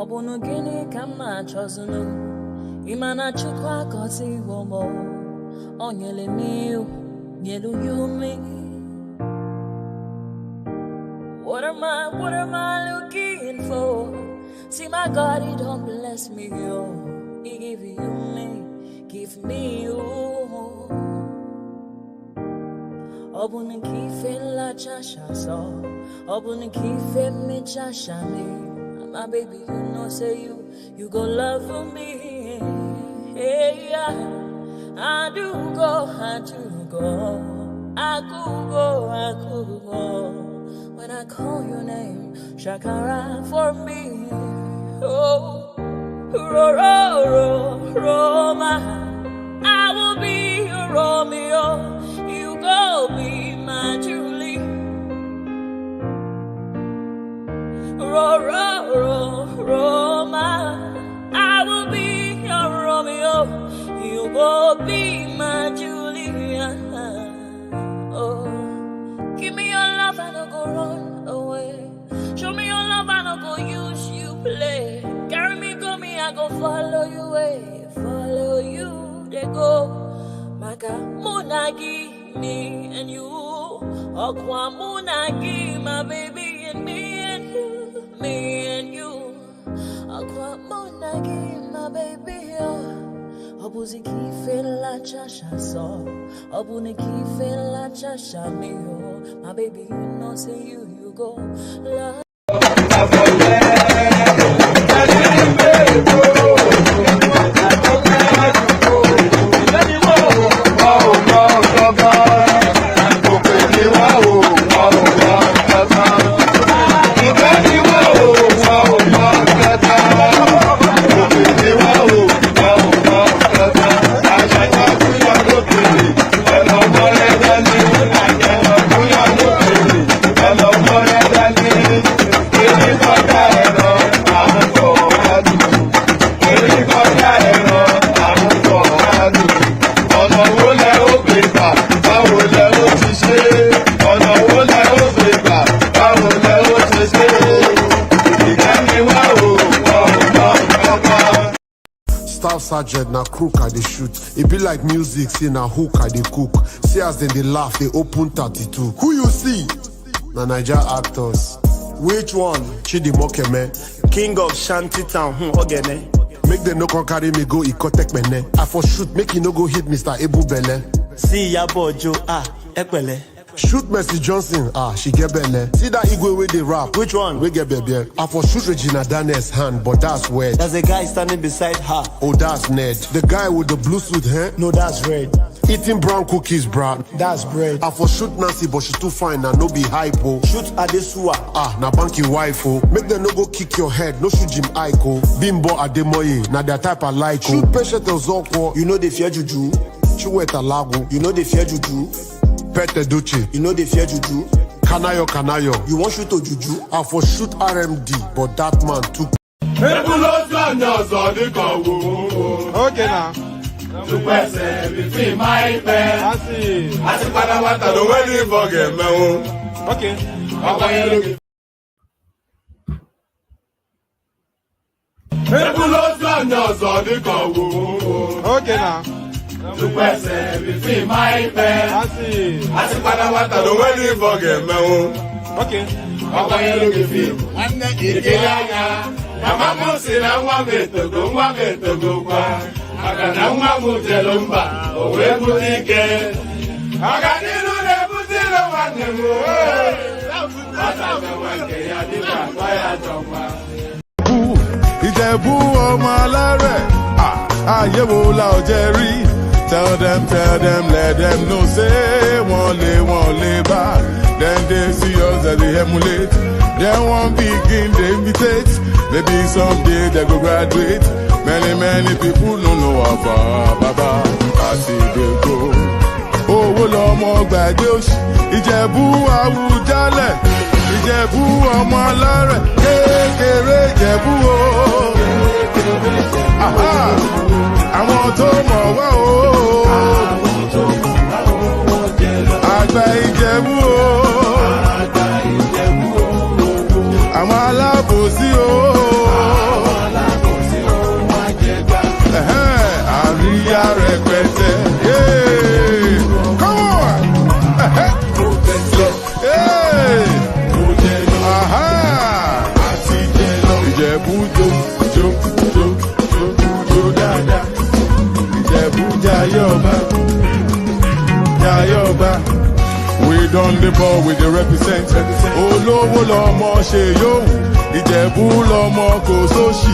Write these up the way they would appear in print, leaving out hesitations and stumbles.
Obunu gini kama chozunu Imana chukwa koti womo Onyele miu Nyelu yumi What am I looking for? See my God, he don't bless me, yo. He give me you. Obunu kife la chasha so. Obunu kife me chasha me. My baby, you know, say you go love for me. Hey, yeah. I do go. I could go. When I call your name, Shakara for me. Oh, Roma, I will be your Romeo. You go be my Julie. Roma, I will be your Romeo. You go be my Julia. Oh, give me your love and I'll go run away. Show me your love and I'll go use you play. Carry me, go me, I go follow you way. Follow you, they go. Maka Munagi, me and you. Okwa Munagi, my baby, and me and you. Me and you. Okwa Munagi, my baby, Obuzi kife la chasha so. Obuni kife la chasha me, my baby, you know, say you go love. Sergeant na crook I dey shoot. It be like music, say na hook I dey cook. See as them they laugh, they open 32. Who you see? Na Naija actors. Which one? Chidi Mokeme, King of Shantytown, Ogene. make them no come carry me go Ikotek Mene. I for shoot, make you no go hit Mr. Ebu Bele. See Yabo Joe, Ekwele. Shoot Mercy Johnson, she get belle. See that Igwe where they rap. Which one? We get baby. I for shoot Regina Daniel's hand, but that's weird. There's a guy standing beside her. Oh, that's Ned. The guy with the blue suit, No, that's red. Eating brown cookies, bruh. That's bread. I for shoot Nancy, but she too fine and no be hypo. Shoot Adesua. Na banky wife, oh. Make them no go kick your head, no shoot Jim Aiko. Bimbo Ademoye, na their type I like. Shoot Patient Ozokwo. You know they fear Juju. Chiweta Lago. You know they fear Juju. Pete Duchi. You know they fear Juju. Kanayo. You want shoot to Juju? I for shoot RMD, but that man too. Okay now. To pese between my pen. I see. I see Panamata the wedding forget me. Okay. Okay now. To pese between my pen. I see. I see Panamata the wedding forget me. Okay. Mama say na wa me to go kwa. Agana nwa mu jelumba o we butike aganilu le butilo wanne mo ata me wanke ya di pa ya joma Ìjẹ̀bú ọmọ alárẹ̀ ayé wo la ò jẹ́ rí. Tell them, let them know say wọ́n lè bá. Then they see us as they emulate. Then one begin they imitate. Maybe someday they go graduate. Many people don't know about Baba. I see they go. Owó lọmọ gbàgbé òṣì. Ìjẹ̀bú Àwùjalẹ̀. Ìjẹ̀bú ọmọ alárẹ̀. Kékeré Ìjẹ̀bú o. Àwọn tó mọ̀ wá o. Àgbà Ìjẹ̀bú o. Àwọn alábòsí o. the poor we dey represent. Olówó lọmọ ṣe yóò, Ìjẹ̀bú lọmọ kò sóṣì.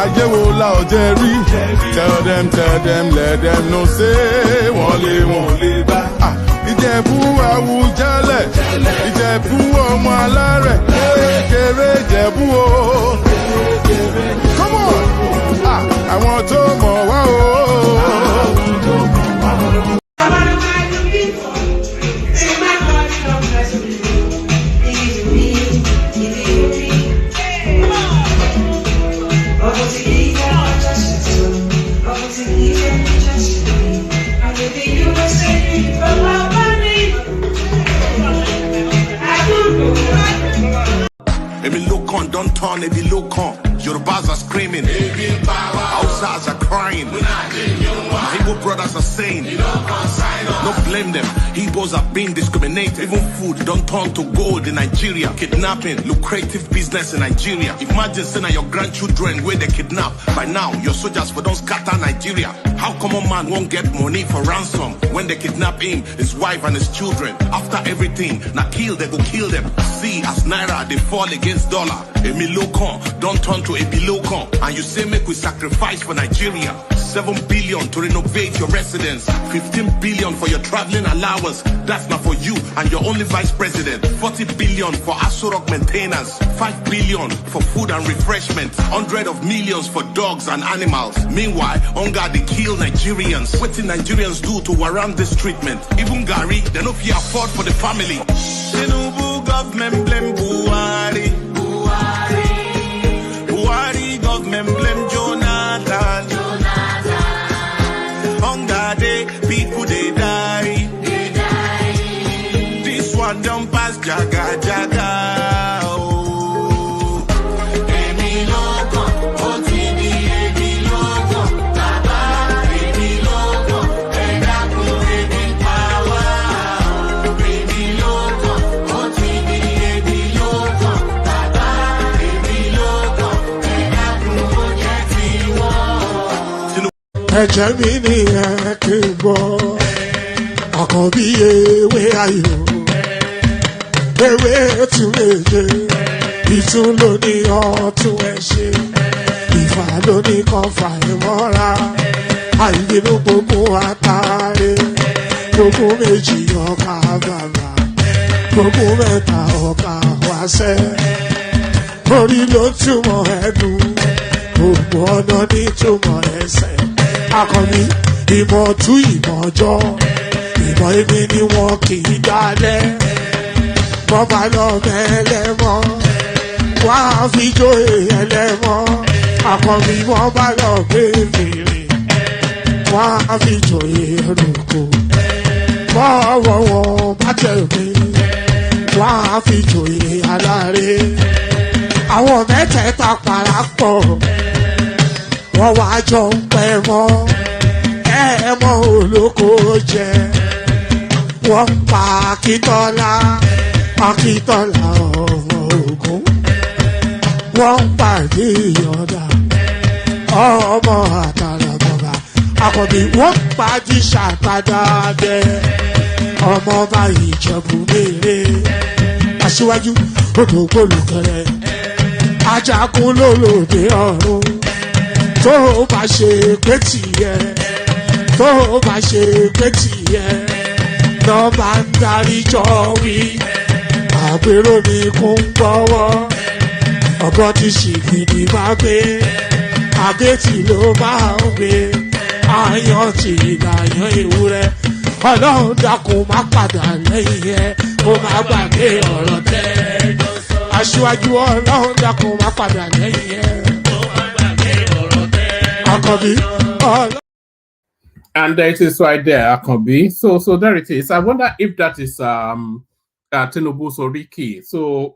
Àjẹwò la ọ̀jẹ̀ rí. Tell them, let them know say wọ́n lè bá. Ìjẹ̀bú Àwùjalẹ̀, Ìjẹ̀bú ọmọ alárẹ̀, kéré Ìjẹ̀bú o. Come on! Àwọn tó mọ̀ wá o. Don't turn, they be low con. Yorubas are screaming, Hausas are crying, Igbo brothers are saying, don't blame them. Igbos are being discriminated. Even food don't turn to gold in Nigeria. Kidnapping, lucrative business in Nigeria. Imagine saying your grandchildren where they kidnap. By now, your soldiers for don't scatter Nigeria. How come a man won't get money for ransom when they kidnap him, his wife and his children? After everything, now kill, they go kill them. See, as Naira, they fall against dollar. Emilokon, don't turn to Ebilokon. And you say make we sacrifice for Nigeria. 7 billion to renovate your residence. 15 billion for your traveling allowance. That's not for you and your only vice president. 40 billion for Asurok maintenance. 5 billion for food and refreshment. 100 of millions for dogs and animals. Meanwhile, hunger they kill Nigerians. What did Nigerians do to warrant this treatment? Even Gary, they no fear afford for the family. Tinubu government blame Buhari. Buhari government blame Jonathan. Hunger day, people they die. This one don't pass jaga jaga. Ẹ̀jẹ̀ mi ni ẹ kí n gbọ́, àkànbí ewé ayò, ewé tún méje, ìtún ló ní ọ̀tún ẹ̀ ṣe, ìfà ló ní kan fà ẹ̀ mọ́ra, àìbínú gbogbo àtàrẹ, gbogbo méjì ọkà bàbà, gbogbo mẹ́ta ọkà wáṣẹ́, orí ló túmọ̀ ẹ̀dùn, gbogbo ọ̀nà ní túmọ̀ ẹsẹ̀. Akọni ìmọ̀ tú ìmọ̀ ọjọ́, ìmọ̀ èmi ni wọn kì í dálẹ̀. Wọ́n bá lọ mẹ́lẹ́mọ́, wọ́n á fi jóye ẹlẹ́mọ́. Akọni wọ́n bá lọ gbé fèrè, wọ́n á fi jóye ẹlòkò. Bọ́ọ̀wọ̀ wọn bá tẹ̀lé, wọ́n á fi jóye aláre. Àwọn mẹ́tẹ̀ẹ̀ta parapọ̀. Wọ́n wá jọ ń pẹ́ mọ́, ẹ̀ẹ́mọ́ olóko jẹ. Wọ́n pa Akíntọ́lá ọmọ Ògún. Wọ́n pa Ìyọ̀dà ọmọ Àtàlàbọ̀bà. Àkànbí wọ́n pa Jíṣà padà dẹ ọmọ ọba Ìjẹ̀bú Mèrè. Aṣíwájú odò gbólùkẹrẹ, ajagun lólòdì ọ̀run. Tó o bá ṣe pé tìyẹ, tó o bá ṣe pé tìyẹ, lọ bá ń darí jọ wí. Àgbèrò ni kò ń gbọ́wọ́, ọ̀gọ́ ti ṣìgìdì máa gbé, àgétì ló máa ń gbé, àyàn ti ìlàyàn ewúrẹ́. Ọlọ́run dákun má padà lẹ́yìn ẹ, kó má gbàgbé ọ̀rọ̀ tẹ́. Aṣíwájú Ọlọ́run dákun má padà lẹ́yìn ẹ. And it is right there, Akambi. So there it is. I wonder if that is Tinubu's Oriki. So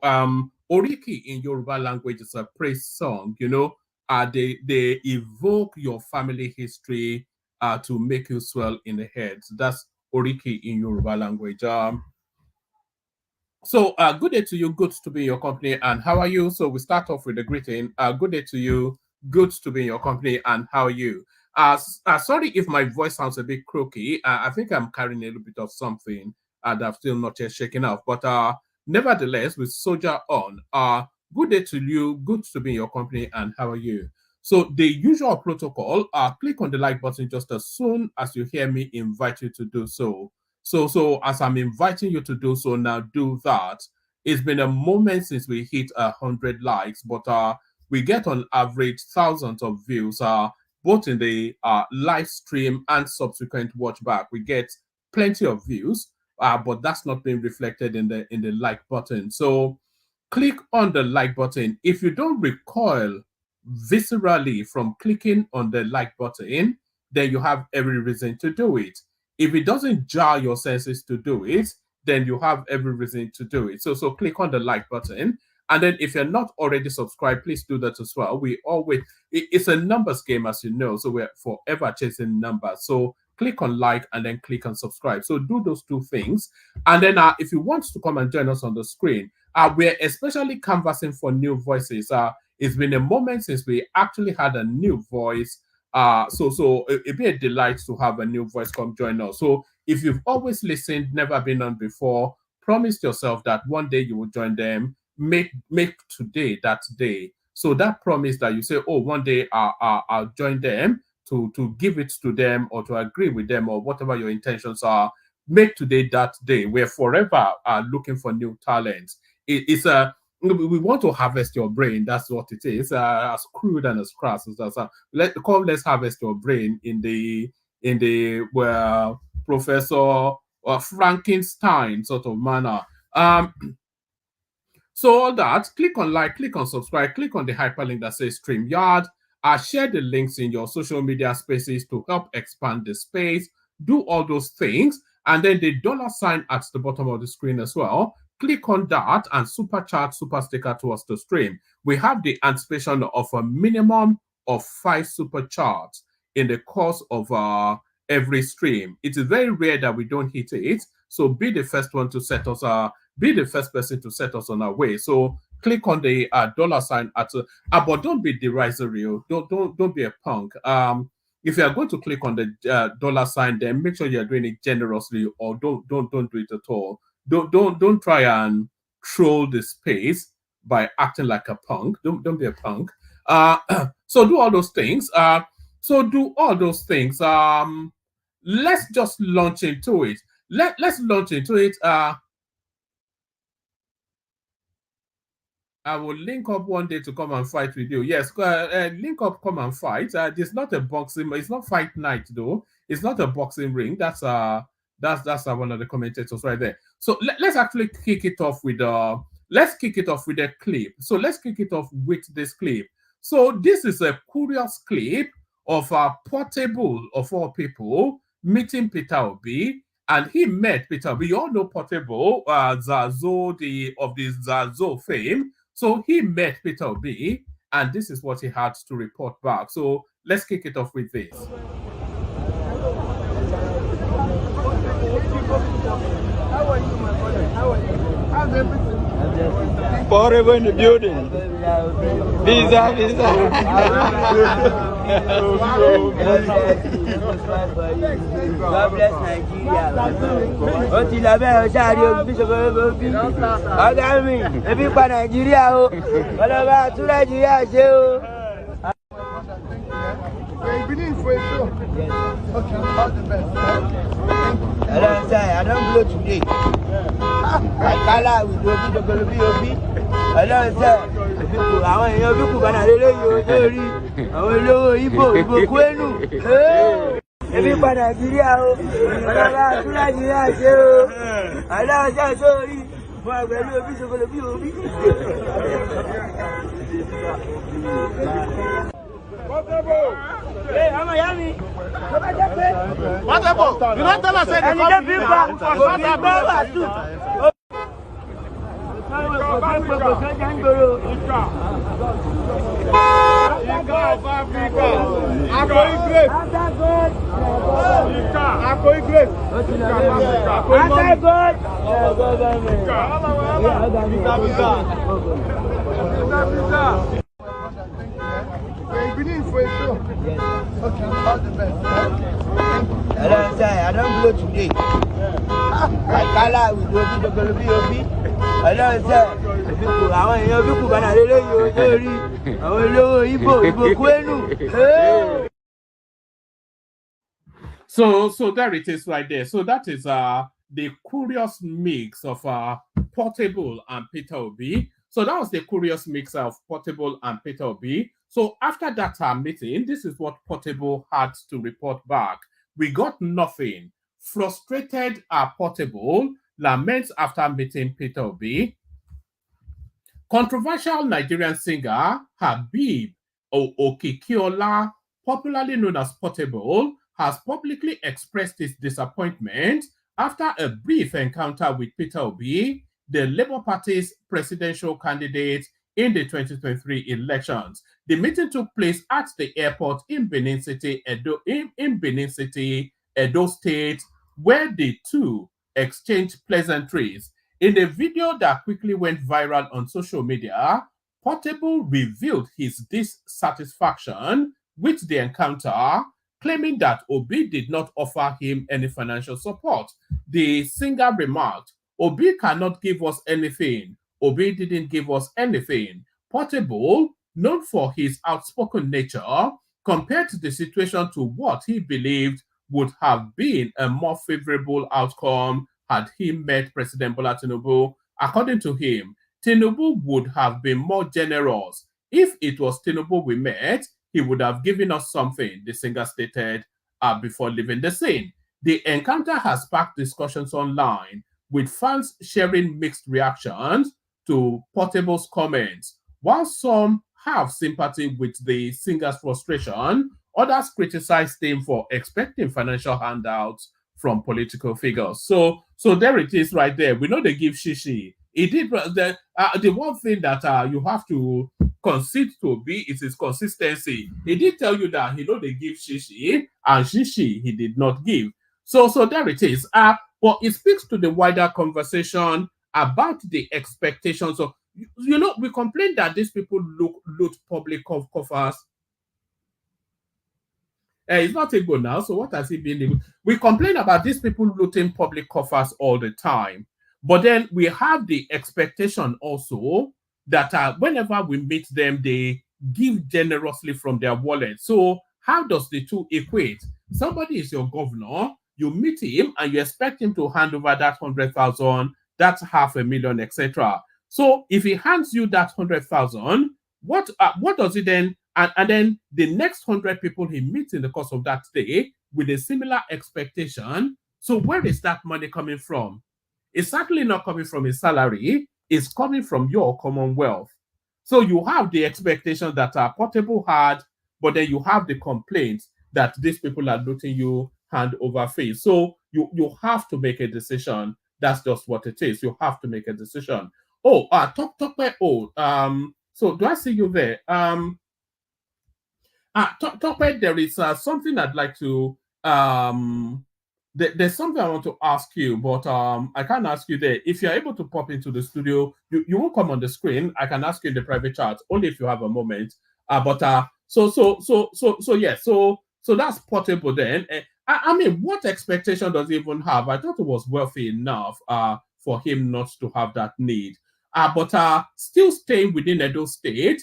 Oriki in Yoruba language is a praise song. You know, they evoke your family history to make you swell in the head. So that's Oriki in Yoruba language. So good day to you. Good to be in your company. And how are you? So we start off with the greeting. Good day to you. Good to be in your company, and how are you? Sorry if my voice sounds a bit croaky. I think I'm carrying a little bit of something. that have still not yet shaken off. But nevertheless, we soldier on. Good day to you. Good to be in your company. And how are you? So the usual protocol, click on the like button just as soon as you hear me invite you to do so. So as I'm inviting you to do so now, do that. It's been a moment since we hit 100 likes, but we get on average thousands of views, both in the live stream and subsequent watch back. We get plenty of views, but that's not being reflected in the like button. So click on the like button. If you don't recoil viscerally from clicking on the like button, then you have every reason to do it. If it doesn't jar your senses to do it, then you have every reason to do it. So click on the like button. And then if you're not already subscribed, please do that as well. It's a numbers game, as you know, so we're forever chasing numbers. So click on like and then click on subscribe. So do those two things. And then if you want to come and join us on the screen, we're especially canvassing for new voices. It's been a moment since we actually had a new voice. So it'd be a delight to have a new voice come join us. So if you've always listened, never been on before, promise yourself that one day you will join them. Make today that day. So that promise that you say, oh, one day I'll join them, to give it to them or to agree with them or whatever your intentions are, make today that day. We're forever looking for new talents. We want to harvest your brain. That's what it is. As crude and as crass as that. Let's harvest your brain in the Professor Frankenstein sort of manner. So all that, click on like, click on subscribe, click on the hyperlink that says StreamYard. Share the links in your social media spaces to help expand the space. Do all those things. And then the $ at the bottom of the screen as well. Click on that and super chat, super sticker towards the stream. We have the anticipation of a minimum of 5 super chats in the course of every stream. It is very rare that we don't hit it. So be the first one to set us be the first person to set us on our way. So click on the $ at but don't be derisory. Don't be a punk. If you are going to click on the $, then make sure you are doing it generously, or don't do it at all. Don't try and troll the space by acting like a punk. Don't be a punk. So do all those things. Let's just launch into it. Let's launch into it. I will link up one day to come and fight with you. Yes, link up, come and fight. It's not a boxing. It's not fight night though. It's not a boxing ring. That's one of the commentators right there. So let's actually kick it off with a clip. So let's kick it off with this clip. So this is a curious clip of Portable, of all people, meeting Peter Obi, and he met Peter Obi. You all know Portable, Zazo, of the Zazo fame. So he met Peter Obi, and this is what he had to report back. So let's kick it off with this. How are you, my brother? How are you? How's everything? Forever in the building. Visa. God bless Nigeria. Ó ti lọ bẹ́ẹ̀ ọjà rí ogun ṣòkòrò bí. Ọ̀gá mi, ebi pa Nàìjíríà o. Ọlọ́ba tún Nàìjíríà ṣe o. You're beginning for a show. Yes. Okay, all the best. Hello, sir. I don't blow today. I call with Obi to Obi. Hello, sir. Àwọn èèyàn bí kù bánà lélẹ́ yóò lórí àwọn olówó Ìgbò Kwenu. Ebi pa Nàìjíríà o. Ọlọ́ba tún Nàìjíríà ṣe o. Hello, sir. Sórí fún àgbẹ̀lú Obi ṣòkòlò bí Obi. Hey, I'm Miami. Whatever. You don't tell us anything. And you don't You're beginning for a show. Yes. Okay, all the best. I don't blow today. I color with Obi. I don't say people. I want you people gonna relay you. I want you Igbo Kwenu. So there it is right there. So that is the curious mix of Portable and Peter Obi. So that was the curious mix of Portable and Peter Obi. So after that meeting, this is what Portable had to report back. We got nothing. Frustrated Portable laments after meeting Peter Obi. Controversial Nigerian singer Habib Okikiola, popularly known as Portable, has publicly expressed his disappointment after a brief encounter with Peter Obi, the Labour Party's presidential candidate in the 2023 elections. The meeting took place at the airport in Benin City, Edo State, where the two exchanged pleasantries. In a video that quickly went viral on social media, Portable revealed his dissatisfaction with the encounter, claiming that Obi did not offer him any financial support. The singer remarked, "Obi cannot give us anything. Obi didn't give us anything." Portable, known for his outspoken nature, compared the situation to what he believed would have been a more favorable outcome had he met President Bola Tinubu. According to him, Tinubu would have been more generous. If it was Tinubu we met, he would have given us something, the singer stated before leaving the scene. The encounter has sparked discussions online, with fans sharing mixed reactions to Portable's comments. While some have sympathy with the singer's frustration, others criticized him for expecting financial handouts from political figures. So there it is right there. We know they give Shishi. He did the one thing that you have to concede to be is his consistency. He did tell you that he know they give Shishi, and Shishi he did not give. So there it is. But it speaks to the wider conversation about the expectations of, we complain that these people loot public coffers. It's not able now, so what has he been able? We complain about these people looting public coffers all the time. But then we have the expectation also that whenever we meet them, they give generously from their wallet. So how does the two equate? Somebody is your governor, you meet him and you expect him to hand over that 100,000, that's 500,000, etc. So if he hands you that 100,000, what does it then? And then the next 100 people he meets in the course of that day with a similar expectation. So where is that money coming from? It's certainly not coming from his salary. It's coming from your commonwealth. So you have the expectation that Portable had, but then you have the complaints that these people are looting you hand over face. So you have to make a decision. That's just what it is. You have to make a decision. Oh, so do I see you there? Tope, there is something I'd like to there's something I want to ask you, but I can't ask you there. If you're able to pop into the studio, you won't come on the screen. I can ask you in the private chat only if you have a moment. So that's Portable then. I mean, what expectation does he even have? I thought it was wealthy enough for him not to have that need. But still staying within Edo State,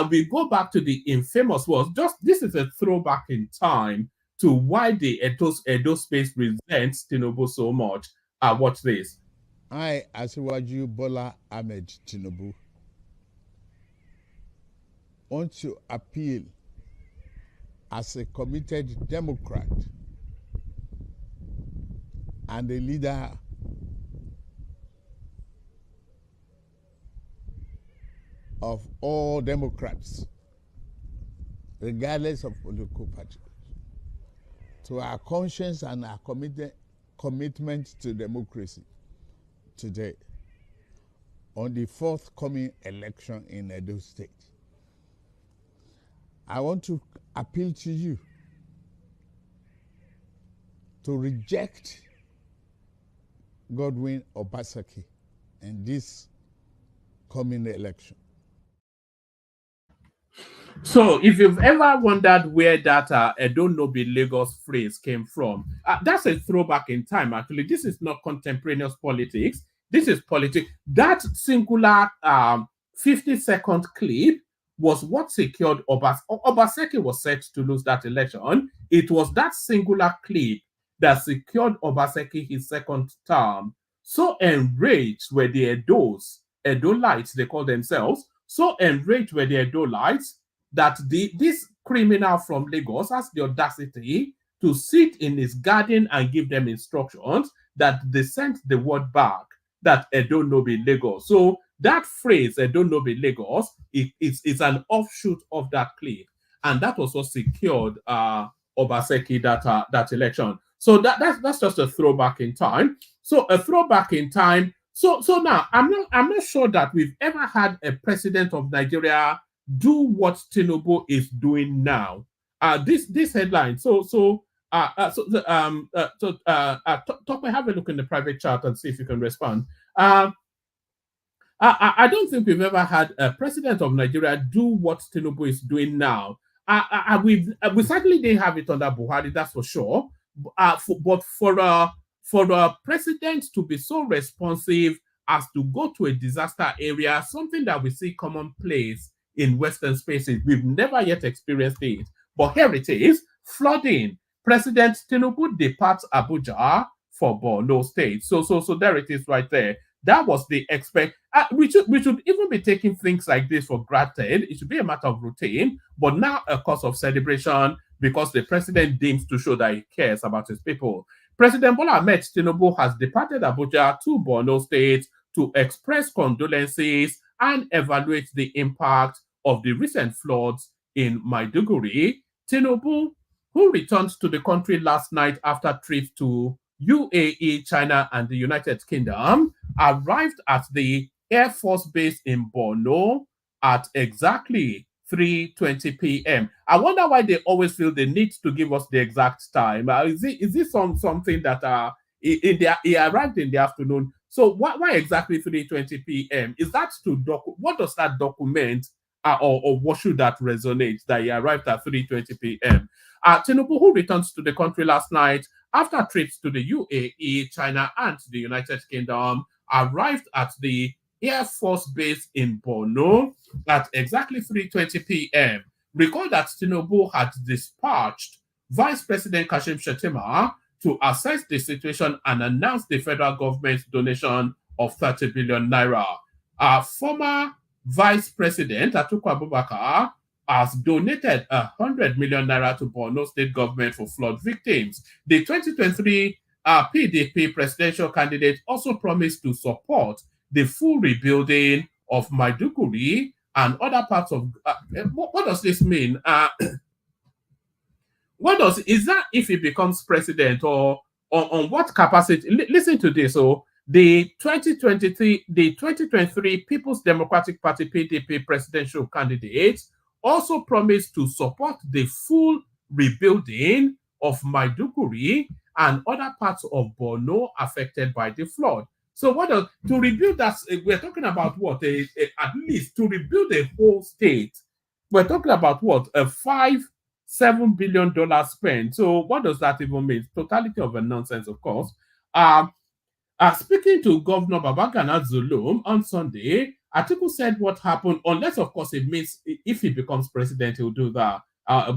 we go back to the infamous words. This is a throwback in time to why the Edo space resents Tinubu so much. Watch this. I, Asiwaju Bola Ahmed Tinubu, want to appeal as a committed Democrat and a leader of all Democrats, regardless of political party, to our conscience and our commitment to democracy today on the forthcoming election in Edo State. I want to appeal to you to reject Godwin Obaseki in this coming election. So, if you've ever wondered where that I don't know the Lagos phrase came from, that's a throwback in time, actually. This is not contemporaneous politics. This is politics. That singular 50-second clip was what secured Obaseki was set to lose that election. It was that singular clip that secured Obaseki his second term. So enraged were the Edolites, they call themselves, so enraged were the Edolites that this criminal from Lagos has the audacity to sit in his garden and give them instructions that they sent the word back that Edo no be Lagos. So that phrase, Edo no be Lagos, it's an offshoot of that clip. And that also secured Obaseki that election. So that's just a throwback in time. So a throwback in time. So now I'm not sure that we've ever had a president of Nigeria do what Tinubu is doing now. This headline. Tokwe, have a look in the private chat and see if you can respond. I don't think we've ever had a president of Nigeria do what Tinubu is doing now. We certainly didn't have it under Buhari, that's for sure. But for a president to be so responsive as to go to a disaster area, something that we see commonplace in Western spaces, we've never yet experienced it. But here it is, flooding. President Tinubu departs Abuja for Borno State. So there it is right there. That was the expect. We should even be taking things like this for granted. It should be a matter of routine, but now a cause of celebration because the president deems to show that he cares about his people. President Bola Ahmed Tinubu has departed Abuja to Borno State to express condolences and evaluate the impact of the recent floods in Maiduguri. Tinubu, who returned to the country last night after trips to UAE, China, and the United Kingdom, arrived at the Air Force Base in Borno at exactly 3:20 p.m. I wonder why they always feel the need to give us the exact time. Is this something that he arrived in the afternoon? So why exactly 3:20 p.m.? Is that what does that document or what should that resonate that he arrived at 3:20 p.m.? Tinubu, who returns to the country last night after trips to the UAE, China, and the United Kingdom, arrived at the Air Force Base in Borno at exactly 3:20 p.m. Recall that Tinubu had dispatched Vice President Kashim Shettima to assess the situation and announce the federal government's donation of 30 billion naira. Former Vice President Atiku Abubakar has donated 100 million naira to Borno State government for flood victims. The 2023 PDP presidential candidate also promised to support the full rebuilding of Maiduguri and other parts of. What does this mean? Is that if he becomes president or on what capacity? Listen to this. So the 2023 People's Democratic Party PDP presidential candidate also promised to support the full rebuilding of Maiduguri and other parts of Borno affected by the flood. So to rebuild that? We're talking about what? At least to rebuild the whole state, we're talking about what? A $7 billion spend. So what does that even mean? Totality of a nonsense, of course. Speaking to Governor Babagana Zulum on Sunday, Atiku said what happened, unless, of course, it means if he becomes president, he'll do that,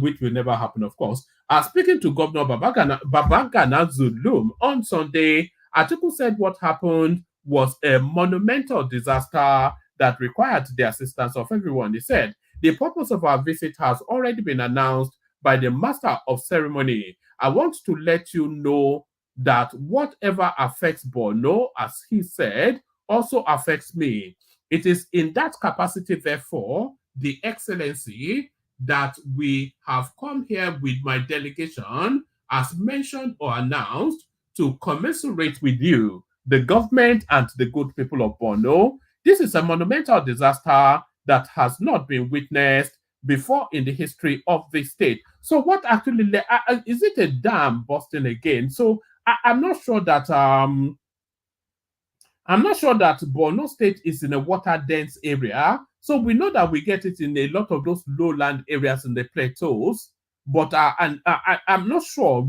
which will never happen, of course. Speaking to Governor Babagana Zulum on Sunday, Atiku said what happened was a monumental disaster that required the assistance of everyone. He said, the purpose of our visit has already been announced by the master of ceremony. I want to let you know that whatever affects Borno, as he said, also affects me. It is in that capacity, therefore, the excellency, that we have come here with my delegation, as mentioned or announced, to commiserate with you, the government and the good people of Borno. This is a monumental disaster that has not been witnessed before in the history of the state. So what actually, is it a dam busting again? So I'm not sure that I'm not sure that Borno State is in a water-dense area. So we know that we get it in a lot of those lowland areas in the plateaus. But I'm not sure.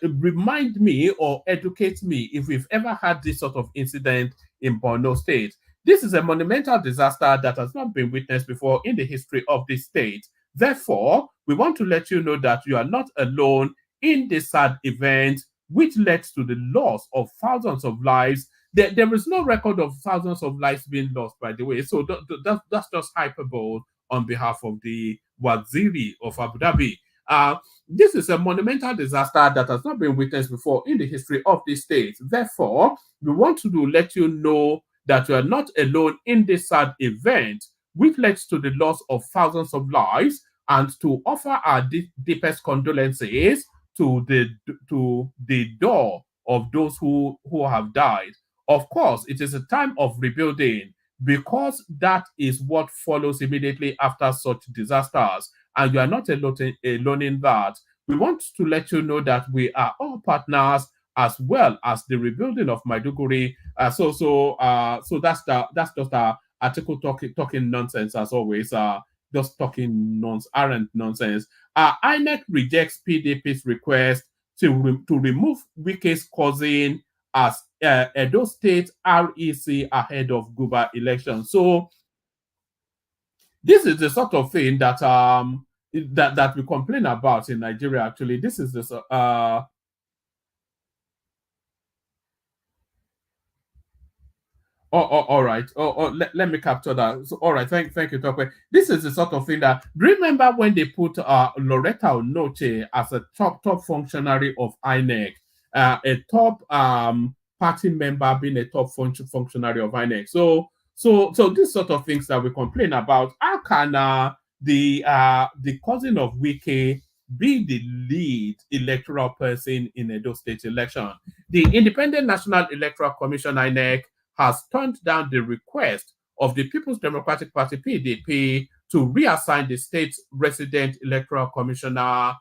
Remind me or educate me if we've ever had this sort of incident in Borno State. This is a monumental disaster that has not been witnessed before in the history of this state. Therefore, we want to let you know that you are not alone in this sad event, which led to the loss of thousands of lives. There is no record of thousands of lives being lost, by the way. So that's just hyperbole on behalf of the Waziri of Abu Dhabi. This is a monumental disaster that has not been witnessed before in the history of this state. Therefore, we want to let you know that you are not alone in this sad event, which led to the loss of thousands of lives, and to offer our deepest condolences to the door of those who have died. Of course, it is a time of rebuilding, because that is what follows immediately after such disasters. And you are not alone in that. We want to let you know that we are all partners as well as the rebuilding of Maiduguri. So that's just our article talking nonsense as always. Just talking errant nonsense. INEC rejects PDP's request to remove Wike's cousin as Edo State REC ahead of Guba election. So this is the sort of thing that that we complain about in Nigeria. Actually, this is the all right. Let me capture that. So, all right. Thank you, Tokwe. This is the sort of thing that. Remember when they put Loretta Onoche as a top functionary of INEC, a top party member being a top functionary of INEC. So this sort of things that we complain about. How can the cousin of Wike be the lead electoral person in Edo State election? The Independent National Electoral Commission (INEC) has turned down the request of the People's Democratic Party (PDP) to reassign the state's resident electoral commissioner,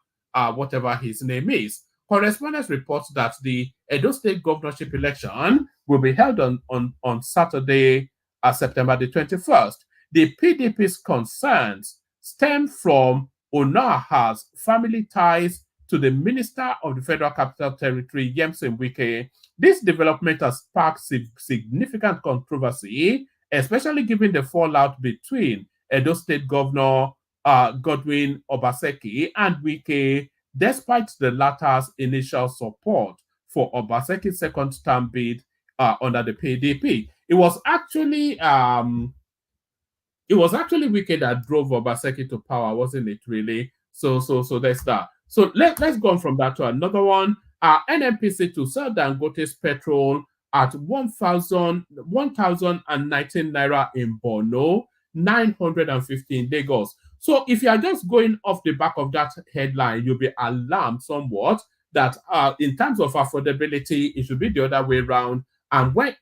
whatever his name is. Correspondence reports that the Edo State governorship election will be held on Saturday, September the 21st. The PDP's concerns stem from Onoaha's family ties to the Minister of the Federal Capital Territory, Yemsen Wike. This development has sparked significant controversy, especially given the fallout between Edo State Governor Godwin Obaseki and Wike, despite the latter's initial support for Obaseki's second term bid under the PDP. It was actually Wike that drove Obaseki to power, wasn't it? Really? So there's that. So let's go on from that to another one. NNPC to sell Dangote's petrol at 1,019 naira in Borno, 950 in Lagos. So if you are just going off the back of that headline, you'll be alarmed somewhat that in terms of affordability, it should be the other way around. And why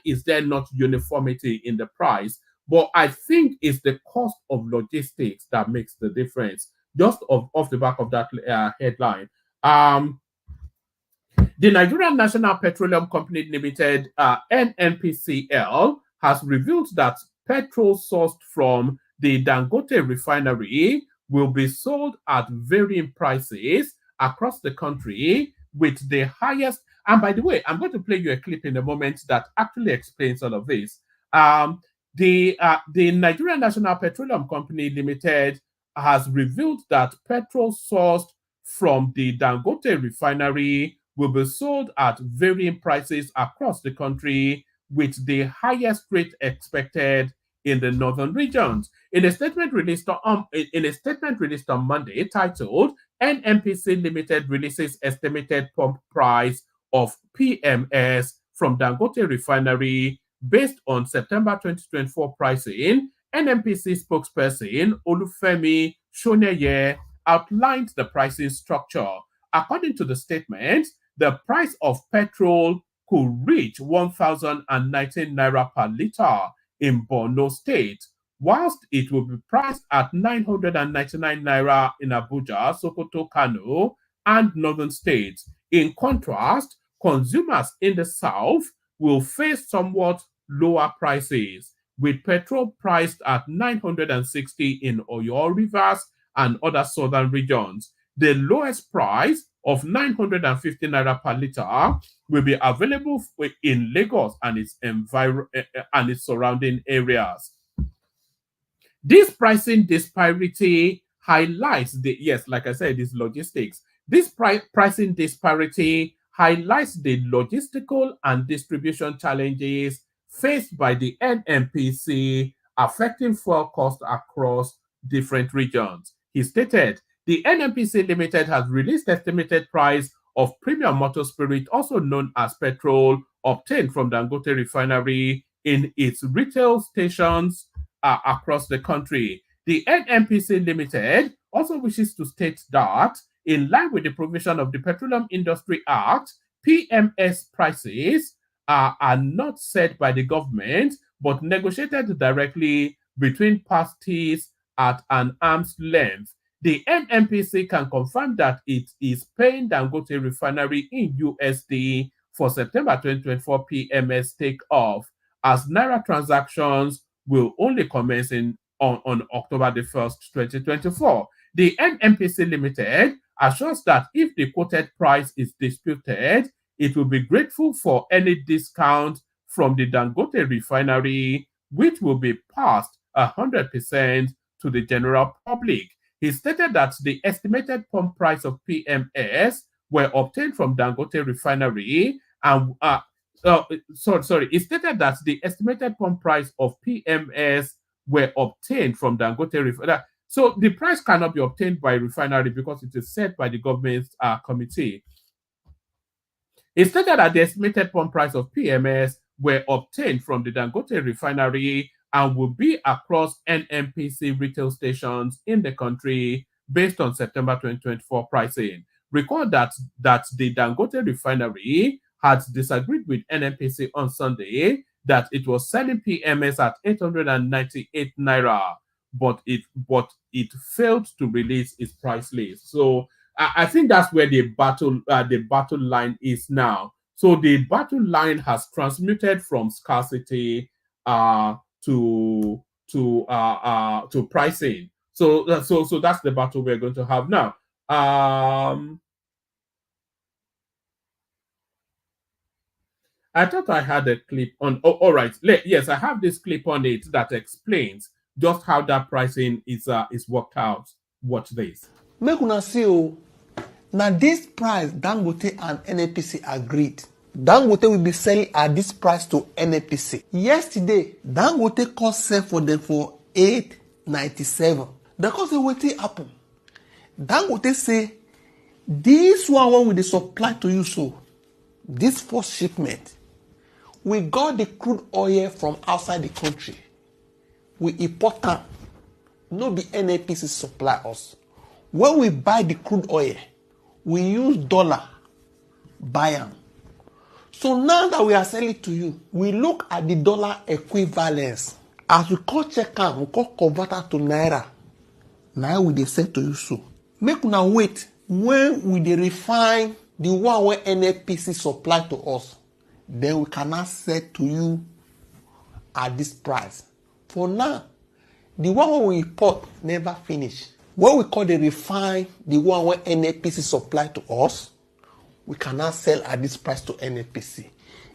is there not uniformity in the price? But I think it's the cost of logistics that makes the difference. Just off the back of that headline. The Nigerian National Petroleum Company Limited, NNPCL, has revealed that petrol sourced from the Dangote refinery will be sold at varying prices across the country, with the highest. And by the way, I'm going to play you a clip in a moment that actually explains all of this. The Nigerian National Petroleum Company Limited has revealed that petrol sourced from the Dangote refinery will be sold at varying prices across the country, with the highest rate expected in the northern regions. In a statement released on Monday, titled "NNPC Limited releases estimated pump price of PMS from Dangote refinery based on September 2024 pricing," NNPC spokesperson Olufemi Shoneye outlined the pricing structure. According to the statement, the price of petrol could reach 1,019 naira per liter in Borno State, whilst it will be priced at 999 naira in Abuja, Sokoto, Kano, and northern states. In contrast, consumers in the south will face somewhat lower prices, with petrol priced at 960 in Oyo, Rivers, and other southern regions. The lowest price of 950 naira per liter will be available in Lagos and its surrounding areas. This pricing disparity highlights like I said, is logistics. This pricing disparity highlights the logistical and distribution challenges faced by the NNPC, affecting fuel costs across different regions. He stated, the NNPC Limited has released estimated price of premium motor spirit, also known as petrol, obtained from Dangote refinery in its retail stations across the country. The NNPC Limited also wishes to state that, in line with the provision of the Petroleum Industry Act, PMS prices are not set by the government, but negotiated directly between parties at an arm's length. The NNPC can confirm that it is paying Dangote refinery in USD for September 2024 PMS takeoff, as Naira transactions will only commence on October the 1st, 2024. The NNPC Limited assures that if the quoted price is disputed, it will be grateful for any discount from the Dangote refinery, which will be passed 100% to the general public. He stated that the estimated pump price of PMS were obtained from Dangote refinery and He stated that the estimated pump price of PMS were obtained from Dangote refinery. So the price cannot be obtained by refinery because it is set by the government's committee. He stated that the estimated pump price of PMS were obtained from the Dangote refinery and will be across NNPC retail stations in the country based on September 2024 pricing. Recall that the Dangote refinery had disagreed with NNPC on Sunday that it was selling PMS at 898 naira, but it failed to release its price list. So I think that's where the battle line is now. So the battle line has transmuted from scarcity to pricing. So that's the battle we're going to have now. I thought I had a clip on. Oh, all right. Yes, I have this clip on it that explains just how that pricing is worked out. Watch this. Make una see o. Now this price Dangote and NNPC agreed. Dangote will be selling at this price to NNPC. Yesterday, Dangote cost sell for them for 897. Because wetin happen? Dangote say this one will be supply to you, so this first shipment, we got the crude oil from outside the country. We import them. No be NNPC supply us. When we buy the crude oil, we use dollar buy them. So now that we are selling to you, we look at the dollar equivalence. As we call check out, we call converter to naira. Now we dey sell to you so. Make una wait. When we dey refine the one where NNPC supply to us, then we cannot sell to you at this price. For now, the one we import never finish. What we call the refine, the one where NNPC supply to us, we cannot sell at this price to NNPC.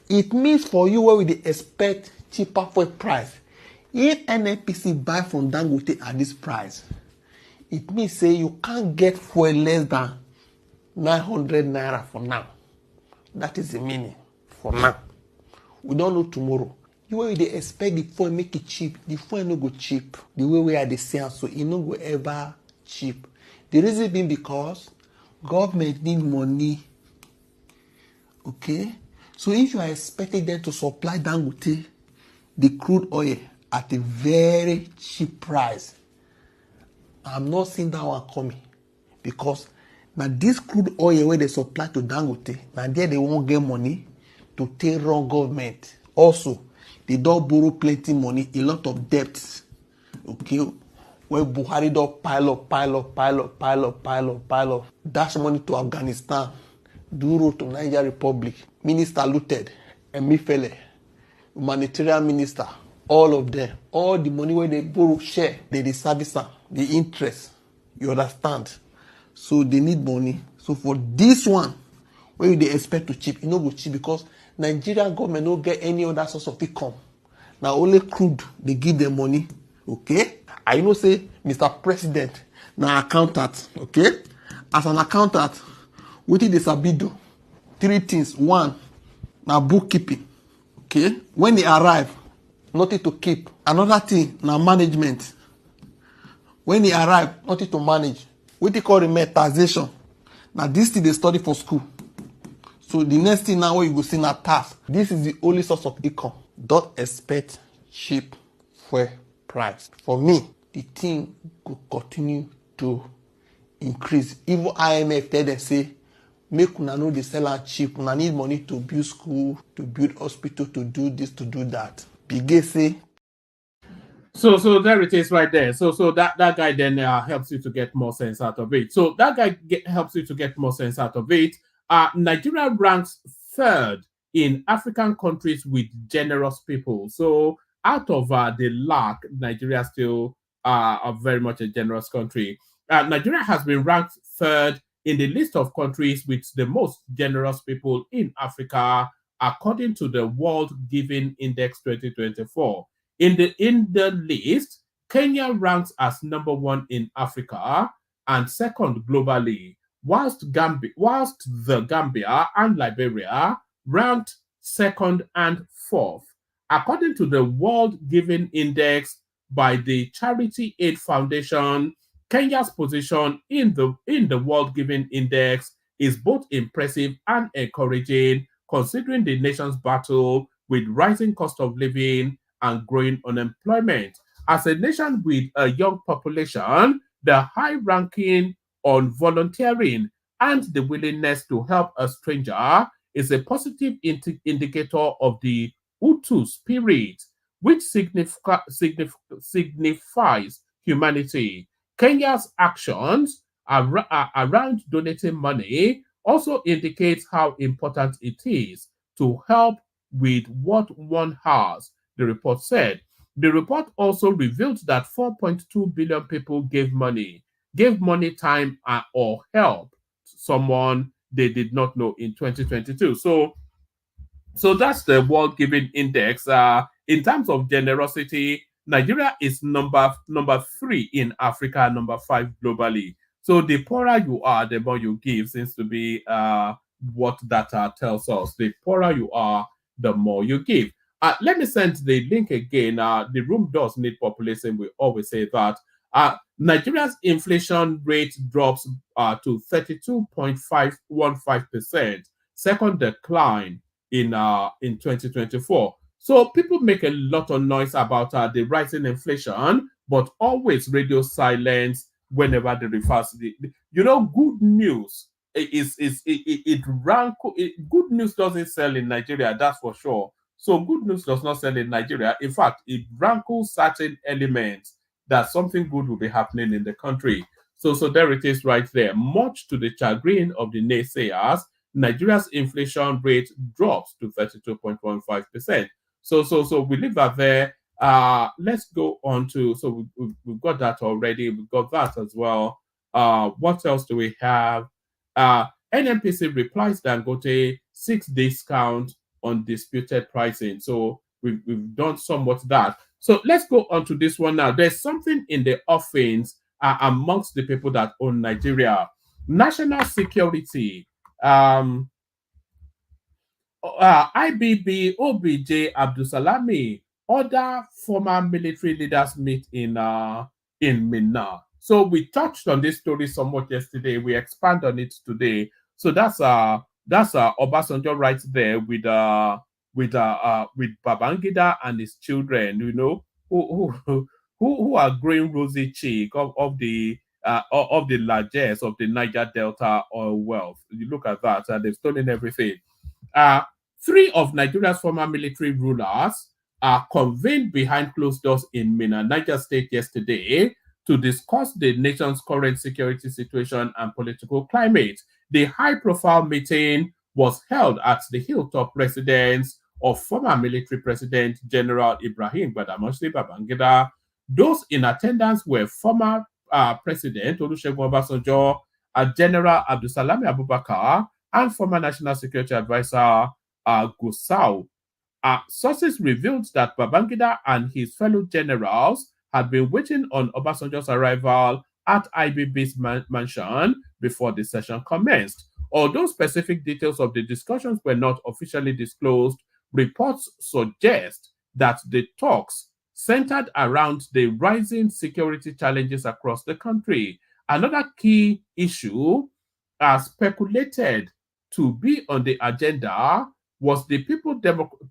It means for you where we expect cheaper fuel price. If NNPC buy from Dangote at this price, it means say you can't get fuel less than 900 naira for now. That is the meaning for now. We don't know tomorrow. The way they expect the fuel make it cheap, the fuel no go cheap. The way we are the same, so it no go ever cheap. The reason being because government need money. Okay? So if you are expecting them to supply Dangote the crude oil at a very cheap price, I'm not seeing that one coming. Because now this crude oil where they supply to Dangote, now there they won't get money to take run government. Also, they don't borrow plenty money, a lot of debts. Okay? Where Buhari don't pile up. Dash money to Afghanistan. Do road to Niger Republic. Minister looted. Emifele, humanitarian minister, all of them, all the money where they borrow share, they service am, the interest, you understand? So they need money. So for this one, when they expect to cheap, no go cheap because Nigerian government no get any other source of income. Now only crude they give them money, okay? I know say Mr. President, now accountant, okay? As an accountant, wetin dey sabi do? 3 things. 1, now bookkeeping, okay? When they arrive, nothing to keep. Another thing, now management. When they arrive, nothing to manage. What they call remediation. Now this thing they study for school. So the next thing now what you go see na task. This is the only source of income. Don't expect cheap fuel price. For me, the thing will continue to increase. Even IMF tell them say, make una know they sell am cheap. Una need money to build school, to build hospital, to do this, to do that. Bigay say. So there it is right there. So that guy then helps you to get more sense out of it. So that guy helps you to get more sense out of it. Nigeria ranks 3rd in African countries with generous people. So out of the lack, Nigeria still are very much a generous country. Nigeria has been ranked 3rd in the list of countries with the most generous people in Africa, according to the World Giving Index 2024. In the list, Kenya ranks as #1 in Africa and 2nd globally, whilst the Gambia and Liberia ranked 2nd and 4th. According to the World Giving Index by the Charity Aid Foundation, Kenya's position in the World Giving Index is both impressive and encouraging, considering the nation's battle with rising cost of living and growing unemployment. As a nation with a young population, the high ranking on volunteering and the willingness to help a stranger is a positive indicator of the Utu spirit, which signifies humanity. Kenya's actions around donating money also indicates how important it is to help with what one has, the report said. The report also revealed that 4.2 billion people gave money, time, or help to someone they did not know in 2022. So that's the World Giving Index. In terms of generosity, Nigeria is number 3 in Africa, number 5 globally. So the poorer you are, the more you give, seems to be what data tells us. The poorer you are, the more you give. Let me send the link again. The room does need population. We always say that. Nigeria's inflation rate drops to 32.515%, second decline in 2024. So people make a lot of noise about the rising inflation, but always radio silence whenever they refer to the good news. Good news doesn't sell in Nigeria, that's for sure. So good news does not sell in Nigeria. In fact, it rankles certain elements that something good will be happening in the country. So there it is right there. Much to the chagrin of the naysayers, Nigeria's inflation rate drops to 32.15%. So we leave that there. Let's go on to, so we've got that already. We've got that as well. What else do we have? NNPC replies Dangote 6 discount on disputed pricing. So we've done somewhat that. So let's go on to this one now. There's something in the offings amongst the people that own Nigeria. National security. IBB, OBJ, Abdusalami, other former military leaders meet in Minna. So we touched on this story somewhat yesterday. We expand on it today. So that's Obasanjo right there with Babangida and his children, who are growing rosy cheek of the largesse of the Niger Delta oil wealth. You look at that, they've stolen everything. 3 of Nigeria's former military rulers are convened behind closed doors in Minna, Niger State yesterday to discuss the nation's current security situation and political climate. The high-profile meeting was held at the Hilltop residence of former military President General Ibrahim Badamasi Babangida. Those in attendance were former President Olusegun Obasanjo, General Abdulsalami Abubakar, and former National Security Advisor Gusau. Sources revealed that Babangida and his fellow generals had been waiting on Obasanjo's arrival at IBB's mansion before the session commenced. Although specific details of the discussions were not officially disclosed, reports suggest that the talks centered around the rising security challenges across the country. Another key issue speculated to be on the agenda was the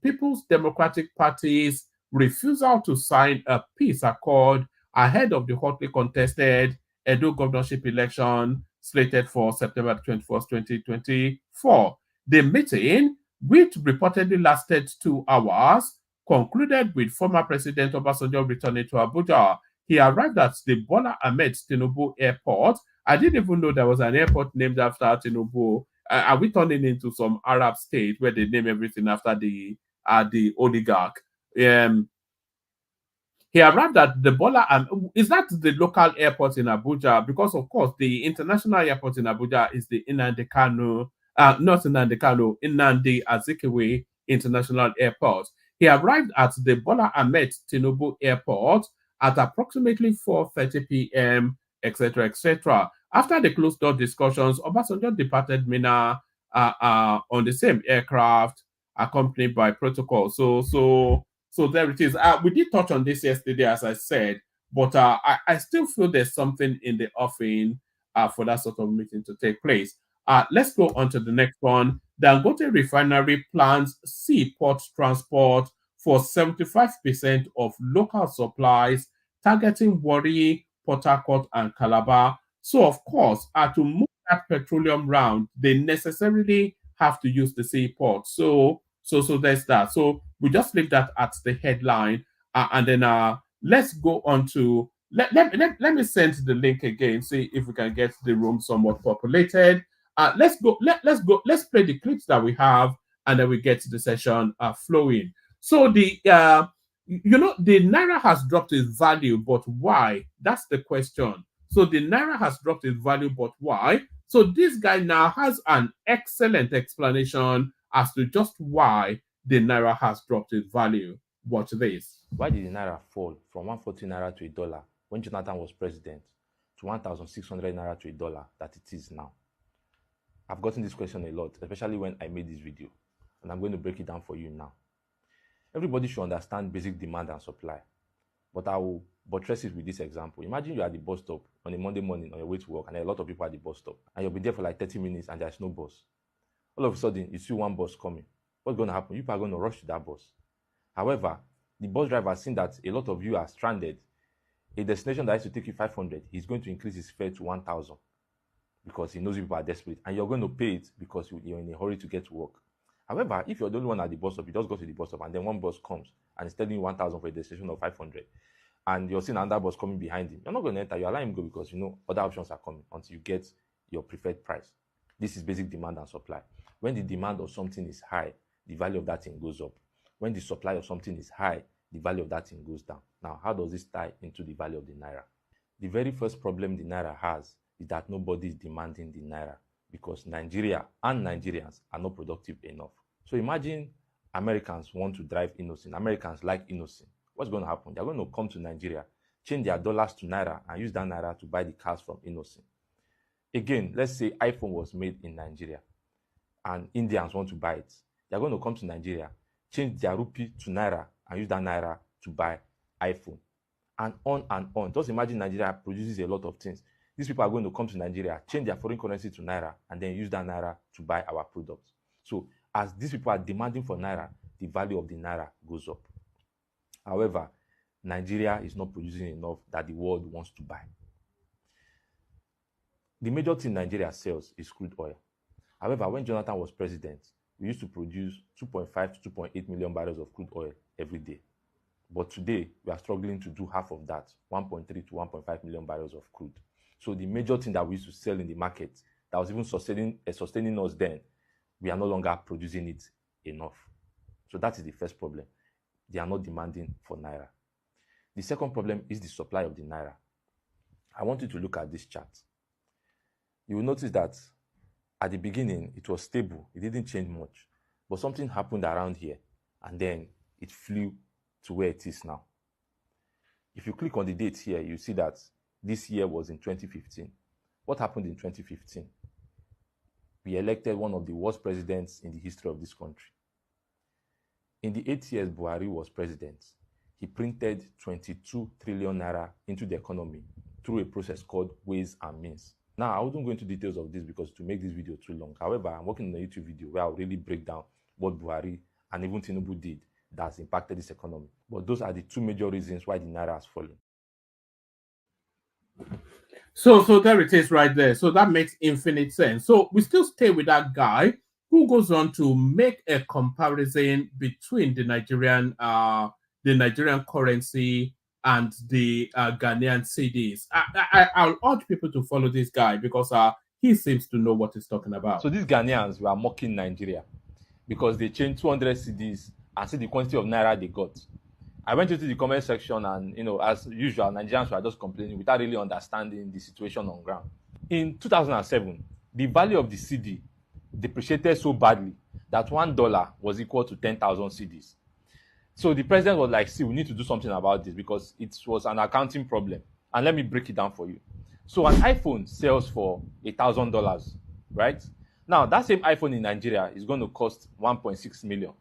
People's Democratic Party's refusal to sign a peace accord ahead of the hotly contested Edo governorship election slated for September 21st, 2024. The meeting, which reportedly lasted 2 hours, concluded with former President Obasanjo returning to Abuja. He arrived at the Bola Ahmed Tinubu Airport. I didn't even know there was an airport named after Tinubu. Are we turning into some Arab state where they name everything after the oligarch? He arrived at the Bola. Is that the local airport in Abuja? Because of course the international airport in Abuja is the Nnamdi Kanu, not Nnamdi Kanu, Nnamdi Azikiwe International Airport. He arrived at the Bola Ahmed Tinubu Airport at approximately 4:30 p.m., etc., etc. After the closed-door discussions, Obasanjo departed Minna on the same aircraft, accompanied by protocol. So there it is. We did touch on this yesterday, as I said, but I still feel there's something in the offing for that sort of meeting to take place. Let's go on to the next one. Dangote Refinery plans seaport transport for 75% of local supplies, targeting Warri, Port Harcourt, and Calabar. So, of course, to move that petroleum round, they necessarily have to use the seaport. So there's that. So we just leave that at the headline, and then let's go on to let me send the link again. See if we can get the room somewhat populated. Let's play the clips that we have, and then we get the session flowing. So the Naira has dropped its value, but why? That's the question. So the Naira has dropped its value, but why? So this guy now has an excellent explanation as to just why the Naira has dropped its value. Watch this. Why did the Naira fall from 140 Naira to $1 when Jonathan was president to 1,600 Naira to $1 that it is now? I've gotten this question a lot, especially when I made this video, and I'm going to break it down for you now. Everybody should understand basic demand and supply, but I will buttress it with this example. Imagine you're at the bus stop on a Monday morning on your way to work, and there are a lot of people at the bus stop, and you'll be there for like 30 minutes and there's no bus. All of a sudden, you see one bus coming. What's going to happen? You are going to rush to that bus. However, the bus driver has seen that a lot of you are stranded. A destination that used to take you 500, he's going to increase his fare to 1,000 because he knows people are desperate, and you're going to pay it because you're in a hurry to get to work. However, if you're the only one at the bus stop, you just go to the bus stop, and then one bus comes and it's telling you 1,000 for a destination of 500, and you're seeing another bus coming behind him. You're not going to enter. You allow him go because you know other options are coming until you get your preferred price. This is basic demand and supply. When the demand of something is high, the value of that thing goes up. When the supply of something is high, the value of that thing goes down. Now, how does this tie into the value of the Naira? The very first problem the Naira has is that nobody is demanding the Naira because Nigeria and Nigerians are not productive enough. So imagine Americans want to drive Innocent. Americans like Innocent. What's going to happen? They're going to come to Nigeria, change their dollars to Naira, and use that Naira to buy the cars from Innocent. Again, let's say iPhone was made in Nigeria and Indians want to buy it. They're going to come to Nigeria, change their rupee to Naira, and use that Naira to buy iPhone. And on and on. Just imagine Nigeria produces a lot of things. These people are going to come to Nigeria, change their foreign currency to Naira, and then use that Naira to buy our products. So as these people are demanding for Naira, the value of the Naira goes up. However, Nigeria is not producing enough that the world wants to buy. The major thing Nigeria sells is crude oil. However, when Jonathan was president, we used to produce 2.5 to 2.8 million barrels of crude oil every day. But today, we are struggling to do half of that, 1.3 to 1.5 million barrels of crude. So the major thing that we used to sell in the market, that was even sustaining us then, we are no longer producing it enough. So that is the first problem. They are not demanding for naira. The second problem is the supply of the naira. I want you to look at this chart. You will notice that at the beginning, it was stable. It didn't change much. But something happened around here, and then it flew to where it is now. If you click on the date here, you see that this year was in 2015. What happened in 2015? We elected one of the worst presidents in the history of this country. In the 8 years Buhari was president, he printed 22 trillion naira into the economy through a process called Ways and Means. Now, I wouldn't go into details of this because to make this video too long. However, I'm working on a YouTube video where I'll really break down what Buhari and even Tinubu did that has impacted this economy. But those are the two major reasons why the naira has fallen. So there it is right there. So that makes infinite sense. So we still stay with that guy who goes on to make a comparison between the Nigerian currency and the Ghanaian cedis. I'll urge people to follow this guy because he seems to know what he's talking about. So these Ghanaians were mocking Nigeria because they changed 200 cedis and see the quantity of naira they got. I went into the comment section and, as usual, Nigerians were just complaining without really understanding the situation on ground. In 2007, the value of the cedi depreciated so badly that $1 was equal to 10,000 cedis. So the president was like, see, we need to do something about this because it was an accounting problem. And let me break it down for you. So an iPhone sells for $1,000, right? Now, that same iPhone in Nigeria is going to cost 1.6 million.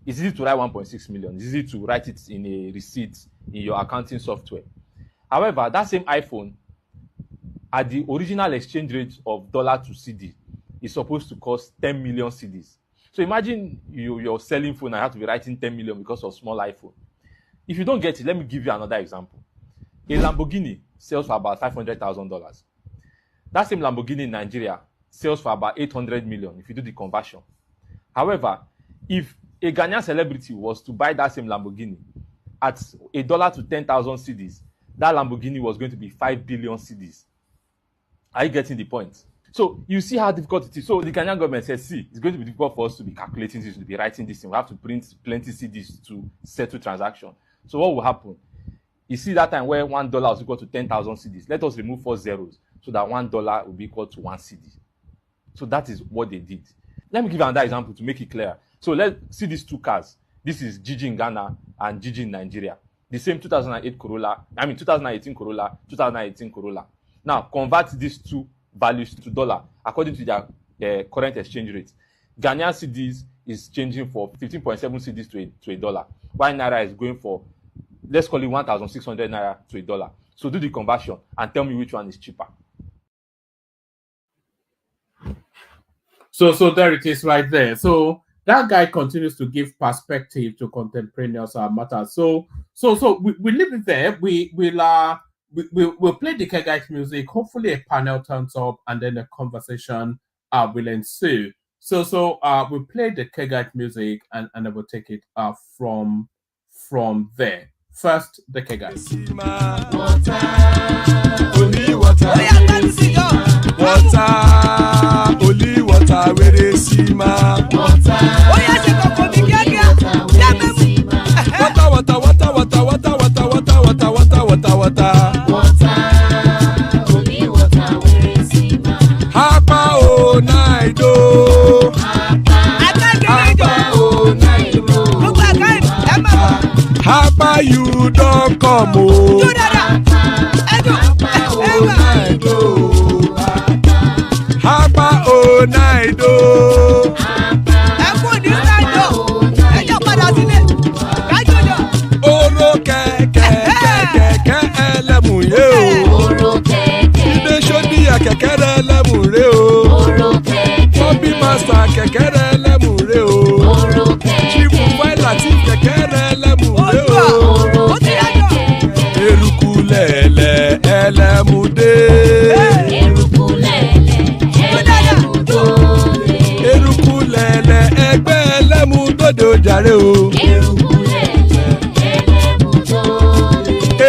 It's easy to write 1.6 million. It's easy to write it in a receipt in your accounting software. However, that same iPhone, at the original exchange rate of dollar to cedi, is supposed to cost 10 million cedis. So imagine you're selling phone and you have to be writing 10 million because of small iPhone. If you don't get it, let me give you another example. A Lamborghini sells for about $500,000. That same Lamborghini in Nigeria sells for about 800 million if you do the conversion. However, if a Ghanaian celebrity was to buy that same Lamborghini at $1 to 10,000 cedis, that Lamborghini was going to be 5 billion cedis. Are you getting the point? So you see how difficult it is. So the Ghanaian government says, see, it's going to be difficult for us to be calculating this, to be writing this, and we have to print plenty cedis to settle transaction. So what will happen? You see that time where $1 was equal to 10,000 cedis. Let us remove 4 zeros so that $1 will be equal to 1 cedi. So that is what they did. Let me give another example to make it clear. So let's see these two cars. This is Gigi in Ghana and Gigi in Nigeria. The same 2018 Corolla, 2018 Corolla. Now, convert these two values to dollar according to their current exchange rate. Ghanaian cedis is changing for 15.7 cedis to a dollar, while naira is going for, let's call it 1,600 naira to a dollar. So do the conversion and tell me which one is cheaper. So there it is right there. So that guy continues to give perspective to contemporaneous matters. So we leave it there. We'll play the Kegite music. Hopefully a panel turns up and then a conversation will ensue. So we'll play the Kegite music and then we'll take it from there. First, the Kegite. Only water, where they see ma. Water, only water, where they see ma. Hapa o naido. Hapa you don't come o. Hapa o naido. Oro kẹ̀kẹ́ ẹlẹ́mù yé o. Ilé sọ́dí kẹ̀kẹ́ ẹlẹ́mù ré o. Bobby master kẹ̀kẹ́ ẹlẹ́mù ré o. Chief Wailati kẹ̀kẹ́ ẹlẹ́mù ré o. Eruku lẹ̀lẹ̀ ẹlẹ́mù dé. Eruku lẹ̀lẹ̀ ẹgbẹ́ ẹlẹ́mù dòde ojàre o.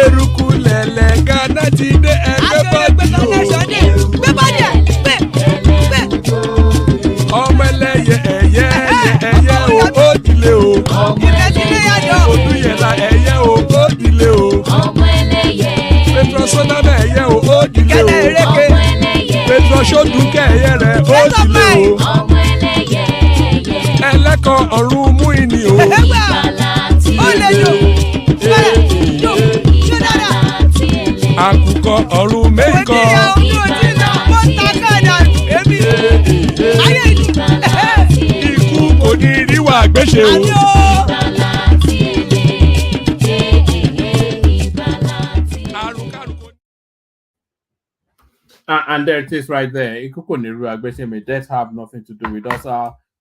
Eruku lẹ̀lẹ̀ Ghana ti dé ẹgbẹ́ bọ́dì o. Ọmọ ẹlẹ́yẹ ẹ̀yẹ o ó dilẹ̀. dúkẹ́ ẹyẹ rẹ̀ ó sì lé o. ọmọ ẹlẹ́yẹ ẹyẹ. ẹlẹ́kọ̀ ọ̀run mú ìní o. ìgbàlà tí èlé. ìgbàlà tí èlé. àkùkọ ọ̀run méjìkọ. ikú kò ní ríwà gbéṣe o. ìgbàlà tí èlé. And there it is right there. That have nothing to do with us.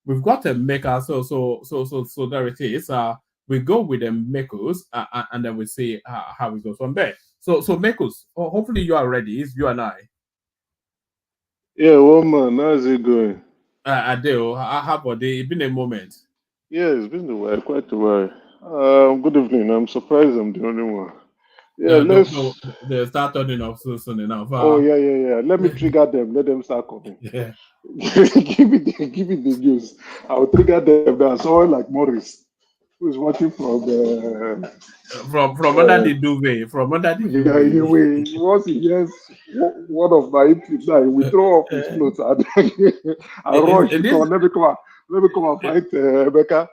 We've got a maker, so there it is. We go with the makers, and then we see how it goes from there. So makers, hopefully you are ready. It's you and I. Yeah, woman, how's it going? Adeo, how about it? It's been a moment. Yeah, it's been a while, quite a while. Good evening. I'm surprised I'm the only one. Yeah, let's. No, they start turning off soon enough. Oh yeah. Let me trigger them. Let them start coming. Yeah. give me the news. I'll trigger them. There's someone like Morris who is watching from under the duvet. From under the duvet. Yeah, once he hears one of my inputs, now he will throw off his clothes and I rush. Let me come and fight Becca.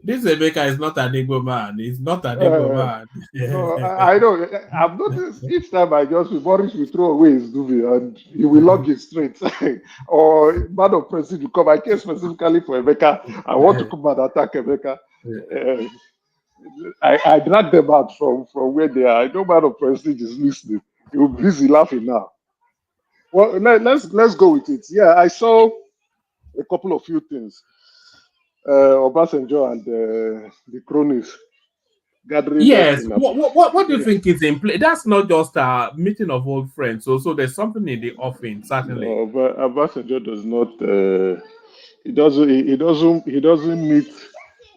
This Emeka is not an Igbo man. He's not an Igbo man. No, I know. I've noticed each time Boris will throw away his duvet and he will log it straight. Or man of prestige will come. I came specifically for Emeka. I want to come and attack Emeka. I drag them out from where they are. I know man of prestige is listening. He will be busy laughing now. Well, let's go with it. Yeah, I saw a couple of few things. Obasanjo and the cronies gathering. Yes. What do you think is in play? That's not just a meeting of old friends. So there's something in the offing, certainly. No, but Obasanjo does not. He doesn't meet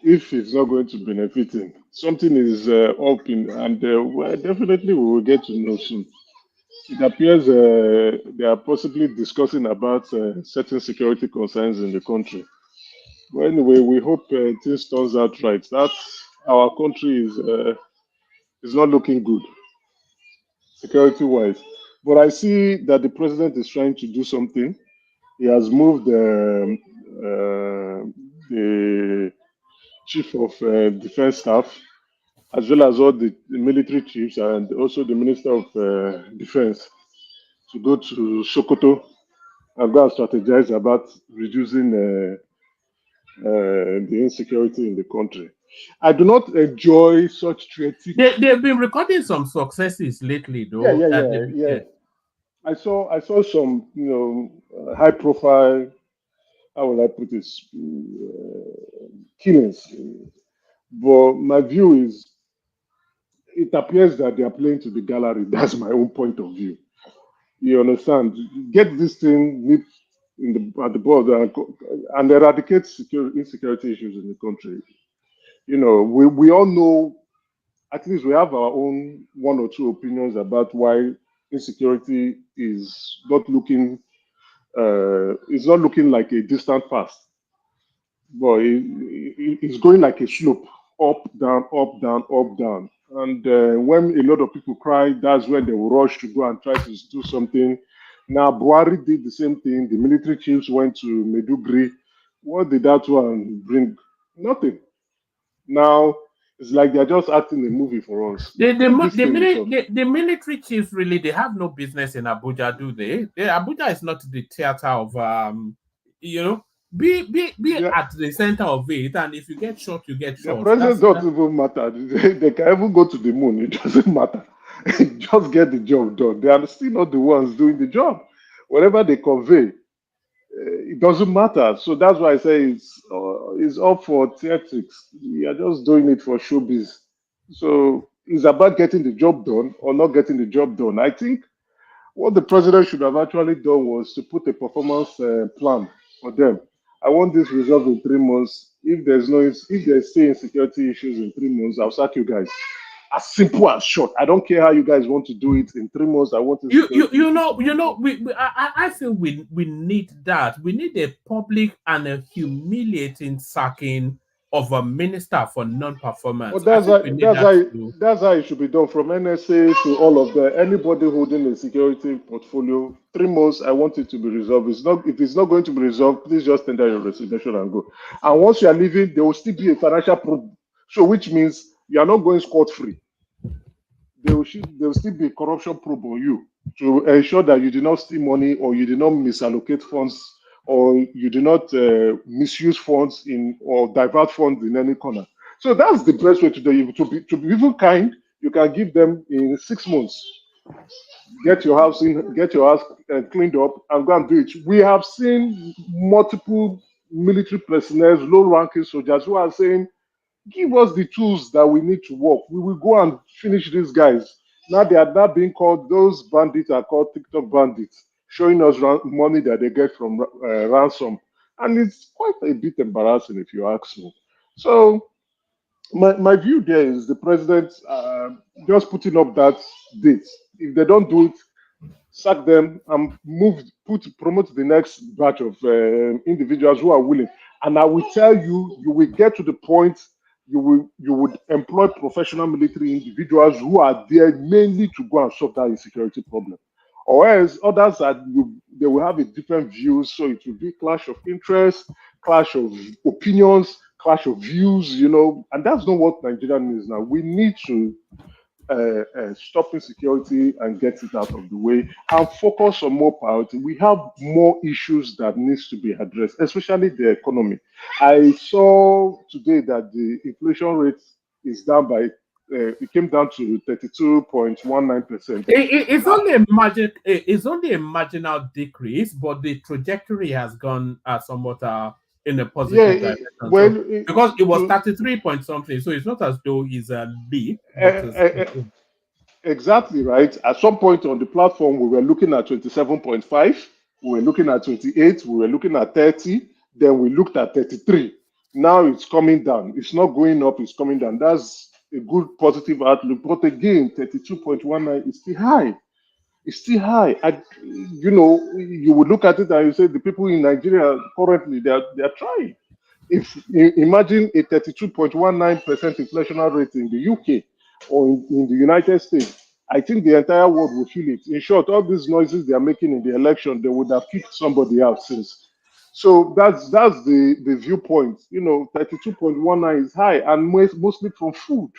if he's not going to benefit him. Something is up in, and well, definitely we will get to know soon. It appears they are possibly discussing about certain security concerns in the country. But anyway, we hope things turns out right. That our country is not looking good, security-wise. But I see that the president is trying to do something. He has moved the chief of defense staff, as well as all the military chiefs and also the minister of defense, to go to Sokoto and go and strategize about reducing the insecurity in the country. I do not enjoy such creative. They've been recording some successes lately, though. Yeah. I saw some, high profile. How will I put this? Killings. But my view is, it appears that they are playing to the gallery. That's my own point of view. You understand? Get this thing at the border and eradicate insecurity issues in the country. We all know, at least we have our own one or two opinions about why insecurity is not looking like a distant past, but it's going like a slope, up, down, up, down, up, down. And when a lot of people cry, that's when they will rush to go and try to do something. Now, Buhari did the same thing. The military chiefs went to Medugri. What did that one bring? Nothing. Now, it's like they're just acting a movie for us. The military chiefs, really, they have no business in Abuja, do they? Abuja is not the theater of, be at the center of it, and if you get shot, you get shot. The presence doesn't even matter. They can even go to the moon. It doesn't matter. Just get the job done. They are still not the ones doing the job. Whatever they convey, it doesn't matter. So that's why I say it's up for theatrics. You are just doing it for showbiz. So it's about getting the job done or not getting the job done. I think what the president should have actually done was to put a performance plan for them. I want this resolved in 3 months. If there's still insecurity issues in 3 months, I'll sack you guys. As simple as short. I don't care how you guys want to do it. In 3 months, I want to. I feel we need that. We need a public and a humiliating sacking of a minister for non-performance. Well, I think we need that to. that's how it should be done from NSA to all of the anybody holding a security portfolio. 3 months, I want it to be resolved. It's not if it's not going to be resolved, please just tender your resignation and go. And once you are leaving, there will still be a financial probe. So which means you are not going scot-free. There will still be a corruption probe on you to ensure that you did not steal money or you did not misallocate funds or you do not misuse funds in or divert funds in any corner. So that's the best way to do it. To be even kind, you can give them in 6 months. Get your house cleaned up and go and do it. We have seen multiple military personnel, low-ranking soldiers who are saying, give us the tools that we need to work. We will go and finish these guys. Now they are not being called, those bandits are called TikTok bandits, showing us money that they get from ransom. And it's quite a bit embarrassing if you ask me. So my view there is the president just putting up that date. If they don't do it, sack them and promote the next batch of individuals who are willing. And I will tell you, you will get to the point you would employ professional military individuals who are there mainly to go and solve that insecurity problem. Or else others they will have a different view, so it will be clash of interests, clash of opinions, clash of views, and that's not what Nigeria needs now. We need to stop insecurity and get it out of the way and focus on more priority. We have more issues that needs to be addressed, especially the economy. I saw today that the inflation rate is down by it came down to 32.19%. It's only a marginal decrease, but the trajectory has gone somewhat in a positive direction. Because it was 33 point something, so it's not as though it's a leap. Exactly right. At some point on the platform, we were looking at 27.5, we were looking at 28, we were looking at 30, then we looked at 33. Now it's coming down. It's not going up, it's coming down. That's a good positive outlook. But again, 32.19 is still high. It's still high. You would look at it and you say the people in Nigeria currently they are trying. If you imagine a 32.19% inflation rate in the UK or in the United States, I think the entire world will feel it. In short, all these noises they are making in the election, they would have kicked somebody out since. So that's the viewpoint. 32.19 is high and mostly from food.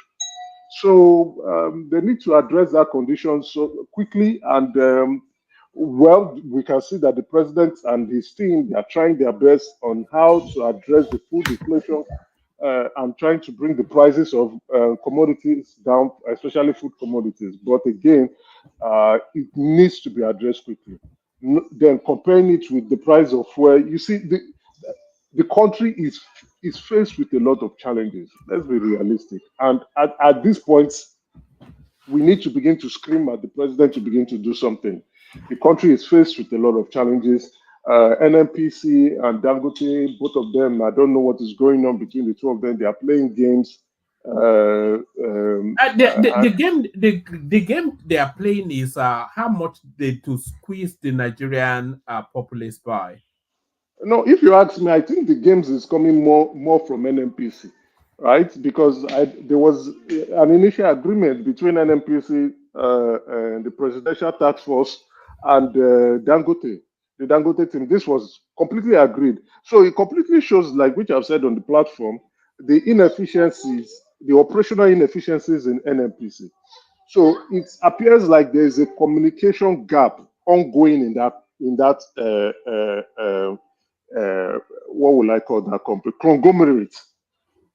So they need to address that condition so quickly. And we can see that the president and his team are trying their best on how to address the food inflation and trying to bring the prices of commodities down, especially food commodities. But again, it needs to be addressed quickly. Then comparing it with the price of fuel, you see, the country is faced with a lot of challenges. Let's be realistic. And at this point, we need to begin to scream at the president to begin to do something. The country is faced with a lot of challenges. NNPC and Dangote, both of them, I don't know what is going on between the two of them. They are playing games. The game they are playing is how much they to squeeze the Nigerian populace by. No, if you ask me, I think the games is coming more from NNPC, right? Because there was an initial agreement between NNPC and the Presidential Task Force and Dangote, the Dangote team. This was completely agreed. So it completely shows, like which I've said on the platform, the inefficiencies, the operational inefficiencies in NNPC. So it appears like there is a communication gap ongoing in that what will I call that company? Conglomerate.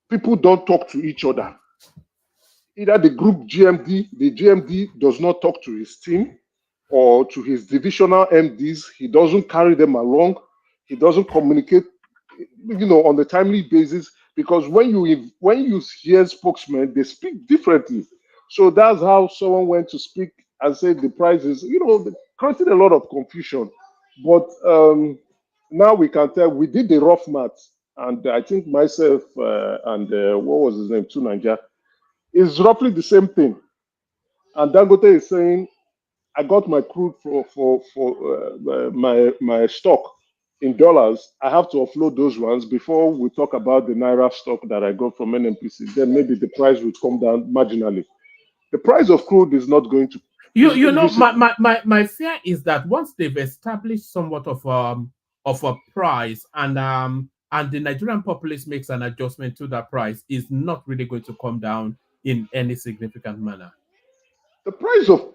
People don't talk to each other. Either the GMD does not talk to his team or to his divisional MDs. He doesn't carry them along. He doesn't communicate, on a timely basis. Because when you hear spokesmen, they speak differently. So that's how someone went to speak and said the prices, created a lot of confusion. But now we can tell we did the rough math, and I think myself and what was his name, Tunanja, is roughly the same thing. And Dangote is saying, I got my crude for my stock in dollars, I have to offload those ones before we talk about the Naira stock that I got from NNPC. Then maybe the price would come down marginally. The price of crude is not going to. You know, my fear is that once they've established somewhat of a price and the Nigerian populace makes an adjustment to that price, is not really going to come down in any significant manner. The price of,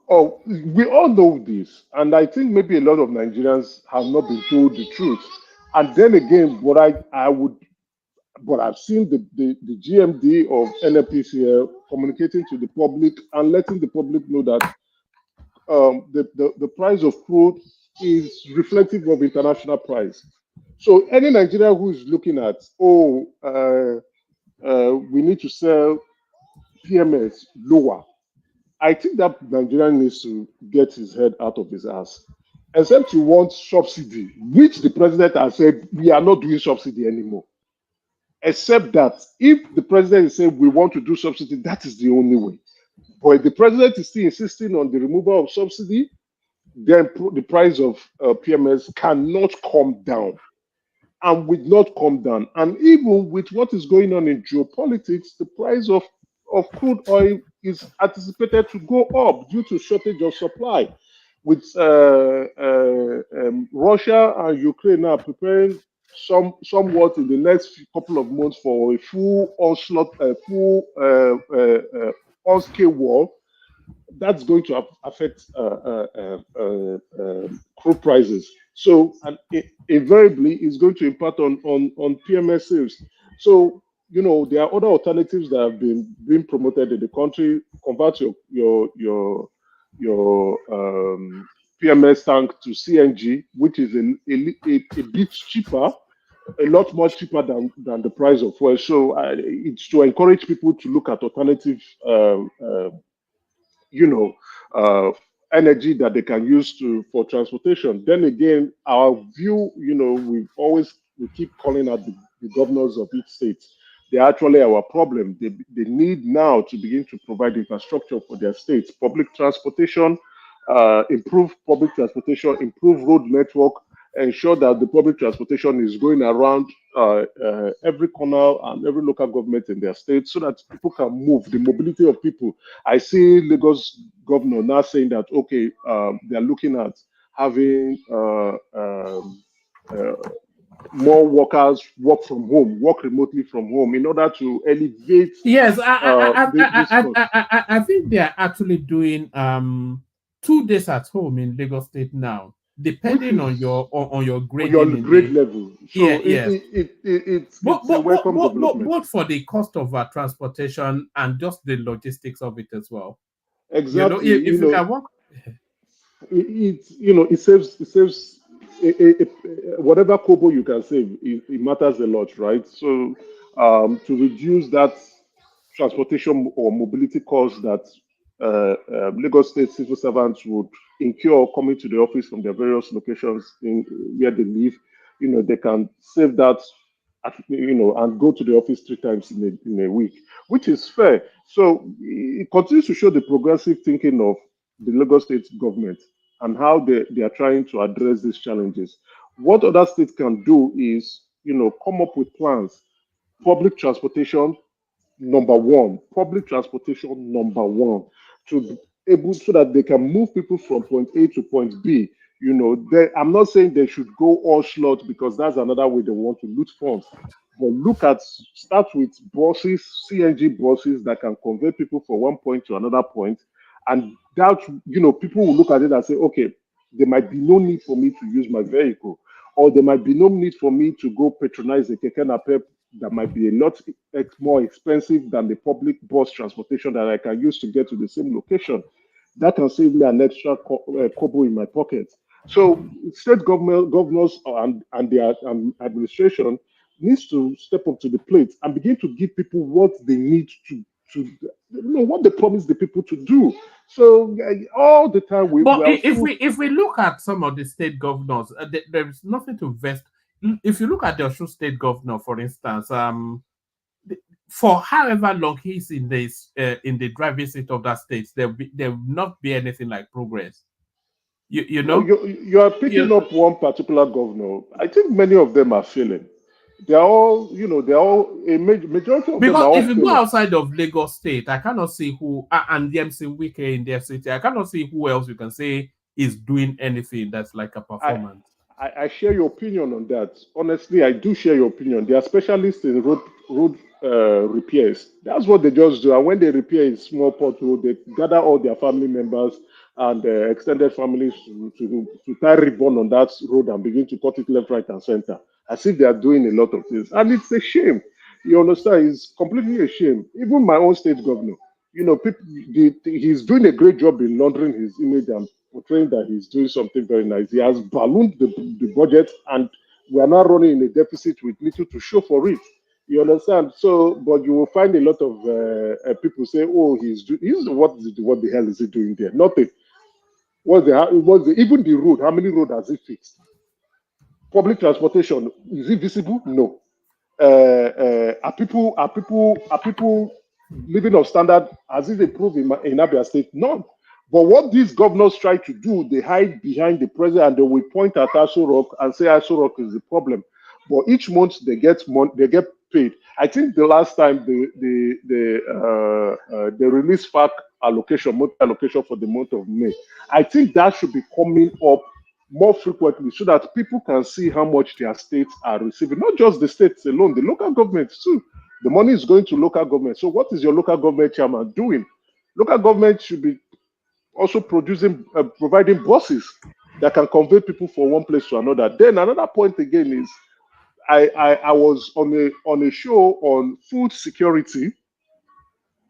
oh, we all know this, and I think maybe a lot of Nigerians have not been told the truth. And then again, but I've seen the GMD of NNPC communicating to the public and letting the public know that the price of crude is reflective of international price. So any Nigerian who is looking at, we need to sell PMS lower, I think that Nigerian needs to get his head out of his ass. Except you want subsidy, which the president has said we are not doing subsidy anymore. Except that if the president is saying we want to do subsidy, that is the only way. But if the president is still insisting on the removal of subsidy, then the price of PMS cannot come down and will not come down. And even with what is going on in geopolitics, the price of crude oil is anticipated to go up due to shortage of supply. With Russia and Ukraine now preparing somewhat in the next couple of months for a full onslaught, on-scale war, that's going to affect crude prices. So, and invariably, it's going to impact on PMS sales. So, you know, there are other alternatives that have been being promoted in the country. Convert your PMS tank to CNG, which is a bit cheaper, a lot more cheaper than the price of fuel. So it's to encourage people to look at alternative, energy that they can use for transportation. Then again, our view, we keep calling out the governors of each state. They're actually our problem. They need now to begin to provide infrastructure for their states, public transportation, improve public transportation, improve road network, ensure that the public transportation is going around every corner and every local government in their state so that people can move, the mobility of people. I see Lagos governor now saying that, okay, they're looking at having more workers work from home, work remotely from home in order to elevate. Yes, I think they're actually doing 2 days at home in Lagos State now, depending on your grade level. So it's a welcome development. Both for the cost of transportation and just the logistics of it as well. Exactly. If you can work, it saves whatever kobo you can save. It matters a lot, right? So to reduce that transportation or mobility costs that Lagos State civil servants would incur coming to the office from their various locations where they live, they can save that, and go to the office 3 times in a week, which is fair. So it continues to show the progressive thinking of the Lagos State government and how they are trying to address these challenges. What other states can do is, come up with plans. Public transportation, number one, to be able so that they can move people from point A to point B. I'm not saying they should go all slot because that's another way they want to loot funds. But start with buses, CNG buses that can convey people from one point to another point. And that, people will look at it and say, okay, there might be no need for me to use my vehicle, or there might be no need for me to go patronize a keke napep that might be a lot more expensive than the public bus transportation that I can use to get to the same location. That can save me an extra kobo in my pocket. So state governors and their administration needs to step up to the plate and begin to give people what they need to what they promise the people to do. So all the time if we look at some of the state governors, there is nothing to invest. If you look at the Osun State governor, for instance, for however long he's in the driving seat of that state, there will not be anything like progress. You No, know? you are picking up one particular governor. I think many of them are failing. They are all, they're all, majority of them are Because all if you go failing. outside of Lagos State, I cannot see who and DMC Wike in their city. I cannot see who else you can say is doing anything that's like a I, performance. I share your opinion on that. Honestly, I do share your opinion. They are specialists in road repairs. That's what they just do. And when they repair a small pothole, they gather all their family members and extended families to tie ribbon on that road and begin to cut it left, right, and center. As if they are doing a lot of things. And it's a shame. You understand? It's completely a shame. Even my own state governor, people, he's doing a great job in laundering his image and portraying that he's doing something very nice. He has ballooned the budget, and we are now running in a deficit with little to show for it. You understand? So, but you will find a lot of people say, "Oh, what the hell is he doing there? Nothing. Even the road? How many road has he fixed? Public transportation, is it visible? No. Are people living of standard? Has it improved in Abia State? None. But what these governors try to do, they hide behind the president and they will point at Aso Rock and say Aso Rock is the problem. But each month they get paid. I think the last time they released FAC allocation, monthly allocation for the month of May. I think that should be coming up more frequently so that people can see how much their states are receiving. Not just the states alone, the local governments too. The money is going to local government. So what is your local government chairman doing? Local government should be also providing buses that can convey people from one place to another. Then another point again is I was on a show on food security,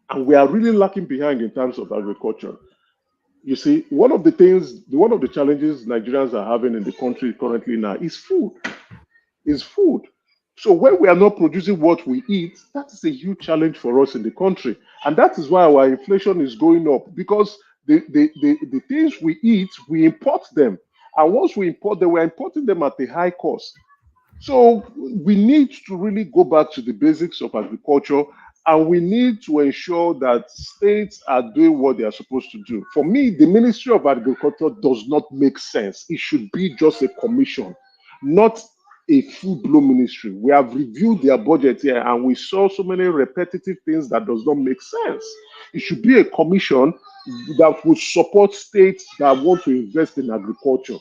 and we are really lacking behind in terms of agriculture. You see, one of the challenges Nigerians are having in the country currently now is food. Is food. So when we are not producing what we eat, that is a huge challenge for us in the country. And that is why our inflation is going up, because the things we eat, we import them. And once we import them, we're importing them at a high cost. So we need to really go back to the basics of agriculture, and we need to ensure that states are doing what they are supposed to do. For me, the Ministry of Agriculture does not make sense. It should be just a commission, not a full-blown ministry. We have reviewed their budget here and we saw so many repetitive things that does not make sense. It should be a commission that would support states that want to invest in agriculture.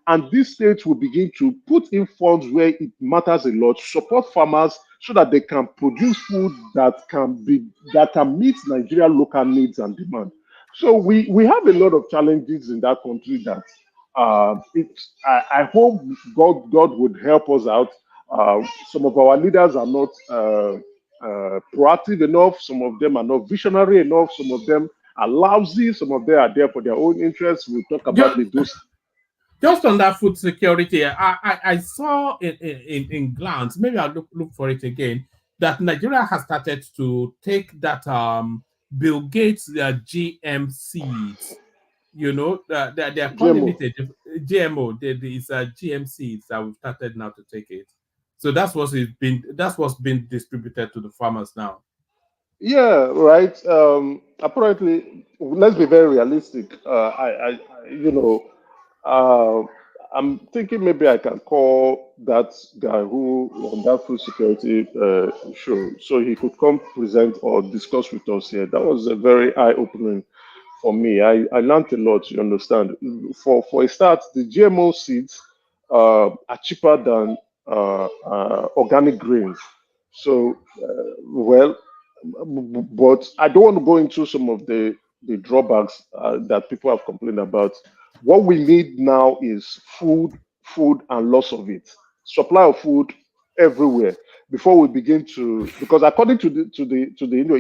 And these states will begin to put in funds where it matters a lot, support farmers so that they can produce food that can meet Nigeria local needs and demand. So we have a lot of challenges in that country that I hope God would help us out. Some of our leaders are not proactive enough. Some of them are not visionary enough. Some of them are lousy. Some of them are there for their own interests. We'll talk about Just on that food security, I saw in glance, maybe I'll look for it again, that Nigeria has started to take that Bill Gates GM seeds. They are calling it a GMO. It's GM seeds that we've started now to take it. So that's what's been distributed to the farmers now. Yeah, right. Apparently, let's be very realistic. I'm thinking maybe I can call that guy who on that food security show, so he could come present or discuss with us here. That was a very eye-opening for me. I learned a lot. You understand? For a start, the GMO seeds are cheaper than organic grains. So, but I don't want to go into some of the drawbacks that people have complained about. What we need now is food, and lots of it. Supply of food everywhere before we begin to, because according to the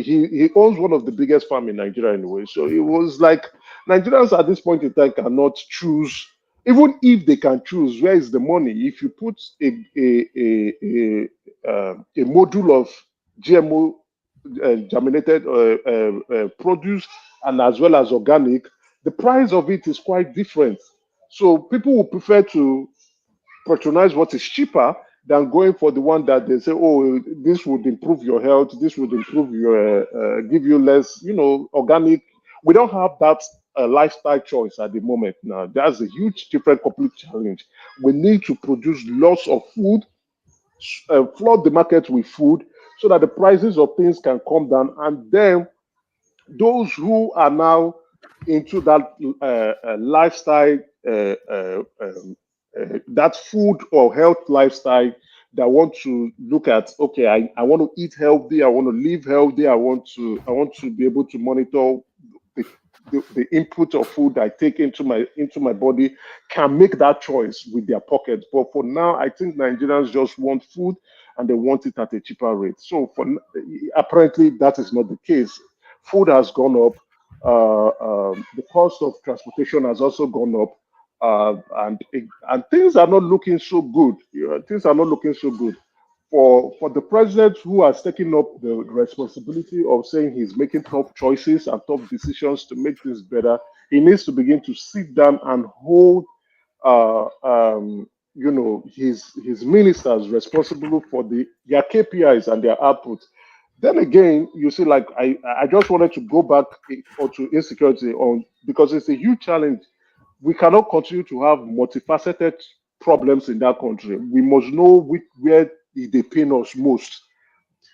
he owns one of the biggest farm in Nigeria anyway. So it was like Nigerians at this point in time cannot choose. Even if they can choose, where is the money? If you put a module of GMO germinated produce and as well as organic, the price of it is quite different. So people will prefer to patronize what is cheaper than going for the one that they say, oh, this would improve your health, this would improve your, give you less, organic. We don't have that a lifestyle choice at the moment now. That's a huge, different, complete challenge. We need to produce lots of food, flood the market with food, so that the prices of things can come down, and then those who are now into that lifestyle, that food or health lifestyle, that want to look at, okay, I want to eat healthy, I want to live healthy, I want to be able to monitor the input of food I take into my body, can make that choice with their pockets. But for now, I think Nigerians just want food, and they want it at a cheaper rate. So apparently that is not the case. Food has gone up. The cost of transportation has also gone up. And things are not looking so good. Things are not looking so good for the president, who has taken up the responsibility of saying he's making tough choices and tough decisions to make things better. He needs to begin to sit down and hold, his ministers responsible for their KPIs and their output. Then again, you see, like I just wanted to go back to insecurity because it's a huge challenge. We cannot continue to have multifaceted problems in that country. We must know where they pain us most.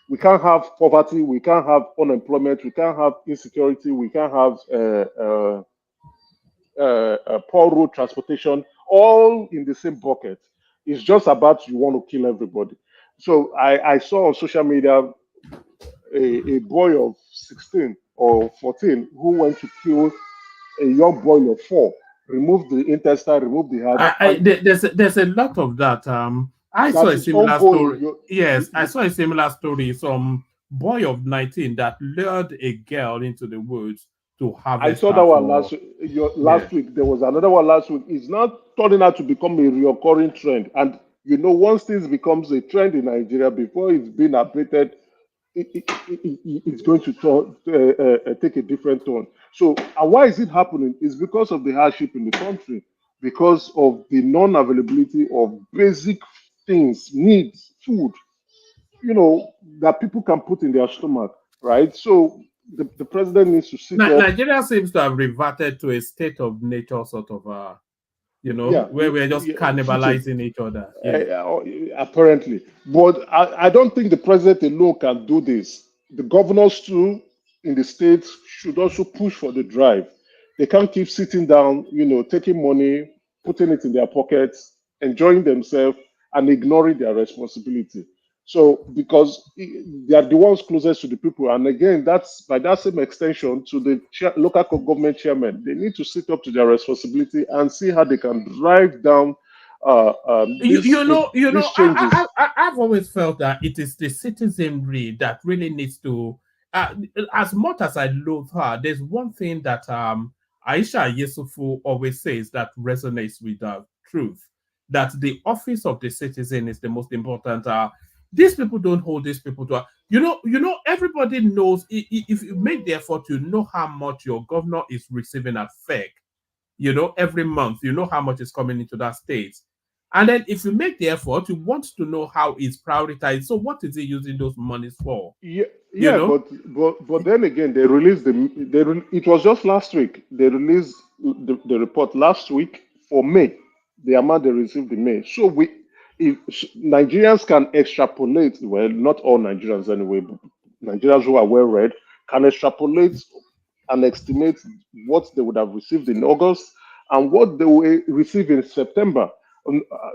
We can't have poverty, we can't have unemployment, we can't have insecurity, we can't have poor road transportation, all in the same bucket. It's just about you want to kill everybody. So I saw on social media a boy of 16 or 14 who went to kill a young boy of 4, remove the intestine, remove the heart. There's a lot of that. I saw a similar story. Yes, I saw a similar story. Some boy of 19 that lured a girl into the woods to harvest. I saw that one last week. There was another one last week. It's not turning out to become a recurring trend. And once this becomes a trend in Nigeria, before it's been abated, it's going to take a different turn. So why is it happening? It's because of the hardship in the country, because of the non-availability of basic things, needs, food, that people can put in their stomach, right? So the president needs to sit up. Nigeria seems to have reverted to a state of nature sort of, where we're just cannibalizing each other. Apparently. But I don't think the president alone can do this. The governors too in the states should also push for the drive. They can't keep sitting down, taking money, putting it in their pockets, enjoying themselves, and ignoring their responsibility. So, because they are the ones closest to the people, and again, that's by that same extension to the local government chairman, they need to sit up to their responsibility and see how they can drive down these changes. I've always felt that it is the citizenry that really needs to, as much as I love her, there's one thing that Aisha Yesufu always says that resonates with the truth, that the office of the citizen is the most important. These people don't hold these people to, everybody knows if you make the effort, you know how much your governor is receiving at FEC, every month, how much is coming into that state. And then if you make the effort, you want to know how it's prioritized. So what is he using those monies for? But then again, they released it was just last week. They released the report last week for May, the amount they received in May. So if Nigerians can extrapolate, well, not all Nigerians anyway, but Nigerians who are well read can extrapolate and estimate what they would have received in August and what they will receive in September.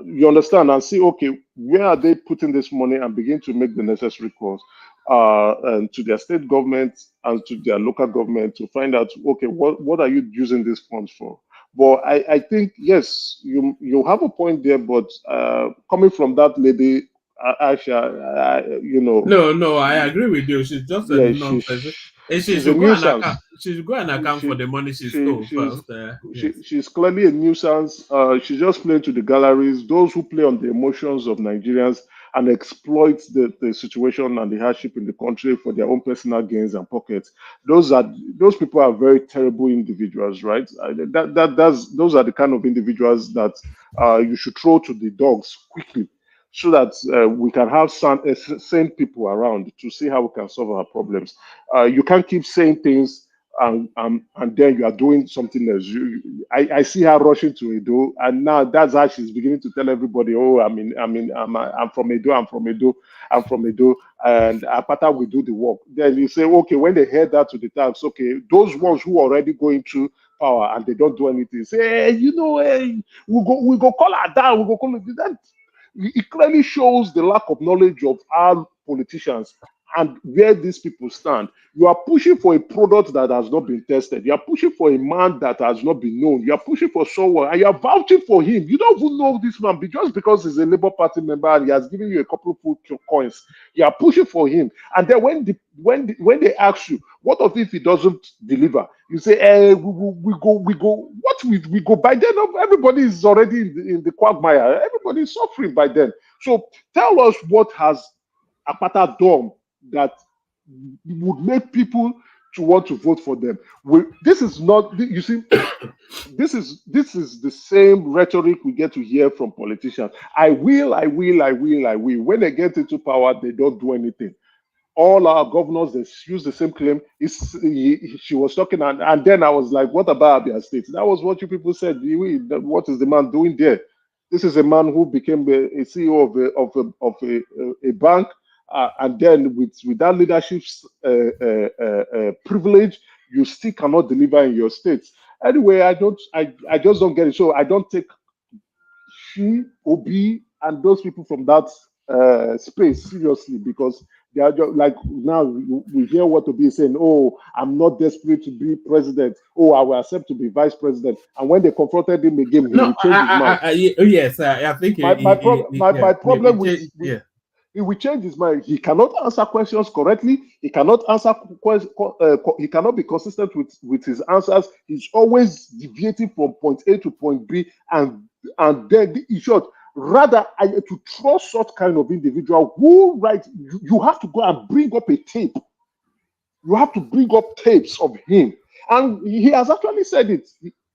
You understand, and see, okay, where are they putting this money, and begin to make the necessary calls and to their state government and to their local government to find out, okay, what are you using these funds for? But I think, yes, you have a point there, but coming from that lady, Aisha, No, I agree with you. She's just a nonsense. She's a nuisance. She should go and account for the money she stole first. She's clearly a nuisance. She's just playing to the galleries, those who play on the emotions of Nigerians and exploit the situation and the hardship in the country for their own personal gains and pockets. Those people are very terrible individuals, right? Those are the kind of individuals that you should throw to the dogs quickly, so that we can have sane people around to see how we can solve our problems. You can't keep saying things and then you are doing something else. I see her rushing to Edo, and now that's how she's beginning to tell everybody, "Oh, I'm from Edo, I'm from Edo, I'm from Edo," and Apata will do the work. Then you say, okay, when they head that to the tax, okay, those ones who are already going through power and they don't do anything, say, hey, we go call her down, we go call her that. It clearly shows the lack of knowledge of our politicians and where these people stand. You are pushing for a product that has not been tested. You are pushing for a man that has not been known. You are pushing for someone and you are vouching for him. You don't even know this man, but just because he's a Labour Party member and he has given you a couple of food coins, you are pushing for him. And then when they ask you, what if he doesn't deliver? You say, we go. What we go? By then, everybody is already in the quagmire. Everybody is suffering by then. So tell us what has Apata done that would make people to want to vote for them. This is not, you see, this is the same rhetoric we get to hear from politicians. I will. When they get into power, they don't do anything. All our governors, they use the same claim. She was talking, and then I was like, what about Abia State? That was what you people said. What is the man doing there? This is a man who became a CEO of a bank, and then with that leadership privilege, you still cannot deliver in your states. Anyway, I just don't get it. So I don't take she, Obi, and those people from that space seriously, because they are just like, now we hear what Obi is saying. Oh, I'm not desperate to be president. Oh, I will accept to be vice president. And when they confronted him again, he will change his mind. Yes, I think my problem with he will change his mind. He cannot answer questions correctly. He cannot answer he cannot be consistent with his answers. He's always deviating from point A to point B, and then in short, rather to trust such kind of individual who you have to go and bring up a tape. You have to bring up tapes of him, and he has actually said it.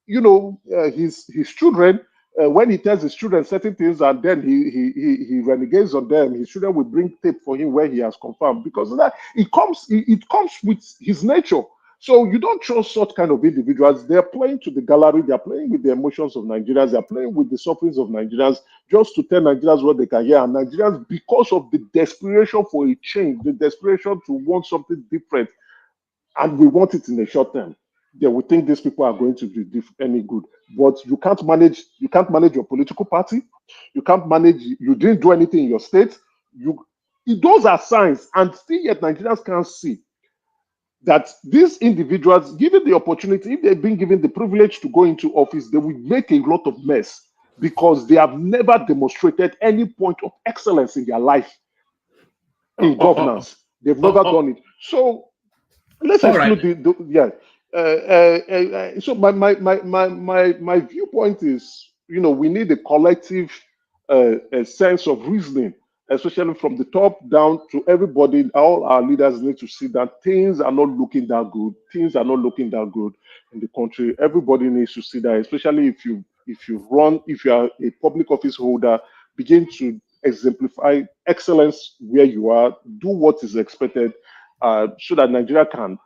His children. When he tells his children certain things and then he renegates on them, his children will bring tape for him where he has confirmed, because that it comes with his nature. So you don't trust such kind of individuals. They're playing to the gallery, they're playing with the emotions of Nigerians, they're playing with the sufferings of Nigerians just to tell Nigerians what they can hear. And Nigerians, because of the desperation for a change, the desperation to want something different, and we want it in a short term, then we think these people are going to do any good. But you can't manage your political party. You didn't do anything in your state. Those are signs, and still yet Nigerians can't see that these individuals, given the opportunity, if they've been given the privilege to go into office, they will make a lot of mess, because they have never demonstrated any point of excellence in their life in governance. They've never done it. So let's exclude so my viewpoint is, we need a collective a sense of reasoning, especially from the top down to everybody. All our leaders need to see that things are not looking that good. Things are not looking that good in the country. Everybody needs to see that, especially if you are a public office holder, begin to exemplify excellence where you are, do what is expected, so that Nigeria can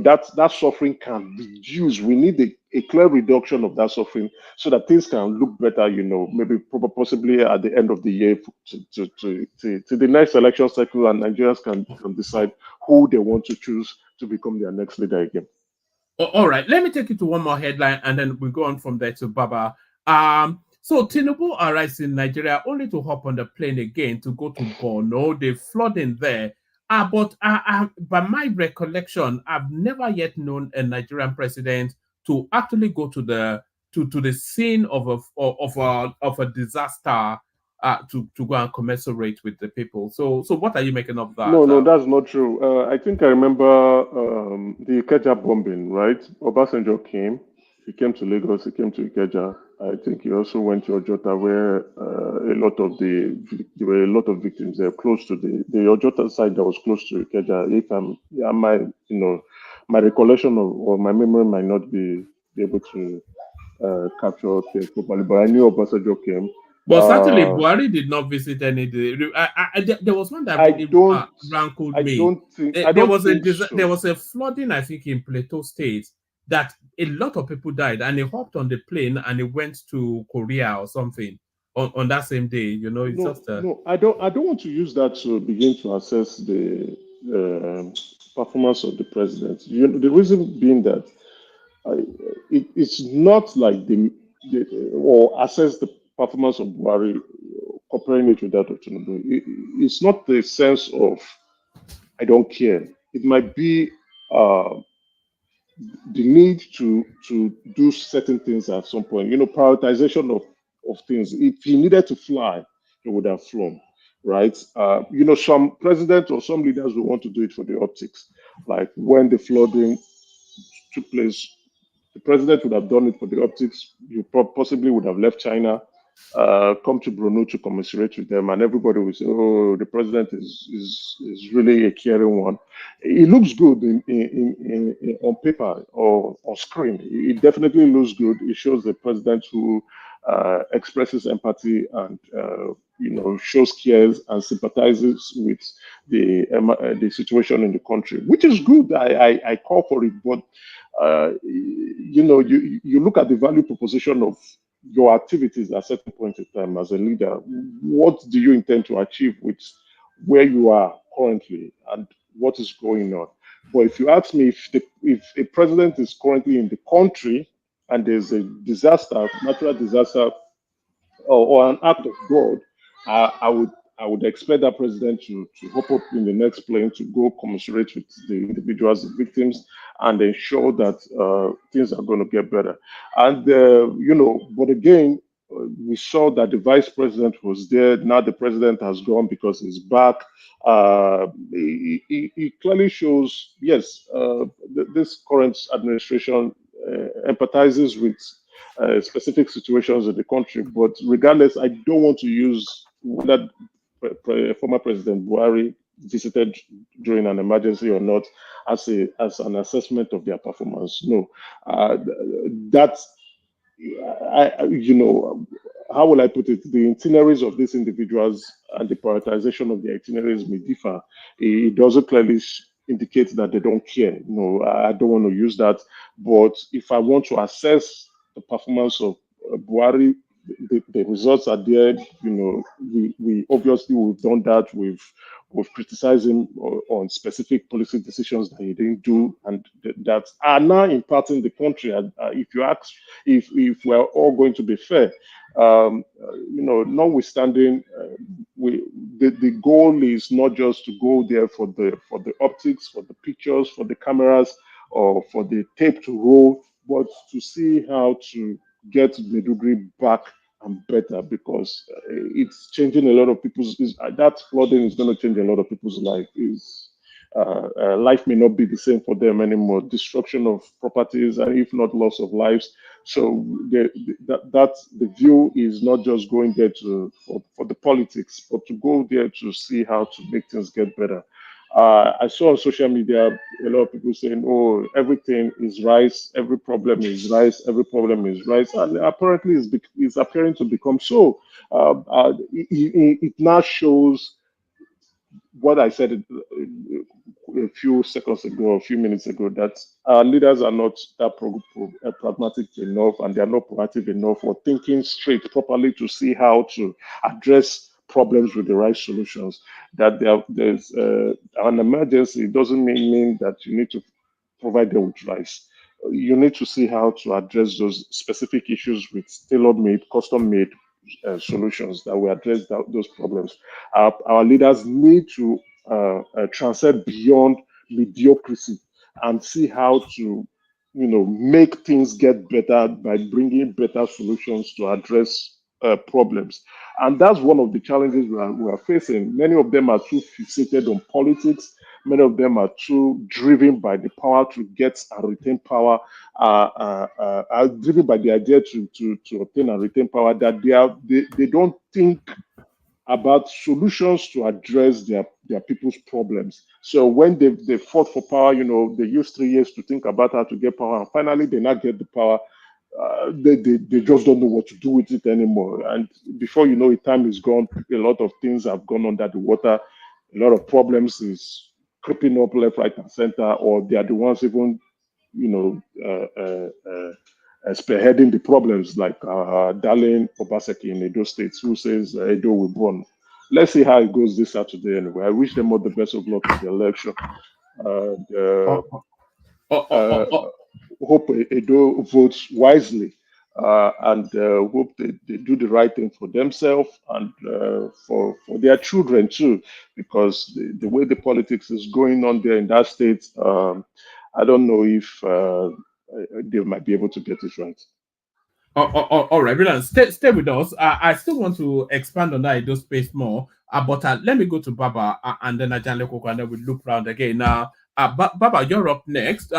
that suffering can reduce. We need a clear reduction of that suffering, so that things can look better. Maybe possibly at the end of the year to the next election cycle, and Nigerians can decide who they want to choose to become their next leader again. All right, let me take you to one more headline, and then we go on from there to Baba. So Tinubu arrives in Nigeria only to hop on the plane again to go to Borno. They flooding there. But by my recollection, I've never yet known a Nigerian president to actually go to the scene of a disaster to go and commiserate with the people. So what are you making of that? No, that's not true. I think I remember the Ikeja bombing, right? Obasanjo came. He came to Lagos. He came to Ikeja. I think he also went to Ojota, where there were a lot of victims there, close to the Ojota side that was close to Ikeja. My recollection or my memory might not be able to capture things properly, but I knew Obasanjo came. But certainly, Buhari did not visit any. There was one that really rankled me. There was a flooding, I think, in Plateau State that a lot of people died, and he hopped on the plane and he went to Korea or something on that same day. You know, it's just no. I don't want to use that to begin to assess the performance of the president. The reason being that it's not like or assess the performance of Buhari comparing it with that of Tinubu. It's not the sense of I don't care. It might be the need to do certain things at some point. Prioritization of things. If he needed to fly, he would have flown, right? Some presidents or some leaders will want to do it for the optics, like when the flooding took place. The president would have done it for the optics. You possibly would have left China, come to Brunei to commiserate with them, and everybody would say, "Oh, the president is really a caring one." It looks good on paper or on screen. It definitely looks good. It shows the president who expresses empathy and shows cares and sympathizes with the situation in the country, which is good. I call for it, but you look at the value proposition of your activities at a certain point in time as a leader. What do you intend to achieve with where you are currently and what is going on? But if you ask me if a president is currently in the country and there's a disaster, natural disaster, or an act of God, I would expect that president to hop up in the next plane to go commiserate with the individuals, the victims, and ensure that things are going to get better. And but again, we saw that the vice president was there. Now the president has gone because he's back. It clearly shows, yes, this current administration empathizes with specific situations in the country. But regardless, I don't want to use whether former President Buhari visited during an emergency or not as an assessment of their performance. No, that's how will I put it? The itineraries of these individuals and the prioritization of their itineraries may differ. It doesn't clearly indicate that they don't care. No, I don't want to use that. But if I want to assess the performance of Buhari, the results are there. We obviously we've done that. We've criticized him on specific policy decisions that he didn't do, and that are now impacting the country. If you ask, if we're all going to be fair, notwithstanding, the goal is not just to go there for the optics, for the pictures, for the cameras, or for the tape to roll, but to see how to get Maiduguri back and better, because it's changing a lot of people's. That flooding is going to change a lot of people's life. Life may not be the same for them anymore. Destruction of properties, and if not loss of lives. So the view is not just going there for the politics, but to go there to see how to make things get better. I saw on social media a lot of people saying, "Oh, everything is rice. Every problem is rice. Every problem is rice," and apparently it's appearing to become so. It now shows what I said a few seconds ago, a few minutes ago, that our leaders are not that pragmatic enough, and they are not proactive enough for thinking straight properly to see how to address problems with the right solutions. That there's an emergency doesn't mean that you need to provide them with rice. You need to see how to address those specific issues with tailor-made, custom-made solutions that will address those problems. Our leaders need to transcend beyond mediocrity and see how to, make things get better by bringing better solutions to address problems. And that's one of the challenges we are facing. Many of them are too fixated on politics. Many of them are too driven by the power to get and retain power, are driven by the idea to obtain and retain power, that they don't think about solutions to address their people's problems. So when they fought for power, they used 3 years to think about how to get power, and finally they not get the power. they just don't know what to do with it anymore. And before you know it, time is gone. A lot of things have gone under the water. A lot of problems is creeping up left, right, and center, or they are the ones even, spearheading the problems, like Darlene Obaseki in Edo State, who says Edo will burn. Let's see how it goes this Saturday anyway. I wish them all the best of luck in the election. Hope Edo votes wisely, and hope they do the right thing for themselves and for their children too, because the way the politics is going on there in that state, I don't know if they might be able to get it right. All right, brilliant. Stay with us. I still want to expand on that Edo space more, but let me go to Baba and then Ajan Lekoko, and then we look around again. Baba, you're up next.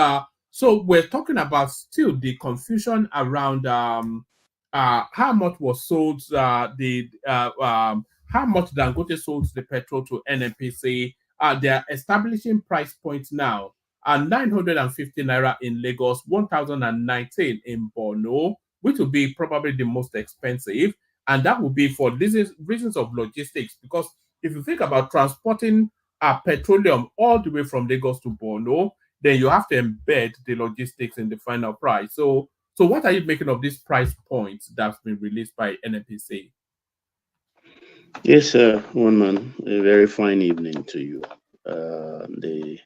So we're talking about still the confusion around how much was sold, how much Dangote sold the petrol to NNPC. They're establishing price points now. 950 naira in Lagos, 1,019 in Borno, which will be probably the most expensive. And that will be for reasons of logistics. Because if you think about transporting petroleum all the way from Lagos to Borno, then you have to embed the logistics in the final price. So what are you making of these price points that's been released by NNPC? Yes, one man, a very fine evening to you, the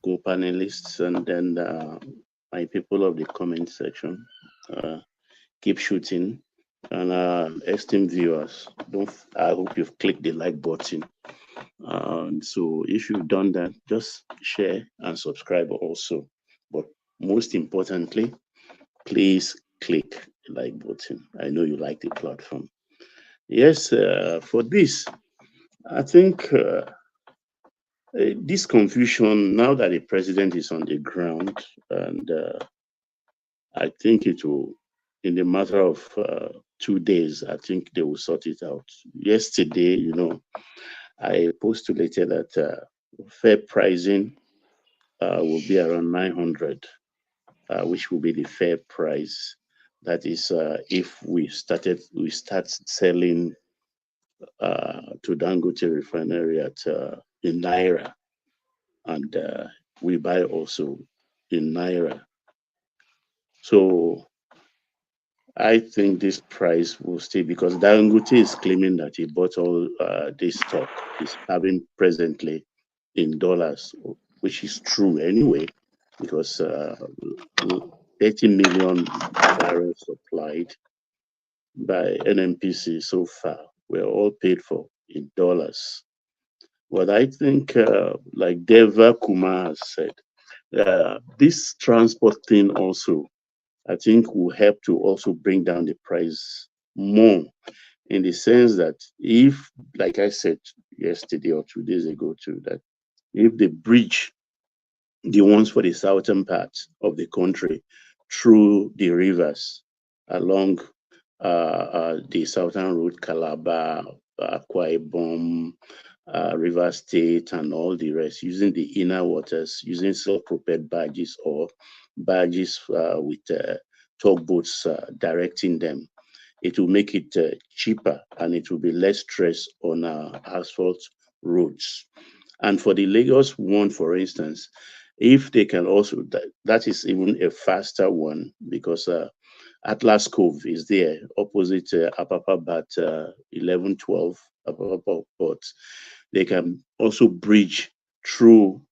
co-panelists, and then my people of the comment section. Keep shooting, and esteemed viewers, I hope you've clicked the like button. So if you've done that, just share and subscribe also. But most importantly, please click the like button. I know you like the platform. Yes, for this, I think this confusion, now that the president is on the ground, and I think it will, in the matter of 2 days, I think they will sort it out. Yesterday, I postulated that fair pricing will be around 900, which will be the fair price. That is, if we start selling to Dangote refinery at in Naira, and we buy also in Naira. So I think this price will stay, because Dangote is claiming that he bought all this stock he's having presently in dollars, which is true anyway, because 30 million barrels supplied by NNPC so far were all paid for in dollars. But I think, like Deva Kumar has said, this transport thing also, I think, will help to also bring down the price more, in the sense that if, like I said yesterday or 2 days ago too, that if they bridge the ones for the southern part of the country through the rivers along the southern route, Calabar, Akwa Ibom, River State, and all the rest, using the inner waters, using self-propelled barges or barges with tugboats directing them, it will make it cheaper, and it will be less stress on asphalt roads. And for the Lagos one, for instance, if they can also, that is even a faster one, because Atlas Cove is there opposite Apapa Bat 1112 Apapa Port. They can also bridge through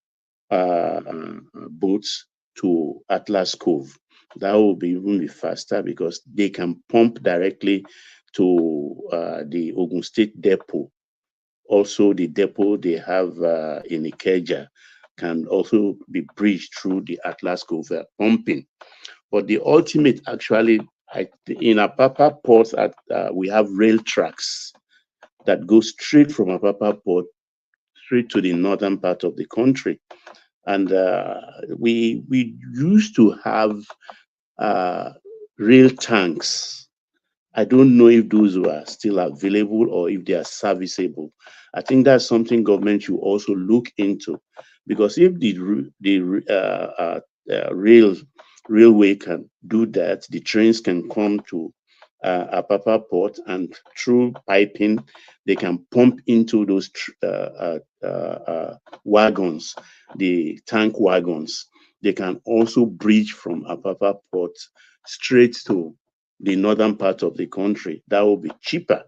boats to Atlas Cove. That will be even faster, because they can pump directly to the Ogun State depot. Also, the depot they have in Ikeja can also be bridged through the Atlas Cove pumping. But the ultimate, actually, in Apapa Port, we have rail tracks that go straight from Apapa Port straight to the northern part of the country. And we used to have rail tanks. I don't know if those are still available or if they are serviceable. I think that's something government should also look into, because if the rail railway can do that. The trains can come to Apapa port, and through piping, they can pump into those wagons, the tank wagons. They can also bridge from Apapa port straight to the northern part of the country. That will be cheaper,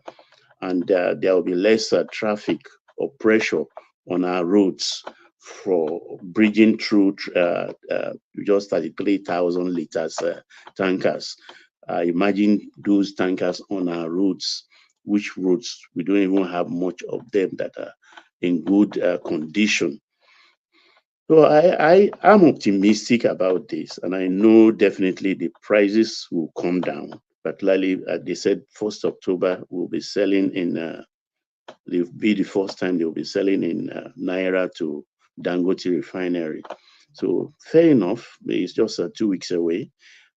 and there will be less traffic or pressure on our roads for bridging through just 33,000 liters tankers. Imagine those tankers on our roads, which roads we don't even have much of them that are in good condition. So I'm optimistic about this, and I know definitely the prices will come down. Particularly, they said 1st October we'll be selling in, it'll be the first time they'll be selling in Naira to Dangote refinery. So fair enough, it's just 2 weeks away,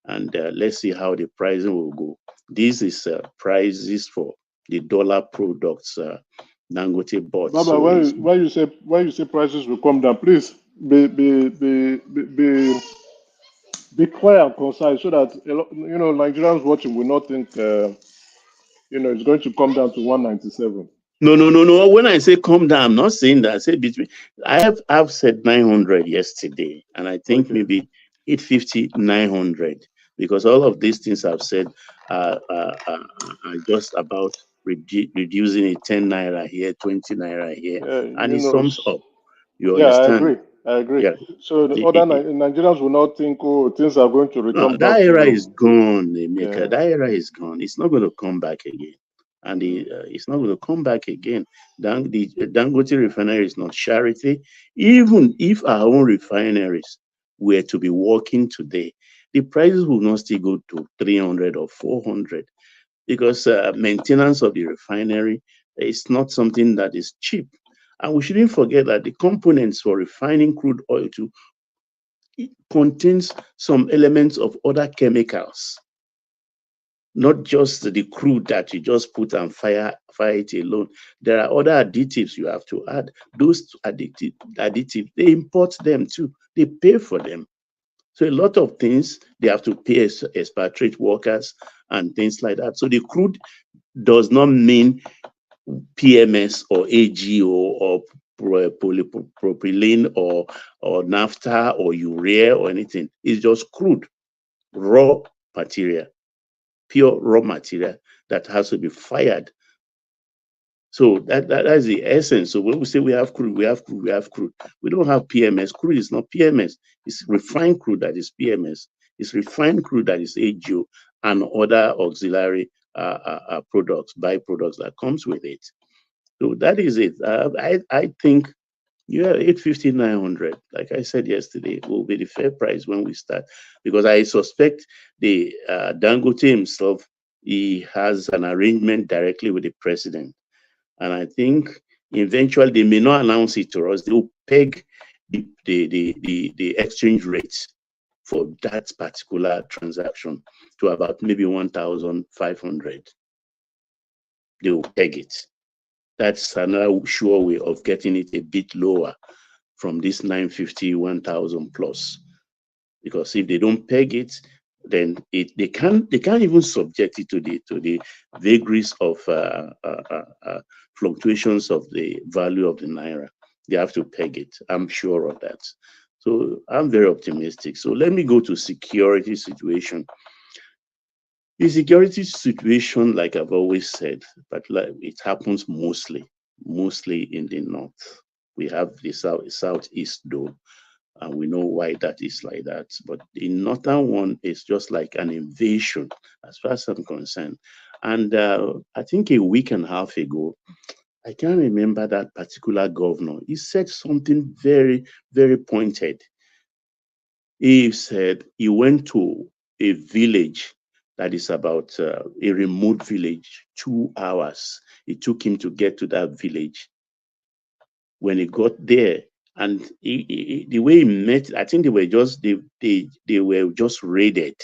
and let's see how the pricing will go. This is prices for the dollar products Dangote bought. Baba, So why you say prices will come down? Please be clear and concise so that Nigerians watching will not think it's going to come down to 197. No. When I say come down, I'm not saying that. I say between. I've said 900 yesterday, and I think maybe 850, 900, because all of these things I've said are just about reducing it 10 naira here, 20 naira here, and it sums up. You understand? I agree. Yeah. So the other Nigerians will not think, oh, things are going to return No, back that era to is gone, Emeka. Yeah. That era is gone. It's not going to come back again. And it's not going to come back again. The Dangote refinery is not charity. Even if our own refineries were to be working today, the prices will not still go to 300 or 400, because maintenance of the refinery is not something that is cheap. And we shouldn't forget that the components for refining crude oil too, it contains some elements of other chemicals, not just the crude that you just put and fire it alone. There are other additives you have to add. Those additives, they import them too. They pay for them. So a lot of things, they have to pay expatriate workers and things like that. So the crude does not mean PMS or AGO or polypropylene or naphtha or urea or anything. It's just crude, raw material, pure raw material that has to be fired. So that's the essence. So when we say we have crude, we have crude, we have crude. We don't have PMS. Crude is not PMS. It's refined crude that is PMS. It's refined crude that is AGO and other auxiliary products, byproducts that comes with it. So that is it. I think 850, 900, like I said yesterday, will be the fair price when we start, because I suspect the Dangote himself, he has an arrangement directly with the president, and I think eventually they may not announce it to us. They will peg the exchange rates for that particular transaction to about maybe 1,500. They will peg it. That's another sure way of getting it a bit lower from this 950, 1,000 plus. Because if they don't peg it, then they can't even subject it to the vagaries of fluctuations of the value of the naira. They have to peg it. I'm sure of that. So I'm very optimistic. So let me go to security situation. The security situation, like I've always said, but it happens mostly in the north. We have the southeast though, and we know why that is like that. But the northern one is just like an invasion, as far as I'm concerned. And I think a week and a half ago, I can't remember that particular governor. He said something very, very pointed. He said he went to a village that is about a remote village, 2 hours. It took him to get to that village. When he got there, and the way he met, I think they were just raided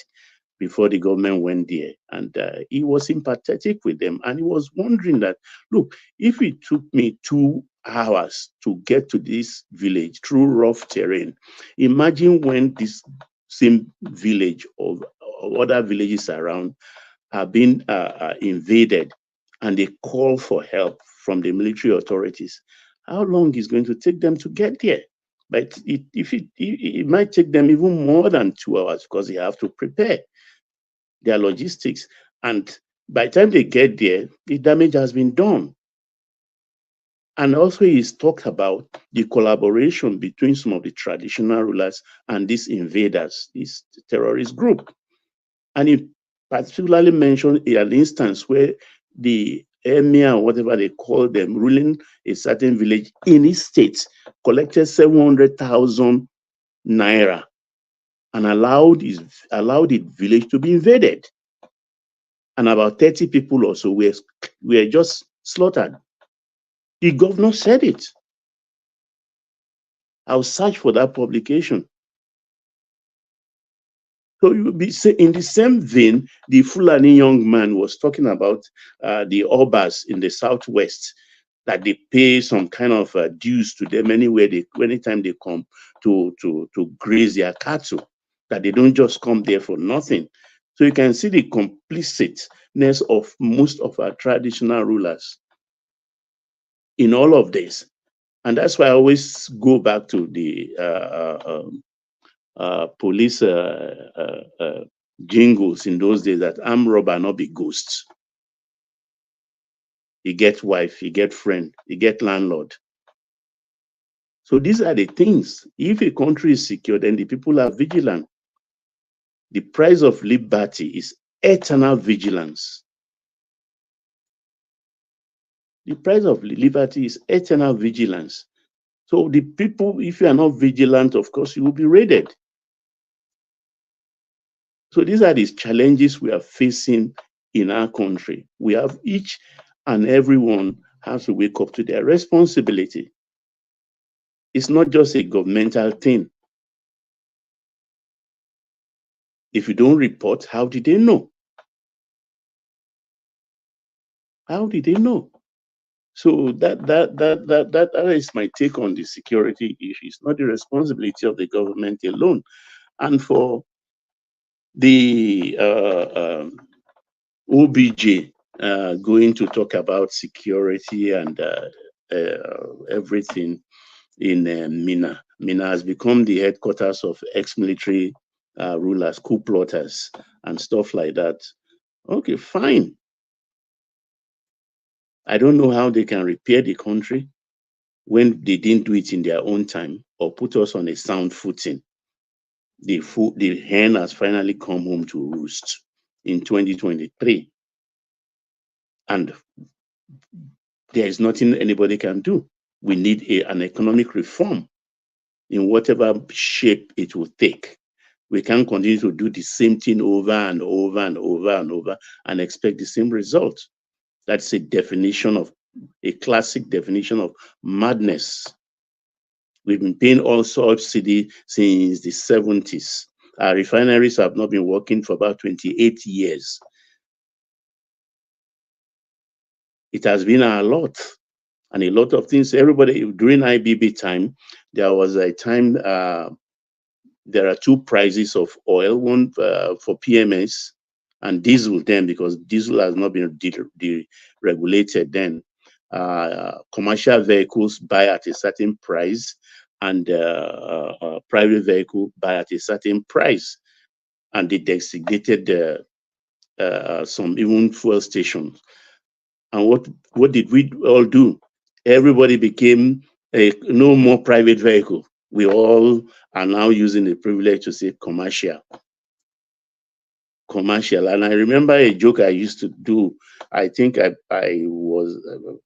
before the government went there, and he was sympathetic with them, and he was wondering that, look, if it took me 2 hours to get to this village through rough terrain, imagine when this same village or other villages around have been invaded, and they call for help from the military authorities, how long is going to take them to get there? But it might take them even more than 2 hours because they have to prepare their logistics. And by the time they get there, the damage has been done. And also he's talked about the collaboration between some of the traditional rulers and these invaders, this terrorist group. And he particularly mentioned an instance where the emir, or whatever they call them, ruling a certain village in his state, collected 700,000 naira and allowed the village to be invaded. And about 30 people or so were just slaughtered. The governor said it. I'll search for that publication. So you would be in the same vein, the Fulani young man was talking about the Obas in the southwest, that they pay some kind of dues to them anytime they come to graze their cattle, that they don't just come there for nothing. So you can see the complicitness of most of our traditional rulers in all of this. And that's why I always go back to the police jingles in those days, that armed robber not be ghosts. You get wife, you get friend, you get landlord. So these are the things. If a country is secure, then the people are vigilant. The price of liberty is eternal vigilance. The price of liberty is eternal vigilance. So the people, if you are not vigilant, of course, you will be raided. So these are these challenges we are facing in our country. We have each and everyone has to wake up to their responsibility. It's not just a governmental thing. If you don't report, how did they know? How did they know? So that is my take on the security issue. It's not the responsibility of the government alone. And for the OBJ going to talk about security and everything in Mina. Mina has become the headquarters of ex-military rulers, coup plotters, and stuff like that. Okay, fine. I don't know how they can repair the country when they didn't do it in their own time or put us on a sound footing. The hen has finally come home to roost in 2023. And there is nothing anybody can do. We need an economic reform in whatever shape it will take. We can't continue to do the same thing over and over and over and over and expect the same result. That's a classic definition of madness. We've been paying all subsidy since the 70s. Our refineries have not been working for about 28 years. It has been a lot. And a lot of things, everybody, during IBB time, there was a time, there are two prices of oil, one for PMS and diesel then, because diesel has not been deregulated then. Commercial vehicles buy at a certain price and private vehicle buy at a certain price. And they designated some even fuel stations. And what did we all do? Everybody became no more private vehicle. We all are now using the privilege to say commercial. Commercial. And I remember a joke I used to do. I think I was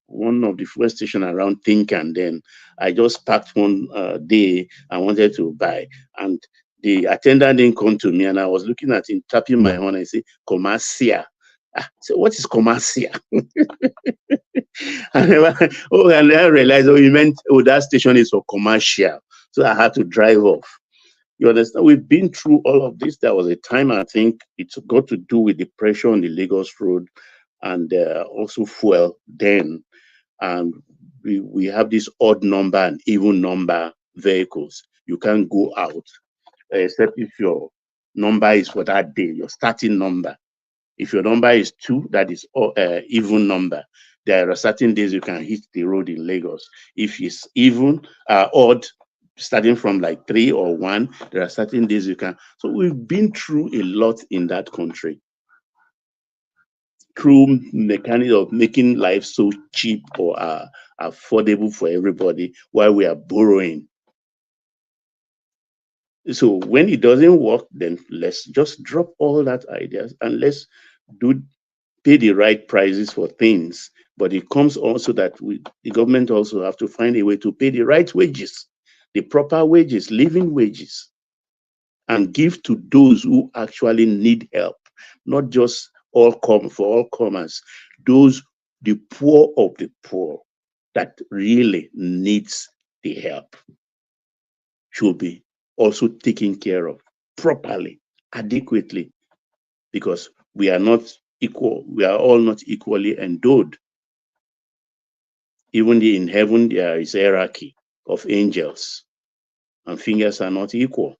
one of the first station around Think, and then I just packed one day I wanted to buy. And the attendant didn't come to me, and I was looking at him, tapping my horn, and I say, commercial. So what is commercial? And I realized, you meant, that station is for commercial. So I had to drive off. You understand? We've been through all of this. There was a time, I think it's got to do with the pressure on the Lagos road and also fuel then. And we have this odd number and even number vehicles. You can't go out except if your number is for that day, your starting number. If your number is 2, that is even number. There are certain days you can hit the road in Lagos. If it's even odd, starting from like 3 or 1, there are certain days you can. So we've been through a lot in that country. Through mechanics of making life so cheap or affordable for everybody while we are borrowing. So when it doesn't work, then let's just drop all that ideas and let's pay the right prices for things. But it comes also that the government also have to find a way to pay the right wages, the proper wages, living wages, and give to those who actually need help, not just for all comers, the poor of the poor that really needs the help should be also taken care of properly, adequately, because we are not equal. We are all not equally endowed. Even in heaven, there is hierarchy of angels, and fingers are not equal.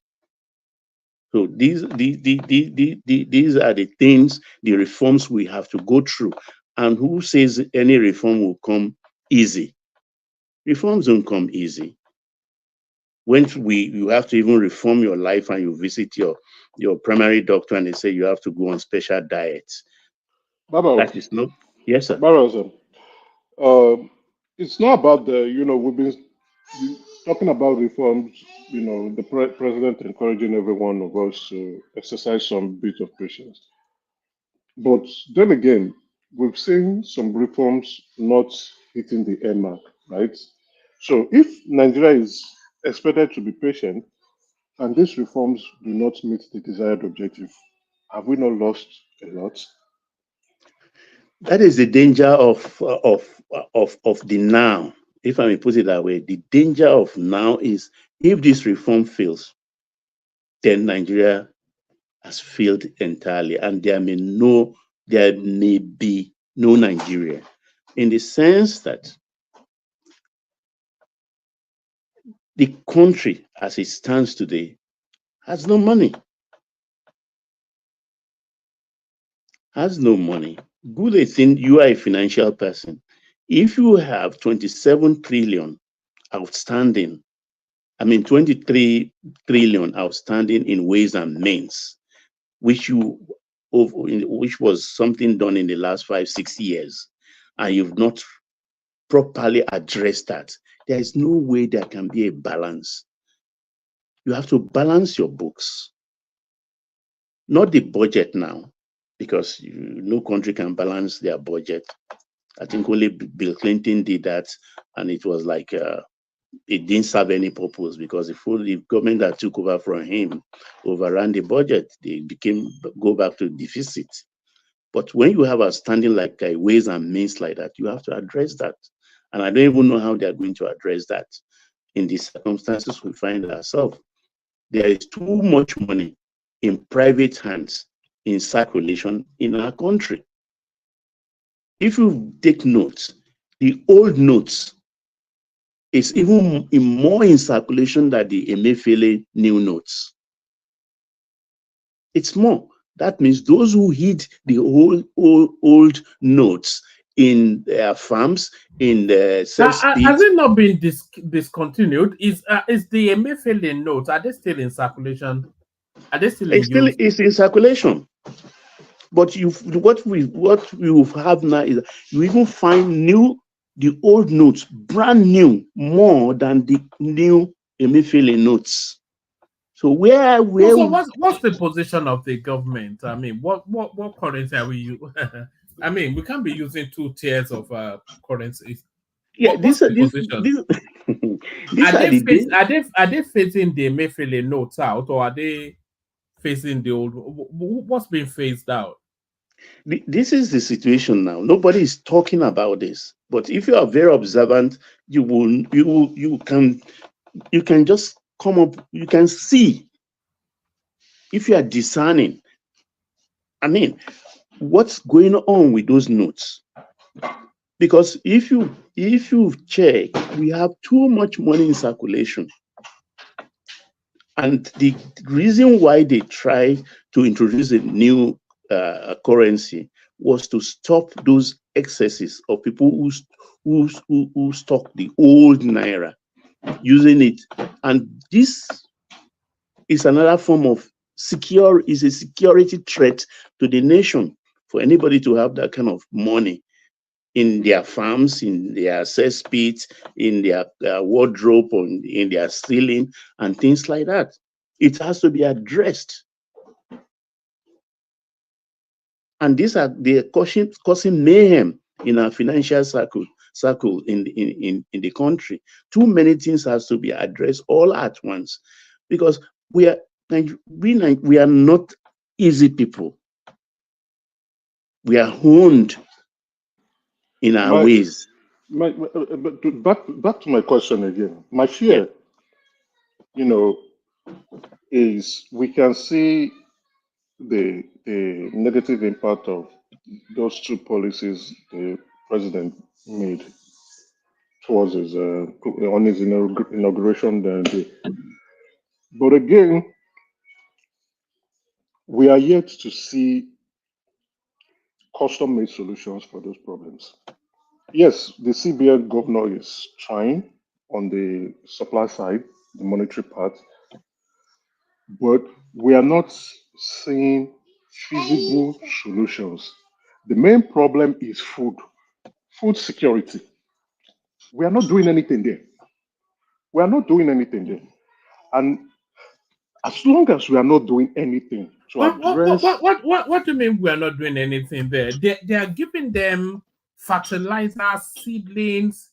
So these are the things, the reforms we have to go through. And who says any reform will come easy? Reforms don't come easy. When you have to even reform your life and you visit your primary doctor and they say you have to go on special diets. Baba, That is not, yes, sir. Baba, it's not about we've been talking about reforms, the president encouraging every one of us to exercise some bit of patience. But then again, we've seen some reforms not hitting the end mark, right? So if Nigeria is expected to be patient and these reforms do not meet the desired objective, have we not lost a lot? That is the danger of the now. If I may put it that way, the danger of now is if this reform fails, then Nigeria has failed entirely, and there may be no Nigeria, in the sense that the country as it stands today has no money. Has no money. Good a thing you are a financial person. If you have 27 trillion outstanding, 23 trillion outstanding in ways and means, which was something done in the last 5-6 years, and you've not properly addressed that, there is no way there can be a balance. You have to balance your books, not the budget now, because no country can balance their budget. I think only Bill Clinton did that, and it was like it didn't serve any purpose, because the government that took over from him overran the budget. They go back to deficit. But when you have a standing like ways and means like that, you have to address that. And I don't even know how they're going to address that in the circumstances we find ourselves. There is too much money in private hands in circulation in our country. If you take notes, the old notes is even more in circulation than the Emefiele new notes. It's more. That means those who hid the old notes in their farms, in the Has it not been discontinued? Is the Emefiele notes, are they still in circulation? Are they still in use? It's in circulation. But what we have now is you even find the old notes, brand new, more than the new Emefiele notes. So what's the position of the government? I mean, what currency are we using? I mean, we can't be using 2 tiers of currencies. Yeah, what's the position? Are they phasing the Emefiele notes out, or are they phasing the old? What's being phased out? This is the situation now. Nobody is talking about this. But if you are very observant, you can just come up. You can see if you are discerning. I mean, what's going on with those notes? Because if you check, we have too much money in circulation. And the reason why they tried to introduce a new currency was to stop those excesses of people who stock the old naira, using it. And this is another form of is a security threat to the nation for anybody to have that kind of money in their farms, in their cesspits, in their wardrobe, or in their ceiling, and things like that. It has to be addressed. And they're causing mayhem in our financial circle in the country. Too many things has to be addressed all at once, because we are not easy people. We are honed in our ways. But back to my question again. My fear, is we can see the negative impact of those two policies the president made towards his on his inauguration day. But again, we are yet to see custom-made solutions for those problems. Yes, the CBN governor is trying on the supply side, the monetary part, but we are not seeing feasible solutions. The main problem is food security. We are not doing anything there. We are not doing anything there. And as long as we are not doing anything to address... What do you mean we are not doing anything there? They are giving them fertilizers, seedlings,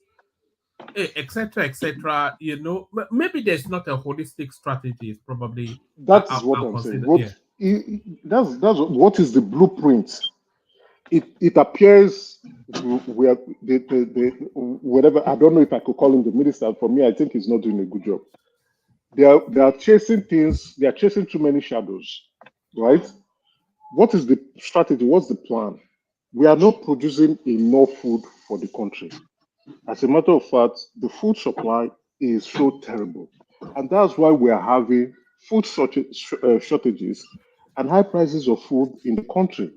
etc., etc. Maybe there's not a holistic strategy. It's probably that's what I'm saying. That's what is the blueprint. It appears we are whatever. I don't know if I could call him the minister. For me, I think he's not doing a good job. They are chasing things. They are chasing too many shadows, right? What is the strategy? What's the plan? We are not producing enough food for the country. As a matter of fact, the food supply is so terrible. And that's why we are having food shortages and high prices of food in the country.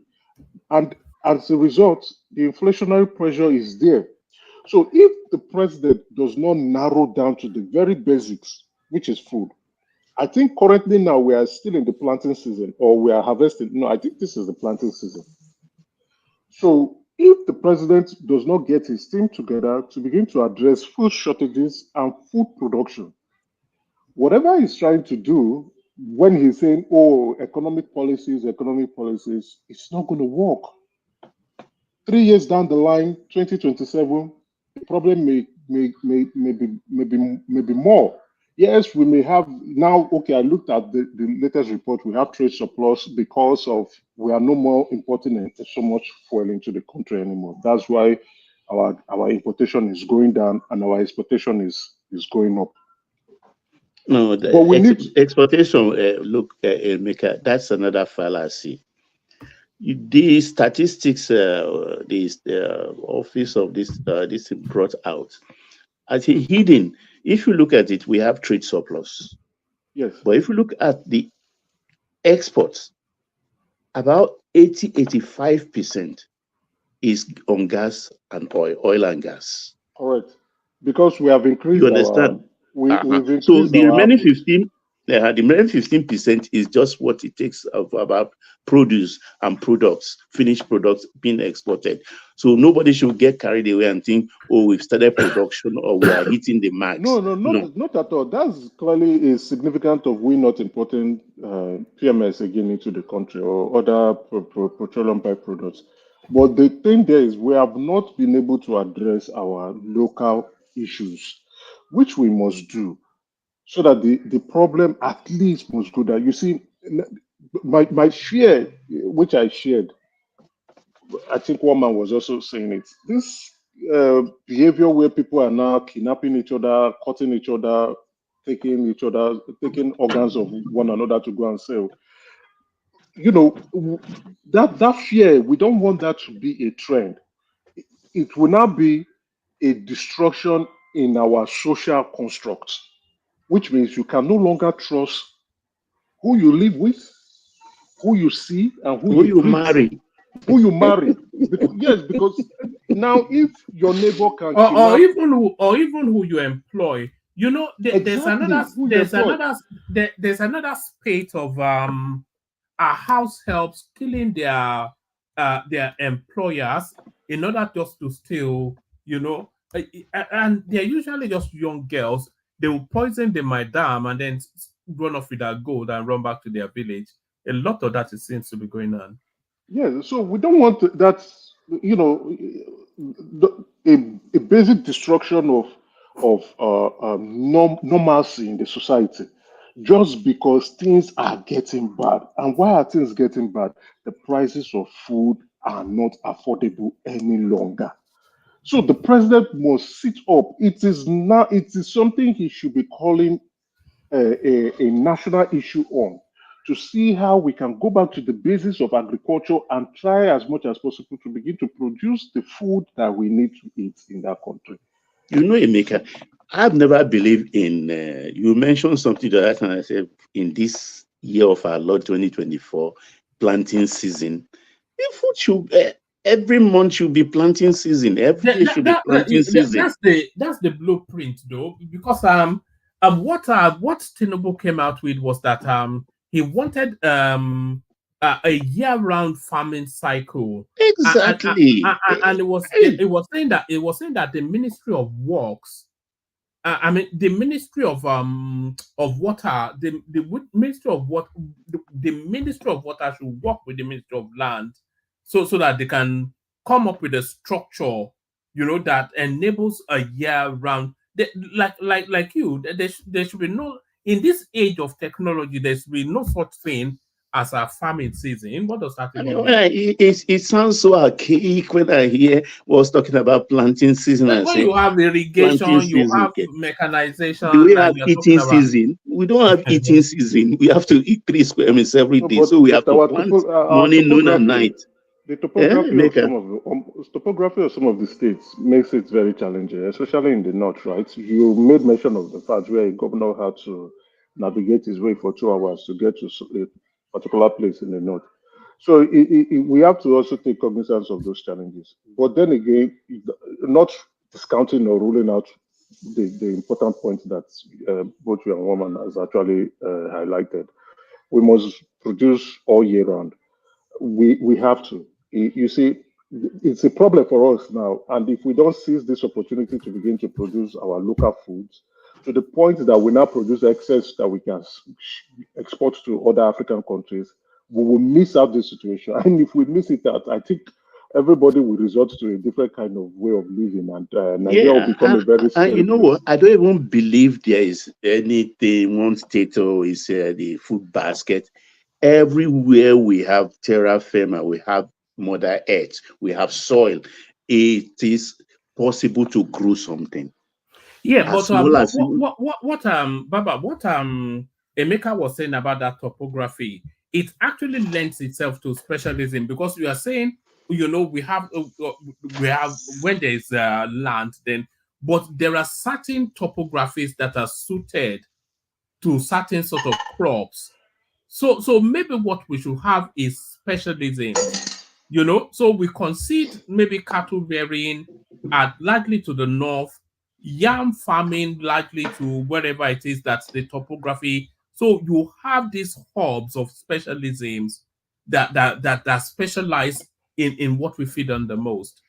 And as a result, the inflationary pressure is there. So if the president does not narrow down to the very basics, which is food, I think currently now we are still in the planting season, or we are harvesting. No, I think this is the planting season. So if the president does not get his team together to begin to address food shortages and food production, whatever he's trying to do when he's saying, oh, economic policies, it's not going to work. 3 years down the line, 2027, the problem may be more. Yes, we may have now. Okay, I looked at the latest report. We have trade surplus because of we are no more importing so much fuel into the country anymore. That's why our importation is going down and our exportation is going up. No, the exportation. Look, Mika, that's another fallacy. The statistics, the office of this brought out, as hidden. If you look at it, we have trade surplus. Yes. But if you look at the exports, about 85% is on gas and oil and gas. Correct. Because we have increased. You understand? We've increased. So the remaining 15% is just what it takes of about produce and products, finished products being exported. So nobody should get carried away and think, oh, we've started production or we are hitting the max. No, not at all. That's clearly a significant of we not importing PMS again into the country or other petroleum byproducts. But the thing there is we have not been able to address our local issues, which we must do, so that the problem at least must go down. You see, my fear, which I shared, I think one man was also saying it. This behavior where people are now kidnapping each other, cutting each other, taking organs of one another to go and sell. That fear, we don't want that to be a trend. It will now be a destruction in our social construct, which means you can no longer trust who you live with, who you see, and who you greet, marry. who you marry. Yes, because now if your neighbor can or kidnap, even who you employ, you know, exactly who you employ. there's another spate of our house helps killing their employers in order just to steal, you know, and they're usually just young girls. They will poison the madam and then run off with their gold and run back to their village. A lot of that seems to be going on. Yeah, so we don't want that, you know, a basic destruction of normalcy in the society, just because things are getting bad. And why are things getting bad? The prices of food are not affordable any longer. So the president must sit up. It is now. It is something he should be calling a national issue on, to see how we can go back to the basis of agriculture and try as much as possible to begin to produce the food that we need to eat in that country. You know, Emeka, I've never believed in, you mentioned something that I said in this year of our Lord 2024, planting season. The food should, every month should be planting season. Every year should be planting season. That's the blueprint, though, because what Tinubu came out with was that he wanted a year-round farming cycle. Exactly. And it was saying that the Ministry of Works, I mean the Ministry of Water, the Ministry of What the Ministry of Water should work with the Ministry of Land, so that they can come up with a structure, you know, that enables a year-round. Like you, there should be no, in this age of technology, there should be no such thing as a farming season. What does that even mean? It sounds so archaic when I hear was talking about planting season. When you have irrigation, you have mechanization, do we and have you're eating talking about season? We don't have eating season. We have to eat 3 square meters every day, But so we have to our plant morning, noon, and night. the topography of some of the states makes it very challenging, especially in the north, right? You made mention of the fact where a governor had to navigate his way for 2 hours to get to a particular place in the north. So we have to also take cognizance of those challenges. But then again, not discounting or ruling out the important point that both you and woman has actually highlighted. We must produce all year round. We have to. You see, it's a problem for us now. And if we don't seize this opportunity to begin to produce our local foods to the point that we now produce excess that we can export to other African countries, we will miss out this situation. And if we miss it out, I think everybody will resort to a different kind of way of living, and Nigeria will become a very scary you know place. what? I don't even believe there is anything, one state is the food basket. Everywhere we have terra firma, we have Mother Earth, we have soil. It is possible to grow something. Yeah, As but well as Baba, what Emeka was saying about that topography, it actually lends itself to specialism, because you are saying, you know, we have when there is land, then, but there are certain topographies that are suited to certain sort of crops. So maybe what we should have is specialisms, you know. So we concede maybe cattle rearing are likely to the north, yam farming likely to wherever it is that's the topography. So you have these hubs of specialisms that specialize in what we feed on the most,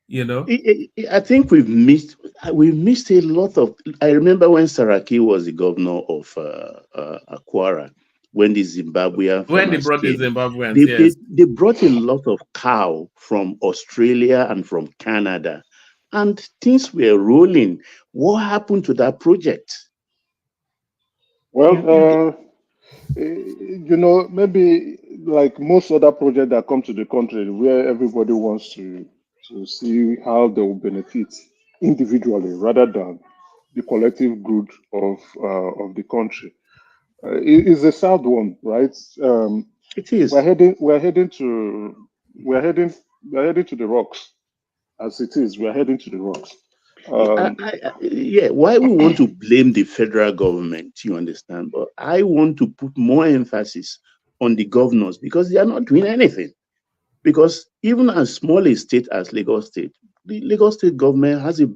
you know. I think we've missed a lot of. I remember when Saraki was the governor of Akwara, when the Zimbabwean When they farmers brought the came, Zimbabweans, yes. they brought a lot of cow from Australia and from Canada, and things were rolling. What happened to that project? Well, you know, maybe like most other projects that come to the country, where everybody wants to see how they will benefit individually rather than the collective good of the country. It's a sad one, right? It is. We're heading to the rocks. As it is, we're heading to the rocks. Yeah, why we want to blame the federal government, you understand? But I want to put more emphasis on the governors because they are not doing anything. Because even as small a state as Lagos State, the Lagos State government has a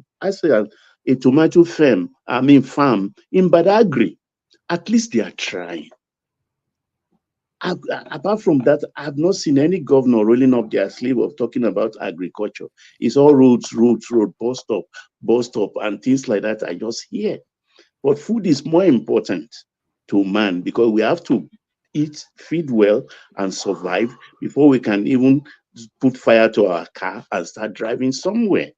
tomato farm in Badagry. At least they are trying. Apart from that, I've not seen any governor rolling up their sleeve of talking about agriculture. It's all road, bus stop, and things like that. I just hear. But food is more important to man because we have to eat, feed well, and survive before we can even put fire to our car and start driving somewhere.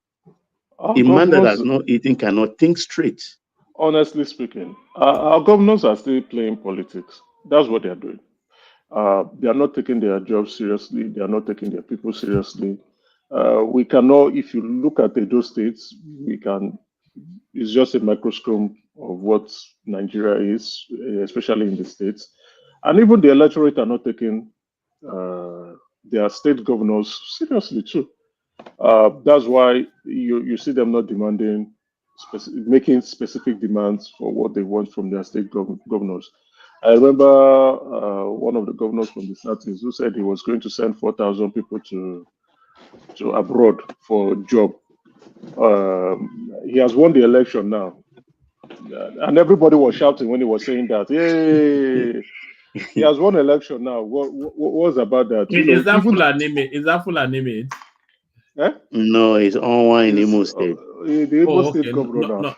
A man that has not eaten cannot think straight. Honestly speaking, our governors are still playing politics. That's what they're doing. They are not taking their jobs seriously. They are not taking their people seriously. We cannot, if you look at those states, it's just a microscope of what Nigeria is, especially in the states. And even the electorate are not taking their state governors seriously too. That's why you see them not demanding, making specific demands for what they want from their state governors. I remember one of the governors from the Southeast who said he was going to send 4,000 people to abroad for a job. He has won the election now, and everybody was shouting when he was saying that. Yay! He has won election now. What was about that? Is that full anime? Is that full anime? Eh? No, it's on in Imo State. The Imo State governor now.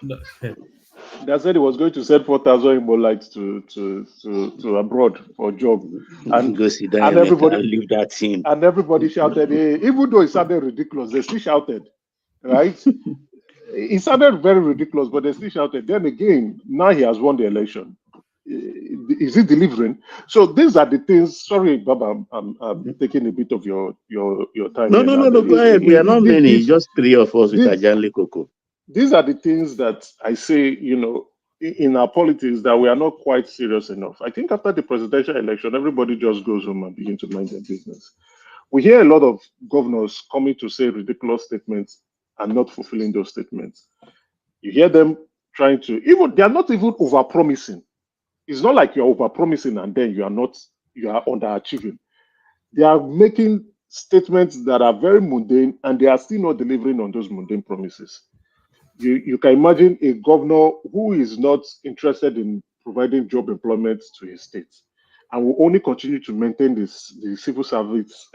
They said he was going to send 4,000 Imolites to abroad for a job, and go sit down and everybody leave that team. And everybody shouted, hey, even though it sounded ridiculous, they still shouted, right? It sounded very ridiculous, but they still shouted. Then again, now he has won the election. Is he delivering? So these are the things. Sorry, Baba, I'm taking a bit of your time. No, go ahead. We are not many, just three of us with Ajanle Koko. These are the things that I say, in our politics that we are not quite serious enough. I think after the presidential election, everybody just goes home and begin to mind their business. We hear a lot of governors coming to say ridiculous statements and not fulfilling those statements. You hear them trying to, they are not even over-promising. It's not like you're over-promising and then you are underachieving. They are making statements that are very mundane and they are still not delivering on those mundane promises. You can imagine a governor who is not interested in providing job employment to his state and will only continue to maintain the civil servants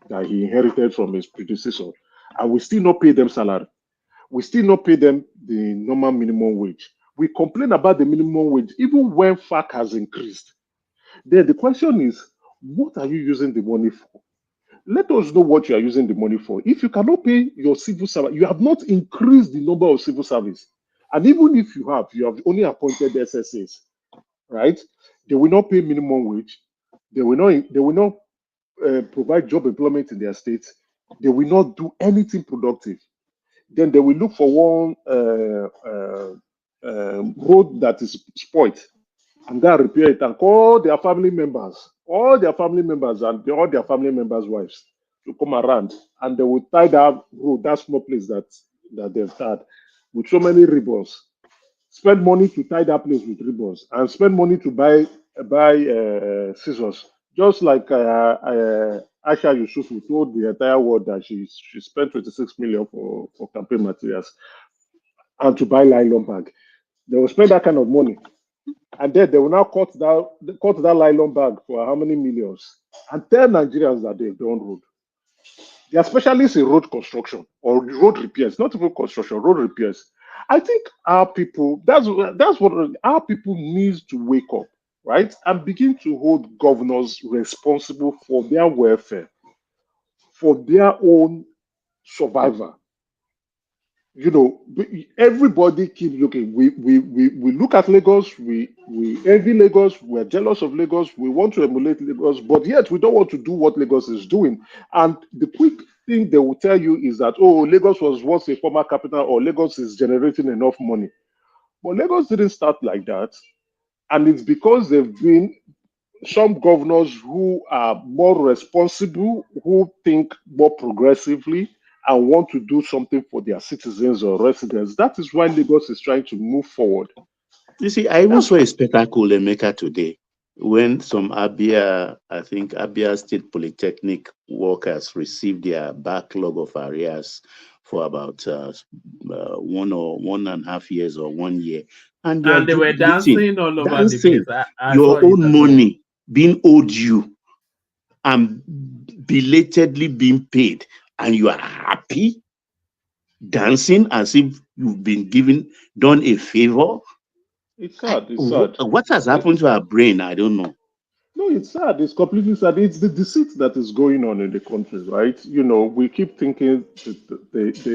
that he inherited from his predecessor, and we still not pay them salary. We still not pay them the normal minimum wage. We complain about the minimum wage even when FAC has increased. Then the question is, what are you using the money for? Let us know what you are using the money for. If you cannot pay your civil servant, you have not increased the number of civil service. And even if you have only appointed SSAs, right? They will not pay minimum wage. They will not provide job employment in their states. They will not do anything productive. Then they will look for one road that is spoiled and then repair it and call their family members, and all their family members' wives to come around, and they will tie that road, that small place that they've had, with so many ribbons. Spend money to tie that place with ribbons, and spend money to buy scissors. Just like Aisha Yusufu told the entire world that she spent 26 million for campaign materials and to buy nylon bag. They will spend that kind of money. And then they will now cut that nylon bag for how many millions and tell Nigerians that they've done road. They are specialists in road construction or road repairs, not even construction, road repairs. I think our people, that's what our people need to wake up, right? And begin to hold governors responsible for their welfare, for their own survival. Everybody keeps looking. We look at Lagos, we envy Lagos, we're jealous of Lagos, we want to emulate Lagos, but yet we don't want to do what Lagos is doing. And the quick thing they will tell you is that, oh, Lagos was once a former capital, or Lagos is generating enough money. But Lagos didn't start like that. And it's because there have been some governors who are more responsible, who think more progressively, and want to do something for their citizens or residents. That is why Lagos is trying to move forward. You see, I even saw a spectacle in Mecca today when some I think Abia State Polytechnic workers received their backlog of arrears for about 1.5 years or 1 year. And they were dancing all over the place. I your own money being owed you and belatedly being paid, and you are happy, dancing as if you've been done a favor. It's sad. It's sad. What has happened to our brain? I don't know. No, it's sad. It's completely sad. It's the deceit that is going on in the country, right? You know, we keep thinking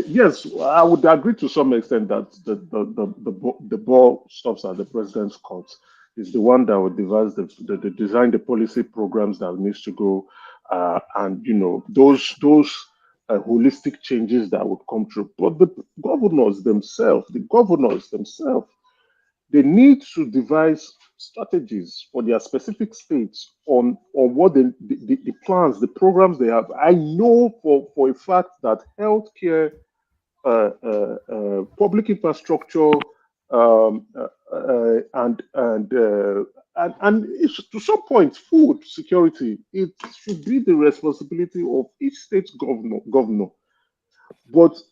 yes, I would agree to some extent that the ball stops at the president's court. Is the one that would design the policy programs that needs to go, and you know those holistic changes that would come through. But the governors themselves, they need to devise strategies for their specific states on what the plans, the programs they have. I know for a fact that healthcare, public infrastructure, and to some point, food security, it should be the responsibility of each state governor. But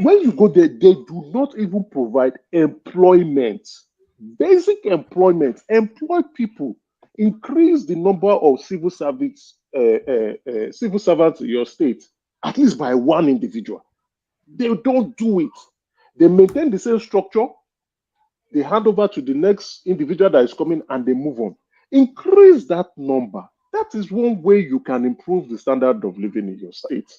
when you go there, they do not even provide employment, basic employment, employ people, increase the number of civil servants in your state, at least by one individual. They don't do it. They maintain the same structure. They hand over to the next individual that is coming and they move on. Increase that number. That is one way you can improve the standard of living in your state.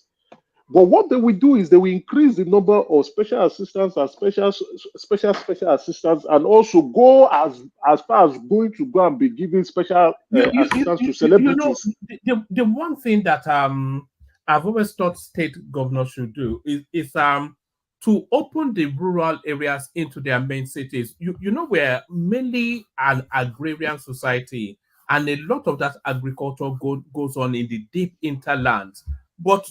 But what they will do is they will increase the number of special assistants and special assistants, and also go as far as going to go and be giving special assistance to celebrities. You know, the one thing that I've always thought state governors should do is to open the rural areas into their main cities. You know, we're mainly an agrarian society, and a lot of that agriculture goes on in the deep hinterlands. But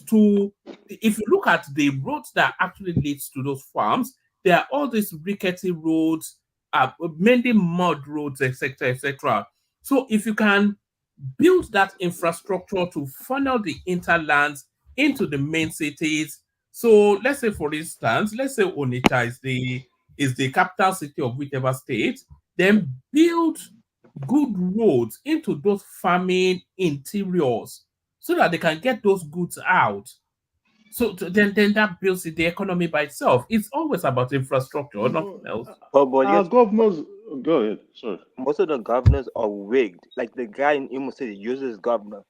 if you look at the roads that actually leads to those farms, there are all these rickety roads, mainly mud roads, etc., etc. So if you can build that infrastructure to funnel the hinterlands into the main cities. So let's say, for instance, Onitsha is the capital city of whichever state, then build good roads into those farming interiors so that they can get those goods out. So then that builds the economy by itself. It's always about infrastructure, nothing else. Our governors, go ahead. Sorry. Most of the governors are wigged. Like the guy in Imo State, useless governor.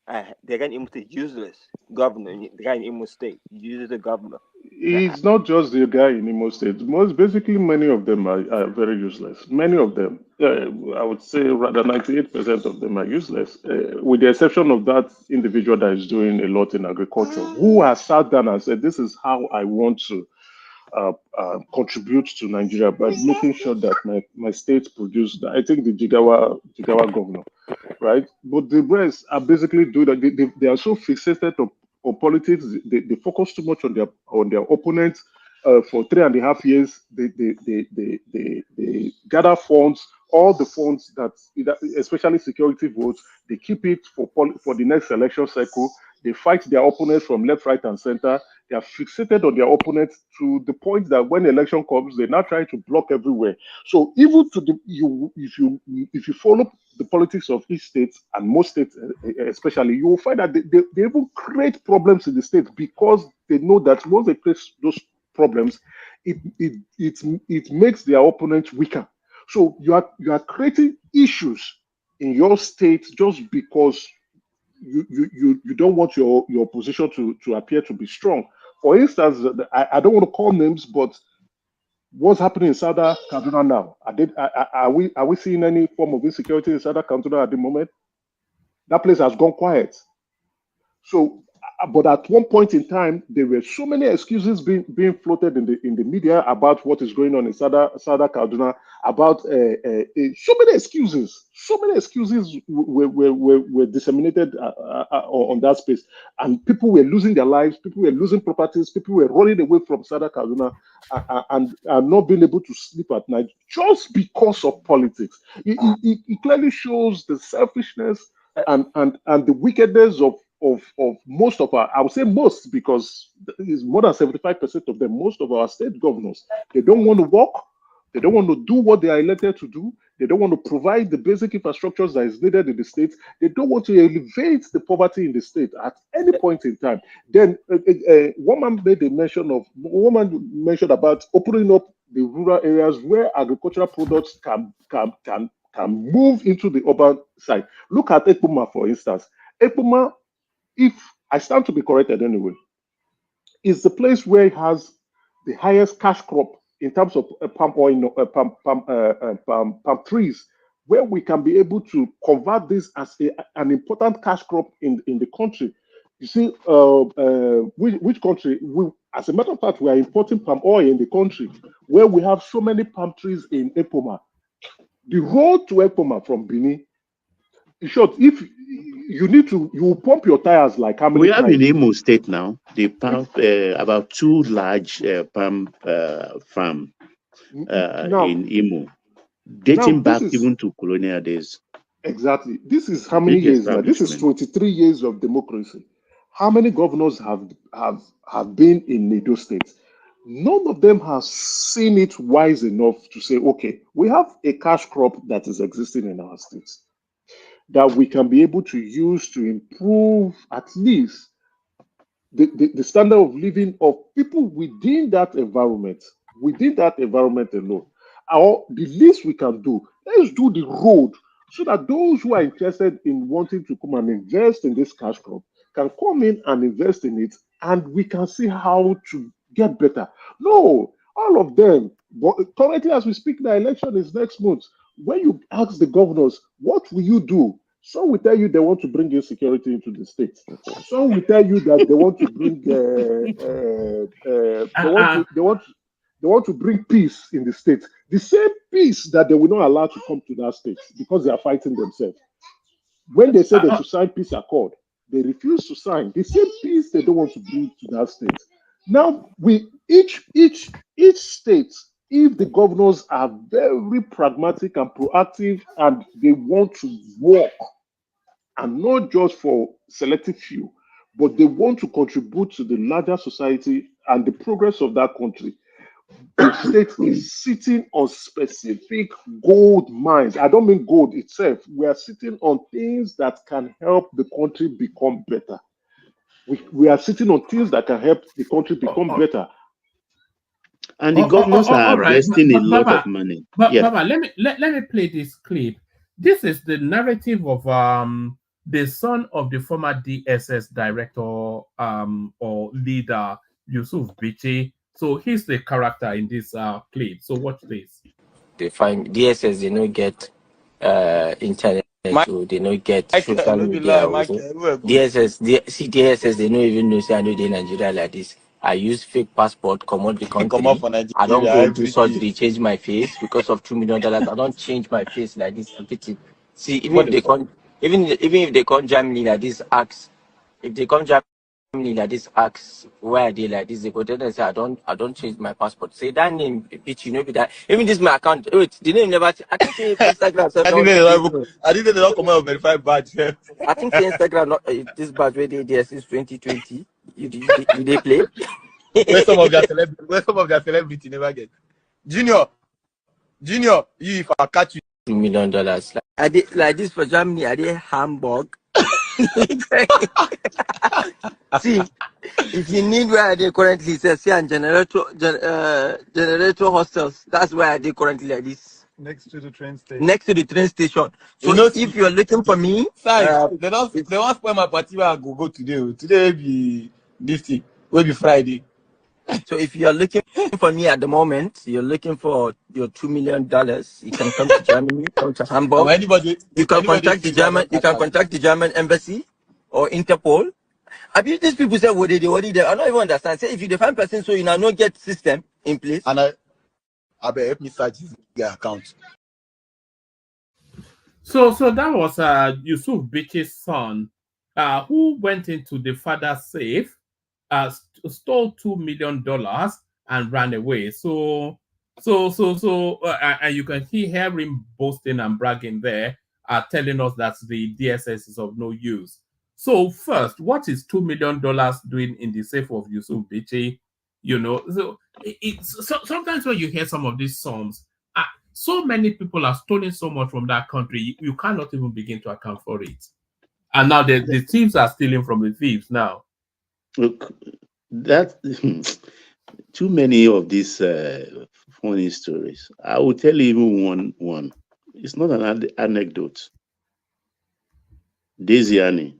The guy in Imo State, useless governor. The guy in Imo State, uses the governor. It's not just the guy in Imo State. Basically, many of them are very useless. Many of them, I would say rather 98% of them are useless, with the exception of that individual that is doing a lot in agriculture, who has sat down and said, this is how I want to contribute to Nigeria by making sure that my state produces. I think the Jigawa governor, right? But the rest are basically doing that. They are so fixated on politics. They focus too much on their opponents. For 3.5 years, they gather funds, all the funds that, especially security votes, they keep it for the next election cycle. They fight their opponents from left, right, and center. They are fixated on their opponents to the point that when election comes, they're now trying to block everywhere. So even if you follow the politics of each state, and most states especially, you will find that they even create problems in the state, because they know that once they create those problems, it makes their opponents weaker. So you are creating issues in your state just because you don't want your opposition to appear to be strong. For instance, I don't want to call names, but what's happening in Southern Kaduna now? Are we seeing any form of insecurity in Southern Kaduna at the moment? That place has gone quiet. So But at one point in time, there were so many excuses being floated in the media about what is going on in Sada Kaduna, about so many excuses. So many excuses were disseminated on that space, and people were losing their lives, people were losing properties, people were running away from Sada Kaduna and not being able to sleep at night just because of politics. It clearly shows the selfishness and the wickedness of most of our, I would say most, because it's more than 75% of them, most of our state governors, they don't want to work, they don't want to do what they are elected to do, they don't want to provide the basic infrastructures that is needed in the state, they don't want to elevate the poverty in the state at any point in time. Then one man mentioned about opening up the rural areas where agricultural products can move into the urban side. Look at Ekpoma, for instance. Ekpoma, if I stand to be corrected anyway, is the place where it has the highest cash crop in terms of palm oil, palm trees, where we can be able to convert this as an important cash crop in the country. You see, which country? As a matter of fact, we are importing palm oil in the country, where we have so many palm trees in Ekpoma. The road to Ekpoma from Benin, in short, if you need to, you pump your tires like how many We have times? in Imo State now, they pump about 2 large palm farm in Imo, dating back even to colonial days. Exactly. This is how many years now? This is 23 years of democracy. How many governors have been in Edo State? None of them has seen it wise enough to say, okay, we have a cash crop that is existing in our states that we can be able to use to improve at least the standard of living of people within that environment alone. The least we can do, let's do the road so that those who are interested in wanting to come and invest in this cash crop can come in and invest in it, and we can see how to get better. No, all of them, but currently as we speak, the election is next month. When you ask the governors, what will you do? Some will tell you they want to bring insecurity into the state. Some will tell you that they want to bring they want to bring peace in the state. The same peace that they will not allow to come to that state because they are fighting themselves. When they say they should sign peace accord, they refuse to sign. The same peace they don't want to bring to that state. Now, each state, if the governors are very pragmatic and proactive and they want to work, and not just for selective few, but they want to contribute to the larger society and the progress of that country, each state is sitting on specific gold mines. I don't mean gold itself. We are sitting on things that can help the country become better. We are sitting on things that can help the country become better. And the governors are investing a lot of money. Baba, let me play this clip. This is the narrative of the son of the former DSS director or leader, Yusuf Bichi. So he's the character in this clip. So watch this. They find DSS, they don't get internet, so they don't get social media. DSS, they don't even know, say I know they Nigeria like this. I use fake passport, come out the country. I don't go to surgery, change my face because of $2 million. I don't change my face like this. See, even if they come, even if they come Germany like this, if they come Germany like this, where are they like this? They go there and say, I don't change my passport. Say that name, bitch, you know be that. Even this my account. Wait, the name never. I think Instagram. I didn't know come out verify badge. I think the Instagram not this badge where they there since 2020. You they play. Where some of their celebrity never get. Junior, you if I catch you $2 million. Like this for Germany, are they Hamburg? See, if you need where they currently say and generator hostels, that's where they currently like this. Next to the train station. Next to the train station. So if you're looking for me, they don't spoil my party where I go today. Today be this thing. Will be Friday. So if you're looking for me at the moment, you're looking for your $2 million, you can come to Germany, come to Hamburg. You can contact the German embassy or Interpol, I mean, these people say what they I don't even understand. Say if you define person, so you now not get system in place. And I bet help me search his account. So that was Yusuf Bichi's son, who went into the father's safe, stole $2 million and ran away. And you can hear him boasting and bragging there, telling us that the DSS is of no use. So first, what is $2 million doing in the safe of Yusuf Bichi? You know, so sometimes when you hear some of these songs, so many people are stealing so much from that country, you cannot even begin to account for it. And now the thieves are stealing from the thieves now. Look, that too many of these funny stories. I will tell you even one. It's not an anecdote. Desiani,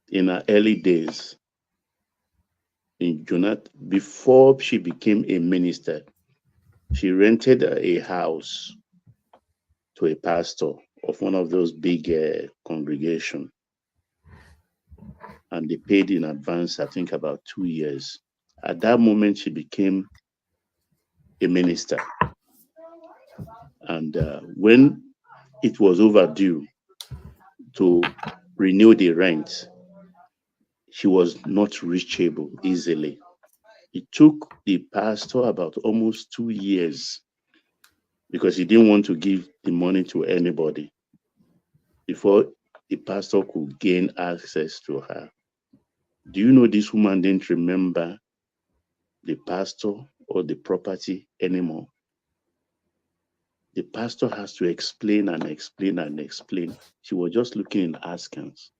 in her early days in Jonathan, before she became a minister, she rented a house to a pastor of one of those big congregations. And they paid in advance, I think about 2 years. At that moment, she became a minister. And when it was overdue to renew the rent, she was not reachable easily. It took the pastor about almost 2 years because he didn't want to give the money to anybody before the pastor could gain access to her. Do you know this woman didn't remember the pastor or the property anymore? The pastor has to explain and explain and explain. She was just looking in askance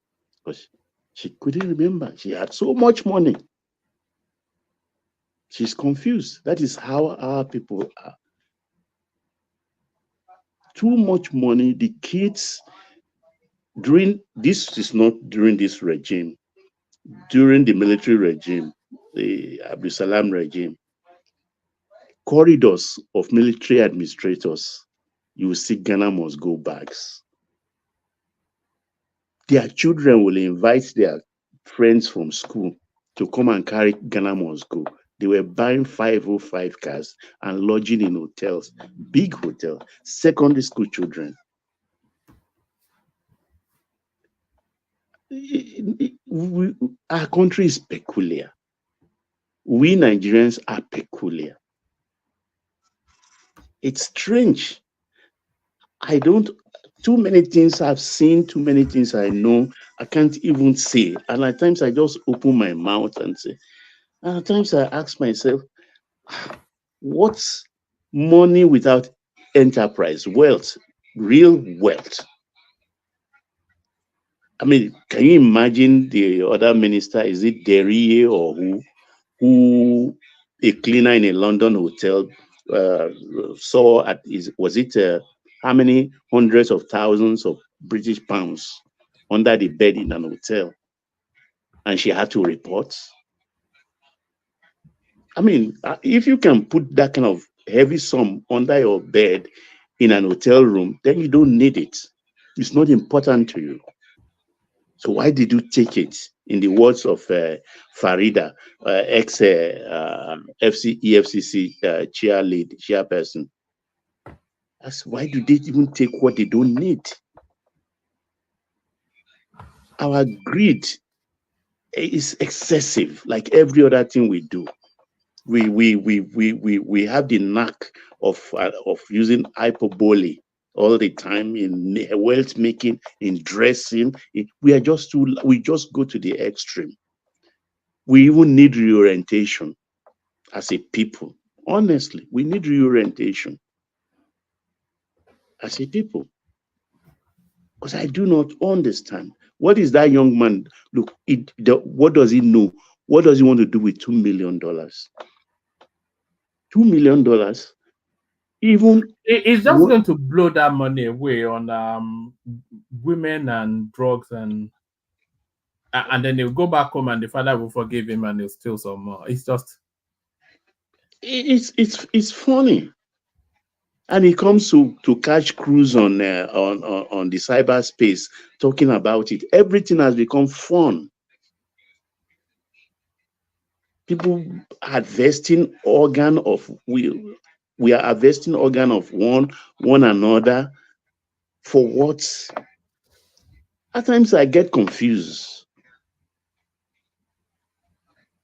because she couldn't remember. She had so much money. She's confused. That is how our people are. Too much money. The kids, this is not during this regime, during the military regime, the Abdul Salam regime, corridors of military administrators, you will see Ghana must go bags. Their children will invite their friends from school to come and carry Ghana must go. They were buying 505 cars and lodging in hotels, big hotels, secondary school children. Our country is peculiar. We Nigerians are peculiar. It's strange. Too many things I've seen, too many things I know, I can't even say. And at times I just open my mouth and say, and at times I ask myself, what's money without enterprise? Wealth, real wealth. I mean, can you imagine the other minister? Is it Derrier or who a cleaner in a London hotel saw at how many hundreds of thousands of British pounds under the bed in an hotel, and she had to report? I mean, if you can put that kind of heavy sum under your bed in an hotel room, then you don't need it. It's not important to you. So why did you take it? In the words of Farida, EFCC chairperson, why do they even take what they don't need? Our greed is excessive, like every other thing we do. We have the knack of using hyperbole all the time in wealth making, in dressing. We just go to the extreme. We even need reorientation as a people. Honestly, we need reorientation as a people. Because I do not understand. What is that young man? Look, what does he know? What does he want to do with $2 million? $2 million? Even it's just going to blow that money away on women and drugs, and then he'll go back home and the father will forgive him and he'll steal some more. It's just it's funny. And he comes to catch cruise on the cyberspace, talking about it. Everything has become fun. people harvesting organ of we are harvesting organ of one another for what? At times I get confused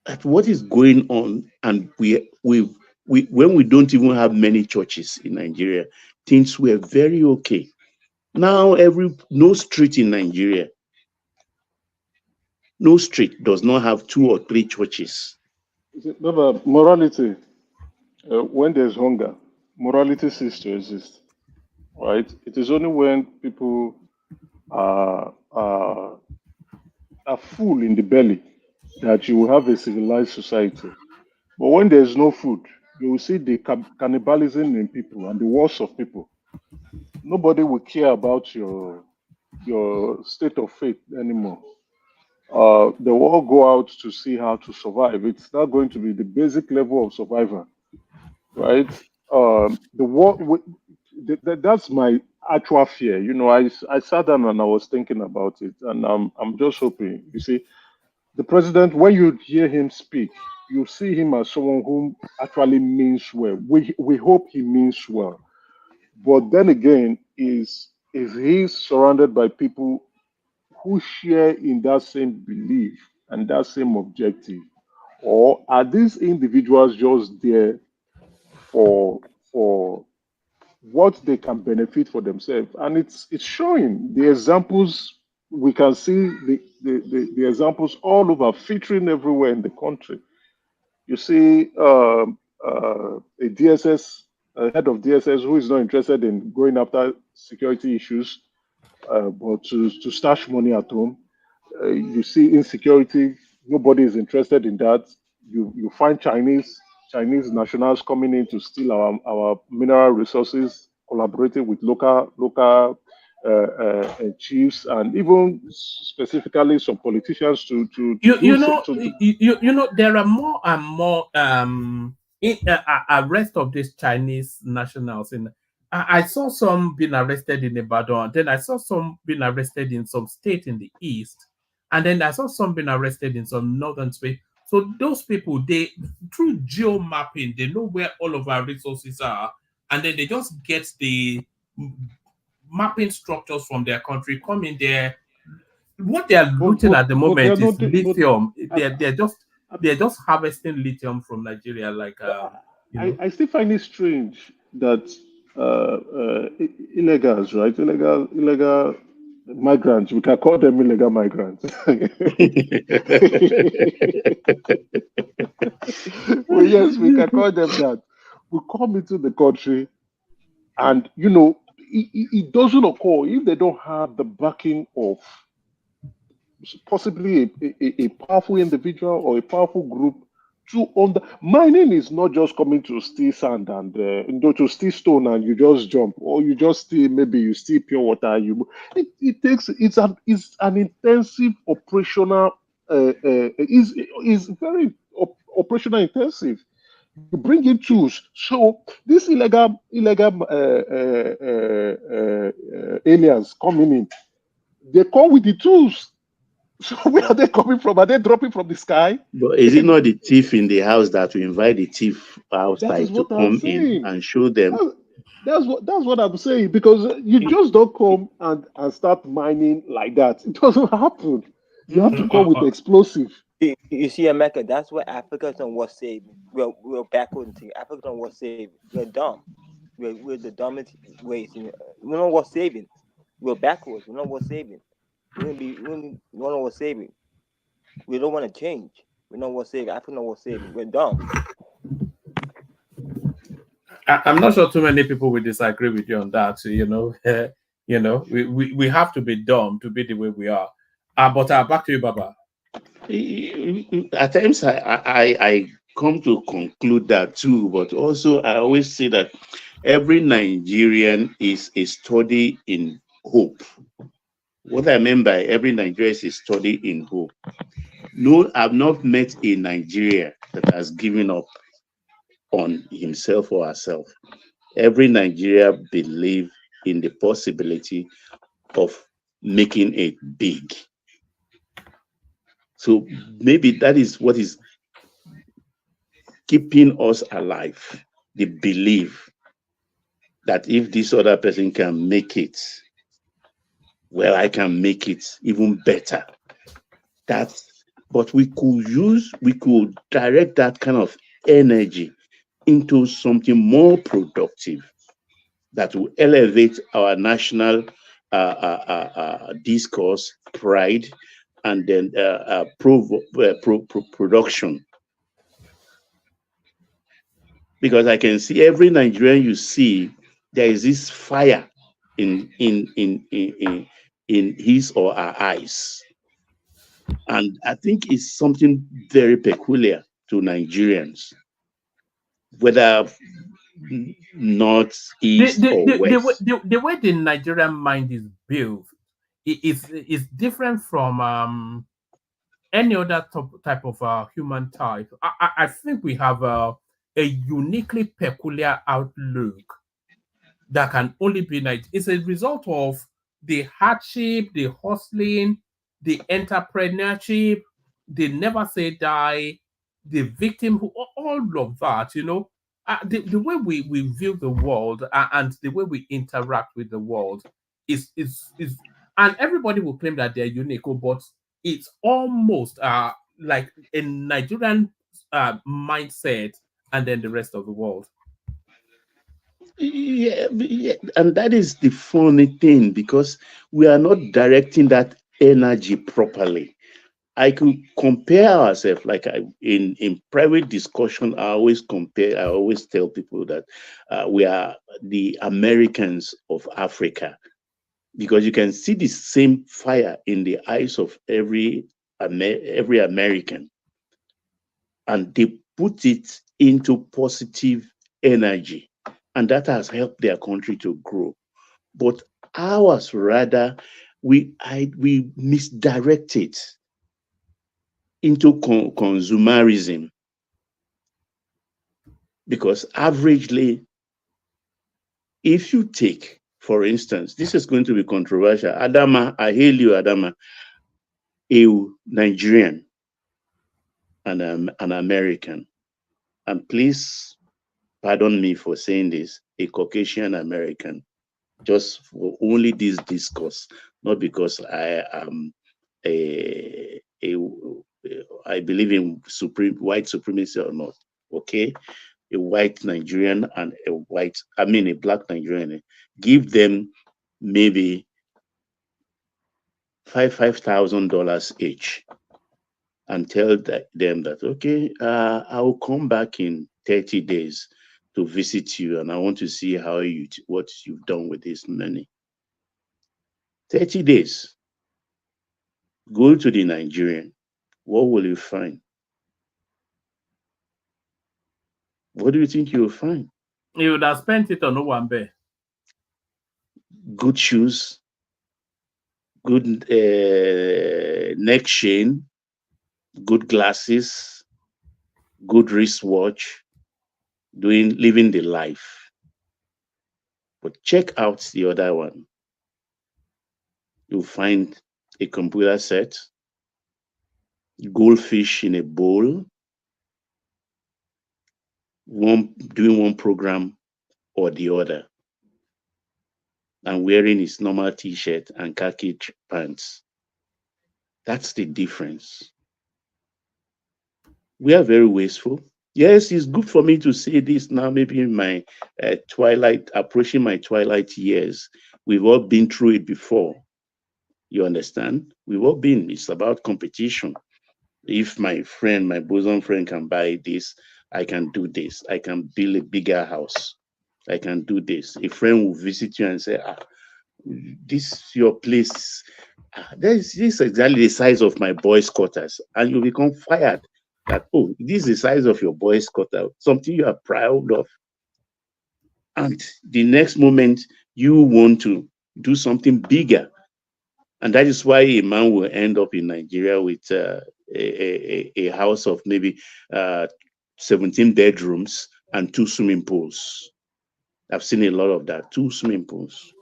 at what is going on, and we when we don't even have many churches in Nigeria, things were very okay. Now no street in Nigeria, no street does not have 2 or 3 churches. Baba, morality, when there's hunger, morality ceases to exist, right? It is only when people are full in the belly that you will have a civilized society. But when there's no food, you will see the cannibalism in people and the wars of people. Nobody will care about your state of faith anymore. They will all go out to see how to survive. It's not going to be the basic level of survival, right? The war. That's my actual fear. You know, I sat down and I was thinking about it, and I'm just hoping. You see, the president, when you hear him speak, you see him as someone who actually means well. We hope he means well, but then again, is he surrounded by people who share in that same belief and that same objective, or are these individuals just there for what they can benefit for themselves? And it's showing the examples. We can see the examples all over, featuring everywhere in the country. You see a DSS, a head of DSS, who is not interested in going after security issues, but to stash money at home. You see insecurity. Nobody is interested in that. You find Chinese nationals coming in to steal our mineral resources, collaborating with local chiefs, and even specifically some politicians to you know there are more and more arrest of these Chinese nationals. In I saw some being arrested in Ibadan, then I saw some being arrested in some state in the east, and then I saw some being arrested in some northern state. So those people, they through geo mapping, they know where all of our resources are, and then they just get the mapping structures from their country, come in there. What they are looting at the moment is lithium. They're just harvesting lithium from Nigeria, like you know. I still find it strange that illegals, right? Illegal migrants. We can call them illegal migrants. Well, yes, we can call them that. We come into the country, and you know, it doesn't occur if they don't have the backing of possibly a powerful individual or a powerful group to mining is not just coming to steal sand and to steal stone and you just jump, or you just steal, maybe you steal pure water. It's an intensive operational is very operational intensive. You bring in tools. So these illegal aliens coming in, they come with the tools. So where are they coming from? Are they dropping from the sky? But is it not the thief in the house that will invite the thief outside to come in and show them? That's what I'm saying, because you just don't come and start mining like that. It doesn't happen. You have to come with explosive. You see, America, that's what Africans don't want saving. We're backward in Africans don't want saving. We're dumb. We're the dumbest ways. We don't want saving. We're backwards. We don't want saving. We don't want saving. We don't want to change. We don't want saving. Africans don't want saving. We're dumb. I'm not sure too many people will disagree with you on that. You know, we have to be dumb to be the way we are. But back to you, Baba. At times I come to conclude that too, but also I always say that every Nigerian is a study in hope. What I mean by every Nigerian is a study in hope. No, I've not met a Nigeria that has given up on himself or herself. Every Nigeria believes in the possibility of making it big. So maybe that is what is keeping us alive. The belief that if this other person can make it, well, I can make it even better. But we could direct that kind of energy into something more productive that will elevate our national discourse, pride, and then production. Because I can see every Nigerian you see, there is this fire in his or her eyes. And I think it's something very peculiar to Nigerians, whether north, east, or west. The way the Nigerian mind is built is different from any other type of human type. I think we have a uniquely peculiar outlook that can only be Nigeria. It's a result of the hardship, the hustling, the entrepreneurship, the never say die, the victimhood, all of that, the way we view the world and the way we interact with the world is and everybody will claim that they're unique, but it's almost like a Nigerian mindset and then the rest of the world. Yeah, and that is the funny thing, because we are not directing that energy properly. I could compare ourselves, like in private discussion, I always tell people that we are the Americans of Africa, because you can see the same fire in the eyes of every American, and they put it into positive energy, and that has helped their country to grow. But ours, rather, we misdirect it into consumerism, because averagely, if you take, for instance, this is going to be controversial, Adama, I hail you, Adama, a Nigerian and an American, and please pardon me for saying this, a Caucasian American, just for only this discourse, not because I am I believe in white supremacy or not, okay? A white Nigerian and a black Nigerian, give them maybe $5,000 each, and tell them that, okay, I will come back in 30 days to visit you, and I want to see what you've done with this money. 30 days. Go to the Nigerian. What will you find? What do you think you will find? You would have spent it on Owambe. Good shoes, good neck chain, good glasses, good wristwatch, living the life. But check out the other one. You'll find a computer set, goldfish in a bowl, doing one program or the other, and wearing his normal t-shirt and khaki pants. That's the difference. We are very wasteful. Yes, it's good for me to say this now, maybe in my approaching my twilight years. We've all been through it before. You understand? We've all been. It's about competition. If my bosom friend can buy this, I can do this. I can build a bigger house. I can do this. A friend will visit you and say, this your place. This is exactly the size of my boys' quarters. And you become fired that, oh, this is the size of your boys' quarter, something you are proud of. And the next moment, you want to do something bigger. And that is why a man will end up in Nigeria with a house of maybe 17 bedrooms and 2 swimming pools. I've seen a lot of that, 2 swimming pools.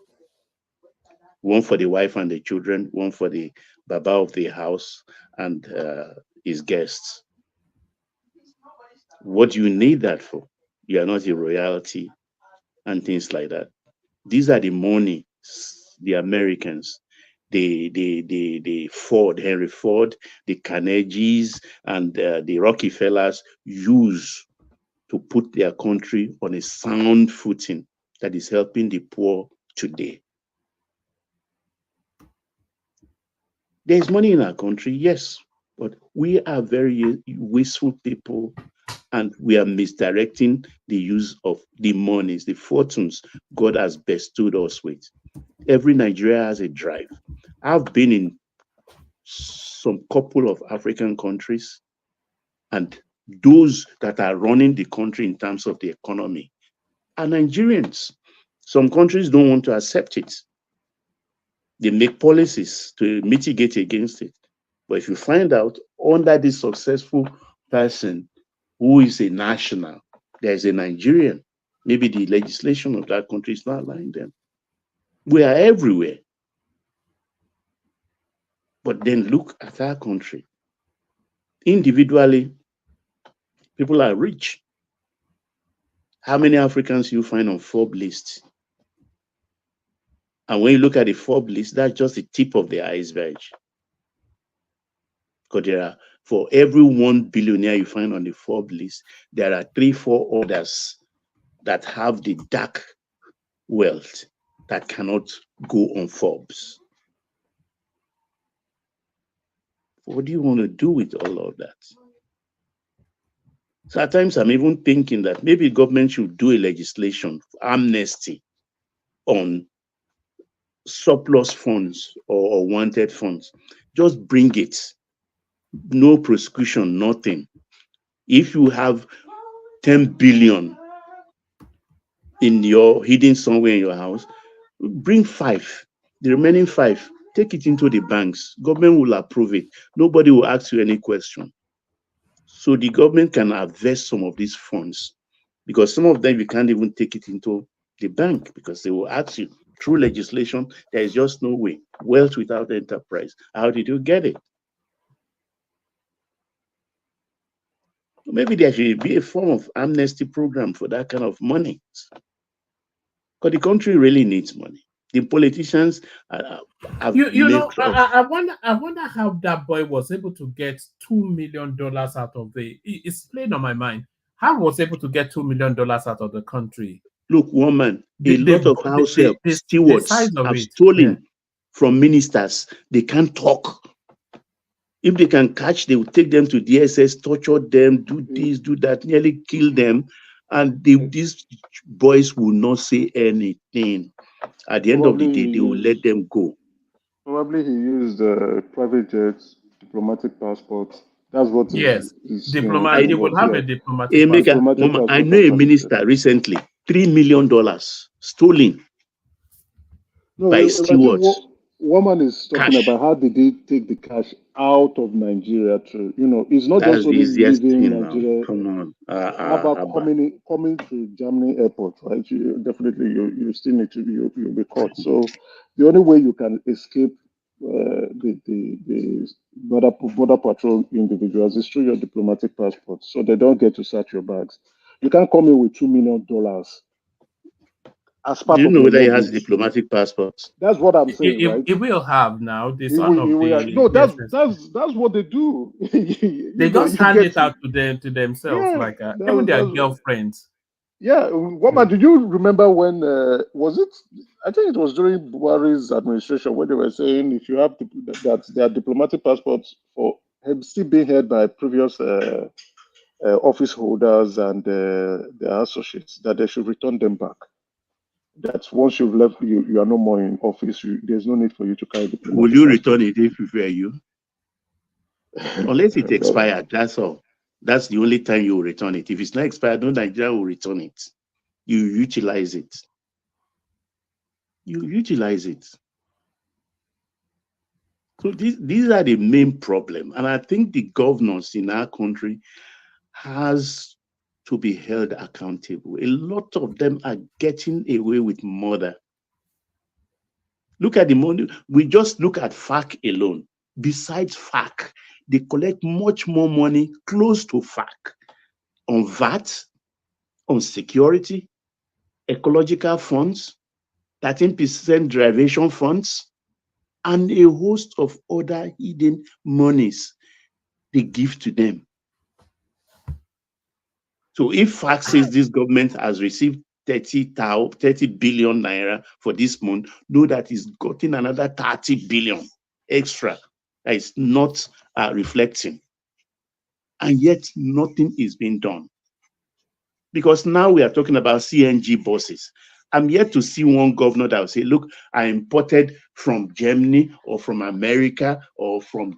One for the wife and the children, one for the baba of the house and his guests. What do you need that for? You are not a royalty and things like that. These are the money the Americans, the Ford, Henry Ford, the Carnegies, and the Rockefellers use to put their country on a sound footing that is helping the poor today. There is money in our country, yes, but we are very wasteful people, and we are misdirecting the use of the monies, the fortunes God has bestowed us with. Every Nigeria has a drive. I've been in some couple of African countries, and those that are running the country in terms of the economy are Nigerians. Some countries don't want to accept it. They make policies to mitigate against it. But if you find out under this successful person who is a national, there's a Nigerian, maybe the legislation of that country is not allowing them. We are everywhere. But then look at our country. Individually, people are rich. How many Africans you find on Forbes list? And when you look at the Forbes list, that's just the tip of the iceberg. Because there are, for every 1 billionaire you find on the Forbes list, there are 3-4 others that have the dark wealth that cannot go on Forbes. What do you want to do with all of that? So at times I'm even thinking that maybe government should do a legislation, amnesty on surplus funds or wanted funds. Just bring it. No prosecution, nothing. If you have 10 billion in your hidden somewhere in your house, bring 5. The remaining 5, take it into the banks. Government will approve it. Nobody will ask you any question. So the government can invest some of these funds, because some of them you can't even take it into the bank because they will ask you through legislation. There is just no way. Wealth without enterprise. How did you get it? Maybe there should be a form of amnesty program for that kind of money. Because the country really needs money. The politicians have You know, I wonder how that boy was able to get $2 million out of the. It's playing on my mind. How was able to get $2 million out of the country? Look, woman, a lot of house help stewards have stolen from ministers. They can't talk. If they can catch, they will take them to DSS, torture them, do this, do that, nearly kill them. And these boys will not say anything. At the end of the day, they will let them go. Probably he used private jets, diplomatic passports. That's what. Yes, diplomatic. They will have a diplomatic passport. Mama, I know a minister recently, $3 million stolen by stewards. Woman is talking about how did they take the cash out of Nigeria to, it's not That's just only leaving Nigeria. Now. Come on. How about coming to Germany airport, right? You still need to you'll be caught. So the only way you can escape the border patrol individuals is through your diplomatic passport, so they don't get to search your bags. You can't come in with $2 million. As part Do you of know whether he mortgage. has a diplomatic passport? That's what I'm saying, right? It will have now. That's what they do. They just hand it out to themselves, like even their girlfriends. Yeah, Woman, do you remember when was it? I think it was during Buhari's administration when they were saying if you have that their diplomatic passports for still being held by previous office holders and their associates, that they should return them back. That once you've left, you are no more in office. There's no need for you to carry diplomatic. Will you return it if it were you? Unless it expired, that's all. That's the only time you will return it. If it's not expired, no Nigeria will return it. You utilize it. You utilize it. So these are the main problem. And I think the governors in our country has to be held accountable. A lot of them are getting away with murder. Look at the money. We just look at FARC alone. Besides FARC, they collect much more money close to FARC on VAT, on security, ecological funds, 13% derivation funds, and a host of other hidden monies they give to them. So if FACT says this government has received 30 billion naira for this month, know that it's gotten another 30 billion extra that is not reflecting. And yet nothing is being done. Because now we are talking about CNG buses. I'm yet to see one governor that will say, look, I imported from Germany or from America or from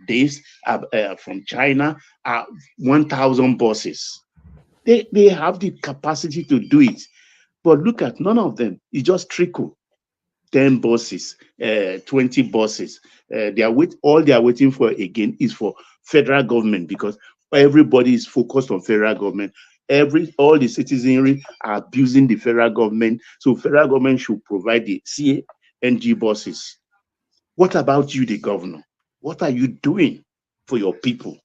from China, 1,000 buses. They have the capacity to do it. But look at none of them. It's just trickle. 10 buses, 20 buses. All they are waiting for again is for federal government, because everybody is focused on federal government. All the citizenry are abusing the federal government. So federal government should provide the CNG buses. What about you, the governor? What are you doing for your people?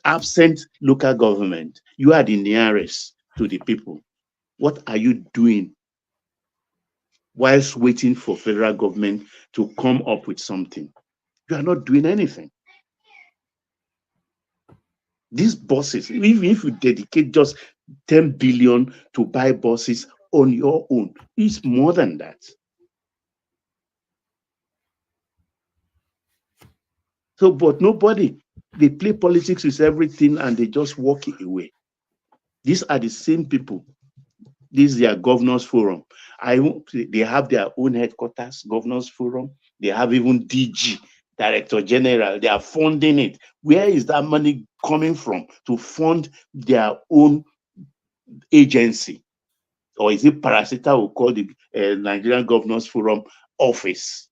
Absent local government, you are the nearest to the people. What are you doing whilst waiting for federal government to come up with something? You are not doing anything. These buses, even if you dedicate just 10 billion to buy buses on your own, it's more than that. So, but nobody, they play politics with everything and they just walk it away. These are the same people. This is their governors forum. They have their own headquarters, governors forum. They have even DG, director general. They are funding it. Where is that money coming from to fund their own agency? Or is it Parasita who call the Nigerian Governors Forum office,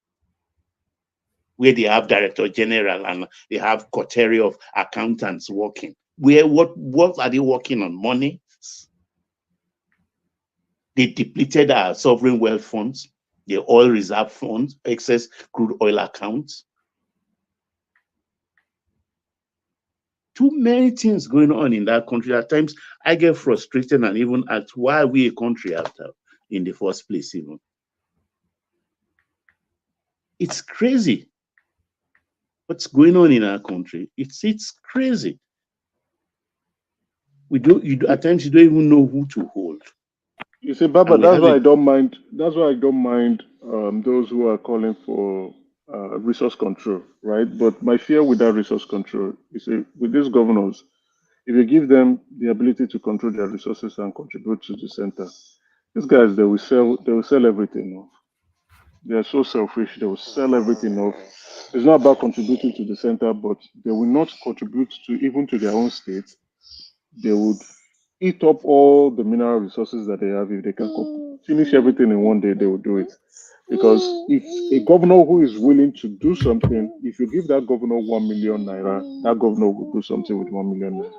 where they have director general and they have coterie of accountants working? What are they working on? Money? They depleted our sovereign wealth funds, the oil reserve funds, excess crude oil accounts. Too many things going on in that country. At times, I get frustrated and even ask, why are we a country after in the first place even? It's crazy what's going on in our country. It's crazy. At times you don't even know who to hold. You see, Baba, that's why I don't mind. That's why I don't mind those who are calling for resource control, right? But my fear with that resource control is, with these governors, if you give them the ability to control their resources and contribute to the center, these guys they will sell everything off. They are so selfish. They will sell everything off. It's not about contributing to the center, but they will not contribute even to their own state. They would eat up all the mineral resources that they have. If they can finish everything in one day, they will do it. Because if a governor who is willing to do something, if you give that governor 1 million naira, that governor will do something with 1 million naira.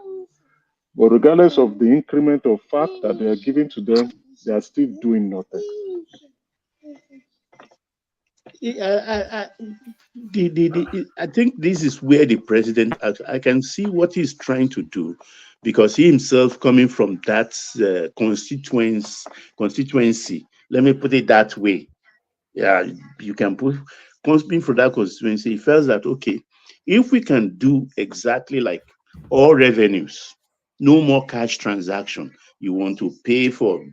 But regardless of the increment of fact that they are giving to them, they are still doing nothing. I think this is where the president, I can see what he's trying to do, because he himself coming from that constituency, let me put it that way. Yeah, you can put, coming from that constituency, he feels that, okay, if we can do exactly like all revenues, no more cash transaction, you want to pay for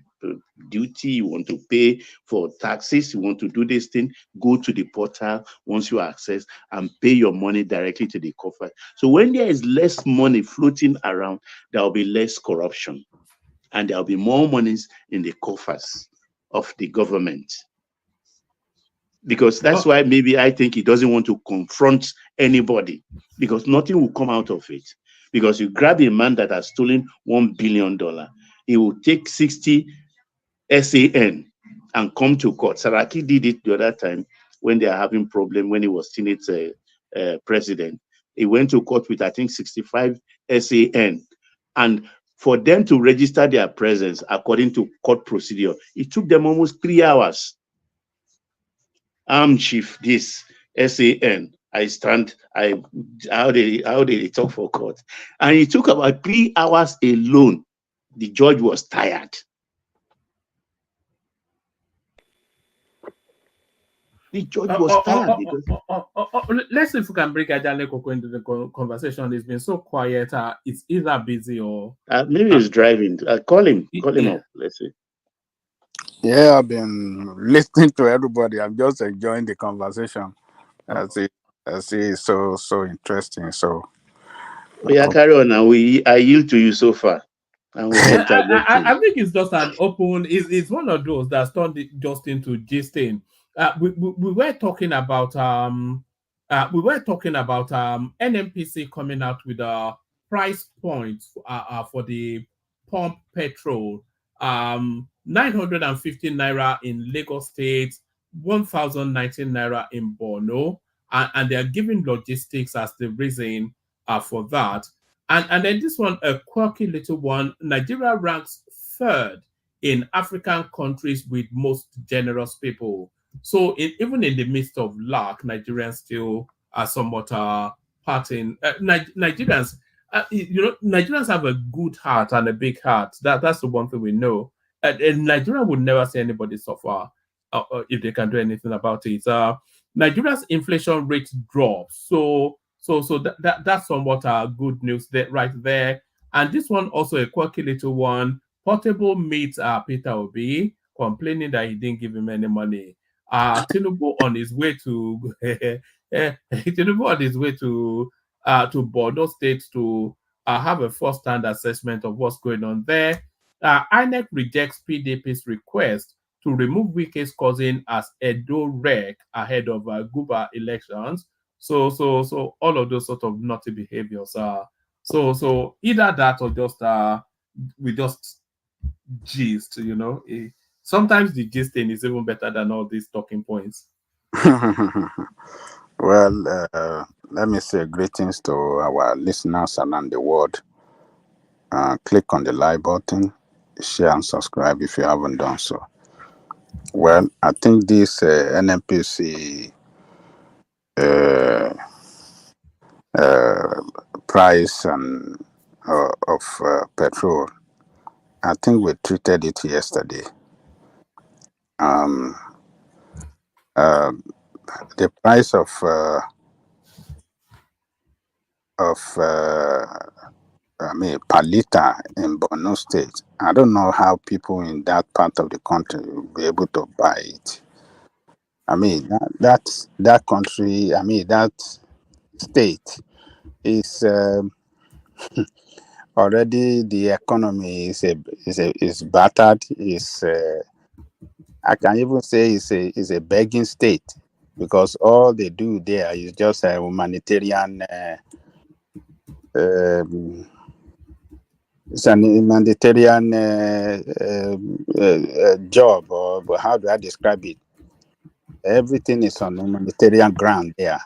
duty, you want to pay for taxes, you want to do this thing, go to the portal once you access and pay your money directly to the coffer. So when there is less money floating around, there will be less corruption and there will be more monies in the coffers of the government. Because that's why maybe I think he doesn't want to confront anybody, because nothing will come out of it. Because you grab a man that has stolen $1 billion, he will take 60 SAN and come to court. Saraki did it the other time when they are having problem when he was Senate president. He went to court with, I think, 65 SAN. And for them to register their presence according to court procedure, it took them almost 3 hours. Armed chief, this SAN, how did they talk for court? And it took about 3 hours alone. The judge was tired. The judge was tired because let's see if we can bring Ajale Koko into the conversation. It's been so quiet. It's either busy or maybe he's driving. Call him up. Let's see. Yeah, I've been listening to everybody. I'm just enjoying the conversation. I see it's so interesting. So yeah, carry on now. I yield to you so far. And we I think it's just an open. It's one of those that's turned it just into gisting. We were talking about NNPC coming out with a price point for the pump petrol. 950 naira in Lagos State, 1,019 naira in Borno, and they are giving logistics as the reason for that. And then this one, a quirky little one. Nigeria ranks 3rd in African countries with most generous people. So even in the midst of lack, Nigerians still are somewhat parting. Nigerians, Nigerians have a good heart and a big heart. That's the one thing we know. And Nigeria would never see anybody suffer if they can do anything about it. Nigeria's inflation rate drops. So that's somewhat good news there, right there. And this one also a quirky little one. Portable meets Peter Obi complaining that he didn't give him any money. Tinubu on his way to Tinubu on his way to Borno State to have a first-hand assessment of what's going on there. INEC rejects PDP's request to remove Wike's cousin as Edo rec ahead of Guba elections. So all of those sort of naughty behaviors are so either that or just we just gist, sometimes the gisting is even better than all these talking points. Well, let me say greetings to our listeners around the world. Click on the like button, share and subscribe if you haven't done so. Well, I think this NNPC price and of petrol, I think we treated it yesterday. The price of per liter in Borno State, I don't know how people in that part of the country will be able to buy it. I mean, that country, I mean, that state is already the economy is battered. I can even say is a begging state because all they do there is just a humanitarian. It's an humanitarian job, or how do I describe it? Everything is on humanitarian ground there.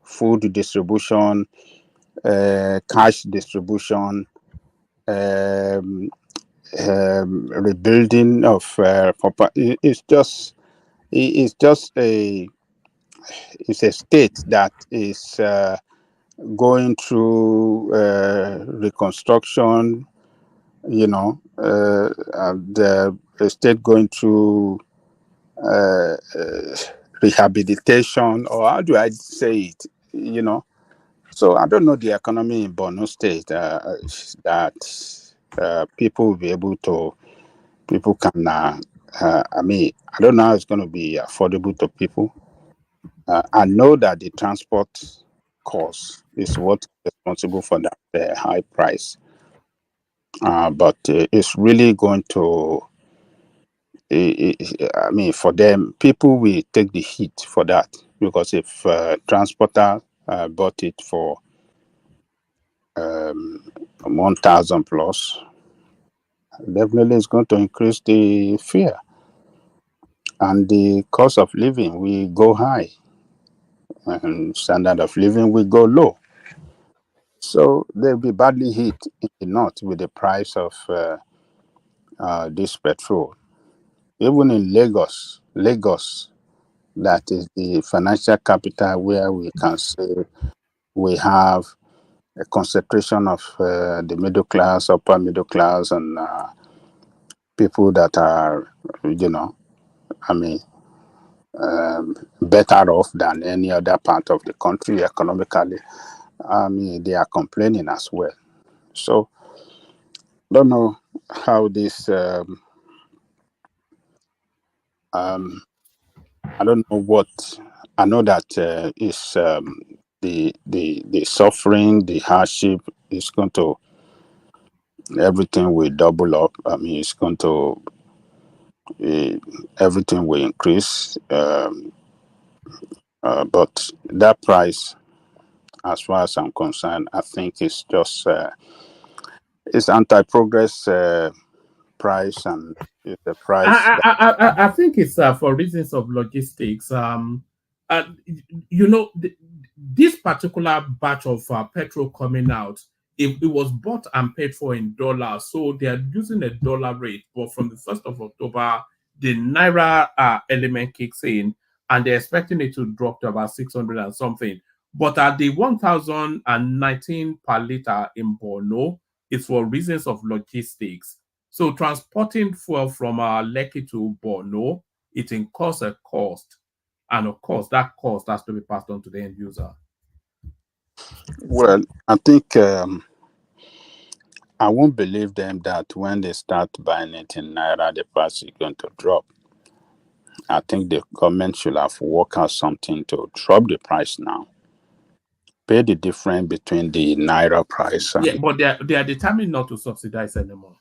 Food distribution, cash distribution, rebuilding of property. It's a state that is going through reconstruction. The state going through rehabilitation, or how do I say it? So I don't know the economy in Borno State that people will be able to. People can. I don't know how it's going to be affordable to people. I know that the transport cost is what is responsible for that high price. But it's really going to. For them, people will take the heat for that because if transporter bought it for 1,000 plus, definitely it's going to increase the fear, and the cost of living will go high, and standard of living will go low. So they'll be badly hit in the north with the price of this petrol. Even in Lagos, that is the financial capital where we can say we have a concentration of the middle class, upper middle class, and people that are, better off than any other part of the country economically. They are complaining as well. So, don't know how this. I don't know what. I know that is the suffering, the hardship is going to, everything will double up. It's going to everything will increase. But that price, as far as I'm concerned, I think it's just it's anti-progress price, and it's a price that I think it's for reasons of logistics. This particular batch of petrol coming out, it was bought and paid for in dollars, so they are using a dollar rate. But from the 1st of October, the naira element kicks in, and they're expecting it to drop to about 600 and something. But at the 1,019 per liter in Borno, it's for reasons of logistics. So transporting fuel from Lekki to Borno, it incurs a cost. And of course, that cost has to be passed on to the end user. Well, I think I won't believe them that when they start buying it in naira, the price is going to drop. I think the government should have worked out something to drop the price now. Pay the difference between the naira price and but they are determined not to subsidize anymore.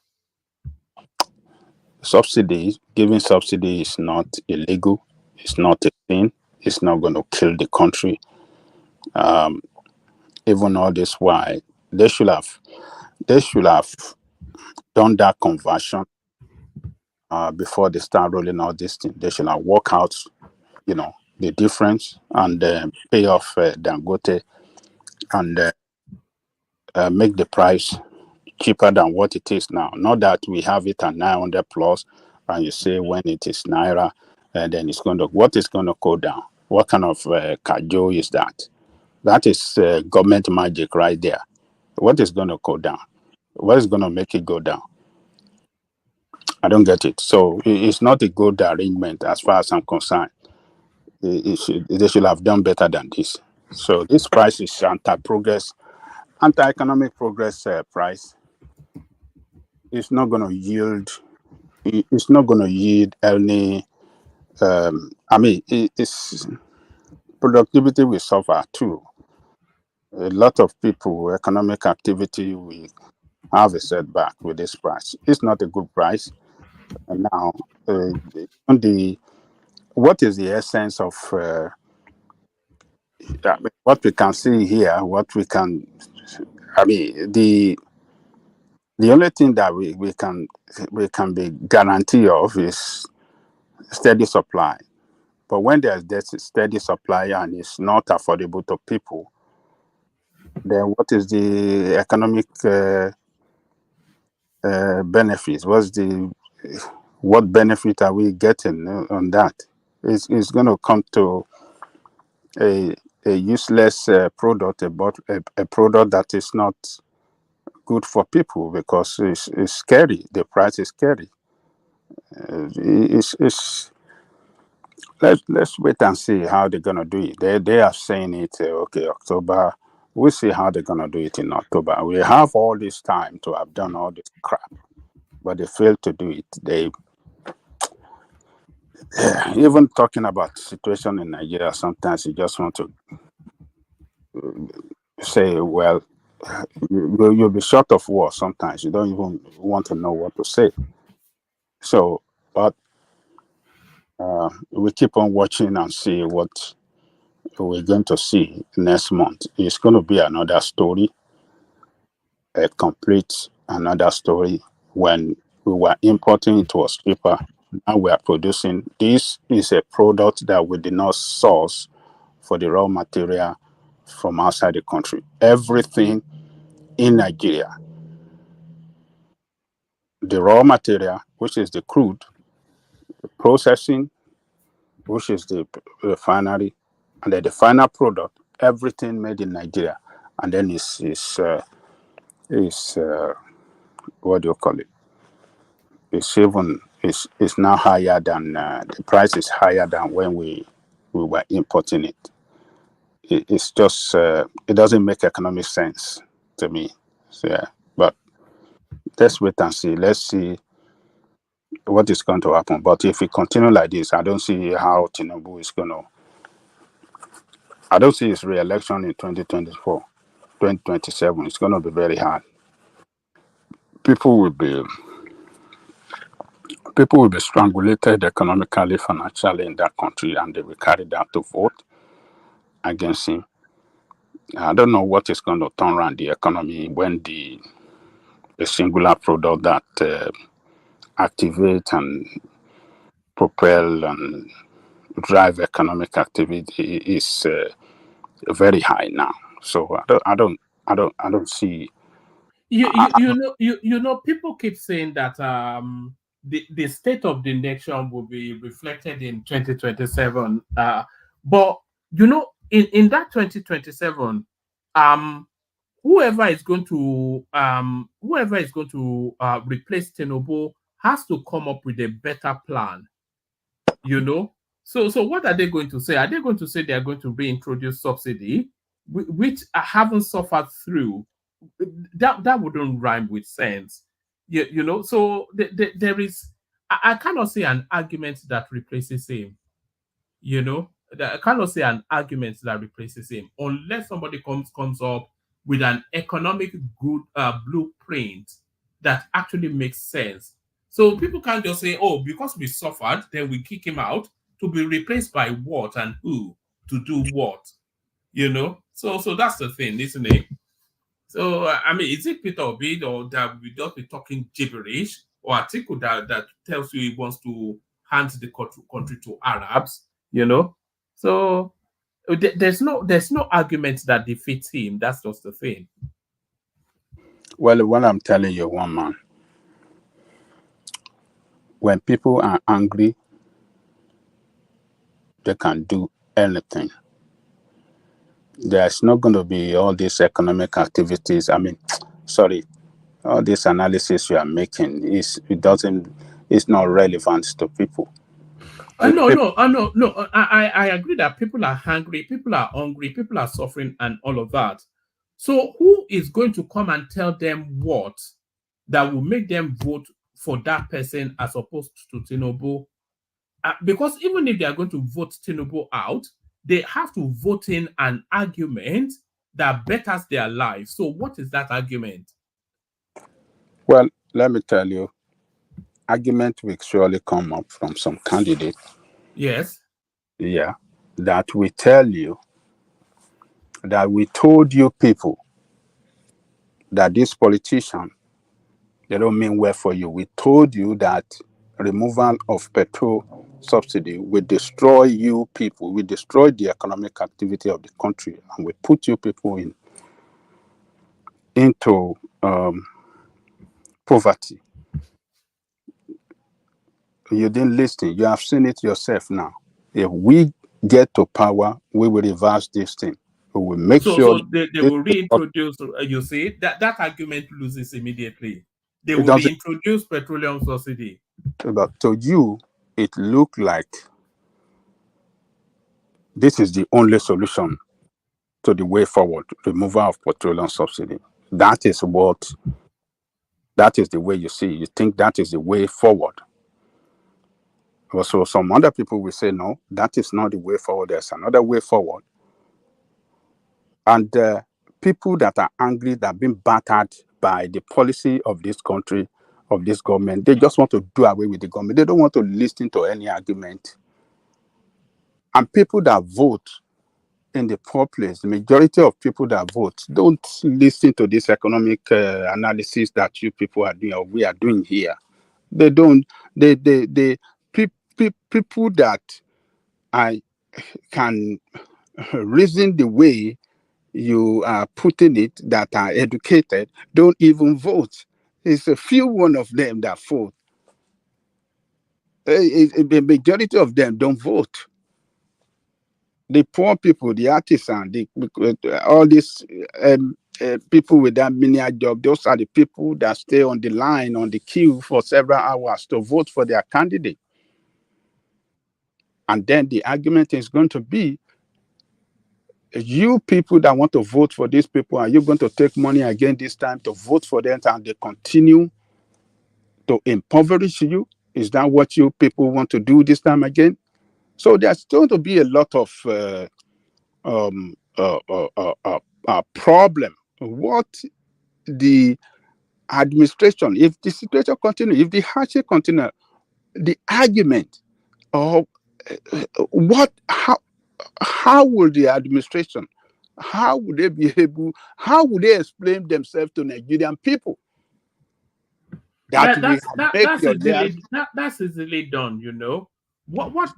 Subsidy. Giving subsidy is not illegal. It's not a thing. It's not going to kill the country. Even all this while, they should have done that conversion before they start rolling out this thing. They should have worked out, the difference, and pay off Dangote, and make the price cheaper than what it is now. Not that we have it at 900 plus, and you say when it is naira, then it's going to, what is going to go down? What kind of kajo is that? That is government magic right there. What is going to go down? What is going to make it go down? I don't get it. So it's not a good arrangement as far as I'm concerned. They should have done better than this. So this price is anti-progress, anti-economic progress price. It's not going to yield. It's not going to yield any. It's productivity will suffer too. A lot of people, economic activity will have a setback with this price. It's not a good price. And now, what is the essence of what we can see here? What we can, the only thing that we can be guarantee of is steady supply. But when there's steady supply and it's not affordable to people, then what is the economic benefits? What benefit are we getting on that? It's going to come to a useless product, a product that is not good for people because it's scary. The price is scary. Let's wait and see how they're gonna do it. They are saying it okay, October. We'll see how they're gonna do it in October. We have all this time to have done all this crap, but they failed to do it. They even talking about situation in Nigeria. Sometimes you just want to say, well, you'll be short of words. Sometimes you don't even want to know what to say. So, but we keep on watching and see what we're going to see next month. It's going to be another story, a complete another story. When we were importing, it was cheaper. Now we are producing. This is a product that we did not source for the raw material from outside the country. Everything in Nigeria, the raw material, which is the crude, the processing, which is the refinery, and then the final product, everything made in Nigeria, and then is what do you call it? It's even is now higher than the price is higher than when we were importing it. It's just it doesn't make economic sense to me. So, yeah, but let's wait and see. Let's see what is going to happen. But if we continue like this, I don't see how Tinubu is going to. I don't see his re-election in 2024, 2027. It's going to be very hard. People will be strangulated economically, financially in that country, and they will carry that to vote against him. I don't know what is going to turn around the economy when the singular product that activate and propel and drive economic activity is very high now. So I don't see. You know, people keep saying that the state of the nation will be reflected in 2027. But you know, in that 2027, whoever is going to replace Tinubu has to come up with a better plan. You know, so what are they going to say? Are they going to say they are going to reintroduce subsidy, which I haven't suffered through? That wouldn't rhyme with sense. You know, so there is, I cannot see an argument that replaces him. You know, I cannot see an argument that replaces him unless somebody comes up with an economic good blueprint that actually makes sense. So people can't just say, oh, because we suffered, then we kick him out, to be replaced by what and who to do what. You know, so that's the thing, isn't it? So I mean, is it Peter Obi or that we just be talking gibberish, or Atiku that tells you he wants to hand the country to Arabs? You know, so there's no argument that defeats him. That's just the thing. Well, what I'm telling you, one man, when people are angry, they can do anything. There's not going to be all these economic activities. I mean, sorry, all this analysis you are making it's not relevant to people. No. I agree that people are hungry, people are hungry, people are suffering, and all of that. So who is going to come and tell them what that will make them vote for that person as opposed to Tinubu? Because even if they are going to vote Tinubu out, they have to vote in an argument that betters their lives. So what is that argument? Well, let me tell you, argument will surely come up from some candidate. Yes. Yeah. That we tell you that we told you people that this politician, they don't mean well for you. We told you that removal of petrol subsidy will destroy you people, will destroy the economic activity of the country, and we put you people into poverty. You didn't listen. You have seen it yourself now. If we get to power, we will reverse this thing. We will make sure. So they will reintroduce. You see that argument loses immediately. They will doesn't. reintroduce petroleum subsidy. But to you, it looked like this is the only solution to the way forward, removal of petroleum subsidy. That is the way you see. You think that is the way forward. Also, some other people will say, no, that is not the way forward. There's another way forward. And people that are angry, that have been battered by the policy of this country, of this government, they just want to do away with the government. They don't want to listen to any argument. And people that vote in the poor place, the majority of people that vote don't listen to this economic analysis that you people are doing or we are doing here. They don't. People that I can reason the way you are putting it, that are educated, don't even vote. It's a few one of them that vote. The majority of them don't vote. The poor people, the artisans, all these people with that menial job, those are the people that stay on the line, on the queue for several hours to vote for their candidate. And then the argument is going to be, you people that want to vote for these people, are you going to take money again this time to vote for them and they continue to impoverish you? Is that what you people want to do this time again? So there's going to be a lot of problem. What the administration, if the situation continues, if the hardship continues, the argument of how will the administration, how would they be able, how would they explain themselves to Nigerian people that we have made your life? That's easily done, you know. What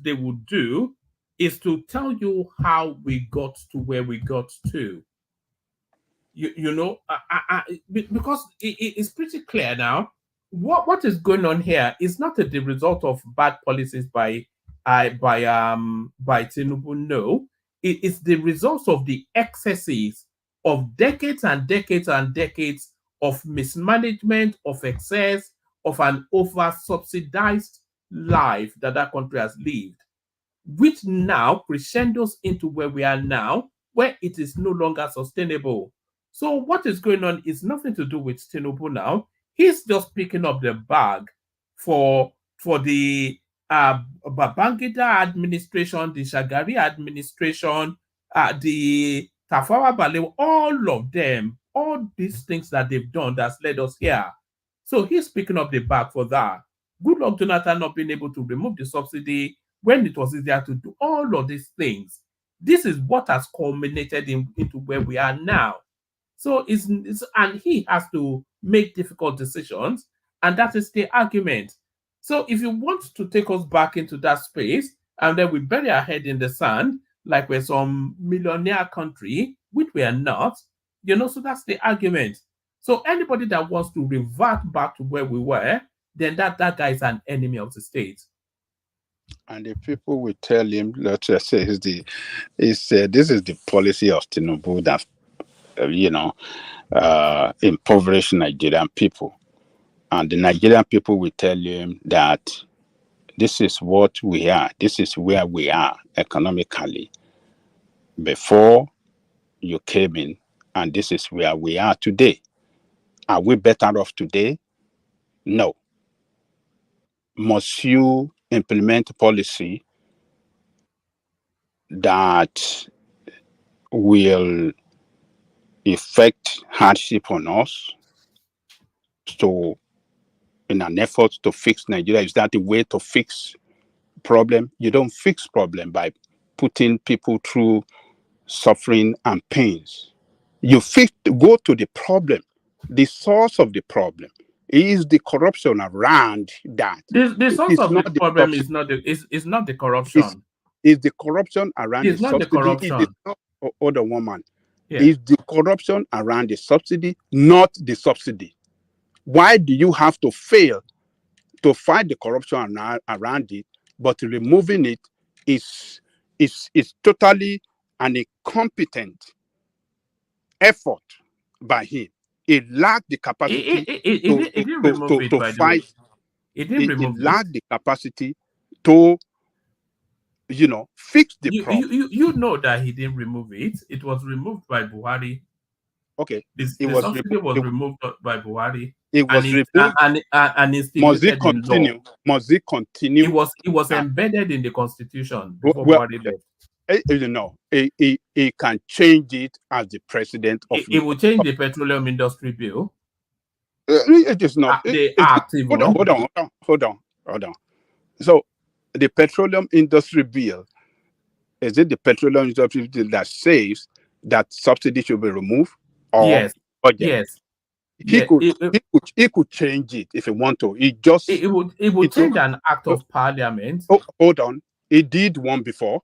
they would do is to tell you how we got to where we got to. Because it's pretty clear now. What is going on here is not the result of bad policies by Tinubu. No, it is the result of the excesses of decades and decades and decades of mismanagement, of excess, of an over-subsidized life that country has lived, which now crescendos into where we are now, where it is no longer sustainable. So what is going on is nothing to do with Tinubu now. He's just picking up the bag for the Babangida administration, the Shagari administration, the Tafawa Balewa, all of them, all these things that they've done that's led us here. So he's picking up the bag for that. Good luck Jonathan not being able to remove the subsidy when it was easier to do all of these things. This is what has culminated into where we are now. So and he has to make difficult decisions, and that is the argument. So if you want to take us back into that space, and then we bury our head in the sand, like we're some millionaire country, which we are not, so that's the argument. So anybody that wants to revert back to where we were, then that guy is an enemy of the state. And the people will tell him, let's just say, this is the policy of Tinubu that, impoverish Nigerian people. And the Nigerian people will tell him that this is what we are, this is where we are economically before you came in, and this is where we are today. Are we better off today? No. Must you implement policy that will effect hardship on us? So in an effort to fix Nigeria, is that the way to fix problem? You don't fix problem by putting people through suffering and pains. You go to the problem. The source of the problem is the corruption around that. The source of the problem is not the corruption. Is the corruption around the subsidy? The corruption. Other woman. Yeah. Is the corruption around the subsidy, not the subsidy? Why do you have to fail to fight the corruption around it, but removing it is totally an incompetent effort by him. It lacked the capacity to fight. It lacked the capacity to, fix the problem. You know that he didn't remove it. It was removed by Buhari. Okay. The subsidy was removed by Buhari. It was removed. And must it continue? Must it continue? It was embedded in the constitution before Buhari left. He can change it as the president of. It will change the petroleum industry bill. It is not. Hold on. So the petroleum industry bill, is it the petroleum industry bill that says that subsidy should be removed? Or yes. Budget? Yes. He could change it if he want to. It would change an act of parliament. Hold on. He did one before.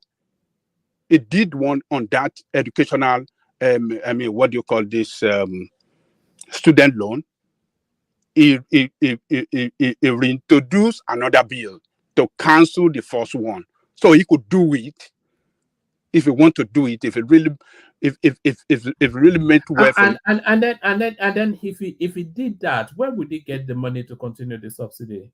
It did one on that educational, what do you call this, student loan. He reintroduced another bill to cancel the first one. So he could do it if he want to do it. If it really, if it really meant well for him. And then if he did that, where would he get the money to continue the subsidy?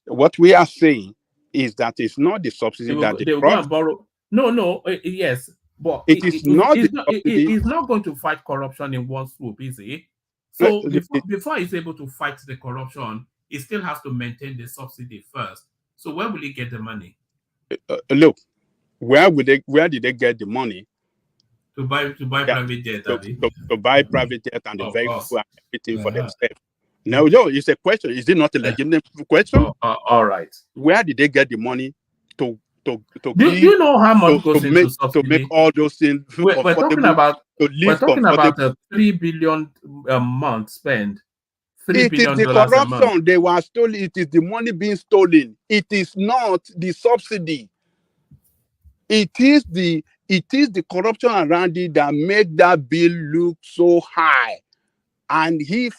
What we are saying is that it's not the subsidy that they will go and borrow. No, yes, but it's not the subsidy. He's not going to fight corruption in one swoop, is he? So before he's able to fight the corruption, he still has to maintain the subsidy first. So where will he get the money? Look, where did they get the money to buy private jet? To buy private jet and the vehicle and everything for themselves? No, it's a question. Is it not a legitimate question? All right. Where did they get the money to do you know how much goes into subsidy? To make all those things? We're talking about a $3 billion a month spend. It is the corruption they were stolen. It is the money being stolen. It is not the subsidy. It is the corruption around it that made that bill look so high. And he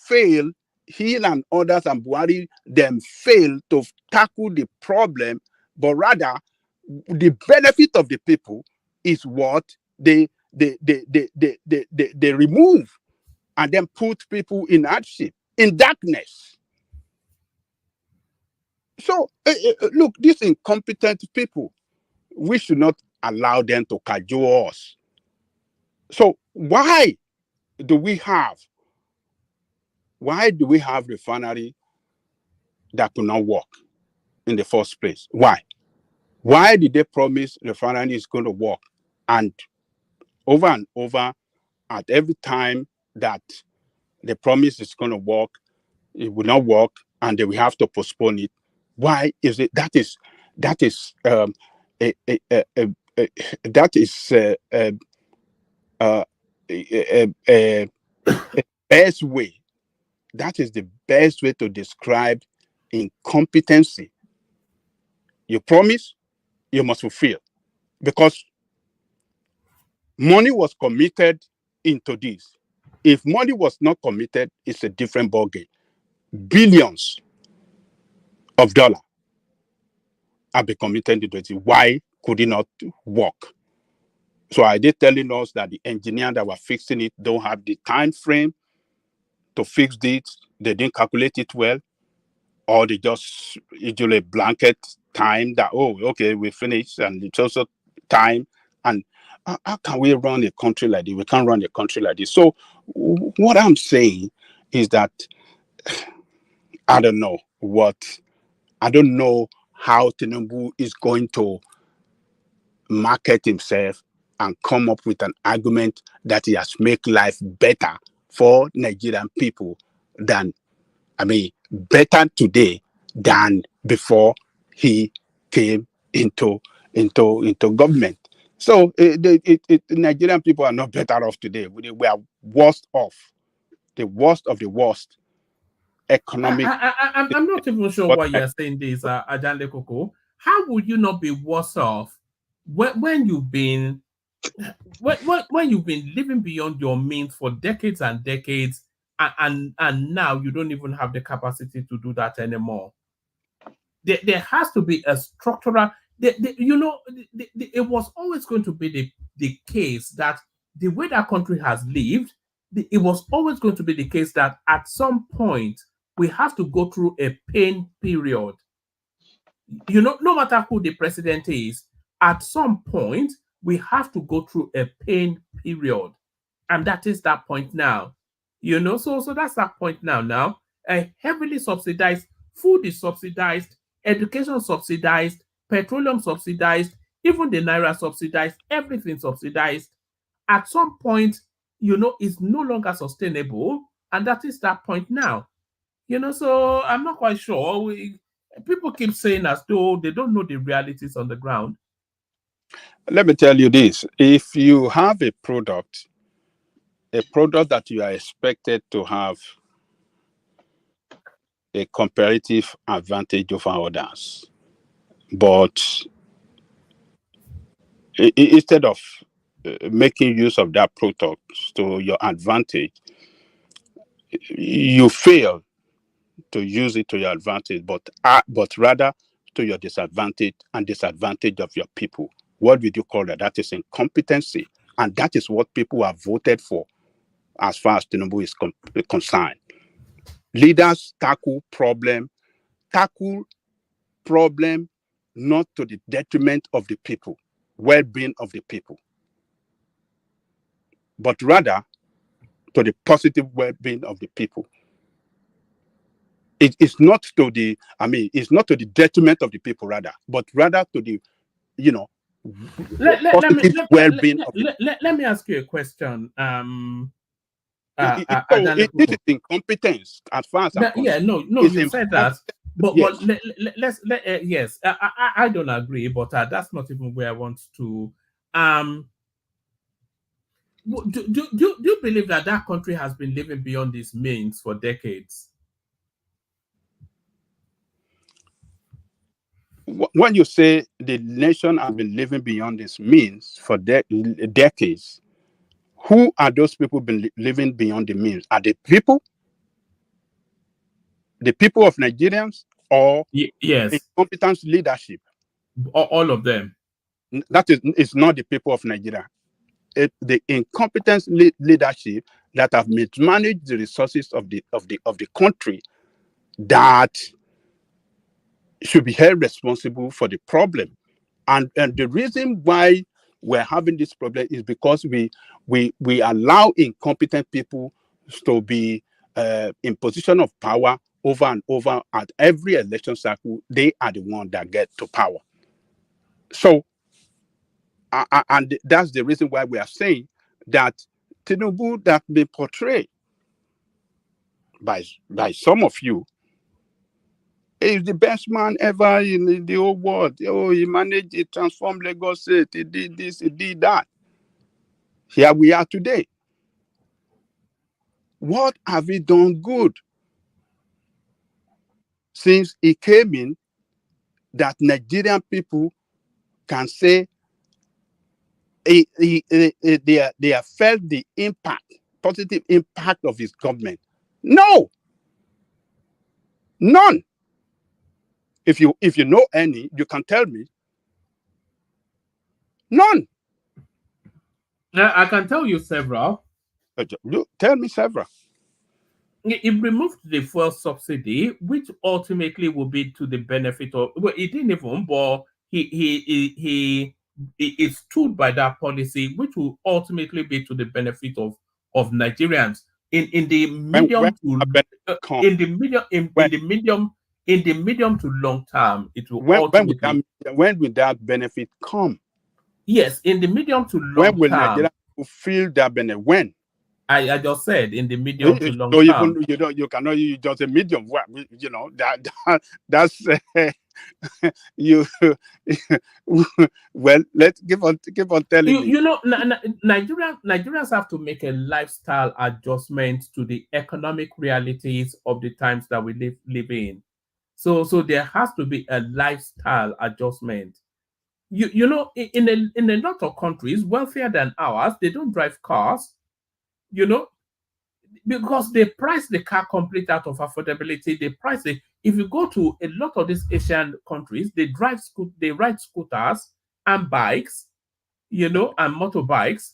and others and Buhari them failed to tackle the problem, but rather the benefit of the people is what they remove and then put people in hardship, in darkness. So look, these incompetent people, we should not allow them to cajole us. So why do we have refinery that could not work in the first place? Why? Why did they promise refinery is going to work? And over, at every time that the promise is going to work, it will not work, and they will have to postpone it. Why is it? That is best way. That is the best way to describe incompetency. You promise, you must fulfill, because money was committed into this. If money was not committed, it's a different ballgame. Billions of dollars have been committed into it. Why could it not work? So are they telling us that the engineer that were fixing it don't have the time frame to fix it? They didn't calculate it well, or they just usually blanket time that, oh, okay, we finished, and it's also time. And how can we run a country like this? We can't run a country like this. So what I'm saying is that I don't know how Tinubu is going to market himself and come up with an argument that he has made life better for Nigerian people better today than before he came into government. So Nigerian people are not better off today. We are worse off, the worst of the worst economic. I'm not even sure why you're saying this, Ajande Koko. How would you not be worse off when you've been living beyond your means for decades and decades, and now you don't even have the capacity to do that anymore? There has to be a structural. It was always going to be the case that the way that country has lived, it was always going to be the case that at some point we have to go through a pain period. No matter who the president is, at some point we have to go through a pain period, and that is that point now. So that's that point now. Heavily subsidized food is subsidized, education subsidized, petroleum subsidized, even the naira subsidized, everything subsidized. At some point, it's no longer sustainable, and that is that point now. So I'm not quite sure. People keep saying as though they don't know the realities on the ground. Let me tell you this: if you have a product that you are expected to have a comparative advantage over others, but instead of making use of that product to your advantage, you fail to use it to your advantage, but rather to your disadvantage and disadvantage of your people. What would you call that? That is incompetency. And that is what people have voted for as far as Tinubu is concerned. Leaders tackle problem not to the detriment of the people, well-being of the people, but rather to the positive well-being of the people. It's not to the, it's not to the detriment of the people, but rather to the, positive well-being of the people. Let me ask you a question. This is incompetence as far as I'm concerned. You said that. But yes, yes, I don't agree, but that's not even where I want to. Do you believe that that country has been living beyond its means for decades? When you say the nation has been living beyond its means for decades, who are those people been living beyond the means? Are the people of Nigerians, or yes, incompetent leadership? All of them. That is, it's not the people of Nigeria. The incompetent leadership that have mismanaged the resources of the country, that should be held responsible for the problem. And the reason why we're having this problem is because we allow incompetent people to be in position of power over and over. At every election cycle, they are the one that get to power. So, and that's the reason why we are saying that Tinubu, that been portrayed by some of you, is the best man ever in the whole world. Oh, he managed, he transformed Lagos State, he did this, he did that. Here we are today. What have we done good since he came in that Nigerian people can say they have felt the impact, positive impact of his government? No, none. If you know any, you can tell me. None. I can tell you several. Tell me several. It removed the fuel subsidy, which ultimately will be to the benefit of. Well, it didn't even, but he stood by that policy, which will ultimately be to the benefit of Nigerians in the medium to long term. It will ultimately. When will that benefit come? Yes, in the medium to long term. When will Nigeria feel that benefit? When? I just said in the medium to long so term. Even you cannot use just a medium. That's you. Well, let's keep on telling me. Nigerians have to make a lifestyle adjustment to the economic realities of the times that we live in. So there has to be a lifestyle adjustment. In a lot of countries wealthier than ours, they don't drive cars. Because they price the car complete out of affordability. They price it. If you go to a lot of these Asian countries, they ride scooters and bikes, and motorbikes.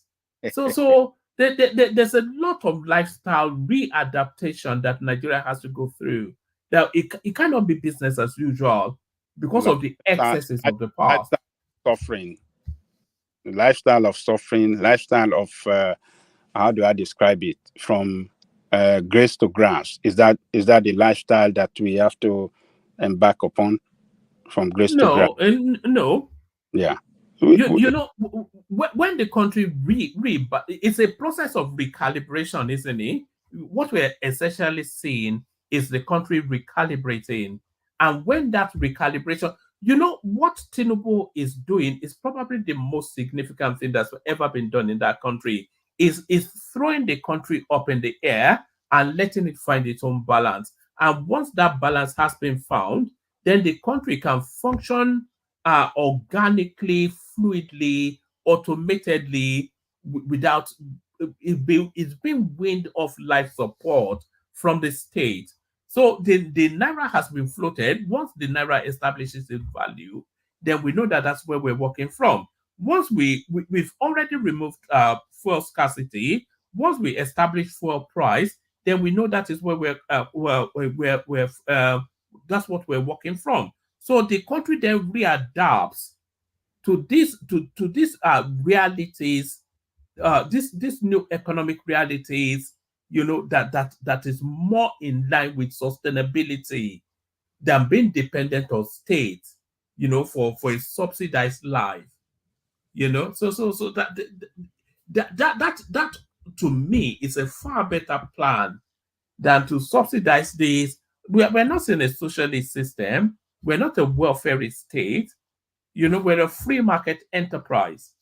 So there's a lot of lifestyle readaptation that Nigeria has to go through. That it cannot be business as usual because of the excesses of the past. Lifestyle of suffering, lifestyle of how do I describe it? From grace to grass. Is that the lifestyle that we have to embark upon? From grace to grass? No. Yeah. When the country but it's a process of recalibration, isn't it? What we're essentially seeing is the country recalibrating. And when that recalibration, what Tinubu is doing is probably the most significant thing that's ever been done in that country. Is throwing the country up in the air and letting it find its own balance. And once that balance has been found, then the country can function organically, fluidly, automatedly, without it's being weaned off life support from the state. So the Naira has been floated. Once the Naira establishes its value, then we know that that's where we're working from. Once we've already removed fuel scarcity, once we establish fuel price, then we know that is where that's what we're working from. So the country then readapts to these realities, this new economic realities, that is more in line with sustainability than being dependent on state, for a subsidized life. So that to me is a far better plan than to subsidize this. We're not in a socialist system. We're not a welfare state. We're a free market enterprise.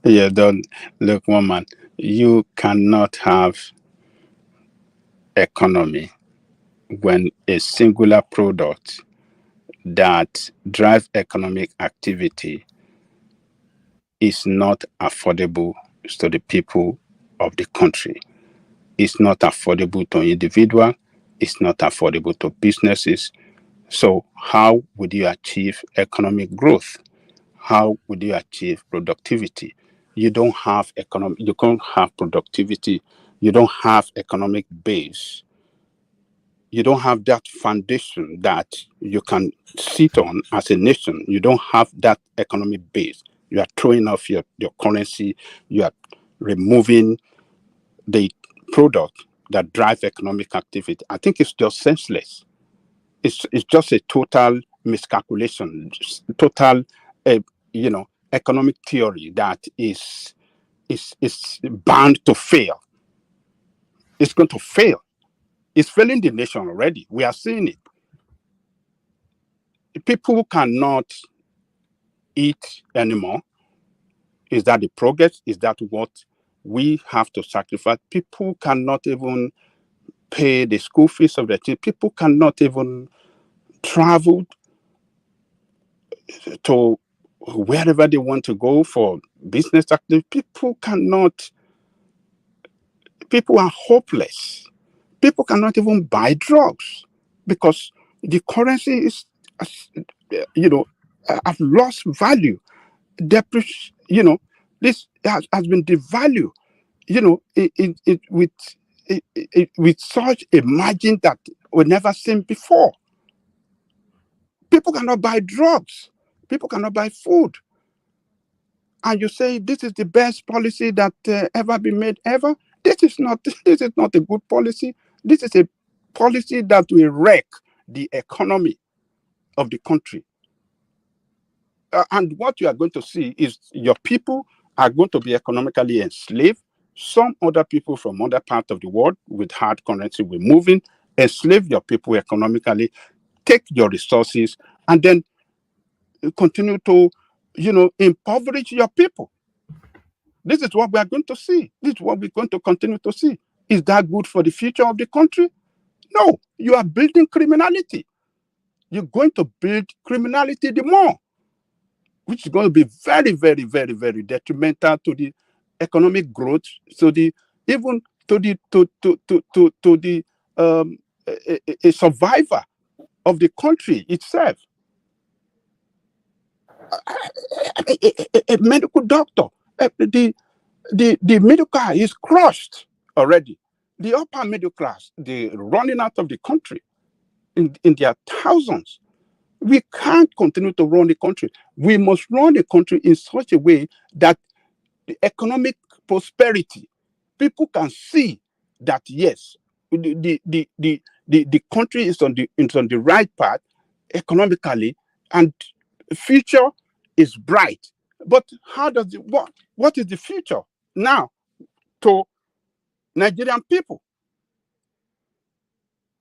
Yeah, don't look, woman. You cannot have economy when a singular product that drives economic activity is not affordable to the people of the country. It's not affordable to individual. It's not affordable to businesses. So how would you achieve economic growth? How would you achieve productivity? You don't have you can't have productivity. You don't have economic base. You don't have that foundation that you can sit on as a nation. You don't have that economic base. You are throwing off your currency. You are removing the product that drives economic activity. I think it's just senseless. It's just a total miscalculation, total, economic theory that is bound to fail. It's going to fail. It's failing the nation already. We are seeing it. People cannot eat anymore. Is that the progress? Is that what we have to sacrifice? People cannot even pay the school fees of their children. People cannot even travel to wherever they want to go for business activity. People are hopeless. People cannot even buy drugs because the currency is, have lost value. This has been devalued, with such a margin that we never seen before. People cannot buy drugs. People cannot buy food. And you say this is the best policy that ever been made ever. This is not a good policy. This is a policy that will wreck the economy of the country. And what you are going to see is your people are going to be economically enslaved. Some other people from other parts of the world with hard currency will move in, enslave your people economically, take your resources, and then continue to, impoverish your people. This is what we are going to see. This is what we're going to continue to see. Is that good for the future of the country? No, you are building criminality. You're going to build criminality the more, which is going to be very, very, very, very detrimental to the economic growth. So even to the a survivor of the country itself. A medical doctor, the middle class is crushed already. The upper middle class, they're running out of the country in their thousands. We can't continue to run the country. We must run the country in such a way that the economic prosperity, people can see that yes, the country is on the right path economically, and the future is bright. But how does what is the future now to Nigerian people?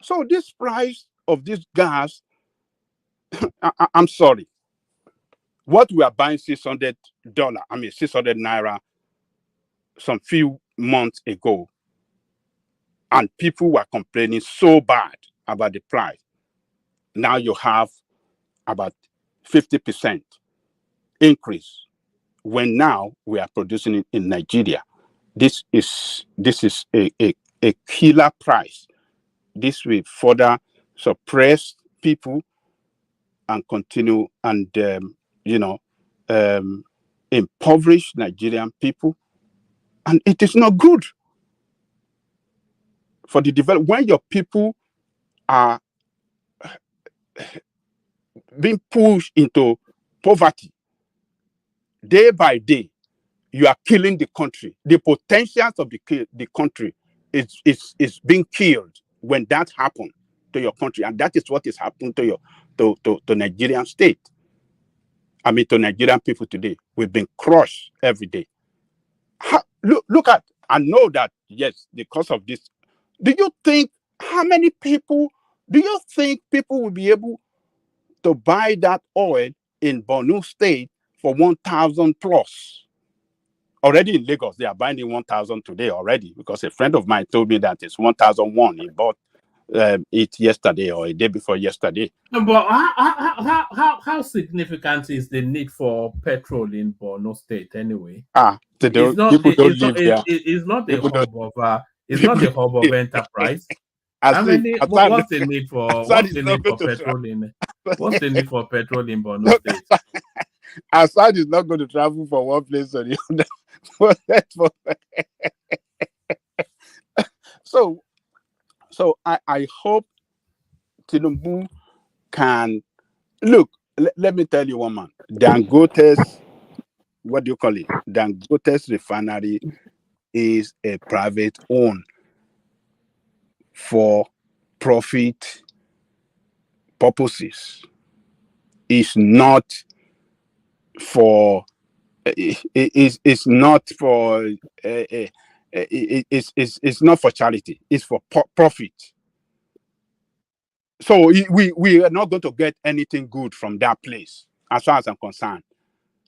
So this price of this gas, I'm sorry, what we are buying $600, $600 some few months ago, and people were complaining so bad about the price. Now you have about 50% increase when now we are producing it in Nigeria. This is a killer price. this will further suppress people and continue and impoverish Nigerian people, and it is not good for the development when your people are being pushed into poverty day by day. You are killing the country. The potentials of the country is being killed when that happens to your country, and that is what is happening to your to Nigerian state. I mean, to Nigerian people today, we've been crushed every day. Look at, I know that yes, because of this. Do you think people will be able to buy that oil in Borno State for 1,000 plus? Already in Lagos, they are buying 1,000 today already, because a friend of mine told me that it's 1,001. He bought it yesterday or a day before yesterday. But how significant is the need for petrol in Borno State anyway? People don't live there. It's not the hub of the hub of enterprise. What's the need for petrol in Borno State? Assad is not going to travel from one place to the other. So I hope Tinubu can look. Let me tell you one man. Dangote's, what do you call it? Dangote's refinery is a private owned for profit purposes. It's not for it's not for it's not for charity. It's for profit. So we are not going to get anything good from that place, as far as I'm concerned.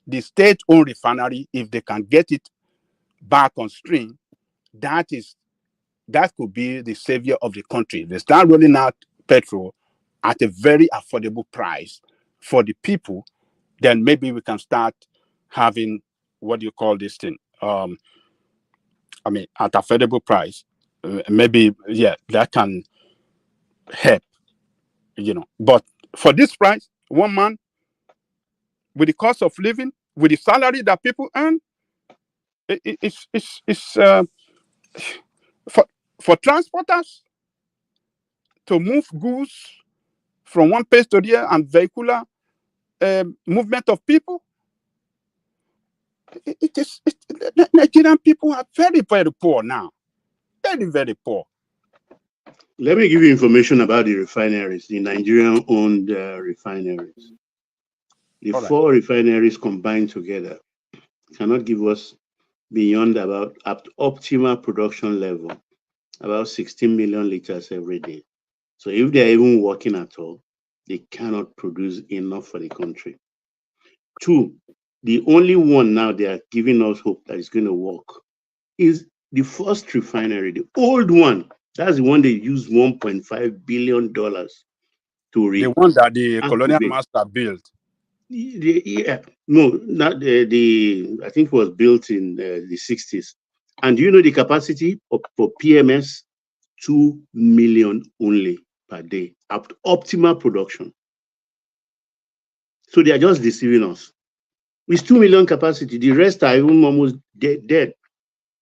The state-owned refinery, if they can get it back on stream, that could be the savior of the country. They start rolling out petrol at a very affordable price for the people, then maybe we can start having, what do you call this thing? I mean, at affordable price, maybe, yeah, that can help, But for this price, one man, with the cost of living, with the salary that people earn, it's for transporters to move goods from one place to the other and vehicular movement of people. Nigerian people are very, very poor now. Very, very poor. Let me give you information about the refineries, the Nigerian-owned refineries. The four refineries combined together cannot give us beyond about optimal production level, about 16 million liters every day. So if they're even working at all, they cannot produce enough for the country. Two, the only one now they are giving us hope that is going to work is the first refinery, the old one. That's the one they used $1.5 billion to the one that the colonial master built. Yeah, no, not the I think it was built in the 60s. And do you know the capacity for PMS? 2 million only per day at optimal production. So they are just deceiving us. With 2 million capacity, the rest are even almost dead.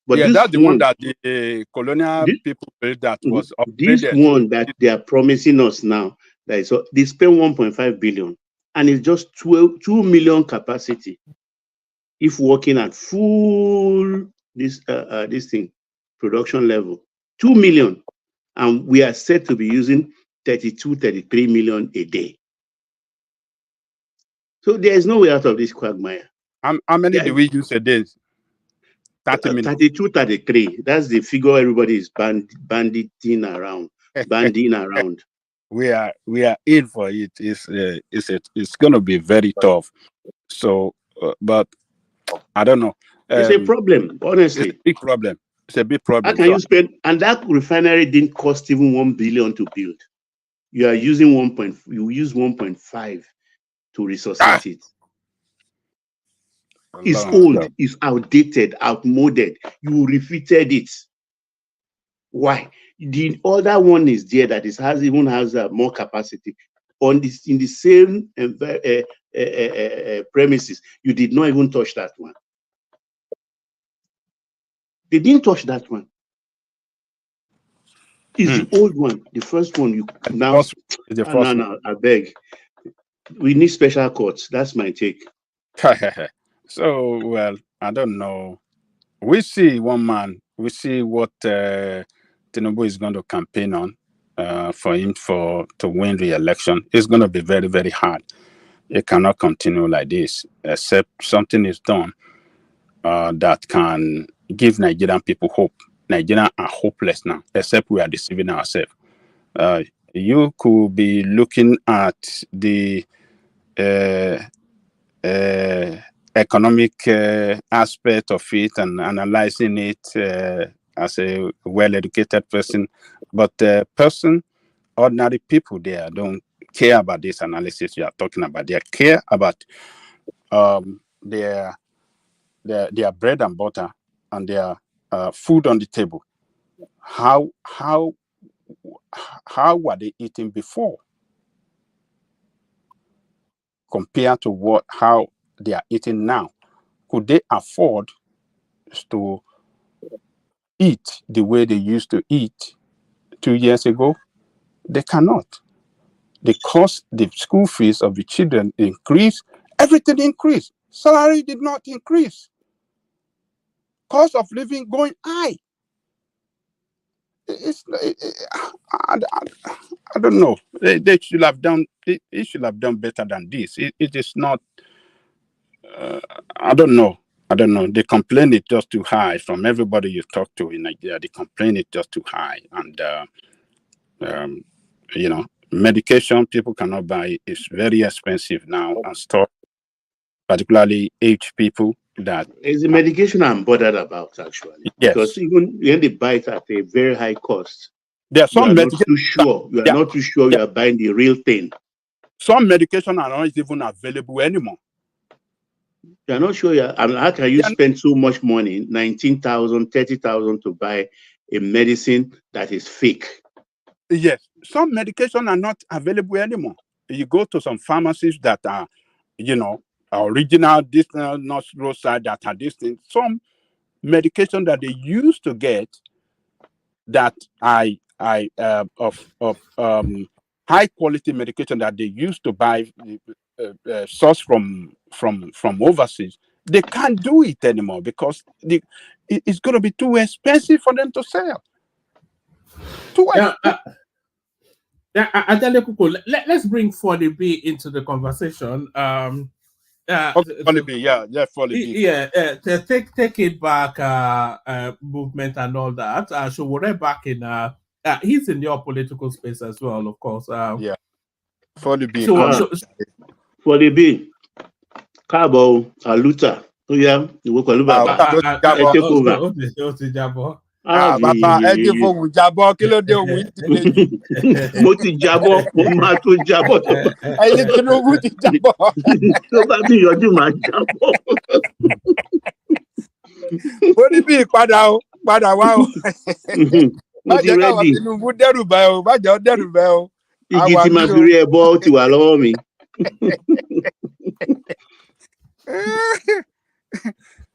But yeah, that's the one that the colonial people built that was upgraded. This one that they are promising us now, that is, they spend 1.5 billion and it's just 2 million capacity. If working at full this thing production level, 2 million, and we are said to be using 33 million a day. So there is no way out of this quagmire. How many do we use a day? 32, 33. That's the figure everybody is banding around. We are in for it. It's going to be very tough. So, but I don't know. It's a problem, honestly. It's a big problem. It's a big problem. How can you spend? And that refinery didn't cost even 1 billion to build. You are using you use 1.5 to resuscitate it. It's old, it's outdated, outmoded. You refitted it. Why? The other one is there that has more capacity on this in the same premises. You did not even touch that one. They didn't touch that one. It's the old one, the first one. You now, no, I beg. We need special courts. That's my take. So, well, I don't know. We see one man. We see what Tinubu is going to campaign on for him to win the election. It's going to be very, very hard. It cannot continue like this, except something is done that can give Nigerian people hope. Nigerians are hopeless now, except we are deceiving ourselves. You could be looking at the economic aspect of it and analyzing it as a well-educated person, but ordinary people there don't care about this analysis you are talking about. They care about their bread and butter and their food on the table. How were they eating before compared to how they are eating now? Could they afford to eat the way they used to eat 2 years ago? They cannot. The school fees of the children increased. Everything increased. Salary did not increase. Cost of living going high. I don't know. They should have done. It should have done better than this. It is not. I don't know. The complaint is just too high from everybody you talk to in Nigeria. The complaint is just too high, and medication people cannot buy. It's very expensive now, and stuff. Particularly aged people. That is the medication I'm bothered about actually. Yes. Because even when they buy it at a very high cost, there are some medication. You are not too sure you are buying the real thing. Some medication are not even available anymore. You're not sure. How can you spend so much money, 19,000, 30,000 to buy a medicine that is fake? Yes, some medication are not available anymore. You go to some pharmacies that are, original, not roadside, that are distant. Some medication that they used to get that high quality medication that they used to buy source from overseas, they can't do it anymore because it's going to be too expensive for them to sell. Let's bring 40B into the conversation. Take it back, movement and all that. So we're back in. He's in your political space as well, of course. 40B. 40B. Cabo, Aluta. Oh yeah, you work on Baba. Take over. Bàbá ẹ kí fóun jábọ́ kí ló dé òun ti lè jù. Mo ti jábọ́, mo máa tó jábọ́. Ẹyin Tinubu ti jábọ́. Tó bá bí ìyọjú máa jábọ́. Ó ní bí padà wá o. Má jẹ́ káwọn Tinubu dẹ́rù bá ẹ o, má jẹ́ ọ dẹ́rù bá ẹ o. Igi tí máa fi rí ẹ bọ́ ó ti wà lọ́wọ́ mi.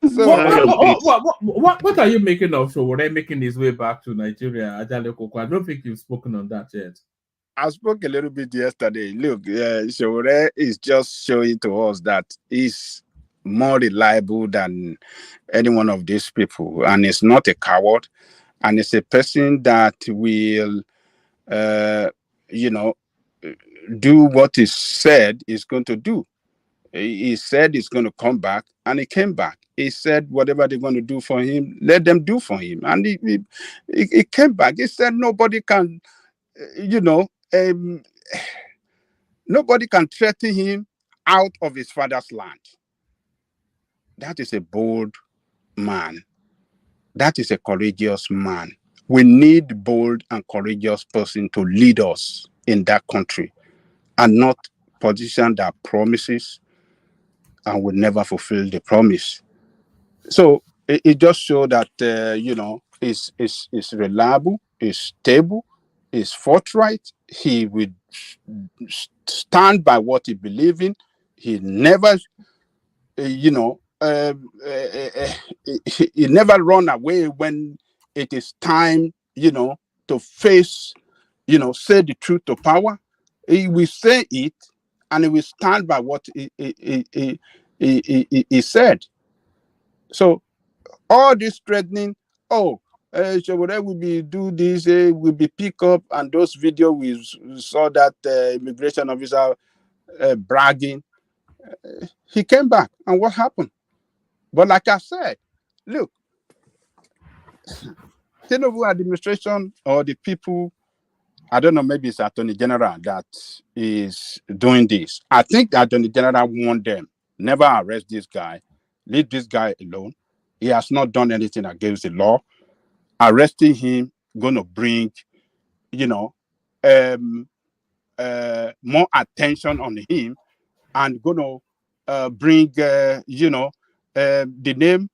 So, what are you making of Sowore making his way back to Nigeria? I don't think you've spoken on that yet. I spoke a little bit yesterday. Look, Sowore is just showing to us that he's more reliable than any one of these people, and he's not a coward, and it's a person that will, do what he said he's going to do. He said he's going to come back, and he came back. He said whatever they're going to do for him, let them do for him. And he came back. He said nobody can, nobody can threaten him out of his father's land. That is a bold man. That is a courageous man. We need bold and courageous person to lead us in that country, and not politicians that promises and will never fulfill the promise. So it just shows that it's reliable, is stable, is forthright. He would stand by what he believes in. He never, he never run away when it is time, to face, say the truth to power. He will say it, and he will stand by what he said. So all this threatening, so whatever will be do this, will be pick up, and those videos we saw that immigration officer bragging. He came back, and what happened? But like I said, look, Tinubu administration or the people, I don't know, maybe it's Attorney General that is doing this. I think the Attorney General warned them, never arrest this guy, leave this guy alone. He has not done anything against the law. Arresting him going to bring, more attention on him, and going to bring, the name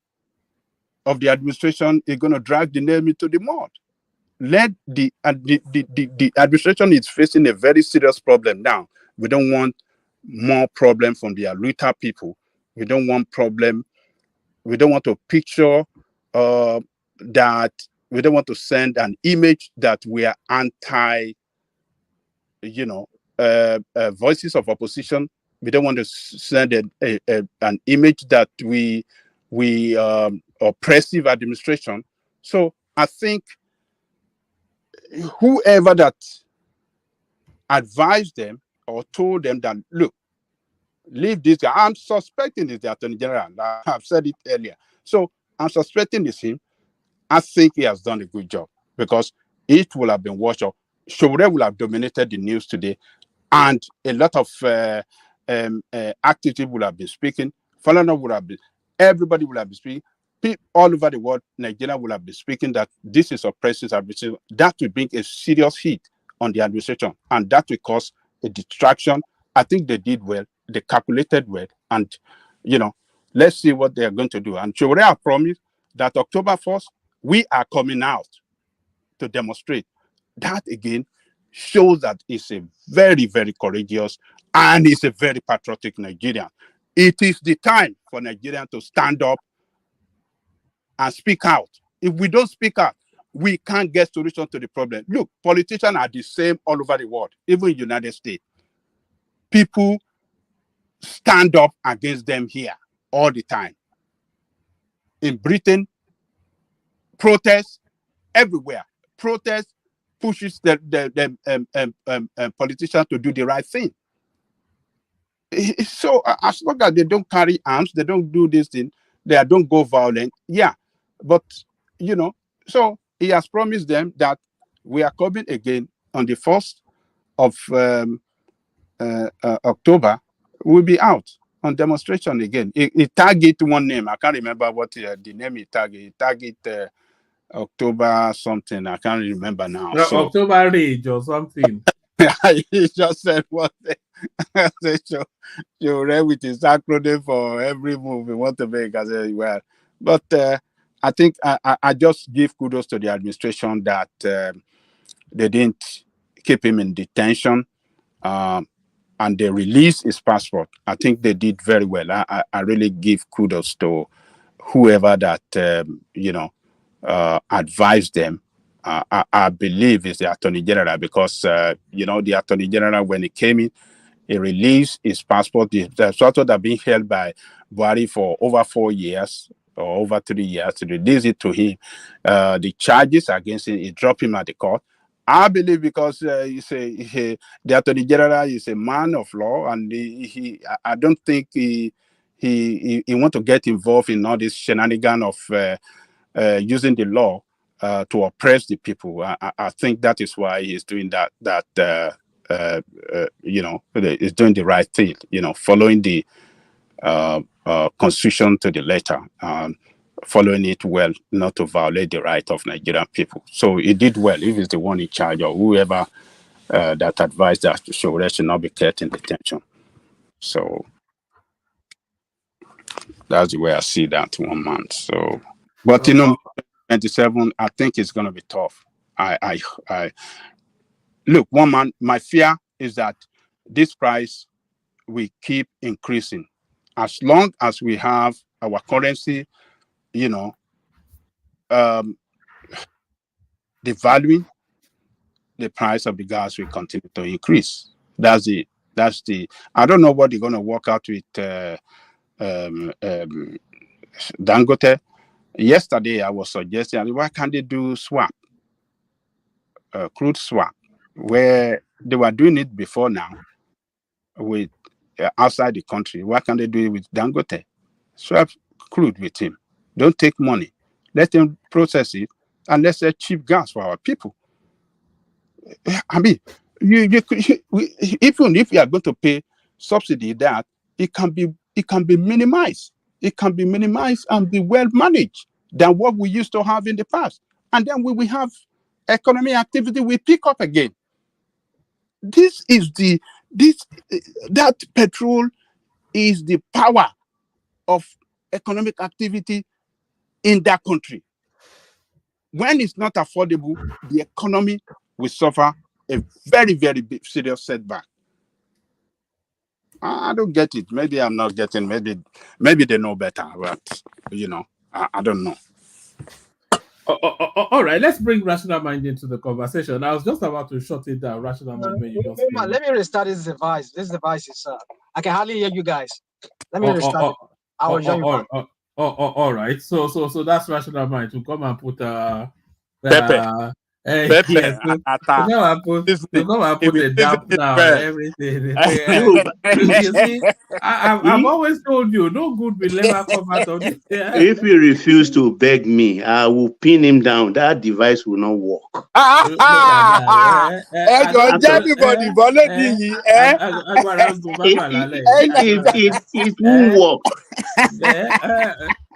of the administration is going to drag the name into the mud. The administration is facing a very serious problem now. We don't want more problem from the Aluta people. We don't want problem. We don't want to picture that. We don't want to send an image that we are anti, voices of opposition. We don't want to send an image that we oppressive administration. So I think whoever that advised them or told them that, look, leave this guy. I'm suspecting this the Attorney General. I've said it earlier. So I'm suspecting this him. I think he has done a good job, because it will have been watched. Showore will have dominated the news today, and a lot of activities will have been speaking. Falana would have been, everybody will have been speaking. People all over the world, Nigeria will have been speaking that this is oppressive administration. That will bring a serious hit on the administration, and that will cause a distraction. I think they did well. They calculated well, and let's see what they are going to do. And Showore promised that October 1st, we are coming out to demonstrate. That again shows that it's a very, very courageous and it's a very patriotic Nigerian. It is the time for Nigerians to stand up and speak out. If we don't speak out, we can't get solution to the problem. Look, politicians are the same all over the world, even in the United States. People stand up against them here all the time. In Britain, protests everywhere. Protest pushes the politicians to do the right thing. So as long as they don't carry arms, they don't do this thing, they don't go violent. Yeah, but so he has promised them that we are coming again on the 1st of October. We'll be out on demonstration again. He target one name. I can't remember what the name he target. He target October something. I can't remember now. So October Rage or something. He just said what you read with his acronym for every move we want to make. I said, well, but I think I just give kudos to the administration that they didn't keep him in detention, and they released his passport. I think they did very well. I really give kudos to whoever that advised them. I believe is the Attorney General, because the Attorney General, when he came in, he released his passport. The passport that been held by Buhari for over 4 years or over 3 years, to release it to him. The charges against him, he dropped him at the court. I believe because the Attorney General is a man of law, and I don't think he want to get involved in all this shenanigan of using the law to oppress the people. I think that is why he's doing that. He's doing the right thing. Following the Constitution to the letter, following it well, not to violate the right of Nigerian people. So he did well. If he's the one in charge, or whoever that advised that Showore should not be kept in detention. So that's the way I see that 1 month. So, but 27, I think it's going to be tough. I look, my fear is that this price will keep increasing as long as we have our currency, devaluing. The price of the gas will continue to increase. That's the. I don't know what they're going to work out with Dangote. Yesterday, I was suggesting, why can't they do swap, crude swap, where they were doing it before now with outside the country. Why can't they do it with Dangote? Swap crude with him. Don't take money. Let him process it and let's sell cheap gas for our people. I mean, even if you are going to pay subsidy, that it can be minimized. It can be minimized and be well managed than what we used to have in the past. And then we will have economic activity will pick up again. That petrol is the power of economic activity in that country. When it's not affordable, the economy will suffer a very, very big, serious setback. I don't get it. Maybe I'm not getting. Maybe they know better, but I don't know. All right, let's bring Rational Mind into the conversation. I was just about to shut it down. Rational Mind, when you just let me restart this device. This device is I can hardly hear you guys. Let me restart it. I will join you back. All right. So that's Rational Mind to come and put Pepper. Yes, to come and put a damp now and everything. You see, I've always told you, no good will ever come out of this. If you refuse to beg me, I will pin him down. That device will not work. It won't work.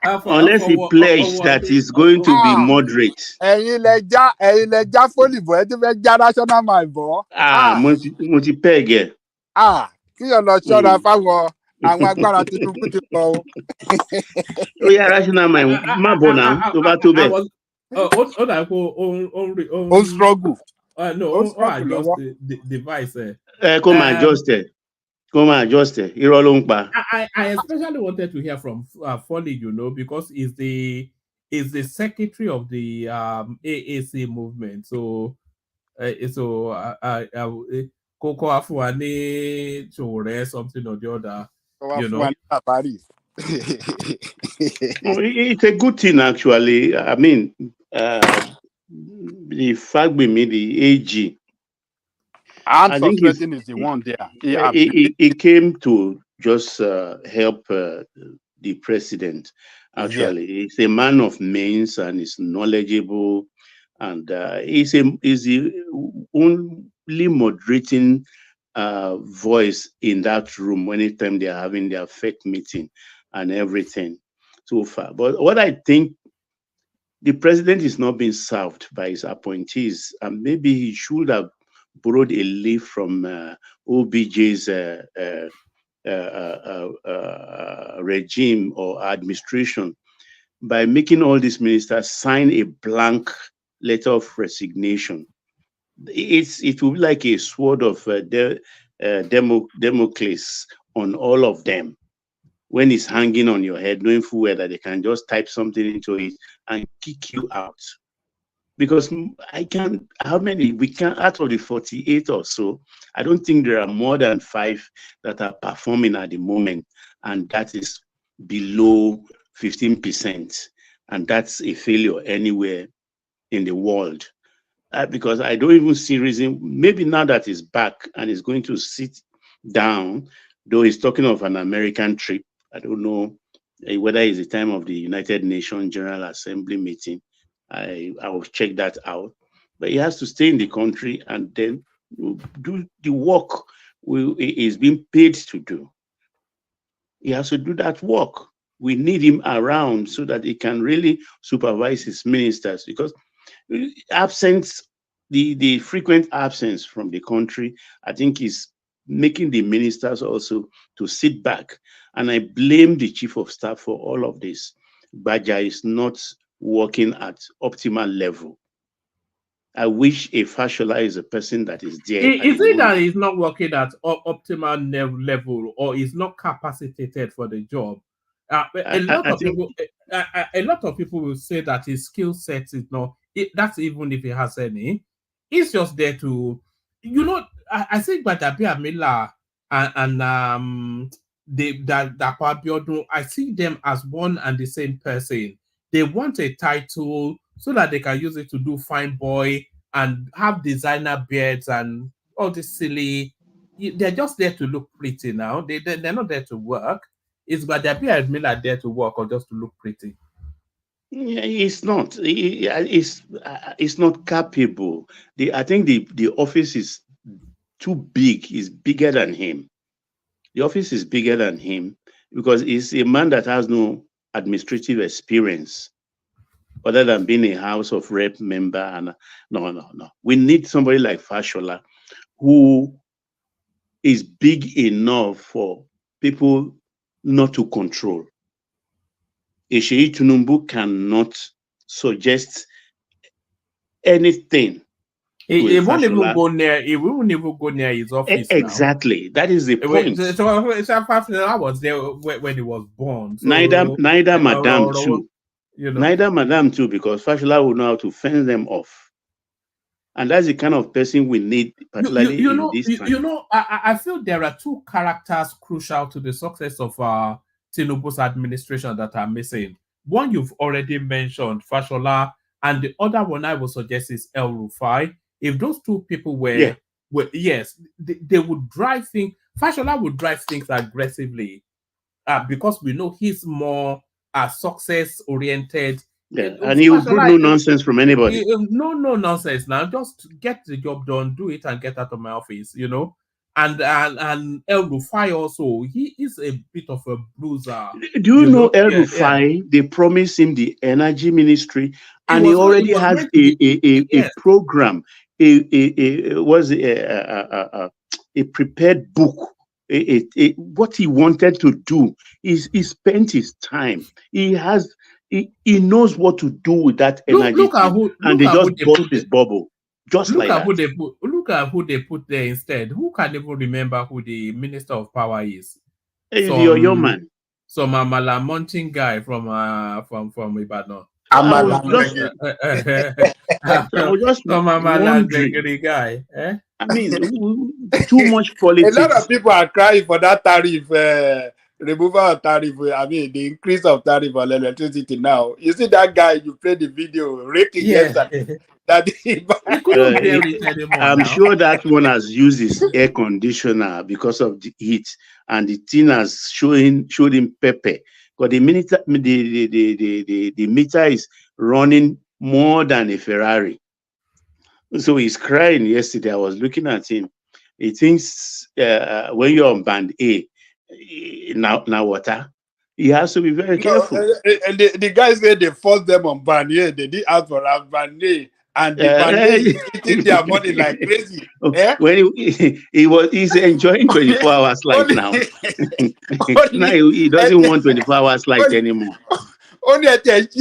Unless he pledges that he's going to be moderate. Multi-peg. Rational Mind. Struggle. No, adjust the device. Come adjust it. I especially wanted to hear from Foley, because he's the secretary of the AAC movement. So Coco Afuane Chore, something or the other. It's a good thing, actually. I mean, the fact we made the AG. I think is the one there. He came to just help the president. Actually, he's a man of means and is knowledgeable, and he's the only moderating voice in that room anytime they are having their fake meeting and everything so far. But what I think, the president is not being served by his appointees, and maybe he should have borrowed a leaf from OBJ's regime or administration by making all these ministers sign a blank letter of resignation. It will be like a sword of Damocles on all of them when it's hanging on your head, knowing full well that they can just type something into it and kick you out. Because out of the 48 or so, I don't think there are more than 5 that are performing at the moment, and that is below 15%. And that's a failure anywhere in the world. Because I don't even see reason, maybe now that he's back and he's going to sit down, though he's talking of an American trip. I don't know whether it's the time of the United Nations General Assembly meeting. I will check that out. But he has to stay in the country and then do the work he is being paid to do. He has to do that work. We need him around so that he can really supervise his ministers, because the frequent absence from the country, I think, is making the ministers also to sit back. And I blame the chief of staff for all of this. Baja is not working at optimal level. I wish a Fashola is a person that is there. Is it that he's not working at optimal level, or is not capacitated for the job? A lot of people will say that his skill set is not. That's even if he has any. He's just there to, I think Badabi Amila and I see them as one and the same person. They want a title so that they can use it to do fine boy and have designer beards and all this silly. They're just there to look pretty now. They're not there to work. It's but they're being there to work or just to look pretty. Yeah, it's not. It's not capable. I think the office is too big. It's bigger than him. The office is bigger than him because he's a man that has no administrative experience other than being a House of Rep member. And no. We need somebody like Fashola who is big enough for people not to control. Tinubu cannot suggest anything. He won't even go near. He won't even go near his office. Exactly, that is the point. I was there when he was born. So, neither Madam too. Neither Madam too, because Fashola will know how to fence them off, and that's the kind of person we need, particularly in this time. I feel there are two characters crucial to the success of Tinubu's administration that are missing. One you've already mentioned, Fashola, and the other one I would suggest is El Rufai. If those two people were yes, they would drive things. Fashola would drive things aggressively because we know he's more success-oriented. Yeah, and he will put no nonsense from anybody. No nonsense now. Just get the job done, do it, and get out of my office, And El Rufai also, he is a bit of a bruiser. Do you know El Rufai? Yeah. They promised him the energy ministry, and he already has a program, a prepared book. What he wanted to do is he spent his time. He knows what to do with that energy, and they just burst his bubble. Look at who they put there instead. Who can even remember who the Minister of Power is? Your man. Some Amala Mountain guy from Ibadan. Some Amala guy. I mean, too much politics. A lot of people are crying for that tariff, removal of tariff. I mean, the increase of tariff on electricity now. You see that guy, you played the video, raking yesterday. I'm sure that one has used his air conditioner because of the heat, and the thing has showed him pepper. But the meter is running more than a Ferrari. So he's crying yesterday. I was looking at him. He thinks when you're on band A, now water, he has to be very careful. And the guys said they forced them on band A. They did ask for band A. And the band A is eating their money like crazy. When he's enjoying 24 hours light now. Now he doesn't want 24 hours light anymore. Only at 10,000.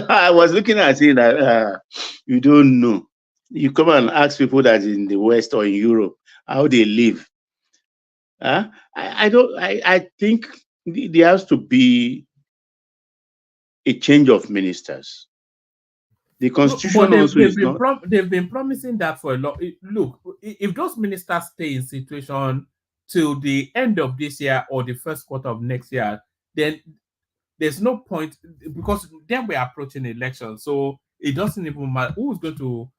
I was looking at it that you don't know. You come and ask people that in the West or in Europe how they live. I think there has to be a change of ministers. The constitution they've been promising that for a long. Look, if those ministers stay in situation till the end of this year or the first quarter of next year, then there's no point, because then we're approaching elections. So it doesn't even matter who's going to.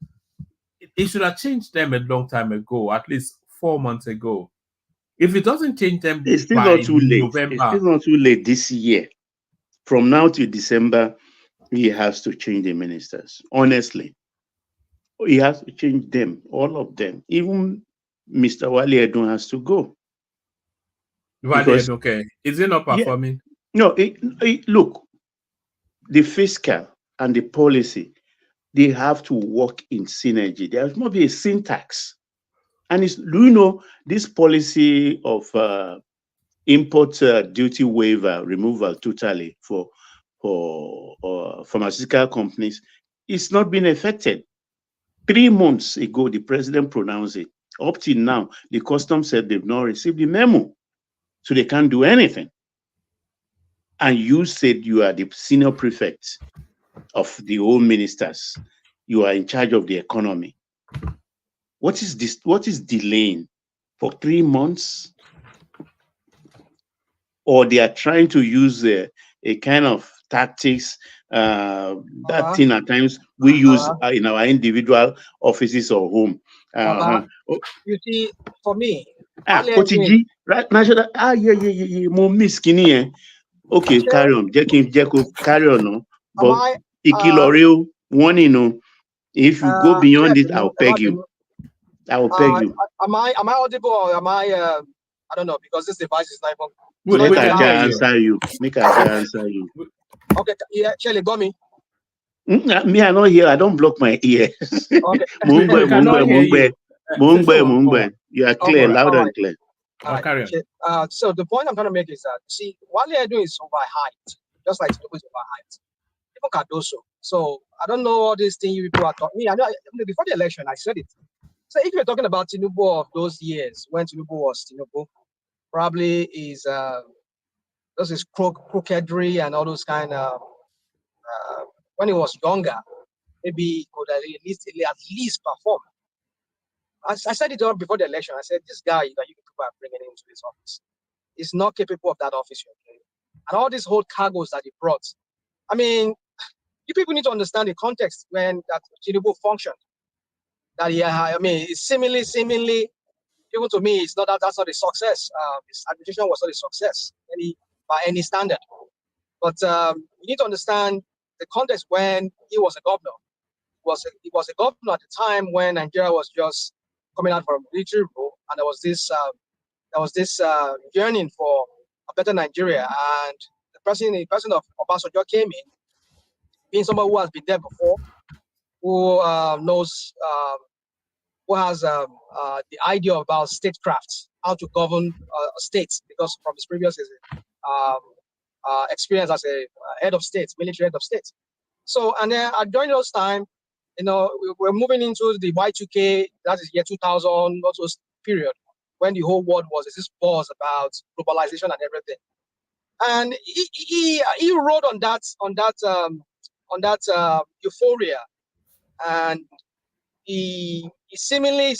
It should have changed them a long time ago, at least 4 months ago. If it doesn't change them, it's still not too late. November, it's still not too late this year. From now to December, he has to change the ministers. Honestly, he has to change them, all of them. Even Mr. Wale Edun has to go. Okay. Is he not performing? No, look, the fiscal and the policy, they have to work in synergy. There must be a syntax. And this policy of import duty waiver removal totally for or pharmaceutical companies, it's not been affected. 3 months ago, the president pronounced it. Up till now, the customs said they've not received the memo, so they can't do anything. And you said you are the senior prefect of the home ministers. You are in charge of the economy. What is this? What is delaying for 3 months? Or they are trying to use a kind of tactics that thing at times we use in our individual offices or home. You see, for me, Otiji, right? National. Yeah. More miss skinny. Okay, carry on. Jackie, carry on. No? But Ikiloreo, one, if you go beyond it, I'll peg you. I will peg you. Am I audible or am I don't know, because this device is not even. Make I answer you. Make I answer you. Okay, yeah, Shelly, got me. Me, I not hear. I don't block my ear. Okay. Mungbe. You are clear, loud and clear. So the point I'm trying to make is that, see, what they are doing is overhyped, just like Tinubu is overhyped. Even Cardoso. So I don't know all these things you people are talking. Me, I know before the election, I said it. So if you're talking about Tinubu of those years when Tinubu was Tinubu, probably is those is crookedry and all those kind of when he was younger, maybe he could at least perform. I said it all before the election. I said this guy that you people are bringing into this office is not capable of that office you're doing. And all these whole cargoes that he brought. I mean, you people need to understand the context when that Tinubu functioned. That it's seemingly, even to me, it's not that's not a success. His administration was not a success by any standard. But you need to understand the context when he was a governor. He was a governor at the time when Nigeria was just coming out from military rule, and there was this yearning for a better Nigeria. And the person of Obasanjo came in, being somebody who has been there before, who knows. Who has the idea about statecraft, how to govern states, because from his previous experience as a head of state, military head of state. So, and then during those time, we're moving into the Y2K, that is year 2000, also period, when the whole world was this buzz about globalization and everything. And he rode on that euphoria, and he seemingly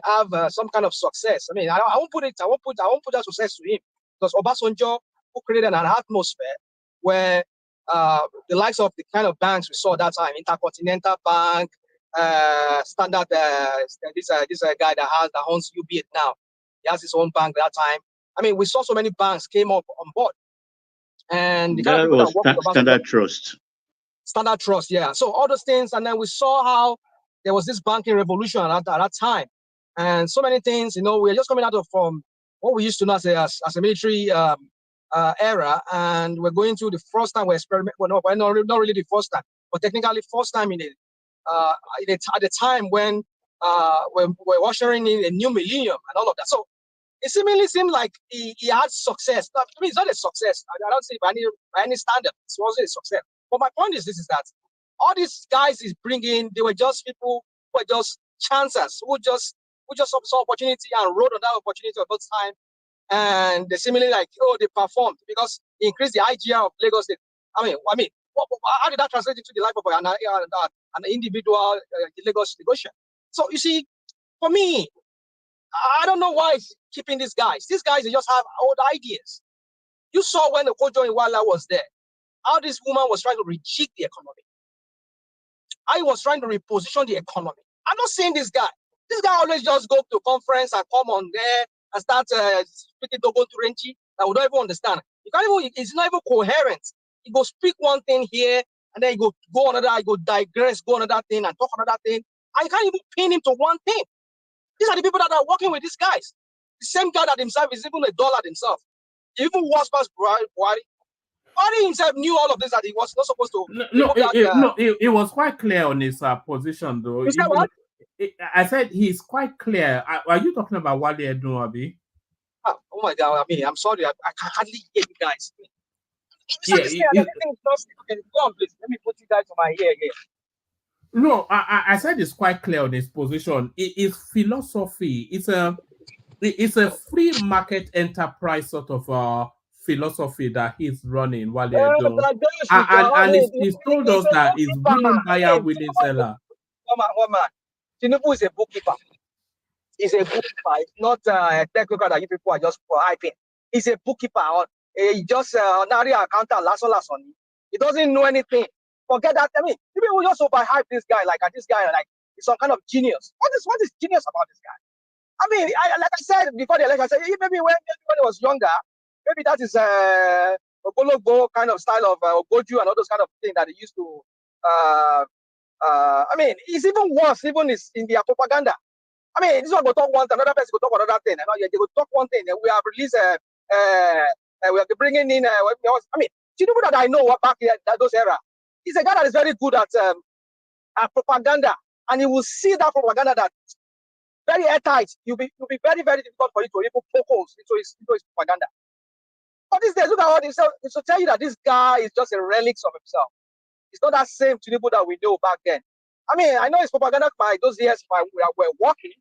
have some kind of success. I mean, I won't put that success to him, because Obasanjo, who created an atmosphere where the likes of the kind of banks we saw that time, Intercontinental Bank, Standard, this guy that owns UBA now, he has his own bank that time. I mean, we saw so many banks came up on board, and the kind of people that worked with Standard Trust. Standard Trust, yeah. So all those things, and then we saw how there was this banking revolution at that time, and so many things. We're just coming out of from what we used to know as a military era, and we're going through the first time we're experimenting. Well, no, not really the first time, but technically first time at the time when we're ushering in a new millennium and all of that. So it seemingly seemed like he had success. I mean, it's not a success. I don't say by any standard, it wasn't a success. But my point is that all these guys he's bringing, they were just people who were just chancers, who just saw opportunity and rode on that opportunity at that time. And they seemingly they performed because he increased the IGR of Lagos State. I mean, how did that translate into the life of an individual Lagos negotiation? So you see, for me, I don't know why he's keeping these guys. These guys, they just have old ideas. You saw when the Kojo Iwala was there, how this woman was trying to rejig the economy. I was trying to reposition the economy. I'm not saying this guy. This guy always just go to conference and come on there and start speaking Dogon Turenchi that we don't even understand. It's not even coherent. He go speak one thing here, and then he go another, I go digress, go another thing and talk another thing. I can't even pin him to one thing. These are the people that are working with these guys. The same guy that himself is even a dollar himself. Even worse past Buhari. Buhari himself knew all of this, that he was not supposed to. It was quite clear on his position, though. I said he's quite clear. Are you talking about Wale Edun, Abi? Oh my God! I mean, I'm sorry, I can hardly hear you guys. Yeah, Everything is not okay. Go on, please. Let me put you guys on my ear here. No, I said it's quite clear on his position. It's philosophy. It's a free market enterprise sort of philosophy that he's running while they're doing. And he's told us that he's willing buyer, willing seller. One man. Tinubu is a bookkeeper. He's a bookkeeper. It's not a technical that you people are just hyping. He's a bookkeeper. He just an area accountant. Last on. He doesn't know anything. Forget that. I mean, people will just overhype this guy like he's some kind of genius. What is genius about this guy? I mean, like I said before the election, I said maybe when he was younger, maybe that is Ogologo kind of style of Ogoju and all those kind of things that he used to. I mean, it's even worse, even in their propaganda. I mean, this one go talk one thing, another person go talk another thing. They go talk one thing. And we have released, we have been bringing in. I mean, Tinubu that I know back in those era, he's a guy that is very good at propaganda, and he will see that propaganda that very airtight. You'll be very, very difficult for you to even poke holes into his propaganda. But these days, look at what he said. It's to tell you that this guy is just a relic of himself. It's not that same Tinubu that we know back then. I mean, I know his propaganda by those years were working.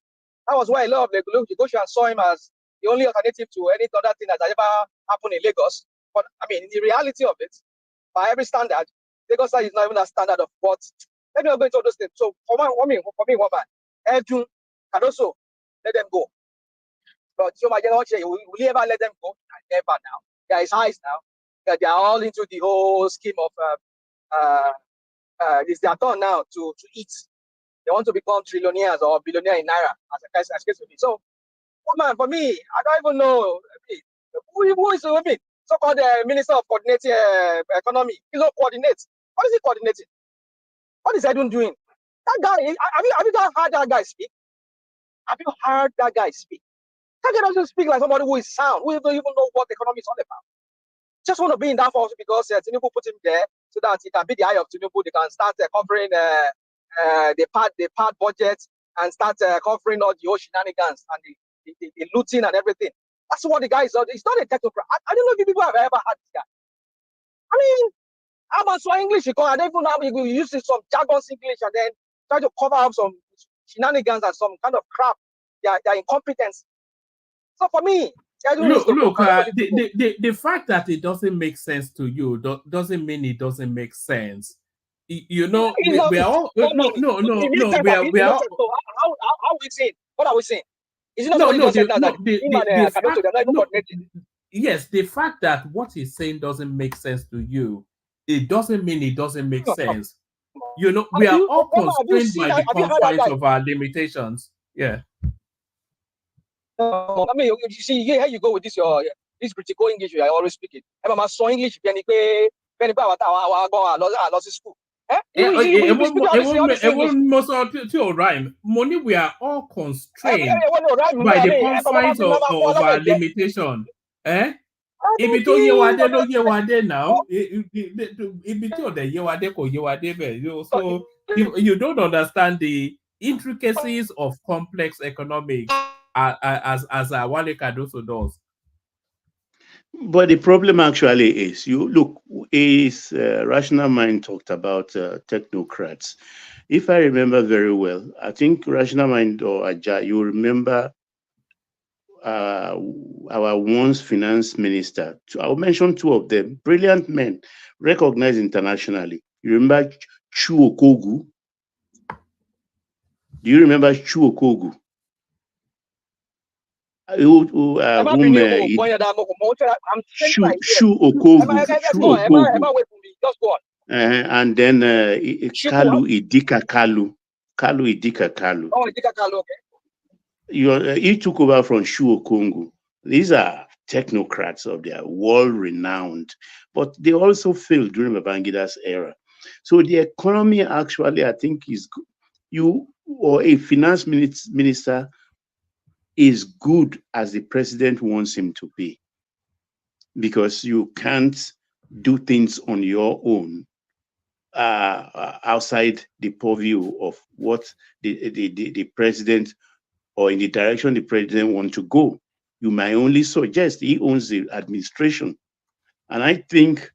That was why a lot of Lagosians saw him as the only alternative to any other thing that has ever happened in Lagos. But I mean, in the reality of it, by every standard, Lagos is not even a standard of what. Let me not go into all those things. So for me, one man, Edun can also let them go. But so my general, will you ever let them go? Never now. They are his eyes now. They are all into the whole scheme of it's their turn now to eat. They want to become trillionaires or billionaires in Naira, as case will be. So, man, for me, I don't even know who is so-called Minister of Coordinating Economy. He don't coordinate. What is he coordinating? What is Edun doing? That guy, have you heard that guy speak? Have you heard that guy speak? That guy doesn't speak like somebody who is sound, who don't even know what the economy is all about. Just want to be in that force because Tinubu put him there so that he can be the eye of Tinubu. They can start covering the part budget and start covering all the old shenanigans and the looting and everything. That's what the guy is. He's not a technocrat. I don't know if people have ever had this guy. I mean, I'm also English because I don't even know how you use some jargon English and then try to cover up some shenanigans and some kind of crap. Their incompetence. So for me, look, the fact that it doesn't make sense to you doesn't mean it doesn't make sense. You know, we are all we are. How we saying? What are we saying? Is it not yes, the fact that what he's saying doesn't make sense to you, it doesn't mean it doesn't make sense. You know, we are all constrained by the confines of our limitations. Yeah. I mean, you see, here you go with this this critical English you are always speaking. I'm so English, school. Money, we are all constrained by the confines of our limitation. Ibi tó yé wa dé ló yé wa dé now. Ibi tí ò dẹ̀ yé wa dé kò yé wa dé bẹ́ẹ̀. So you don't understand the intricacies of complex economics as Wale Cardoso does. But the problem actually is, you look, is Rational Mind talked about technocrats. If I remember very well, I think Rational Mind or Aja, you remember our once finance minister. I'll mention two of them, brilliant men, recognized internationally. You remember Chu Okogu? Do you remember Chu Okogu? Shu Okogu. And then Kalu Idika Kalu. Oh, Idika Kalu, okay. He took over from Shu Okogu. These are technocrats of their world-renowned, but they also failed during Babangida's era. So the economy actually, I think, is you or a finance minister is good as the president wants him to be, because you can't do things on your own outside the purview of what the president or in the direction the president wants to go. You might only suggest. He owns the administration. And I think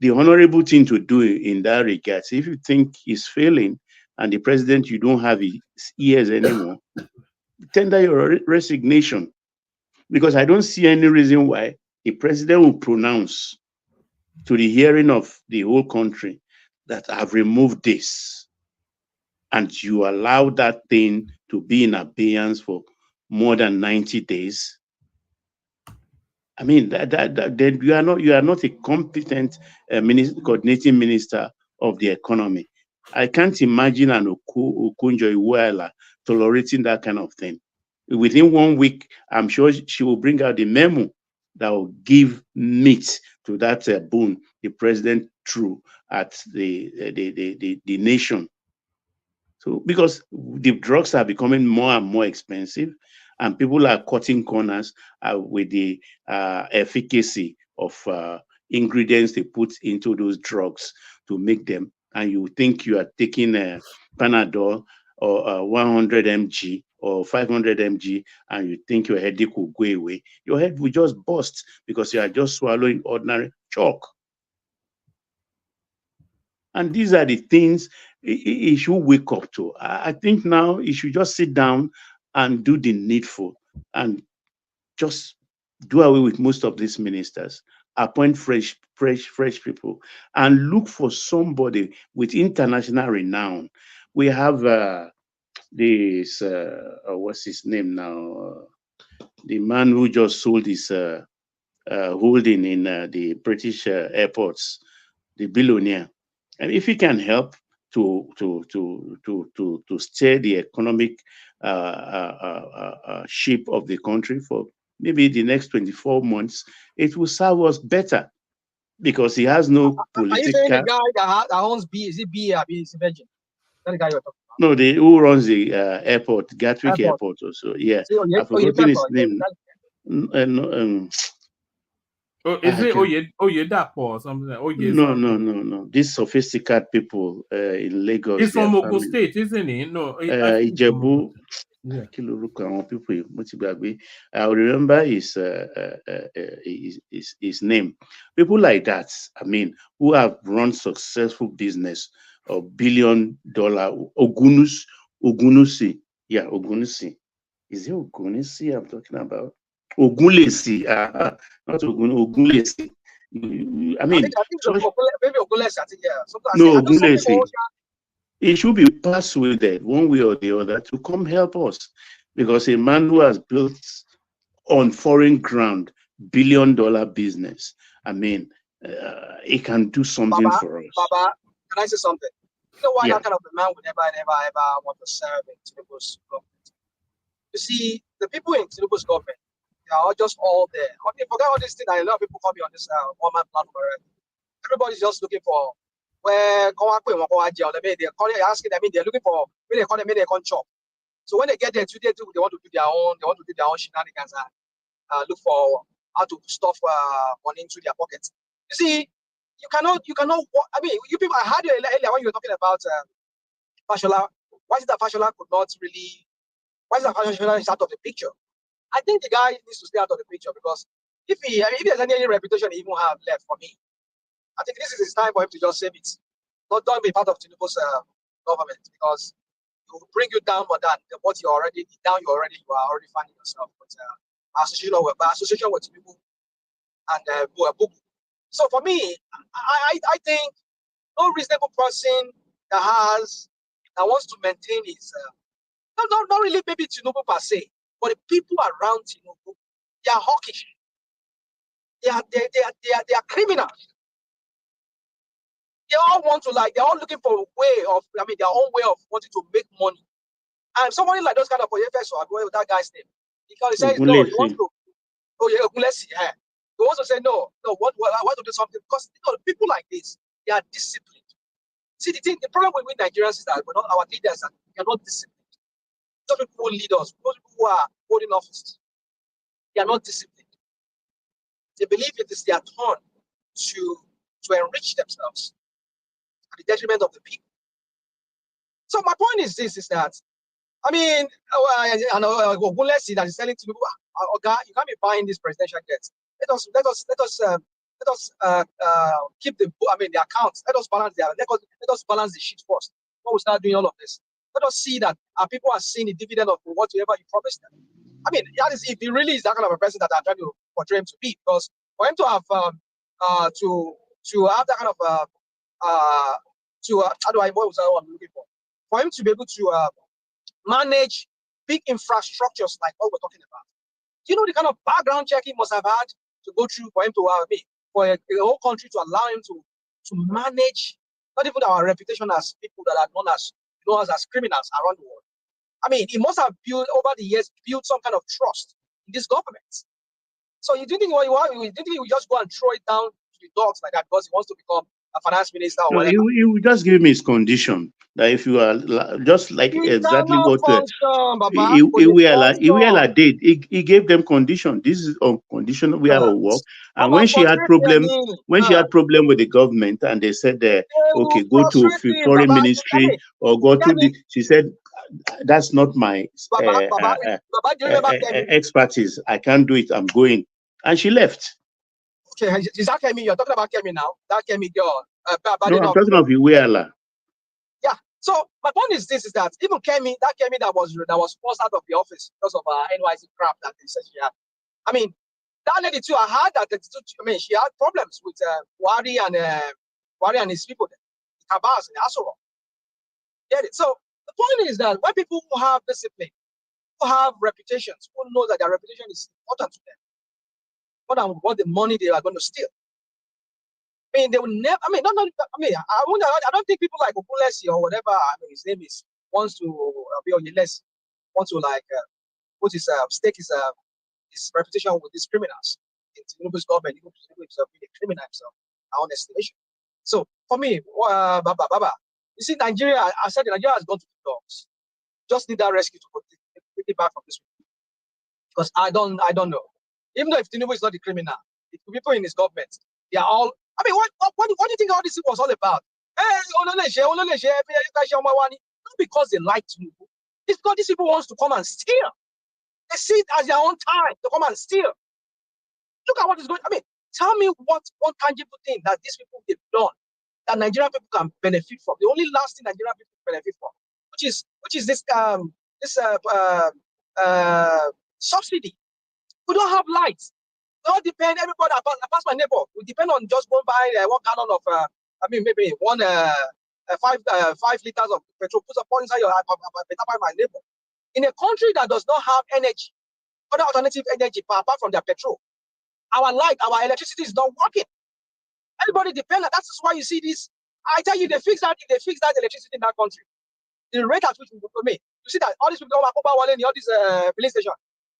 the honorable thing to do in that regard, if you think he's failing and the president, you don't have his ears anymore, tender your resignation, because I don't see any reason why the president will pronounce to the hearing of the whole country that I've removed this, and you allow that thing to be in abeyance for more than 90 days. I mean, then you are not a competent coordinating minister of the economy. I can't imagine an Okonjo-Iweala tolerating that kind of thing. Within 1 week, I'm sure she will bring out the memo that will give meat to that bone the president threw at the nation. So, because the drugs are becoming more and more expensive, and people are cutting corners with the efficacy of ingredients they put into those drugs to make them, and you think you are taking a Panadol or 100 mg or 500 mg, and you think your headache will go away. Your head will just burst because you are just swallowing ordinary chalk. And these are the things he should wake up to. I think now he should just sit down and do the needful and just do away with most of these ministers, appoint fresh people, and look for somebody with international renown. We have this, what's his name now? The man who just sold his holding in the British airports, the billionaire. And if he can help to steer the economic shape of the country for maybe the next 24 months, it will serve us better, because he has no political. Are you saying the guy that owns B, is it B or B is Virgin? That's the guy you're talking about. No, who runs the airport, Gatwick Airport also. Yeah, I've forgotten his name. Is it Oyedapo or something? No. These sophisticated people in Lagos. He's from Ogun State, isn't he? No, Ijebu. Yeah. I remember his name. People like that, I mean, who have run successful business of $1 billion. Ogunusi. Yeah, Ogunusi. Is it Ogunusi I'm talking about? Ogunlesi, not Ogunlesi. I mean, I think maybe Ogunlesi. I think, yeah. No, Ogunlesi. It should be persuaded one way or the other to come help us, because a man who has built on foreign ground $1 billion business, I mean, he can do something for us. Baba, can I say something? You know why that kind of a man would never want to serve in Tinubu's government? You see, the people in Tinubu's government, they are just all there. I mean, forget all these things. A lot of people call me on this one-man platform already. Everybody's just looking for where they're asking. I mean, they're looking for where they call them, they can chop. So when they get there, they want to do their own shenanigans and look for how to stuff money into their pockets. You see, you cannot. I mean, you people. I heard you earlier when you were talking about Fashola. Why is it that Fashola could not really? Why is that Fashola is out of the picture? I think the guy needs to stay out of the picture, because if there's any reputation he even have left for me, I think this is his time for him to just save it. Don't be part of Tinubu's government, because it will bring you down more than what you are already finding yourself. But association with Tinubu and Bubu. So for me, I think no reasonable person that wants to maintain his not really maybe Tinubu per se, but the people around Tinubu, they are hawkish. They are criminals. They all want to they're all looking for a way of, their own way of wanting to make money. And somebody like those kind of that guy's name, because he says no, he wants to. Oh yeah, Ogunlesi. Yeah. He wants to say no. I want to do something, because people like this, they are disciplined. See, the problem with Nigerians is that our leaders are not disciplined. Those people who lead us, those people who are holding offices, they are not disciplined. They believe it is their turn to enrich themselves at the detriment of the people. So my point is this: is that Ogunlesi that is selling to people, you can't be buying these presidential jets. Let us Let us keep the accounts. Let us balance balance the sheet first. Before we start doing all of this, let us see that our people are seeing the dividend of whatever you promised them. I mean, that is if he really is that kind of a person that I'm trying to portray him to be, because for him to have to have that kind of what was that I'm looking for? For him to be able to manage big infrastructures like what we're talking about. Do you know the kind of background check he must have had to go through for him to for a whole country to allow him to manage not even our reputation as people that are known as criminals around the world. I mean, he must have built over the years some kind of trust in this government. So you didn't think he would just go and throw it down to the dogs like that because he wants to become a finance minister or whatever. He will just give me his condition that if you are just like exactly what Iweala did, he gave them condition. This is on condition we are work. And when she had problem, with the government, and they said, okay, go to foreign ministry or go to the, she said, that's not my expertise. I can't do it. I'm going, and she left. Okay, is that Kemi? You're talking about Kemi now? That Kemi girl. No, I'm talking of Iweala. Yeah. So my point is this: is that even Kemi, that Kemi that was forced out of the office because of NYC crap that they said she had. I mean, that lady too. I heard that. I mean, she had problems with Wari and his people, the Kabas and the Asoro. Get it? So the point is that when people who have discipline, who have reputations, who know that their reputation is important to them, more than what the money they are going to steal. I mean, they will never. I mean, I don't think people like Okulesi or whatever. I mean, his name is wants to be on the list, wants to like put his stake his reputation with these criminals. In Tinubu's government, he himself be a criminal himself. Our own estimation. So for me, Baba, you see, Nigeria. I said Nigeria has gone to the dogs. Just need that rescue to take it back from this one. Because I don't know. Even though if Tinubu is not the criminal, the people in his government, they are all. I mean, what do you think all this was all about? Not because they like Tinubu. It's because these people want to come and steal. They see it as their own time to come and steal. Look at what is going. I mean, tell me what one tangible thing that these people have done that Nigerian people can benefit from. The only last thing Nigerian people can benefit from, which is this subsidy. We don't have lights. We all depend. Everybody, apart my neighbor, we depend on just going buy 1 gallon of. Maybe 5 liters of petrol. Put a point inside your my neighbor. In a country that does not have energy, other alternative energy apart from their petrol, our electricity is not working. Everybody depends. That's why you see this. I tell you, they fix that electricity in that country. The rate at which we make. You see that all these people all these filling stations,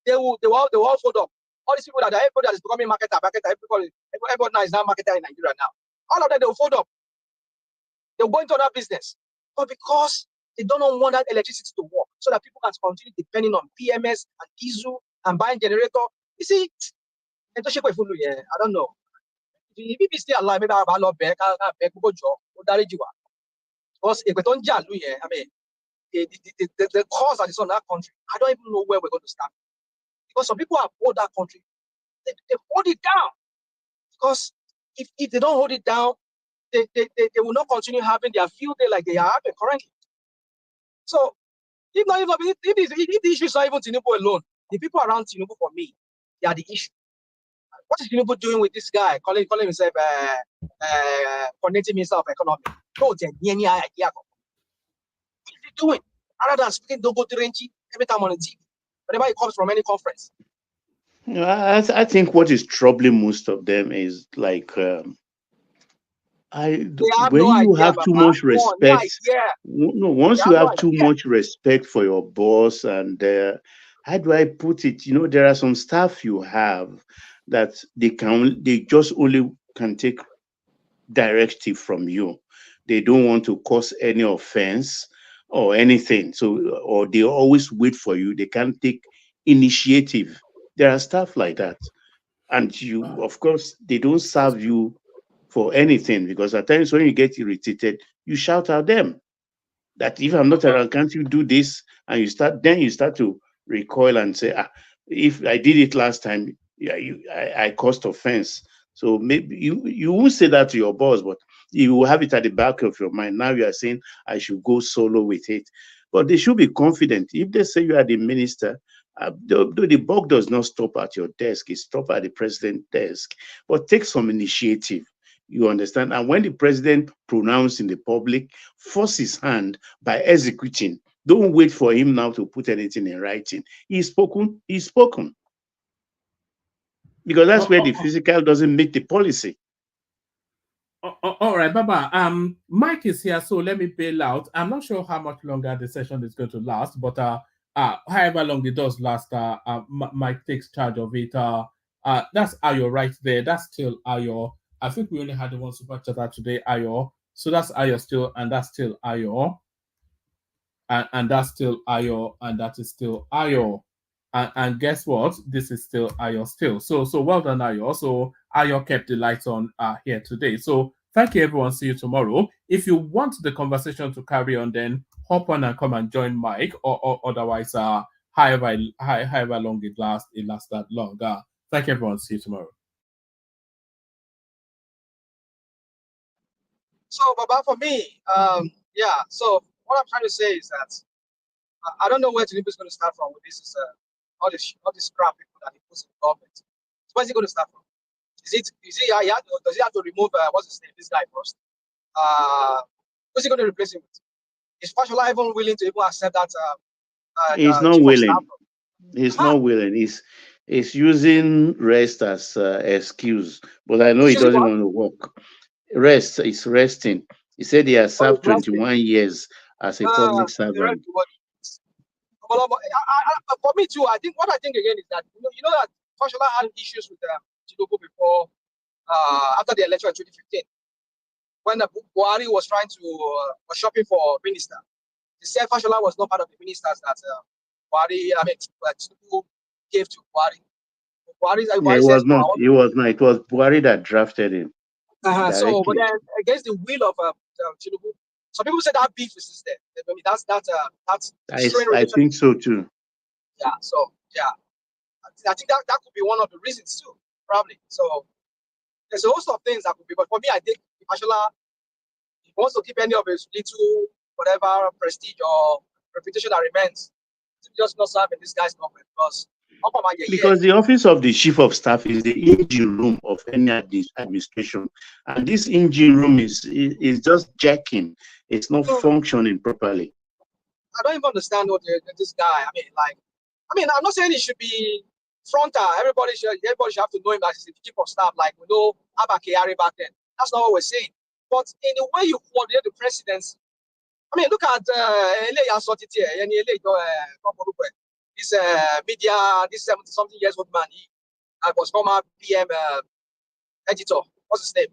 they will all fold up. All these people everybody that is becoming marketer, everybody now is now marketer in Nigeria now. All of them, they will fold up. They'll go into another business. But because they don't want that electricity to work, so that people can continue depending on PMS and diesel and buying generator. You see, I don't know. If he still alive, maybe I'll not back, because if we don't I mean, the cause that is on that country, I don't even know where we're going to start. Because some people have hold that country, they hold it down. Because if they don't hold it down, they will not continue having their field day like they are having currently. So if the issue is not even Tinubu alone, the people around Tinubu, for me, they are the issue. What is Tinubu doing with this guy calling himself coordinating minister of economy? No, what is he doing? Other than speaking DANGOTE every time on the TV, whenever he comes from any conference. I think what is troubling most of them is like when you have too much respect. Once you have too much respect for your boss, and how do I put it? You know, there are some staff you have that they just only can take directive from you. They don't want to cause any offense or anything. So, or they always wait for you. They can't take initiative. There are stuff like that. And you, of course, they don't serve you for anything, because at times when you get irritated, you shout at them that if I'm not around, can't you do this? And you start to recoil and say, if I did it last time, I caused offense. So maybe you won't say that to your boss, but you will have it at the back of your mind. Now you are saying I should go solo with it. But they should be confident. If they say you are the minister, the buck does not stop at your desk, it stops at the president's desk. But take some initiative. You understand? And when the president pronounced in the public, force his hand by executing. Don't wait for him now to put anything in writing. He's spoken, he's spoken. Because that's where the physical doesn't meet the policy. All right, Baba. Mike is here, so let me bail out. I'm not sure how much longer the session is going to last, but however long it does last, Mike takes charge of it. That's Ayo right there. That's still Ayo. I think we only had the one super chatter today, Ayo. So that's Ayo still, and that's still Ayo. And that's still Ayo, and that is still Ayo. And guess what? This is still Ayo still. So well done, Ayo. So Ayo kept the lights on here today. So thank you, everyone. See you tomorrow. If you want the conversation to carry on, then hop on and come and join Mike, or otherwise, however long it lasts that long. Thank you, everyone. See you tomorrow. So, Baba, for me, yeah. So what I'm trying to say is that I don't know where Tinubu is going to start from with this. Is all this crap people that he puts in the government. So where's he going to start from? Does he have to remove what's his name? This guy first. Who's he going to replace him with? Is Fashola even willing to even accept that? He's not willing. He's not willing. He's using rest as excuse, but I know he doesn't want to work. Rest is resting. He said he has served 21 years as a public servant. For me too, what I think again is that you know that Fashola had issues with Tinubu before, after the election in 2015, when Buhari was trying to was shopping for minister. He said Fashola was not part of the ministers that Tinubu gave to Buhari. It was not. It was not. It was Buhari that drafted him. So, but then against the will of Tinubu, some people say that beef is there. I mean, that's. I think so too. Yeah. So yeah, I think that could be one of the reasons too, probably. So there's a host of things that could be. But for me, I think Fashola, if he wants to keep any of his little whatever prestige or reputation that remains, just not serve in this guy's government because the office of the chief of staff is the engine room of any administration, and this engine room is just jacking. It's not functioning properly. I don't even understand what this guy. I'm not saying he should be frontal. Everybody should have to know him as the chief of staff, like we know Abba Kyari back then. That's not what we're saying. But in the way you coordinate the presidency, look at this media, this 70-something years old man, he was former PM editor. What's his name?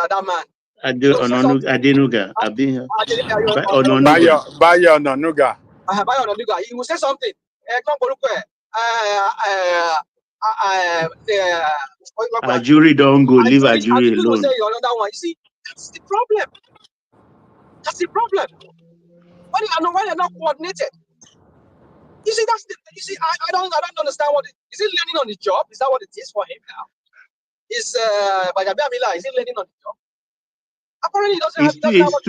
That man. Adenuga. Bayo Onanuga. Bayo Onanuga. He will say something. Jury don't go. Leave a jury alone. Say another one. You see, that's the problem. That's the problem. Why they're not coordinated? You see, I don't understand what is he learning on the job? Is that what it is for him now? Is he learning on the job? Apparently,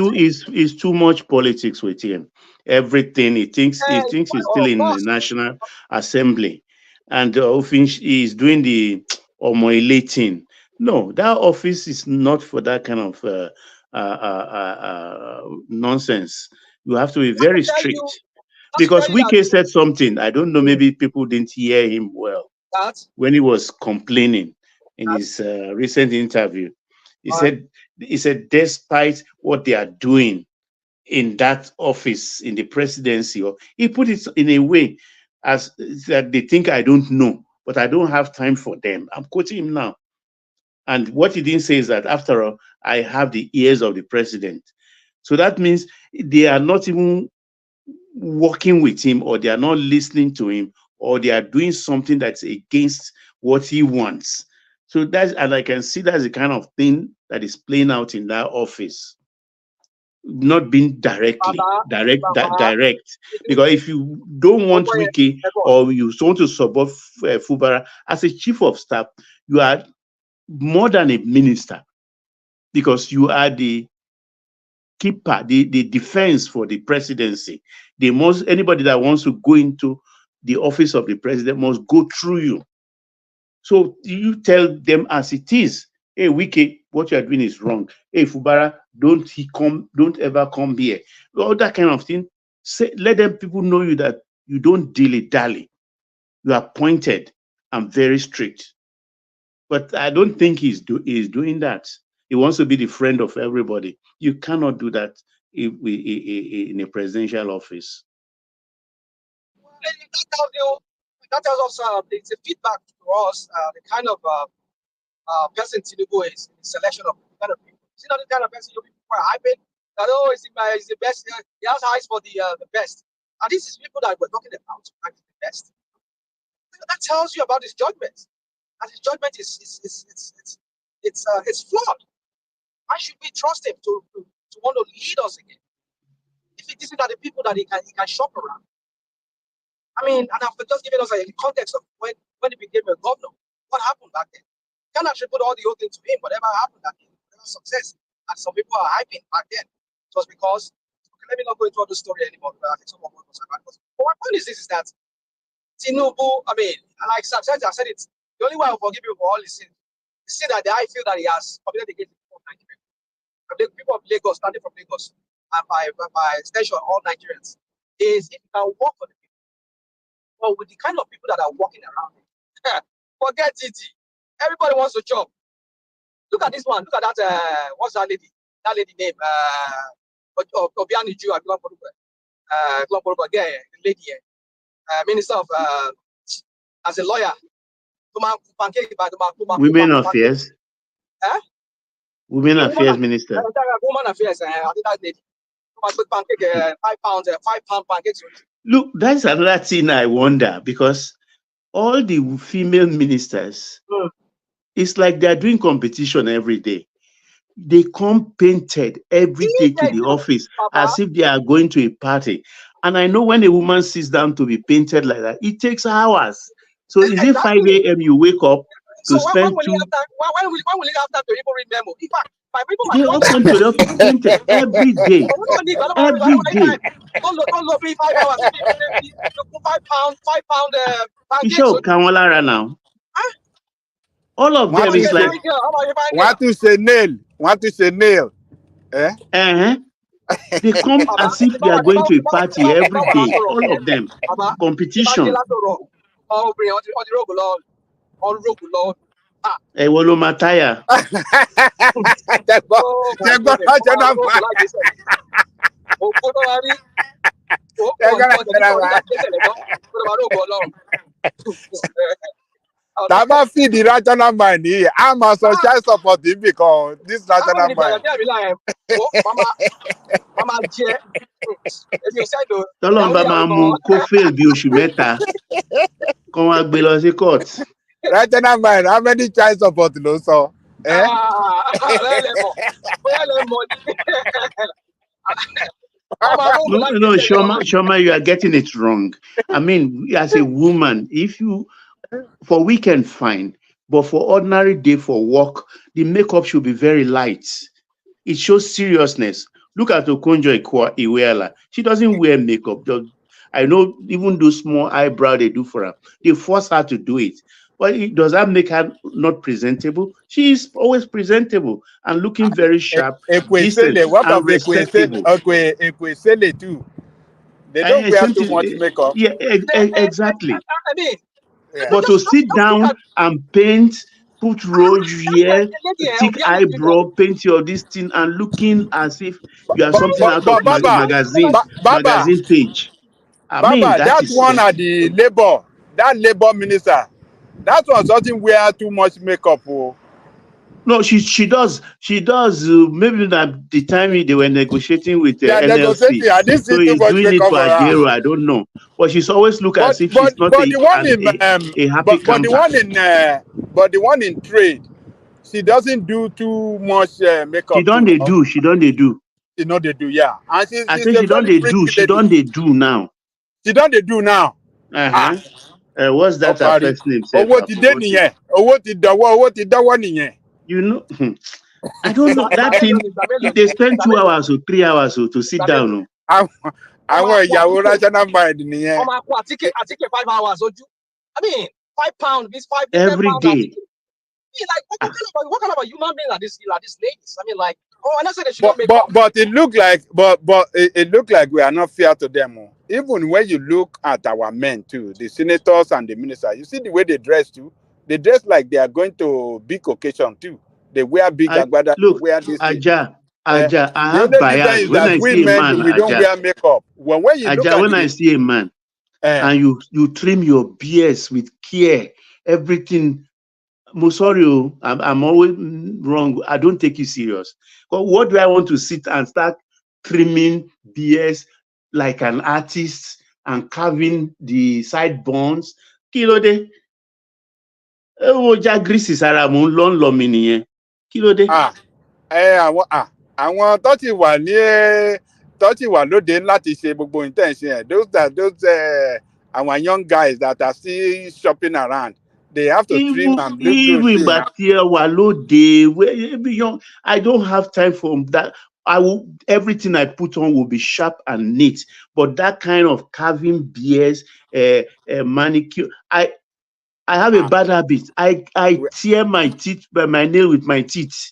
he it's too much politics with him. Everything he thinks he's still in the National Assembly, and he's doing the omoilating. No, that office is not for that kind of nonsense. You have to be very strict. Because Wike said something, I don't know, maybe people didn't hear him well when he was complaining in his recent interview. He said, despite what they are doing in that office, in the presidency, or he put it in a way as that they think I don't know, but I don't have time for them. I'm quoting him now. And what he didn't say is that, after all, I have the ears of the president. So that means they are not even working with him, or they are not listening to him, or they are doing something that's against what he wants. So and I can see that's the kind of thing that is playing out in that office, not being direct. Because if you don't want Wiki, or you want to support Fubara as a chief of staff, you are more than a minister, because you are the keeper, the defense for the presidency. Anybody that wants to go into the office of the president must go through you. So you tell them as it is. Hey, Wiki, what you are doing is wrong. Hey, Fubara, don't ever come here. All that kind of thing. Let them people know you that you don't dilly-dally. You are pointed and very strict. But I don't think he's doing that. He wants to be the friend of everybody. You cannot do that in a presidential office. That tells us it's a feedback to us, the kind of person Tinubu is in the selection of kind of people. See, not the kind of person you people are hyping that he's the best. He has eyes for the best, and this is people that we're talking about, like the best. That tells you about his judgment, and his judgment it's flawed. Why should we trust him to want to lead us again? If these are the people that he can shop around. I mean, and I've just given us a context of when he became a governor. What happened back then? You cannot attribute all the old things to him. Whatever happened that day, whatever success, and some people are hyping back then. It was because, let me not go into all the story anymore. I think some of what was about. But my point is this: is that Tinubu, I mean, like I said it. The only way I will forgive you for all this sin is that I feel that he has committed against the people of Nigeria. The people of Lagos, starting from Lagos, and by extension, all Nigerians, is if you can work for the people. Well, with the kind of people that are walking around, forget it. Everybody wants to job. Look at this one. Look at that. What's that lady? That lady name? Obiani Jew. The lady, Minister of, as a lawyer. Women Affairs. Women Affairs Minister. Women Affairs. I think that lady. 5 pound pancakes. Look, that's another thing I wonder, because all the female ministers, it's like they're doing competition every day. They come painted every day to the office as if they are going to a party. And I know when a woman sits down to be painted like that, it takes hours. So is it 5 a.m. you wake up to spend when will you have time to even read memo? In fact, my people they all come to the office painted every day. Every day. Don't look me 5 hours. 5 pound Isho Kawalara now. All of them is like want to say nail. Eh? They come as if they are going to a party every day. All of them. Competition. Ewolo Mataya. Tama feed the rational mind here. I'm a social supporting because this rational mind. Tọ́lọ́mbà máa mú kó fail bí oṣù mẹ́ta. Kọ́ wá gbé lọ sí court. Rational mind, how many child support ló sọ? No, Shoma, you are getting it wrong. I mean, as a woman, for weekend, fine. But for ordinary day for work, the makeup should be very light. It shows seriousness. Look at Okonjo Iweala. She doesn't wear makeup. I know even those small eyebrow they do for her, they force her to do it. But does that make her not presentable? She is always presentable and looking very sharp. What about Ekwesele too? They don't wear too much makeup. Yeah, exactly. But to sit down and paint, put rouge here, thick eyebrow, paint your this thing, and looking as if you are something out of magazine page. I mean, that one at the labor minister. That one doesn't wear too much makeup. Oh. No, she does. Maybe at the time they were negotiating with the NLC, so he's doing it for Agero. I don't know, but she's always look as if she's not a happy camper. But the one in trade, she doesn't do too much makeup. She don't they do. You know they do, yeah. And I think she don't they do. She don't they do now. She don't they do now. What's that her first name? Owó ti dé nìyẹn. Owó ti dọwọ́ nìyẹn. You know, I don't know that thing. They spend 2 hours or 3 hours to sit down. Àwọn ìyàwó rational mind nìyẹn. 5 hours. I mean, £5 means 5 every day. Like, what kind of a human being are these ladies? I mean, like, and I said they should But, not make but it looked like, it looked like we are not fair to them. Even when you look at our men too, the senators and the ministers, you see the way they dress too. They dress like they are going to big occasion too. They wear big agbada. Look, wear this Aja, I the have only bias. difference is When that I we see a men man, we don't wear makeup. When you look Aja, at when I see a man, and you trim your beards with care, everything. Musorio, I'm always wrong. I don't take you serious. But what do I want to sit and start trimming beards like an artist and carving the sideburns? Kílódé? Grease sára mo ń lọ mi nìyẹn. Kílódé? àwọn tó ti wà lóde láti ṣe gbogbo intention. Those our young guys that are still shopping around. They have to trim and look good. I don't have time for that. Everything I put on will be sharp and neat. But that kind of carving beards, manicure, I have a bad habit. I tear my teeth by my nail with my teeth.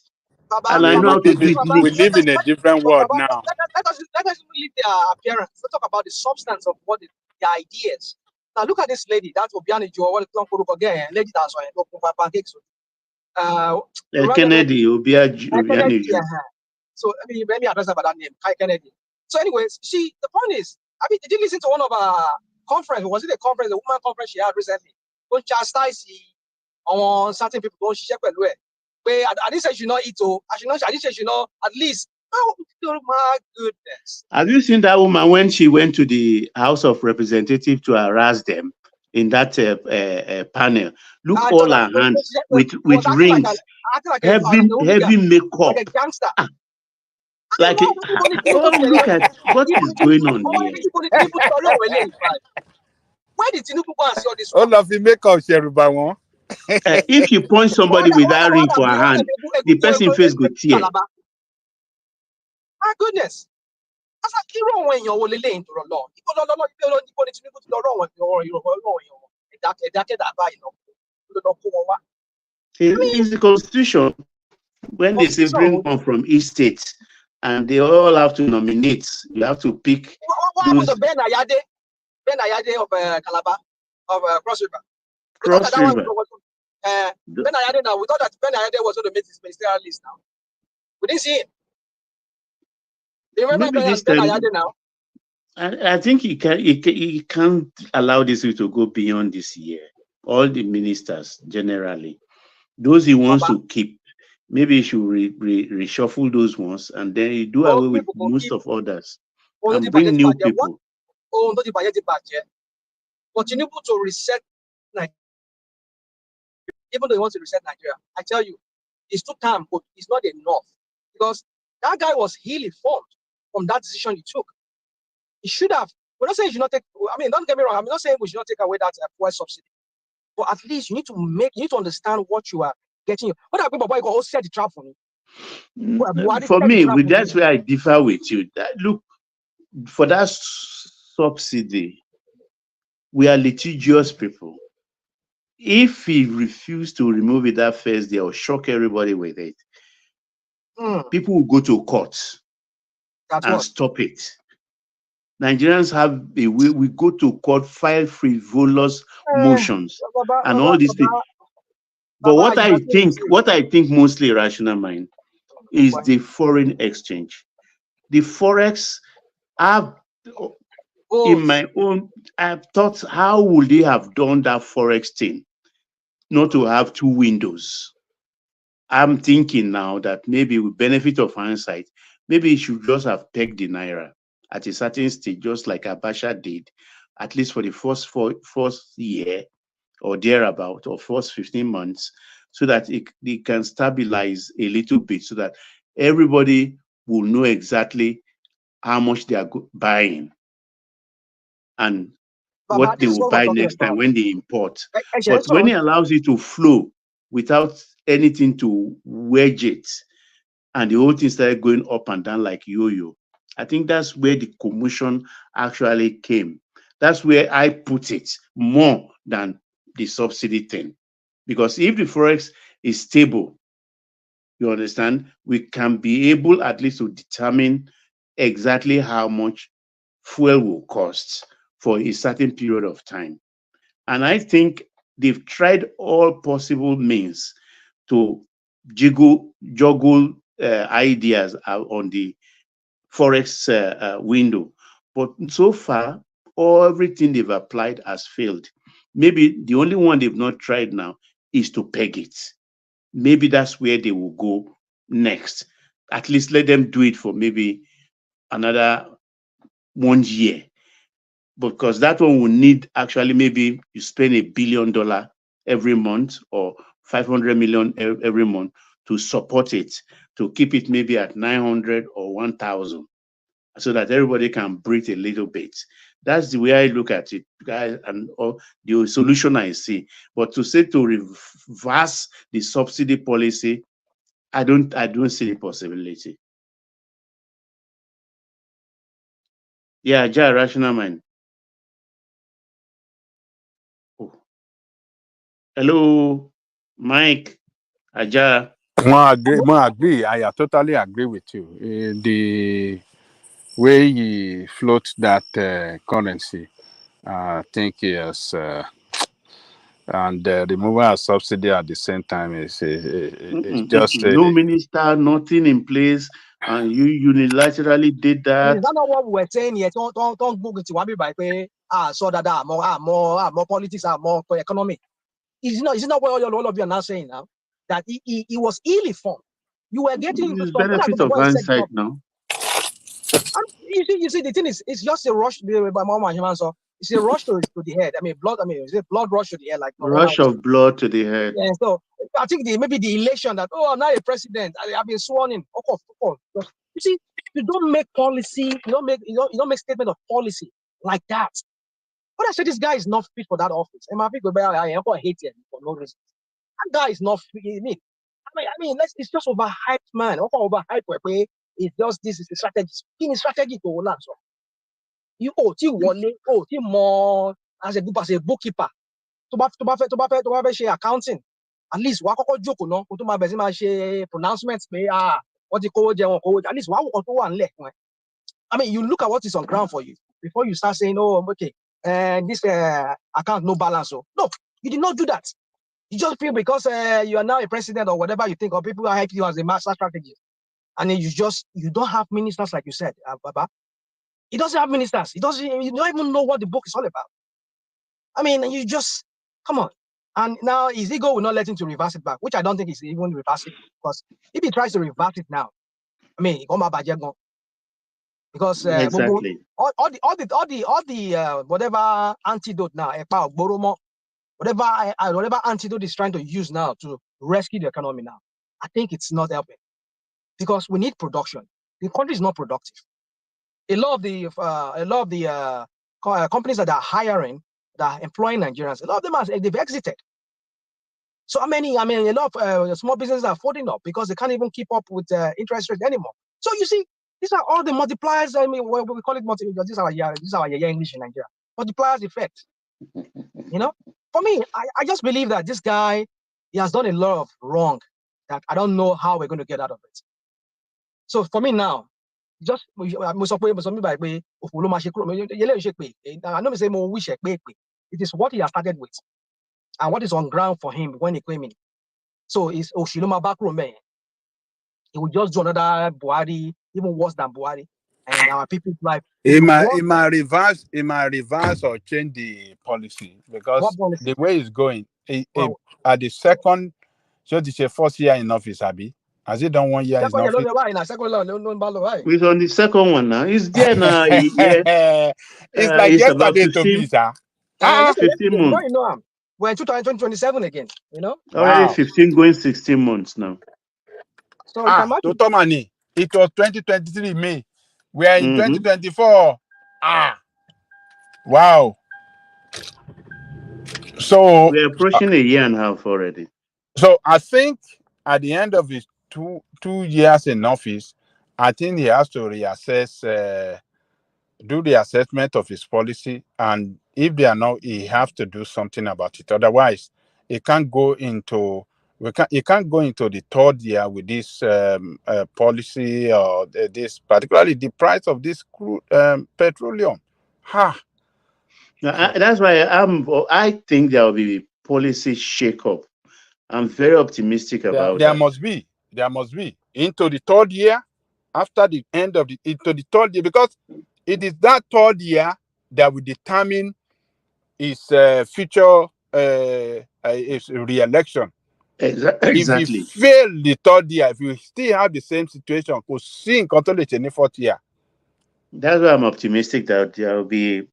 And I know how to do it. We live in a different world now. Let us leave their appearance. Let's talk about the substance of what the ideas. Now look at this lady. That's Obiani Joe. What again? Lady that's why pancakes. Kennedy, Obiani Joe. So let me address about that name, Kennedy. So, anyways, the point is, did you listen to one of our conference? Was it a conference, a woman conference she had recently? Don't chastise on certain people. Don't share with her. I didn't say she not eat. I didn't say she not at least. Oh my goodness! Have you seen that woman when she went to the House of Representatives to harass them in that panel? Look all her hands with rings, heavy makeup. Like a gangster. Look at what is going on here. Why did Tinubu go and see all this? All of the makeup, Sheruba. If you point somebody with that ring for a hand, the person face go tear. My goodness. As a hero when you're only laying to the law. It's the Constitution. When they say bring one from each state and they all have to nominate, you have to pick. What happened to Ben Ayade? Ben Ayade of Calabar, of Cross River. Cross River. Ben Ayade now, we thought that Ben Ayade was going to make his ministerial list now. We didn't see him. Do you remember Ben Ayade now? I think he can't allow this to go beyond this year. All the ministers, generally. Those he wants to keep, maybe he should reshuffle those ones and then he do away with most of others and bring new people. Continue to reset Nigeria. Even though he wants to reset Nigeria, I tell you, it's too time, but it's not enough. Because that guy was highly informed from that decision he took. He should have. We're not saying you should not take. Don't get me wrong. I'm not saying we should not take away that fuel subsidy. But at least you need to understand what you are getting. What I boy go set the trap for me. For me, that's where I differ with you. Look, for that subsidy, we are litigious people. If he refused to remove it that first day or shock everybody with it, people will go to court and stop it. Nigerians have a way, we go to court, file frivolous motions and all these things. But what I think mostly rational mind is the foreign exchange. The Forex, in my own, I've thought, how would they have done that Forex thing? Not to have two windows. I'm thinking now that maybe with benefit of hindsight, maybe he should just have pegged the Naira at a certain stage, just like Abacha did, at least for the first year or thereabout, or first 15 months, so that it can stabilize a little bit, so that everybody will know exactly how much they are buying and what they will buy next time when they import. But when he allows it to flow without anything to wedge it. And the whole thing started going up and down like yo-yo. I think that's where the commotion actually came. That's where I put it more than the subsidy thing. Because if the forex is stable, you understand, we can be able at least to determine exactly how much fuel will cost for a certain period of time. And I think they've tried all possible means to juggle ideas on the forex window. But so far, everything they've applied has failed. Maybe the only one they've not tried now is to peg it. Maybe that's where they will go next. At least let them do it for maybe another 1 year. Because that one will need actually maybe you spend $1 billion every month or 500 million every month to support it, to keep it maybe at 900 or 1,000, so that everybody can breathe a little bit. That's the way I look at it, guys, and the solution I see. But to say to reverse the subsidy policy, I don't see the possibility. Yeah, rational mind. Oh. Hello, Mike, Aja. I agree. I totally agree with you. The way he floats that currency, I think yes, and the removal of subsidy at the same time is just no minister, nothing in place, and you unilaterally did that. Is that not what we were saying here? Don't book it to one by pay. So that more politics, more economic. Is not what all of you are now saying now? That he was ill-informed. You were getting the benefit of hindsight now. You see, the thing is, it's just a rush. It's a rush to the head. I mean, blood. It's a blood rush to the head, like rush of blood to the head. Yeah. So I think maybe the elation that I'm now a president. I've been sworn in. You see, you don't make policy. You don't make statement of policy like that. But I say this guy is not fit for that office. And my people, I hate him for no reason. That guy is not fit. I mean, it's just overhyped, man. Overhyped. It's just this is a strategy. In strategy to land. So you more as a bookkeeper. To share accounting. At least joke no. Pronouncements what you call at least one leg. I mean, you look at what is on ground for you before you start saying, oh, okay, and this account no balance. So no, you did not do that. You just feel because you are now a president or whatever you think, or people are helping you as a master strategist. And then you don't have ministers like you said, Baba. He doesn't have ministers. You don't even know what the book is all about. I mean, you just, come on. And now his ego will not let him to reverse it back, which I don't think he's even reversing, because if he tries to reverse it now, I mean, because exactly. all the whatever antidote now, whatever antidote is trying to use now to rescue the economy now, I think it's not helping, because we need production. The country is not productive. A lot of the companies that are hiring, that are employing Nigerians, a lot of them they've exited. So a lot of small businesses are folding up because they can't even keep up with interest rate anymore. So you see, these are all the multipliers. I mean, we call it multipliers. This is our English in Nigeria. Multipliers effect. For me, I just believe that this guy, he has done a lot of wrong that I don't know how we're going to get out of it. So for me now, just I know say it is what he has started with and what is on ground for him when he came in. So it's Oshiloma backroom man. He will just do another Buhari, even worse than Buhari, and our people's life. It might reverse or change the policy, because the way it's going, at the second, so this is first year in office, Abi. Has he done 1 year in office? He's on the second one now. He's there now. It's like it's yesterday about 15, to me, sir. 15 months. We're in 2027 again, Already 15 going 16 months now. So Totomani, it was 2023 May. We are in 2024. Wow. So we are approaching a year and a half already. So I think at the end of his two years in office, I think he has to reassess, do the assessment of his policy, and if they are not, he has to do something about it. Otherwise, he can't go into he can't go into the third year with this policy or this, particularly the price of this crude petroleum. Ha! That's why I think there will be policy shake-up. I'm very optimistic about There that. must be into the third year, after the end of into the third year, because it is that third year that will determine his future his re-election. Exactly. If he fail the third year, if you still have the same situation, could see in control the fourth year. That's why I'm optimistic that there will be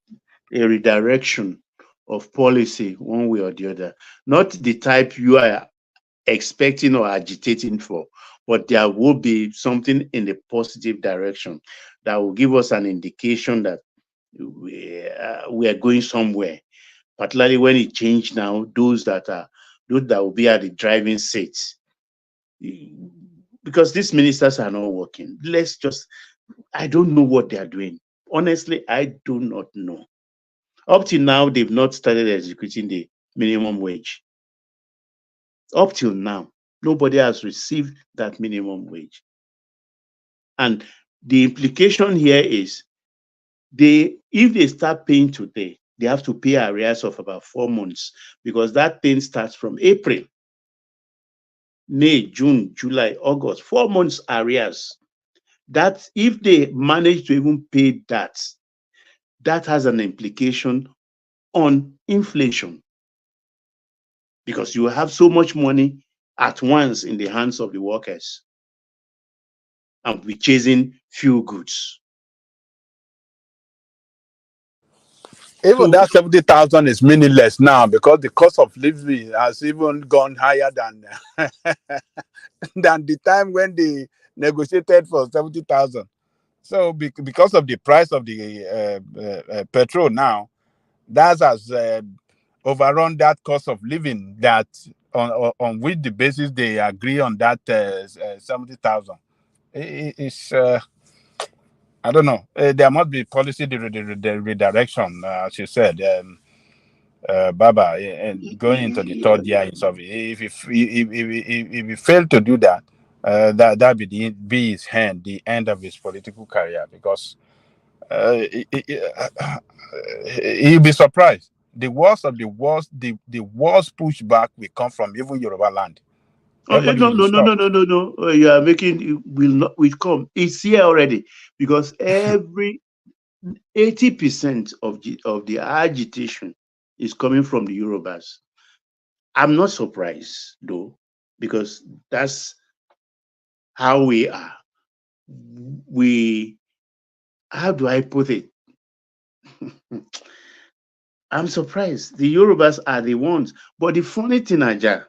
a redirection of policy one way or the other. Not the type you are expecting or agitating for, but there will be something in the positive direction that will give us an indication that we are going somewhere. Particularly when it changed now, those that will be at the driving seats, because these ministers are not working. I don't know what they are doing. Honestly, I do not know. Up till now, they've not started executing the minimum wage. Up till now, nobody has received that minimum wage. And the implication here is if they start paying today, they have to pay arrears of about 4 months, because that thing starts from April, May, June, July, August, 4 months arrears. That if they manage to even pay that has an implication on inflation, because you have so much money at once in the hands of the workers and we're chasing few goods. Even that 70,000 is meaningless now, because the cost of living has even gone higher than than the time when they negotiated for 70,000. So because of the price of the petrol now, that has overrun that cost of living that on which the basis they agree on that 70,000. It's I don't know. There must be policy redirection, as you said, Baba, and going into the third year in service. If he failed to do that, that be his the end of his political career, because he'll be surprised. The worst of the worst, the worst pushback will come from even Yoruba land. No. You are making it will come. It's here already, because every 80% of the agitation is coming from the Yorubas. I'm not surprised though, because that's how we are. How do I put it? I'm surprised. The Yorubas are the ones. But the funny thing, Aja,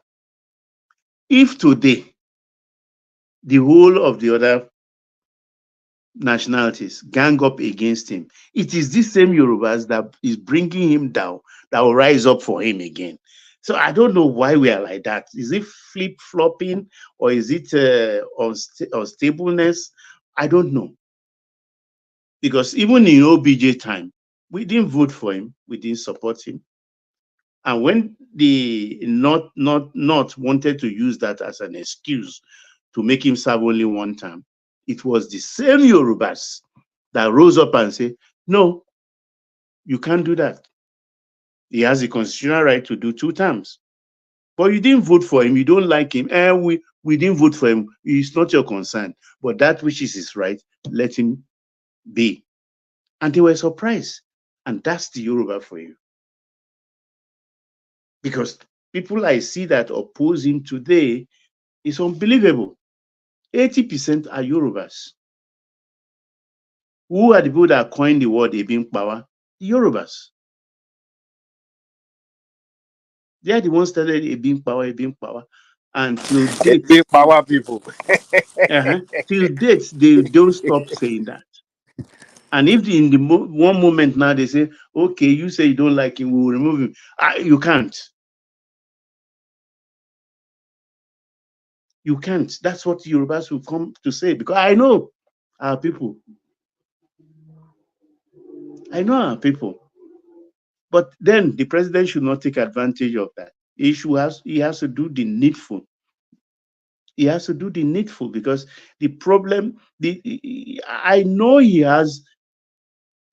if today the whole of the other nationalities gang up against him, it is this same Yorubas that is bringing him down that will rise up for him again. So I don't know why we are like that. Is it flip-flopping, or is it unstableness? I don't know. Because even in OBJ time, we didn't vote for him, we didn't support him. And when the not wanted to use that as an excuse to make him serve only one term, it was the same Yorubas that rose up and said, no, you can't do that. He has the constitutional right to do 2 terms. But you didn't vote for him, you don't like him, and we didn't vote for him. It's not your concern. But that which is his right, let him be. And they were surprised. And that's the Yoruba for you. Because people I see that oppose him today is unbelievable. 80% are Yorubas. Who are the people that coined the word Ebin Power? The Yorubas. They are the ones that started Ebin Power. Until date, big power people. Till date, they don't stop saying that. And if in the one moment now they say, okay, you say you don't like him, we will remove him. You can't. You can't. That's what Yorubas will come to say, because I know our people. I know our people. But then the president should not take advantage of that. He has to do the needful. He has to do the needful, because the problem, I know he has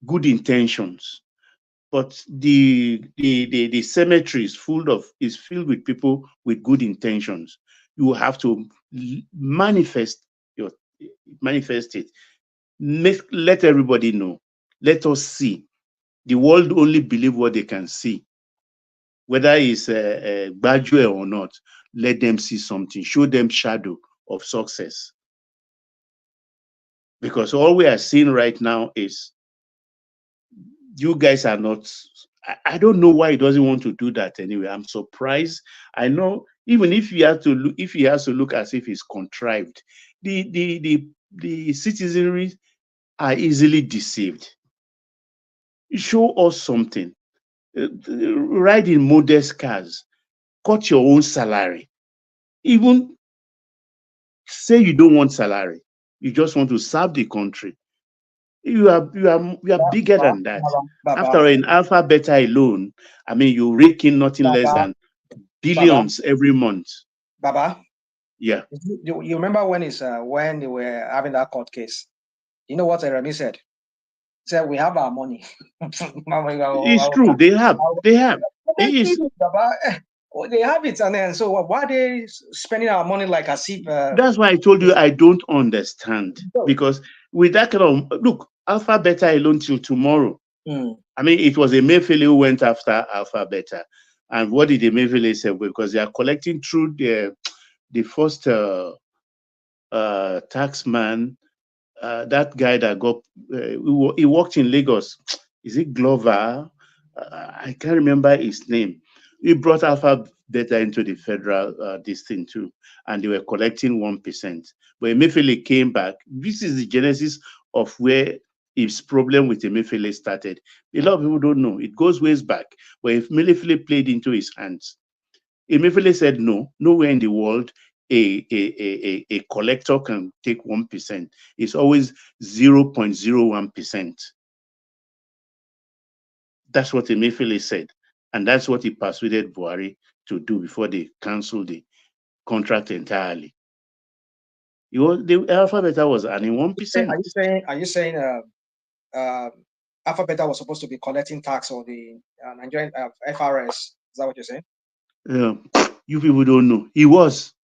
good intentions, but the cemetery is filled with people with good intentions. You have to manifest it. Let everybody know. Let us see. The world only believe what they can see. Whether it's a graduate or not, let them see something. Show them shadow of success. Because all we are seeing right now is you guys are not. I don't know why he doesn't want to do that anyway. I'm surprised. I know even if he has to look as if he's contrived, the citizenry are easily deceived. Show us something. Ride in modest cars. Cut your own salary. Even say you don't want salary. You just want to serve the country. You are bigger than that. After in Alpha Beta alone, I mean, you rake in nothing less than billions every month. Baba. Yeah. You remember when they were having that court case? You know what Remy said? He said, we have our money. It's true. They have. They have. They have it, and then so why are they spending our money like as if? That's why I told you I don't understand, because with that kind of look, Alpha Beta alone till tomorrow. I mean, it was Emefiele who went after Alpha Beta, and what did Emefiele say? Because they are collecting through the first tax man, that guy that got he worked in Lagos. Is it Glover? I can't remember his name. He brought Alpha Beta into the federal this thing too, and they were collecting 1%. But Emefiele came back. This is the genesis of where his problem with Emefiele started. A lot of people don't know. It goes ways back, where Emefiele played into his hands. Emefiele said, no, nowhere in the world a collector can take 1%. It's always 0.01%. That's what Emefiele said. And that's what he persuaded Buhari to do before they canceled the contract entirely. The Alpha Beta was earning 1%. Are you saying Alpha Beta was supposed to be collecting tax or the Nigerian FRS? Is that what you're saying? Yeah. You people don't know. He was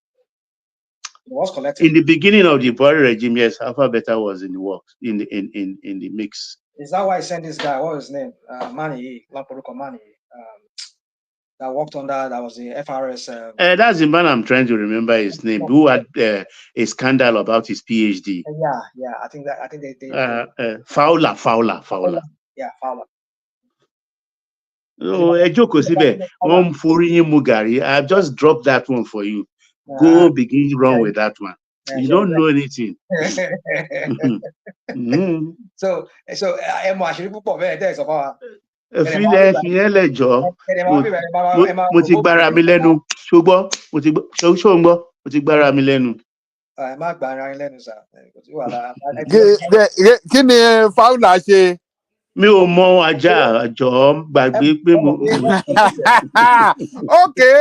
collecting. In the beginning of the Buhari regime. Yes, Alpha Beta was in the works, in the mix. Is that why I sent this guy? What was his name? Mani, Lamporuko Mani. That worked on that was the FRS. That's the man I'm trying to remember his name, who had a scandal about his PhD. Yeah. I think they Fowler. Yeah, Fowler. Oh, I've just dropped that one for you. Go begin run with that one. You don't know anything. So mo ti gbára mi lẹ́nu ṣùgbọ́n mo ti gbára mi lẹ́nu. Kí ni Fowler ṣe? Mi ò mọ ajá àjọ gbàgbé pé mo. Okay.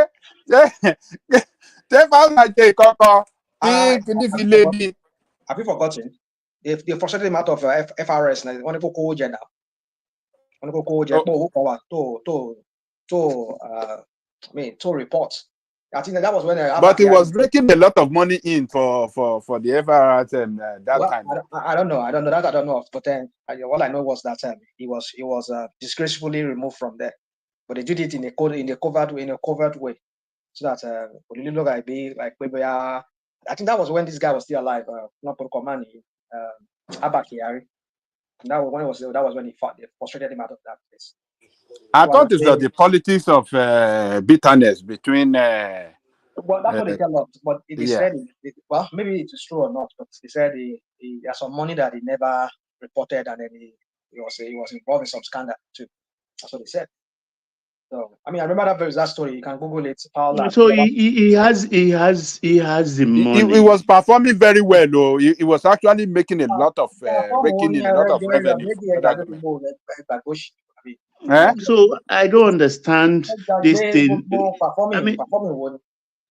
Ṣé Fowler ṣe ìkọ̀kọ̀ tí kìíní fi lé ní? Have you forgotten? If the frustrated amount of FRS na wọ́n ní kó kówó jẹ náà. Wọ́n ní kó kówó jẹ pé owó kan wà to report. I think that was when. But he was breaking a lot of money in for the FRS that time. I don't know. I don't know. But then all I know was that he was disgracefully removed from there. But they did it in a covert way, so that really look like maybe I think that was when this guy was still alive. Not Porokomani, Abakiari. That was when he fought. They frustrated him out of that place. I thought it was the politics of bitterness between. Well, that's what they tell us. But it is said, well, maybe it's true or not. But they said he has some money that he never reported, and then he was involved in some scandal too. That's what they said. So I mean, I remember that story. You can Google it. So he has the He money. was performing very well, though. He was actually making a lot of raking in a lot of revenue for that government. So I don't understand this thing. I mean,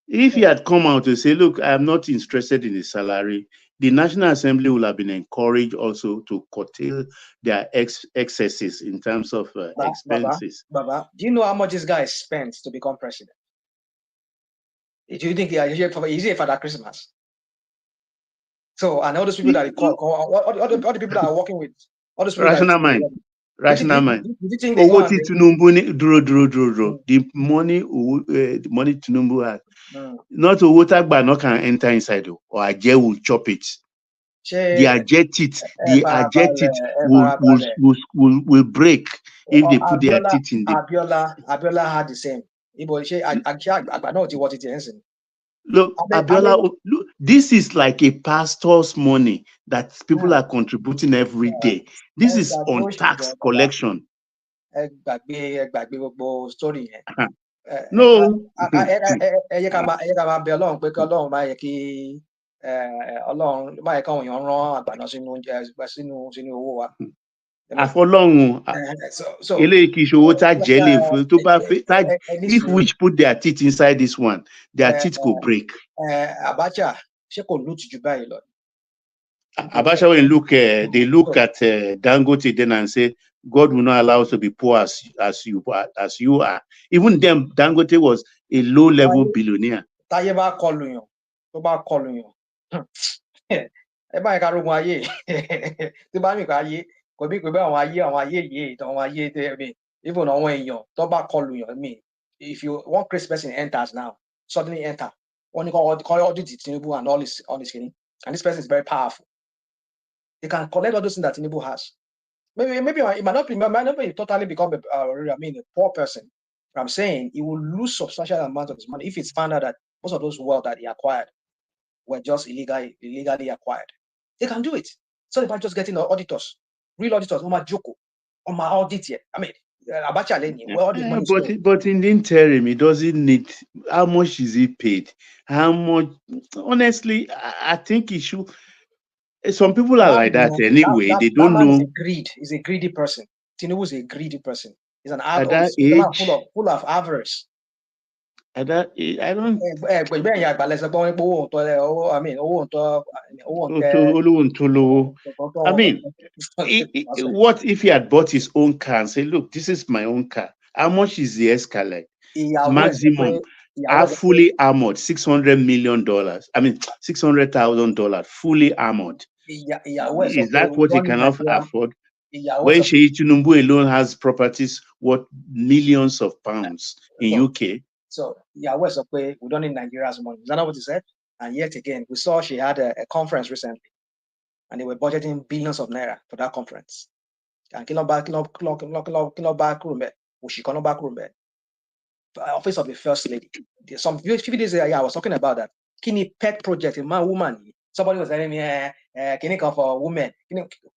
if he had come out to say, look, I'm not interested in the salary, the National Assembly will have been encouraged also to curtail their excesses in terms of expenses. Baba, do you know how much this guy spent to become president? Do you think he is here for that Christmas? So, and all those people that he call, all the people that are working with, all those people rational mind. Rational mind. The money Tinubu has. Not Owotagba not can enter inside or Ajay will chop it. The Ajay will break if they put their teeth in the. Abiola had the same. Look, Abiola, look, this is like a pastor's money that people are contributing every day. This is on tax collection. No. If which put their teeth inside this one, their teeth could break. Abacha, Abacha, when they look at Dangote then and say, God will not allow us to be poor as you are. Even then, Dangote was a low-level billionaire. If you want Chris person enters now, suddenly enter. Only call Tinubu and all this thing. And this person is very powerful. They can collect all those things that Tinubu has. Maybe it might not be totally become a poor person. But I'm saying he will lose substantial amount of his money if it's found out that most of those wealth that he acquired were just illegally acquired. They can do it. So if I'm just getting auditors, real auditors, on my Joko, on my audit here. I mean, Abacha but in the interim, he doesn't need. How much is he paid? How much? Honestly, I think he should. Some people are like that anyway. They don't know. He's a greedy person. Tinubu is a greedy person. He's an at that age, full of avarice. At that age, I don't. I mean, what if he had bought his own car and say, "Look, this is my own car. How much is the Escalade? Maximum, fully armored, $600 million. I mean, $600,000, fully armored. Is that what he cannot afford? When Sheyi Tinubu alone has properties worth millions of pounds in UK." So Yahweh we don't need Nigeria's money. Is that not what he said? And yet again, we saw she had a conference recently, and they were budgeting billions of naira for that conference. And back room, office of the first lady. Some few days ago, I was talking about that. Kini pet project, a man, woman. Somebody was telling me, kini come for women.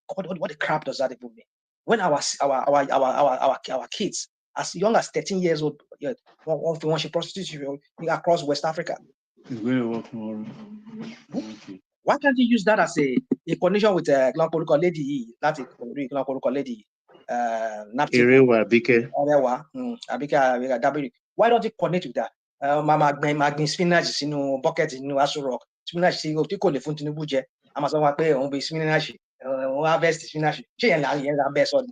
What the crap does that even mean? When our kids, as young as 13 years old, when she prostitutes across West Africa. Why can't you use that as a connection with a lady? Not a lady. Why don't you connect with that? Mama spinach in bucket in Aso Rock. Spinach single to call the phone to Nubuje. Amazon pay on be spinach. Harvest spinach. Best on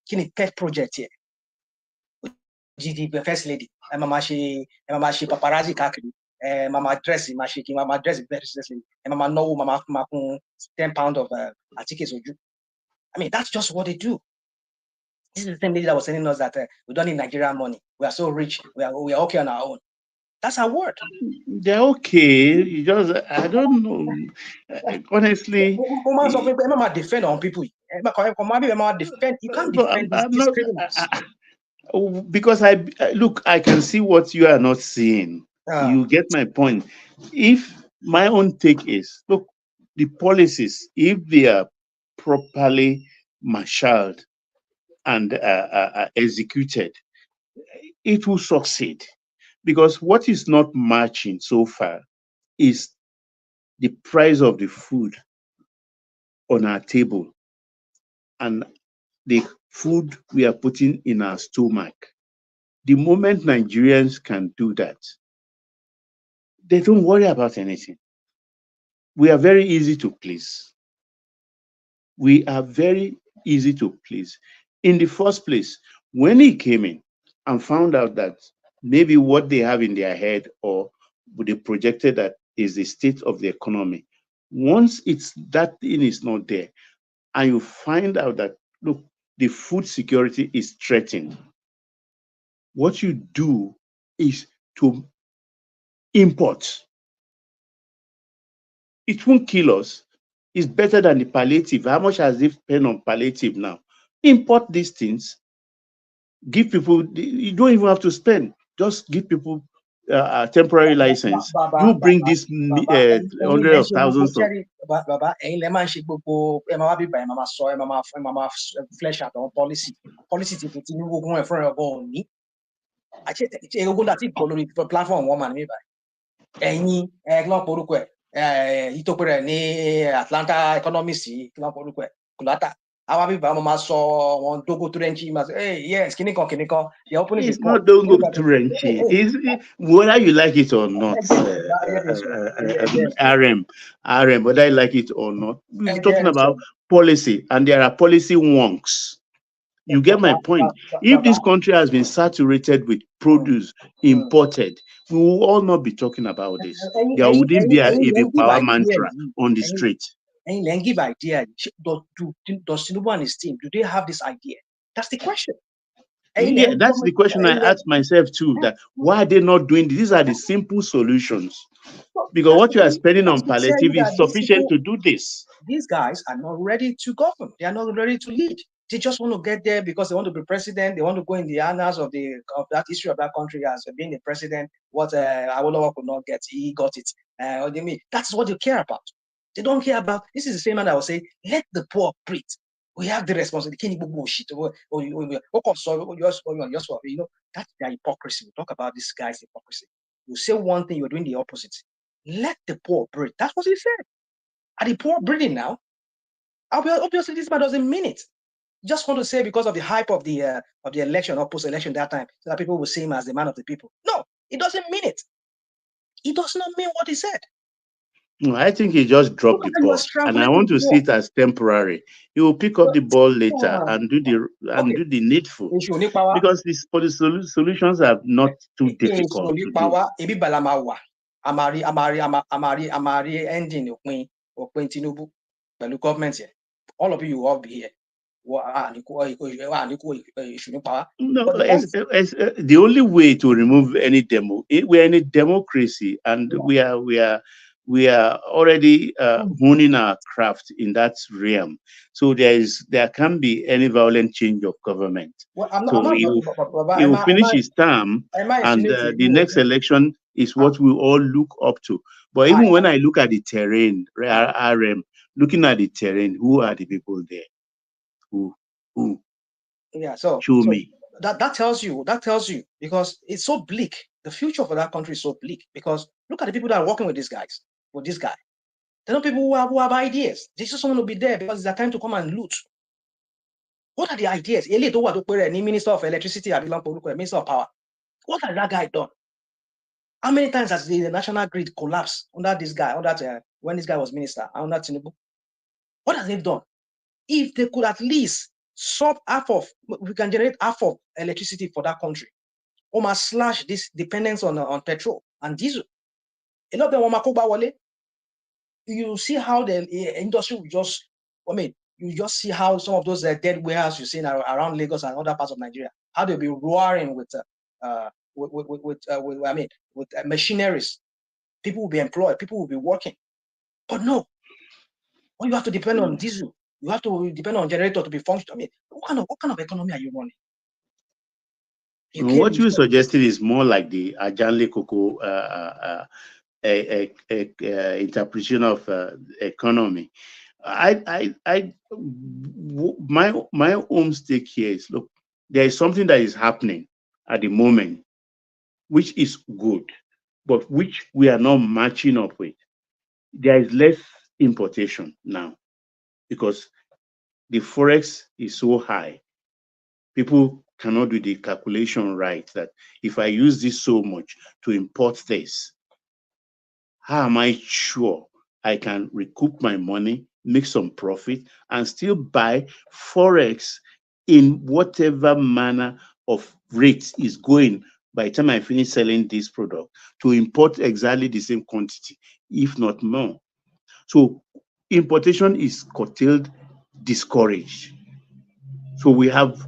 Kini pet project here. GD first lady. Mama she paparazzi kakri. Mama dress mama dress seriously. Mama no mama 10 pounds of tickets. I mean, that's just what they do. This is the same lady that was telling us that we don't need Nigerian money. We are so rich. We are okay on our own. That's our word. They're okay. You just, I don't know. Honestly, Mama defend on people. You can't defend these criminals. Because I look, I can see what you are not seeing. You get my point. If my own take is, look, the policies, if they are properly marshaled and executed, it will succeed. Because what is not matching so far is the price of the food on our table and the food we are putting in our stomach. The moment Nigerians can do that, they don't worry about anything. We are very easy to please. We are very easy to please. In the first place, when he came in and found out that maybe what they have in their head or they projected that is the state of the economy, once that thing is not there, and you find out that, look, the food security is threatened, what you do is to import. It won't kill us. It's better than the palliative. How much has they spent on palliative now? Import these things. Give people, you don't even have to spend. Just give people a temporary license. You bring this hundred of thousands of. Baba, flesh out on policy. Policy to Tinubu going for a ball. I check that platform woman. Any egg porukwe. Itopere ni Atlanta economist, Kulata. Our people want to go to Renchi. Hey, yes, Kiniko. It's not don't go to Renchi. Whether you like it or not, RM, whether you like it or not, we're talking about policy, and there are policy wonks. You get my point. If this country has been saturated with produce imported, we will all not be talking about this. There wouldn't be a power mantra on the street. And then give idea. Does Tinubu and his team, do they have this idea? That's the question. Yeah, that's the question I ask myself too. That why are they not doing this? These are the simple solutions. Because what you are spending on palliative is sufficient to do this. These guys are not ready to govern. They are not ready to lead. They just want to get there because they want to be president. They want to go in the annals of that history of that country as being a president. What Awolowo could not get, he got it. What do you mean? That's what they care about. They don't care about. This is the same man that will say, "Let the poor breathe. We have the responsibility." You know, that's their hypocrisy. We talk about this guy's hypocrisy. You say one thing, you're doing the opposite. Let the poor breathe. That's what he said. Are the poor breathing now? Obviously, this man doesn't mean it. Just want to say because of the hype of the election or post-election that time, so that people will see him as the man of the people. No, it doesn't mean it. It does not mean what he said. No, I think he just dropped the ball, and I want to see it as temporary. He will pick up the ball later and do the needful, because for the solutions are not too difficult to do. Amari ending Tinubu, government here. All of you will all be here. No, the only way to remove any we're in a democracy, and we are already honing our craft in that realm. So there can be any violent change of government. He will finish his term, and the next election is what we all look up to. But even when I look at the terrain, RM, looking at the terrain, who are the people there? Who? Yeah, so show me. That tells you because it's so bleak. The future for that country is so bleak because look at the people that are working with these guys, with this guy. They're not people who have ideas. They just want to be there because it's their time to come and loot. What are the ideas? Minister of Electricity, Minister of Power. What has that guy done? How many times has the national grid collapsed under this guy, when this guy was minister, under Tinubu? What has he done? If they could at least we can generate half of electricity for that country, or must slash this dependence on petrol and diesel. A lot of them, you see how the industry will just, you just see how some of those dead warehouses you've seen around Lagos and other parts of Nigeria, how they'll be roaring with machineries. People will be employed, people will be working. But no, well, you have to depend on diesel. You have to depend on generator to be functional. What kind of economy are you running? What you're suggesting is more like the Ajanle Koko interpretation of economy. My own stake here is, look, there is something that is happening at the moment, which is good, but which we are not matching up with. There is less importation now because the forex is so high. People cannot do the calculation right that if I use this so much to import this, how am I sure I can recoup my money, make some profit, and still buy forex in whatever manner of rate is going by the time I finish selling this product to import exactly the same quantity, if not more. So importation is curtailed, discouraged. So we have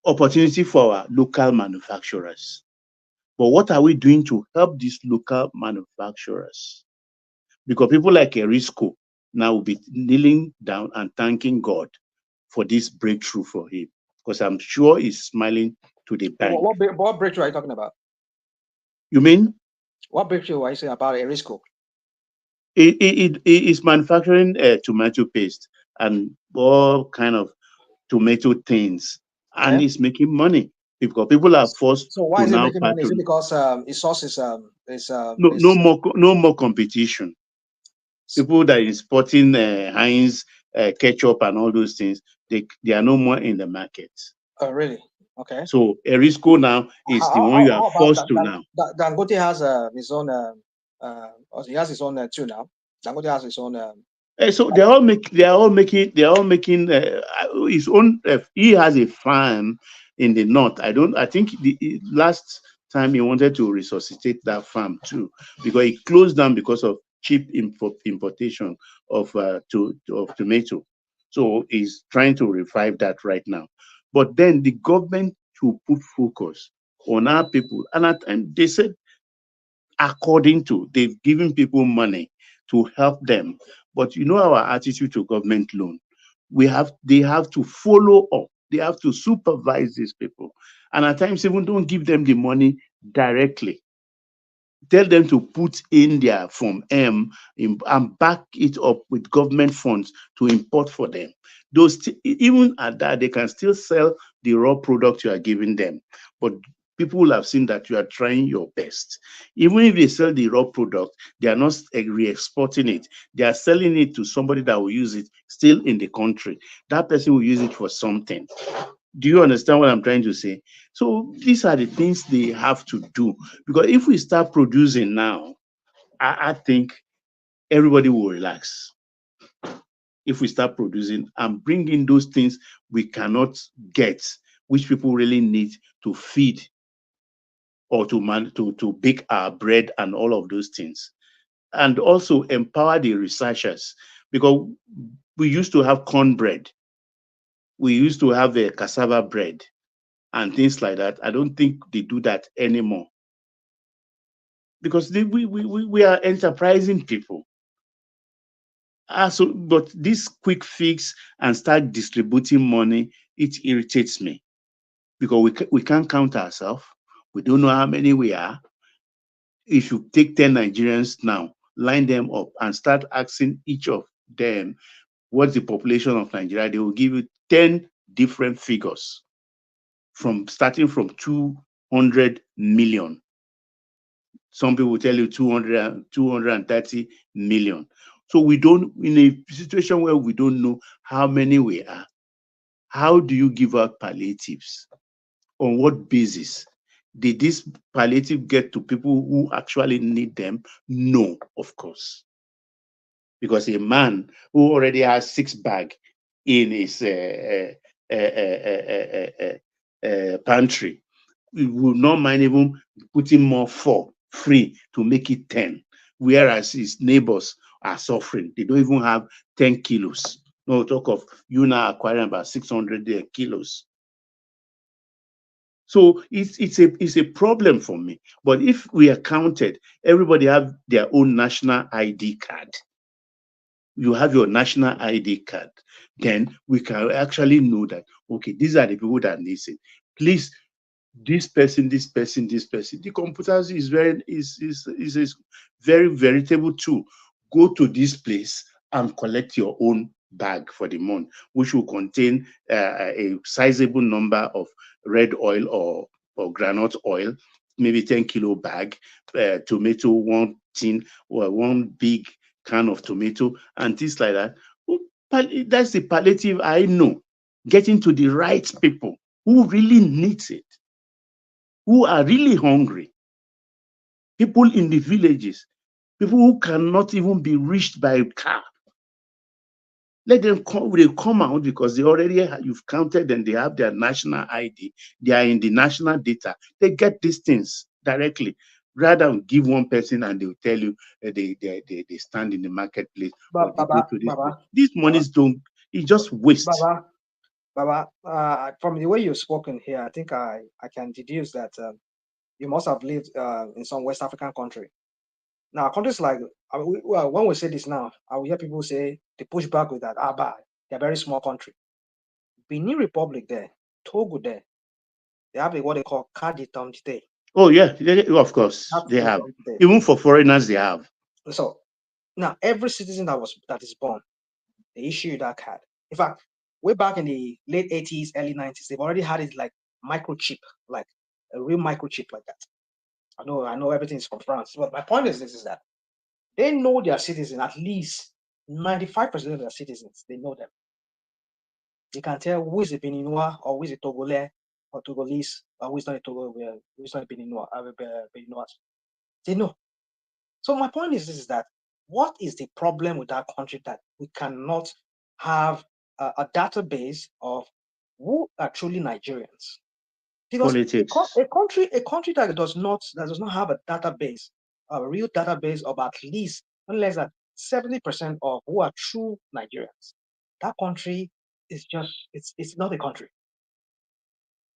opportunity for our local manufacturers. But what are we doing to help these local manufacturers? Because people like Erisco now will be kneeling down and thanking God for this breakthrough for him. Because I'm sure he's smiling to the bank. What breakthrough are you talking about? You mean? What breakthrough are you saying about Erisco? It is manufacturing tomato paste and all kind of tomato things, and it's making money because people are forced So why to is it now making money? Is it because its source is no more competition. People that is sporting Heinz ketchup and all those things, they are no more in the market. Oh, really? Okay. So Erisco now is the one you are forced to now. Dangote has his own. He has his own too now. Dangote has his own. So they are all making his own. He has a farm in the north. I think the last time he wanted to resuscitate that farm too, because it closed down because of cheap importation of tomato. So he's trying to revive that right now. But then the government should put focus on our people, and they said according to they've given people money to help them. But you know our attitude to government loan. They have to follow up. They have to supervise these people. And at times even don't give them the money directly. Tell them to put in their Form M and back it up with government funds to import for them. Even at that, they can still sell the raw product you are giving them. But people will have seen that you are trying your best. Even if they sell the raw product, they are not re-exporting it. They are selling it to somebody that will use it still in the country. That person will use it for something. Do you understand what I'm trying to say? So these are the things they have to do. Because if we start producing now, I think everybody will relax. If we start producing and bring in those things we cannot get, which people really need to feed or to bake our bread and all of those things. And also empower the researchers, because we used to have cornbread. We used to have a cassava bread and things like that. I don't think they do that anymore. Because we are enterprising people. But this quick fix and start distributing money, it irritates me. Because we can't count ourselves. We don't know how many we are. If you take 10 Nigerians now, line them up and start asking each of them what's the population of Nigeria, they will give you 10 different figures, starting from 200 million. Some people will tell you 230 million. So we don't, in a situation where we don't know how many we are, how do you give out palliatives? On what basis? Did this palliative get to people who actually need them? No, of course. Because a man who already has 6 bags in his pantry will not mind even putting more 4 free to make it 10, whereas his neighbors are suffering. They don't even have 10 kilos. No talk of you now acquiring about 600 kilos. So it's a problem for me. But if we are counted, everybody have their own national ID card. You have your national ID card, then we can actually know that, okay, these are the people that need it. Please, this person. The computers is very veritable too. Go to this place and collect your own bag for the month, which will contain a sizable number of red oil or granite oil, maybe 10 kilo bag, tomato, one tin, or one big can of tomato, and things like that. That's the palliative I know. Getting to the right people who really needs it, who are really hungry. People in the villages, people who cannot even be reached by a car. Let them come, they come out because they already, you've counted them, they have their national ID, they are in the national data. They get these things directly, rather than give one person and they'll tell you they stand in the marketplace or they go to this place. These monies don't, it's just waste. Baba, from the way you've spoken here, I think I can deduce that you must have lived in some West African country. Now, countries like, when we say this now, I will hear people say, they push back with that, they're a very small country. Benin Republic there, Togo there, they have what they call carte d'identité. Oh yeah, of course, they have. Even for foreigners, they have. So, now, every citizen that is born, they issue that card. In fact, way back in the late 80s, early 90s, they've already had it like microchip, like a real microchip like that. I know everything is from France, but my point is this, is that they know their citizens, at least 95% of their citizens, they know them. They can tell who is a Beninois or who is a Togolese or Togolese or who is not a Togolese, who is not a Beninois. They know. So my point is this, is that what is the problem with that country that we cannot have a database of who are truly Nigerians? Because a country that does not have a database, a real database of at least no less than 70% of who are true Nigerians, that country is just it's not a country.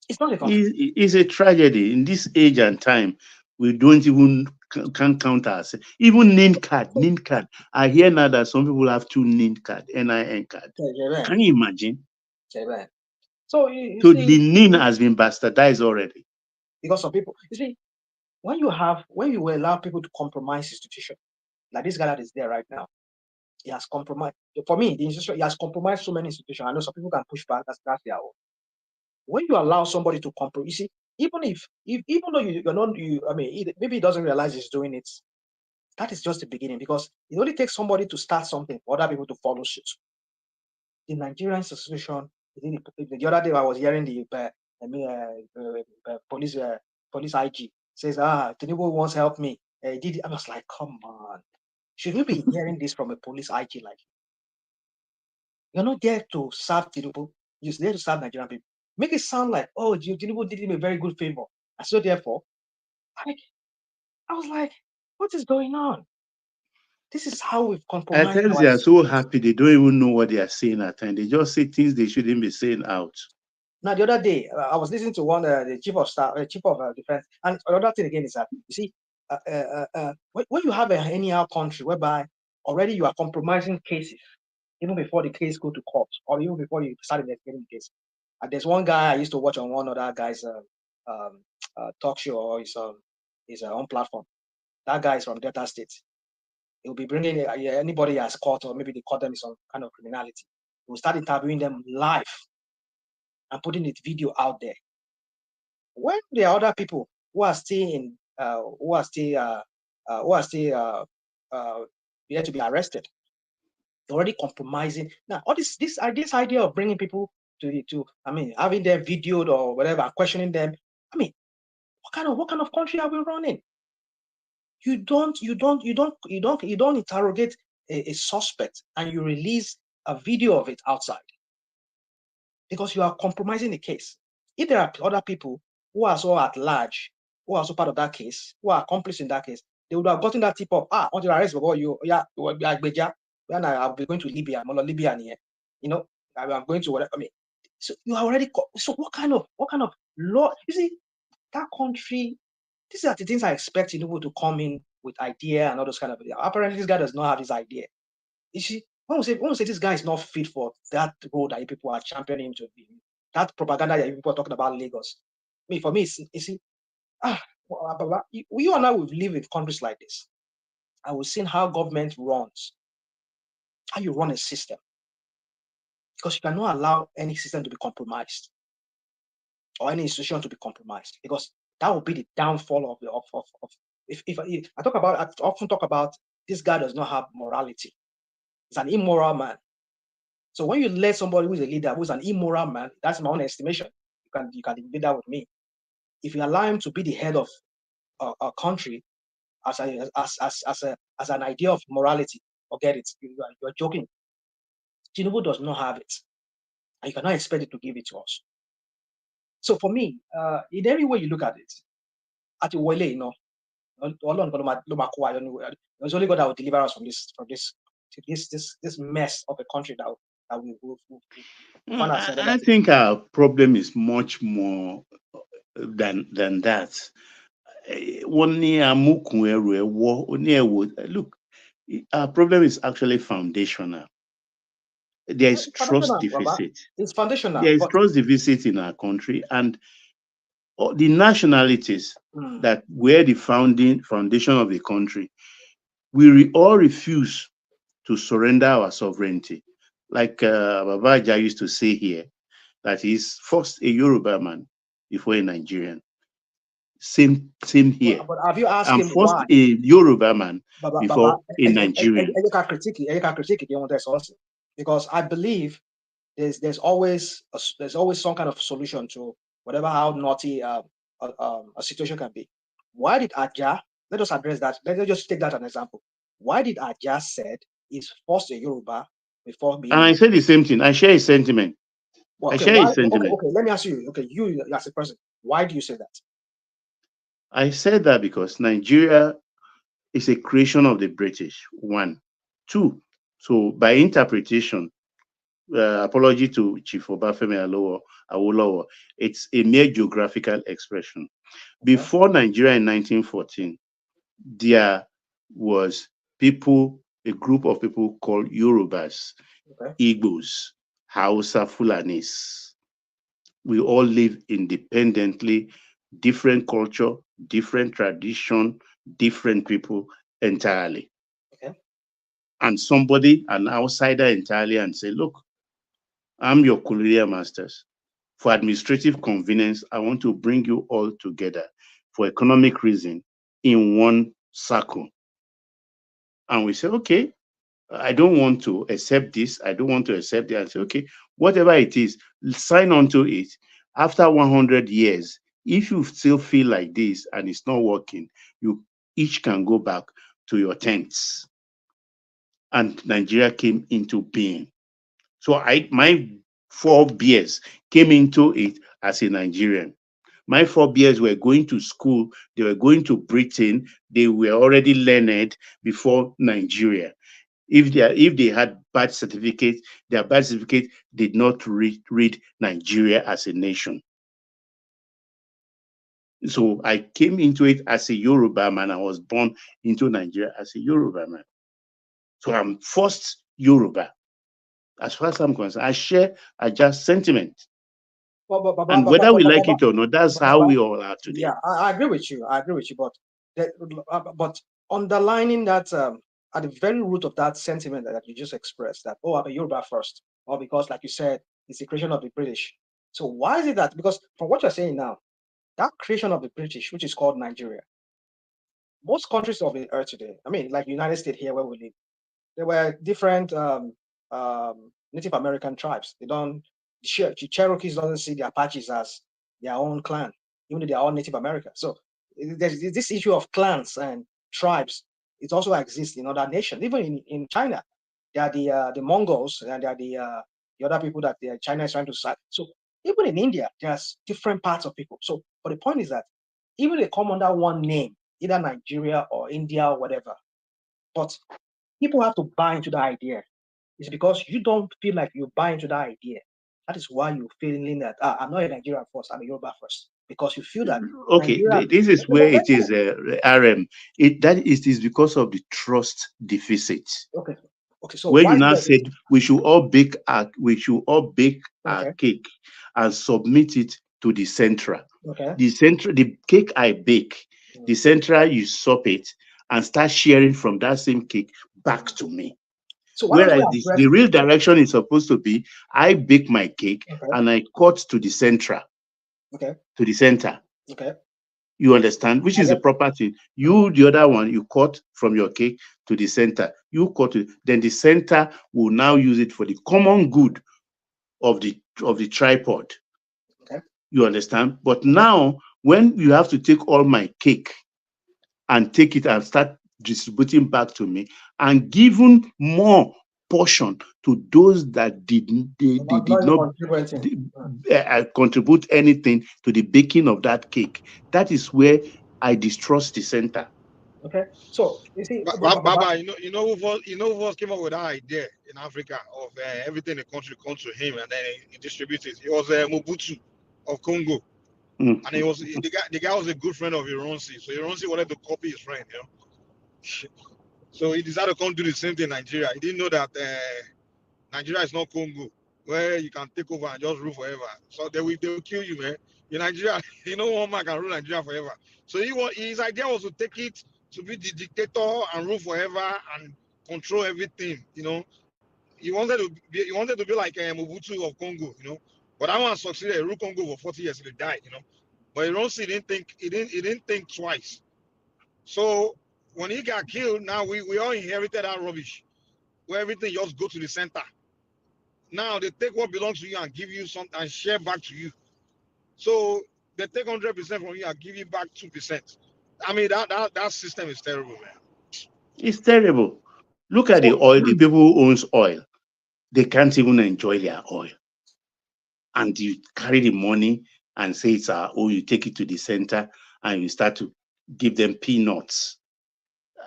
It's not a country. It's a tragedy in this age and time. We don't even can't count us. Even NIN card. I hear now that some people have 2 NIN card, NIN card. Can you imagine? So the NIN has been bastardized already. Because some people, you see, when you allow people to compromise institution, like this guy that is there right now, he has compromised. For me, the institution, he has compromised so many institutions. I know some people can push back. That's their own. When you allow somebody to compromise, you see, even though you're not, maybe he doesn't realize he's doing it. That is just the beginning, because it only takes somebody to start something for other people to follow suit. The Nigerian institution. The other day I was hearing the police IG says, Tinubu wants to help me. I was like, come on. Should we be hearing this from a police IG like you're not there to serve Tinubu, you're there to serve Nigerian people. Make it sound like, oh, Tinubu did him a very good favor. And so therefore, I was like, what is going on? This is how we've compromised. At times they are so happy they don't even know what they are saying at times. They just say things they shouldn't be saying out. Now, the other day, I was listening to the chief of staff, chief of defense, and another thing again is that, you see, when you have anyhow country whereby already you are compromising cases, even before the case go to court, or even before you start investigating the case. There's one guy I used to watch on one other guy's talk show or his own platform. That guy is from Delta State. He will be bringing anybody as caught, or maybe they caught them in some kind of criminality. He will start interviewing them live and putting the video out there. When there are other people who are still yet to be arrested, they're already compromising. Now, all this idea of bringing people having them videoed or whatever, questioning them. What kind of country are we running? You don't interrogate a suspect and you release a video of it outside, because you are compromising the case. If there are other people who are so at large, who are also part of that case, who are accomplices in that case, they would have gotten that tip of, on the arrest before you, when I'll be going to Libya, I'm on Libya here, I'm going to whatever. So you are already. So what kind of law? You see, that country. These are the things I expect Tinubu to come in with idea and all those kind of. Apparently, this guy does not have this idea. You see, when we say this guy is not fit for that role that people are championing him to be, that propaganda that people are talking about Lagos. For me, you see, we all now we've lived in countries like this, and we've seen how government runs, how you run a system. Because you cannot allow any system to be compromised or any institution to be compromised, because that will be the downfall of the if I talk about, I often talk about, this guy does not have morality. He's an immoral man. So when you let somebody who's a leader, who's an immoral man, that's my own estimation. You can debate that with me. If you allow him to be the head of a country as an idea of morality, forget it. You're joking. Tinubu does not have it, and you cannot expect it to give it to us. So for me, in every way you look at it, at the way, you know, there's only God that will deliver us from this mess of a country that we find ourselves. I think our problem is much more than that. Look, our problem is actually foundational. There is trust deficit. It's foundational. There is trust deficit in our country, and the nationalities that were the foundation of the country, we all refuse to surrender our sovereignty. Like Babaja used to say here, that he's first a Yoruba man before a Nigerian. Same here. But have you asked I'm him first why? a Yoruba man before a Nigerian. Because I believe there's always some kind of solution to whatever how naughty a situation can be. Why did Aja? Let us address that. Let's just take that as an example. Why did Aja said he's first a Yoruba before being? And I say the same thing. I share his sentiment. Well, okay, I share his sentiment. Okay, let me ask you. Okay, you as a person, why do you say that? I said that because Nigeria is a creation of the British. 1, 2. So by interpretation, apology to Chief Obafemi Awolowo, it's a mere geographical expression. Before Nigeria in 1914, there was a group of people called Yorubas, Igbos, Hausa, Fulanis. We all live independently, different culture, different tradition, different people entirely. And somebody, an outsider entirely, and say, look, I'm your colonial masters. For administrative convenience, I want to bring you all together for economic reason in one circle. And we say, okay, I don't want to accept this. I don't want to accept that. I say, okay, whatever it is, sign on to it. After 100 years, if you still feel like this and it's not working, you each can go back to your tents. And Nigeria came into being. So my forebears came into it as a Nigerian. My forebears were going to school. They were going to Britain. They were already learned before Nigeria. If they had birth certificates, their birth certificate did not read Nigeria as a nation. So I came into it as a Yoruba man. I was born into Nigeria as a Yoruba man. So I'm first Yoruba. As far as I'm concerned, I share Aja's sentiment. And whether we like it or not, that's how we all are today. Yeah, I agree with you. But underlining that at the very root of that sentiment that you just expressed, that, oh, I'm a Yoruba first, or because, like you said, it's the creation of the British. So why is it that? Because from what you're saying now, that creation of the British, which is called Nigeria, most countries of the earth today, I mean, like United States here where we live, there were different Native American tribes. The Cherokees don't see the Apaches as their own clan, even though they are all Native American. So there's this issue of clans and tribes. It also exists in other nations. Even in China, there are the Mongols, and there are the other people that China is trying to fight. So even in India, there's different parts of people. So, but the point is that even they come under one name, either Nigeria or India or whatever, but people have to buy into the idea. It's because you don't feel like you buy into that idea. That is why you're feeling that I'm not a Nigerian first, I'm a Yoruba first. Because you feel that. Okay, this is where it is RM. It is because of the trust deficit. Okay. So when you now said we should all bake our cake and submit it to the central. Okay. The cake I bake, the central usurp it and start sharing from that same cake back to me. So whereas the real direction is supposed to be, I bake my cake and I cut to the center. Okay. To the center. Okay. You understand? Which is the proper thing. You, the other one, you cut from your cake to the center. You cut it, then the center will now use it for the common good of the tripod. Okay. You understand? But now, when you have to take all my cake and take it and start distributing back to me and giving more portion to those that did not contribute anything to the baking of that cake. That is where I distrust the center. Okay, so you see, Baba, you know who first came up with that idea in Africa of everything the country comes to him and then he distributes it. It was Mobutu of Congo, and he was the guy was a good friend of Ironsi, so Ironsi wanted to copy his friend, you know. So he decided to come do the same thing in Nigeria. He didn't know that Nigeria is not Congo, where you can take over and just rule forever. So they will kill you, man. In Nigeria, one man can rule Nigeria forever. So his idea was to take it to be the dictator and rule forever and control everything. You know, he wanted to be like Mobutu of Congo. You know, but that one succeeded. He ruled Congo for 40 years. He died. You know, but Ironsi didn't think twice. So when he got killed, now we all inherited that rubbish, where everything just go to the center. Now they take what belongs to you and give you something and share back to you. So they take 100% from you and give you back 2%. I mean that system is terrible, man. It's terrible. Look at the oil. The people who owns oil, they can't even enjoy their oil. And you carry the money and say it's you take it to the center and you start to give them peanuts.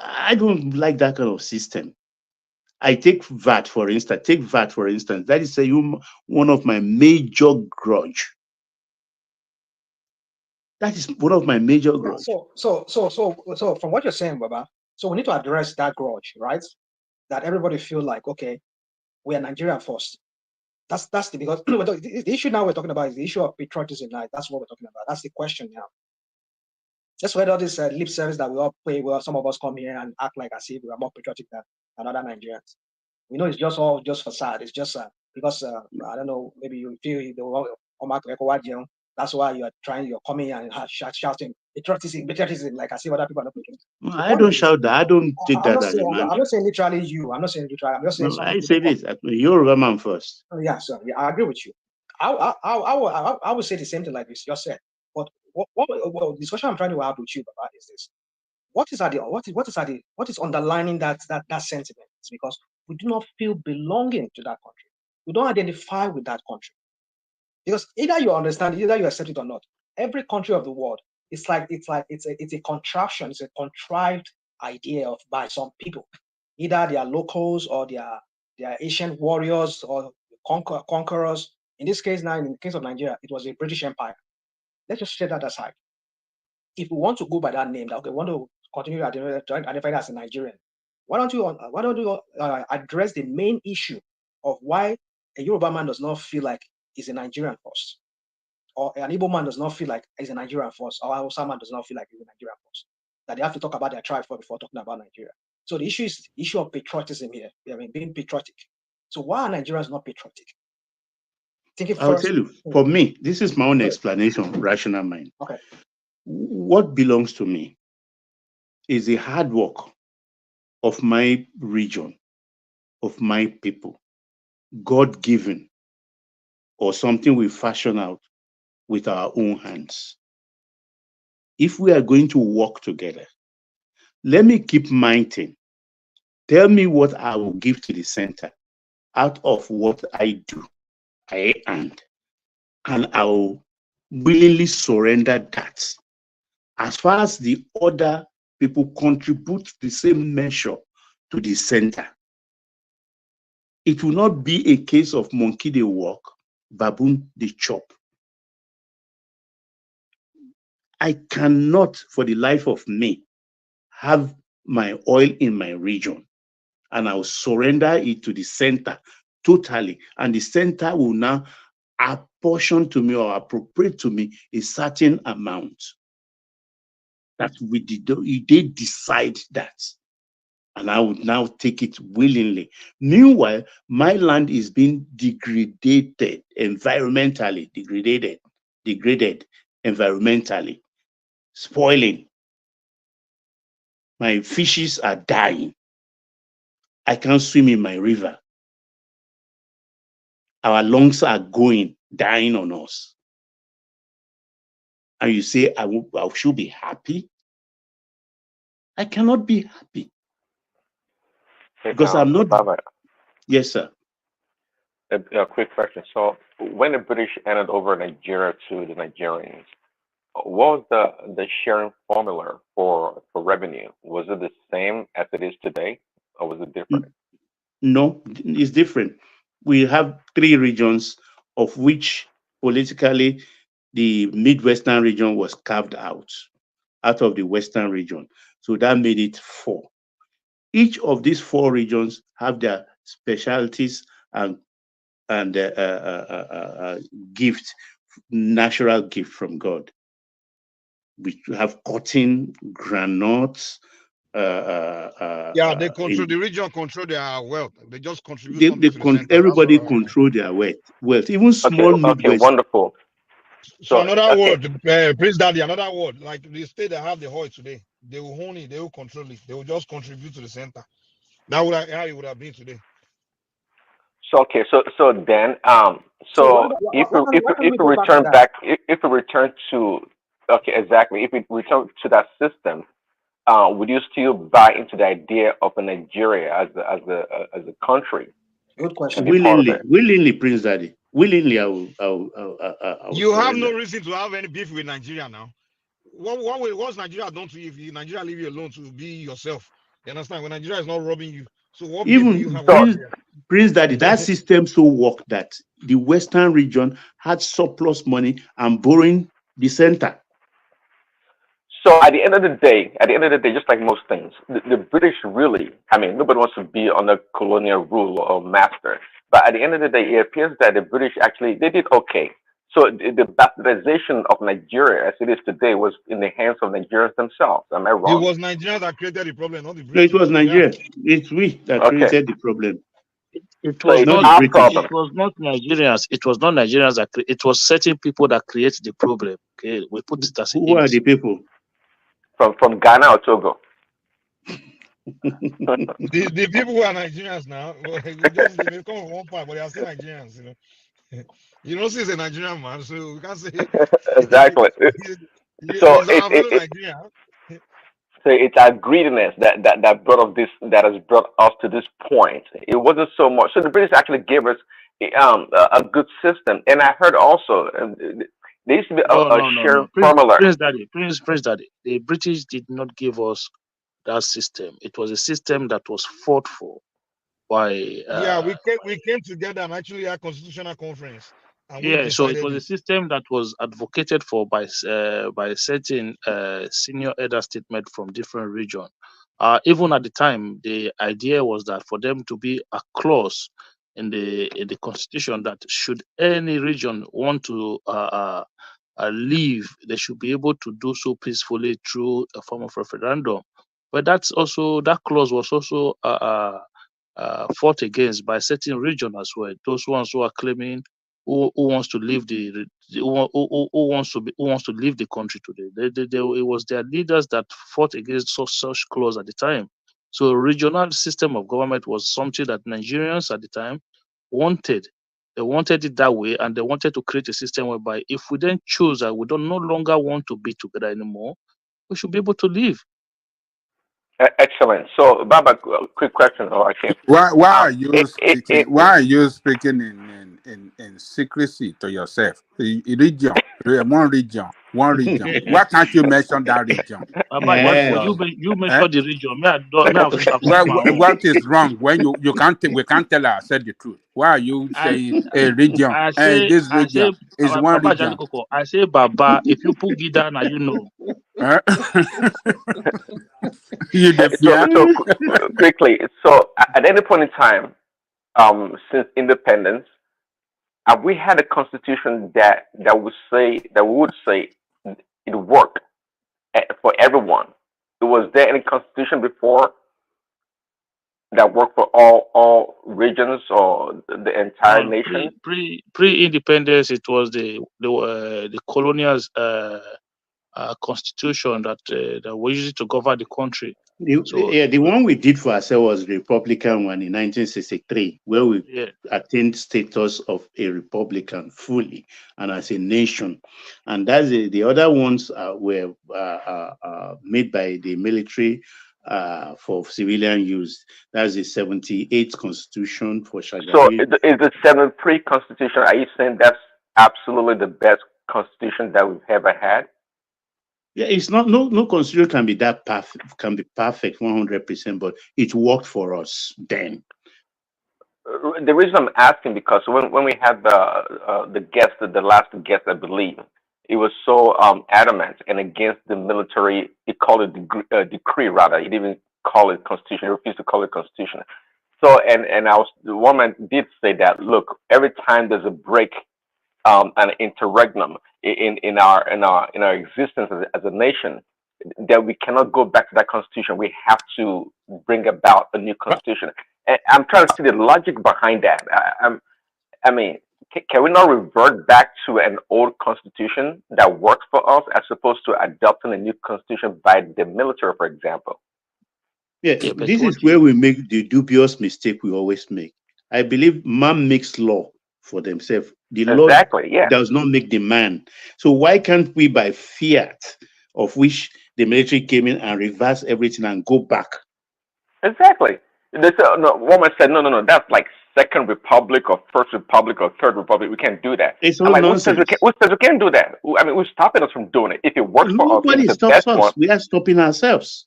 I don't like that kind of system. I take VAT, for instance. That is one of my major grudge. That is one of my major grudge. So from what you're saying, Baba, so we need to address that grudge, right? That everybody feel like, okay, we are Nigeria first. That's because the issue now we're talking about is the issue of patriotism. Now, that's what we're talking about. That's the question now. Just whether this lip service that we all play, where some of us come here and act like as if we are more patriotic than other Nigerians. We know it's just all facade. It's just because I don't know, maybe you feel that's why you're coming and shouting patriotism, like I see other people are not patriotic. I don't shout that. I don't take that as a mantra. I'm not saying literally you. I'm not saying literally. I'm just saying. No, I say this. You're a man first. Yeah, so yeah, I agree with you. I would say the same thing like you just said. But what the discussion I'm trying to have with you about is this: what is underlining that sentiment? It's because we do not feel belonging to that country. We don't identify with that country. Because either you understand, either you accept it or not. Every country of the world, it's a contraption, it's a contrived idea by some people. Either they are locals or they are ancient warriors or conquerors. In this case, now in the case of Nigeria, it was a British Empire. Let's just set that aside. If we want to go by that name, okay, we want to continue to identify as a Nigerian, why don't you address the main issue of why a Yoruba man does not feel like he's a Nigerian first, or an Igbo man does not feel like he's a Nigerian first, or a Hausa man does not feel like he's a Nigerian first. That they have to talk about their tribe before talking about Nigeria. So the issue is the issue of patriotism here. I mean, being patriotic. So why are Nigerians not patriotic? I'll tell you. For me, this is my own explanation, rational mind. Okay. What belongs to me is the hard work of my region, of my people, God-given, or something we fashion out with our own hands. If we are going to work together, let me keep my thing. Tell me what I will give to the center out of what I do, I earn, and I will willingly surrender that. As far as the other people contribute the same measure to the center, it will not be a case of monkey they walk, baboon they chop. I cannot, for the life of me, have my oil in my region, and I will surrender it to the center totally, and the center will now apportion to me or appropriate to me a certain amount. That they decide that. and I would now take it willingly. Meanwhile, my land is being degraded environmentally, degraded environmentally, spoiling. My fishes are dying. I can't swim in my river. Our lungs are dying on us. And you say, I should be happy? I cannot be happy. Because I'm not. Baba, Yes, sir. a quick question. So, when the British handed over Nigeria to the Nigerians, what was the sharing formula for revenue? Was it the same as it is today, or was it different? No, it's different. We have 3 regions, of which politically the Midwestern region was carved out of the Western region. So that made it 4. Each of these 4 regions have their specialties and gift, natural gift from God. We have cotton, granules. Yeah, they control the region, control their wealth. They just contribute something to the center. Everybody control their wealth. Even small Midwest. Okay, wonderful. So another word, Prince Daddy, another word, like the state that have the oil today, they will own it, they will control it, they will just contribute to the center. That would how it would have been today. So okay, so then if we return back, if we return to exactly, if we return to that system, would you still buy into the idea of a Nigeria as a country? Good question. Willingly, Prince Daddy. Willingly, I will you have no reason to have any beef with Nigeria now. What's Nigeria done to you if Nigeria leave you alone to be yourself? You understand? When Nigeria is not robbing you, so what beef do you have with Nigeria? Prince Daddy, that system so worked that the Western region had surplus money and borrowing the center. So at the end of the day, just like most things, the British really, nobody wants to be under colonial rule or master. But at the end of the day, it appears that the British actually, they did okay. So the bastardization of Nigeria as it is today was in the hands of Nigerians themselves. Am I wrong? It was Nigeria that created the problem, not the No, British. it was Nigeria. It's we that created the problem. It was not Nigerians. It was not Nigerians that it was certain people that created the problem. Okay, we put it as who are the people? From Ghana or Togo? the people who are Nigerians now, they come from one part, but they are still Nigerians. You know, you don't see it's a Nigerian man, so we can't say exactly. So it's our greediness that brought us this, that has brought us to this point. It wasn't so much. So the British actually gave us a good system, and I heard also there used to be a shared formula. Prince Daddy, the British did not give us that system. It was a system that was fought for by. We came together and actually had constitutional conference. So it was a system that was advocated for by certain senior elder statement from different regions. Even at the time, the idea was that for them to be a clause in the constitution that should any region want to leave, they should be able to do so peacefully through a form of referendum. But that clause was also fought against by certain regions as well. Those ones who are claiming who wants to leave who wants to leave the country today. It was their leaders that fought against such clause at the time. So regional system of government was something that Nigerians at the time wanted. They wanted it that way, and they wanted to create a system whereby if we then choose that we no longer want to be together anymore, we should be able to leave. Excellent. So, Baba, quick question. Why are you speaking? Why are you speaking in secrecy to yourself? Region, one region. Why can't you mention that region? You mention the region. What is wrong when we can't tell her I said the truth? Why are you saying a region? This region is one region. I say, Baba, if you put Gida, now you know. So quickly. So at any point in time, since independence, have we had a constitution that would say it worked for everyone? Was there any constitution before that work for all regions or the entire No, nation? pre-independence, it was the colonial constitution that was used to govern the country. The one we did for ourselves was the Republican one in 1963, where we attained status of a Republican fully and as a nation. And that's the other ones were made by the military for civilian use. That's the 78th Constitution for So Shagari. is the 73 Constitution, are you saying that's absolutely the best constitution that we've ever had? Yeah, it's not no constitution can be that perfect, can be perfect 100%, but it worked for us then. The reason I'm asking because when we had the guest, the last guest, I believe, it was so adamant and against the military. He called it decree rather. He didn't even call it constitution. He refused to call it constitution. So and the woman did say that look, every time there's a break, an interregnum in our existence as a nation, that we cannot go back to that constitution. We have to bring about a new constitution. And I'm trying to see the logic behind that. I mean, can we not revert back to an old constitution that works for us as opposed to adopting a new constitution by the military, for example? Yeah, this is where we make the dubious mistake we always make. I believe man makes law for themselves. The law does not make the man. So why can't we, by fiat, of which the military came in and reverse everything and go back? Exactly. Woman said, no, that's like Second Republic or First Republic or Third Republic. We can't do that. It's all nonsense. Who says we can't do that? I mean, who's stopping us from doing it? If it works for us, nobody stops us. We are stopping ourselves.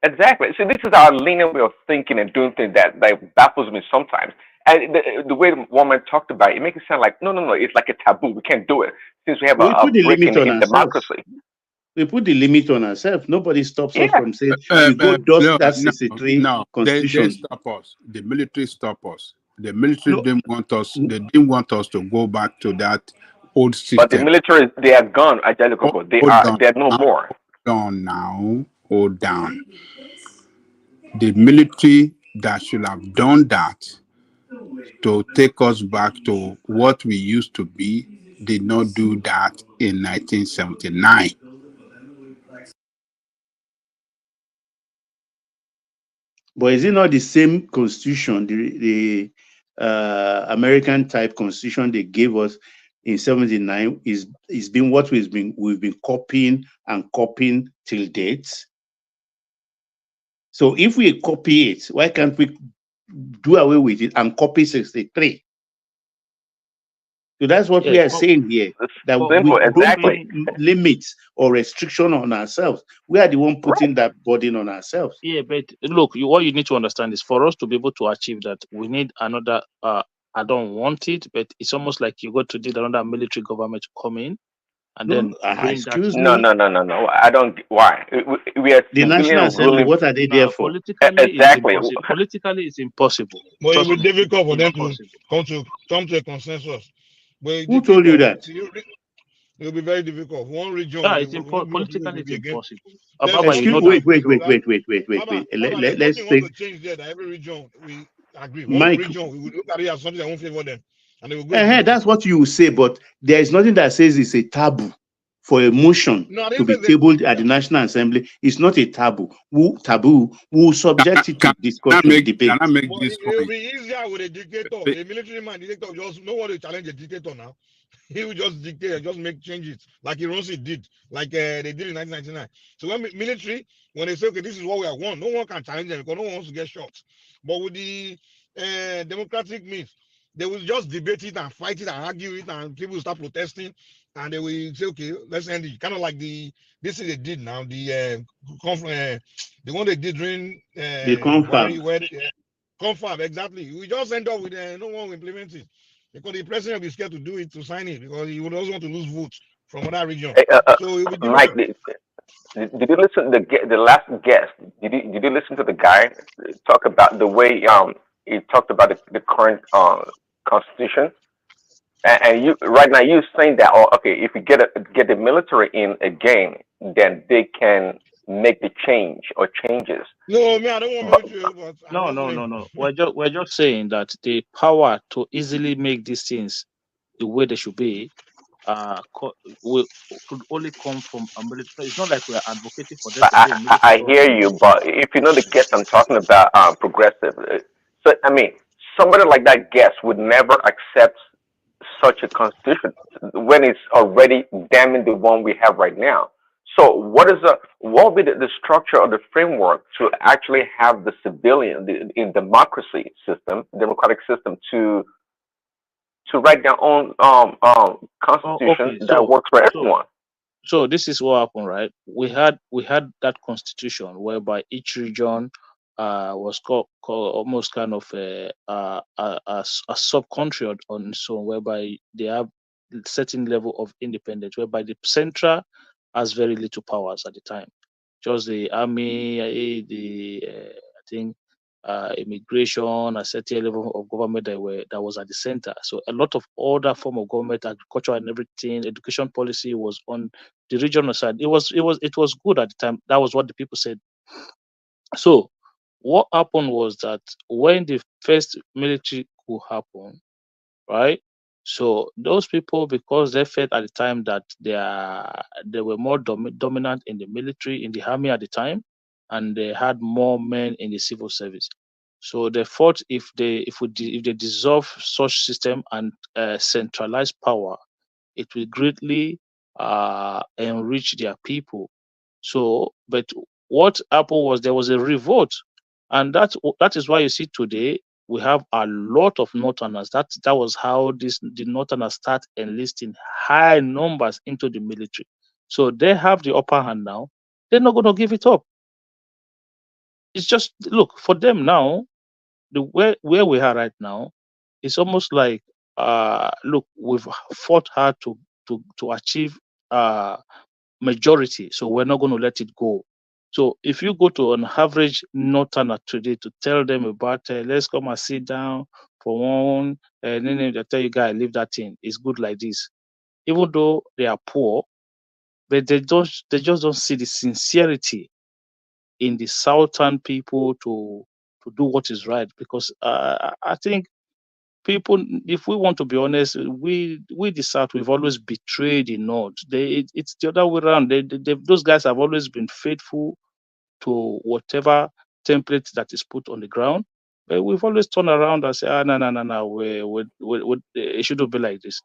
Exactly. So this is our linear way of thinking and doing things that baffles me sometimes. And the way the woman talked about it, it makes it sound like, no, it's like a taboo. We can't do it since we have a break in democracy. We put the limit on ourselves. Nobody stops us from saying, you go dust that 63 constitution. They stop us. The military stop us. The military didn't want us. They didn't want us to go back to that old system. But the military, they are gone, Ajay. They're no more. Hold on now. Hold down. The military that should have done that to take us back to what we used to be did not do that in 1979. But is it not the same constitution, the American type constitution they gave us in 79 is been what we've been copying and copying till date? So if we copy it, why can't we do away with it and copy 63? So that's what we are saying here, that we don't limits or restriction on ourselves. We are the one putting that burden on ourselves. Yeah, but look, what you need to understand is for us to be able to achieve that, we need another, I don't want it, but it's almost like you got to need another military government to come in and then bring that. No. I don't. Why? We are the National Assembly. What are they there for? Politically, it's impossible. But it will be difficult for them to come to a consensus. But who told you that? It will be very difficult. One region. Politically, it's impossible. Wait. Let's take. Change there. That every region we agree. Mike, one region we will look at it as something that won't favor them, and they will go. That's what you will say, but there is nothing that says it's a taboo for a motion to be tabled at the National Assembly. It's not a taboo. Who subject it to discussion, debate. It will be easier with a dictator. A military man, dictator, just no one to challenge a dictator now. He will just dictate and just make changes like Ironsi did, like they did in 1999. So when military, when they say, okay, this is what we want, no one can challenge them because no one wants to get shot. But with the democratic means, they will just debate it and fight it and argue it, and people will start protesting, and they will say, okay, let's end it. Kind of like this thing they did now, the one they did during the confab. Confab, exactly. We just end up with no one will implement it because the president will be scared to do it, to sign it, because he would also want to lose votes from other regions. So it will be Mike, did you listen to the last guest? Did you listen to the guy talk about the way he talked about the current constitution? And you right now you're saying that, okay, if you get the military in again, then they can make the change or changes. No, me, I don't want military. But No. We're just saying that the power to easily make these things the way they should be could only come from a military. It's not like we're advocating for there But to be a military I hear government. you, but if you know the guest I'm talking about, progressive. So I mean, somebody like that guest would never accept such a constitution when it's already damning the one we have right now. So what will be the structure or the framework to actually have the civilian in democracy system, democratic system to write their own constitution that works for everyone? So this is what happened, right? We had that constitution whereby each region was called almost kind of a sub country on its own, whereby they have certain level of independence, whereby the central has very little powers at the time. Just the army, I think immigration, a certain level of government that was at the center. So a lot of other form of government, agriculture and everything, education policy was on the regional side. It was good at the time. That was what the people said. So what happened was that when the first military coup happened, right? So those people, because they felt at the time that they were more dominant in the military, in the army at the time, and they had more men in the civil service. So they thought if they dissolve such system and centralize power, it will greatly enrich their people. So, but what happened was there was a revolt, and that is why you see today we have a lot of Northerners. That was how the Northerners start enlisting high numbers into the military. So they have the upper hand now. They're not going to give it up. It's just, look, for them now, where we are right now, it's almost like look, we've fought hard to achieve majority, so we're not going to let it go. So if you go to an average Northerner today to tell them about let's come and sit down for one, and then they tell you, guys, leave that thing, it's good like this. Even though they are poor, but they just don't see the sincerity in the southern people to do what is right. Because I think people, if we want to be honest, we the South, we've always betrayed the North. It's the other way around. Those guys have always been faithful to whatever template that is put on the ground. But we've always turned around and say, no, it shouldn't be like this.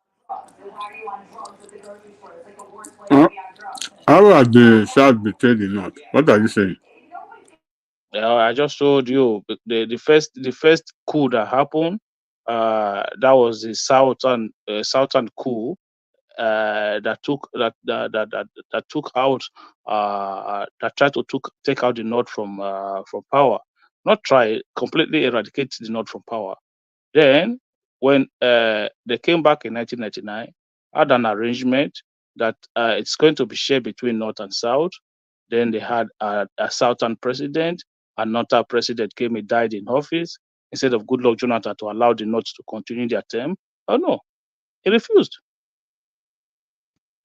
How are the South betrayed the North? What are you saying? I just told you the first coup that happened. That was the southern coup that took out that tried to take out the North from power. Not try, completely eradicate the North from power. Then when they came back in 1999, had an arrangement that it's going to be shared between North and South. Then they had a Southern president. Another president came, he died in office. Instead of Goodluck Jonathan to allow the North to continue their term, oh no, he refused.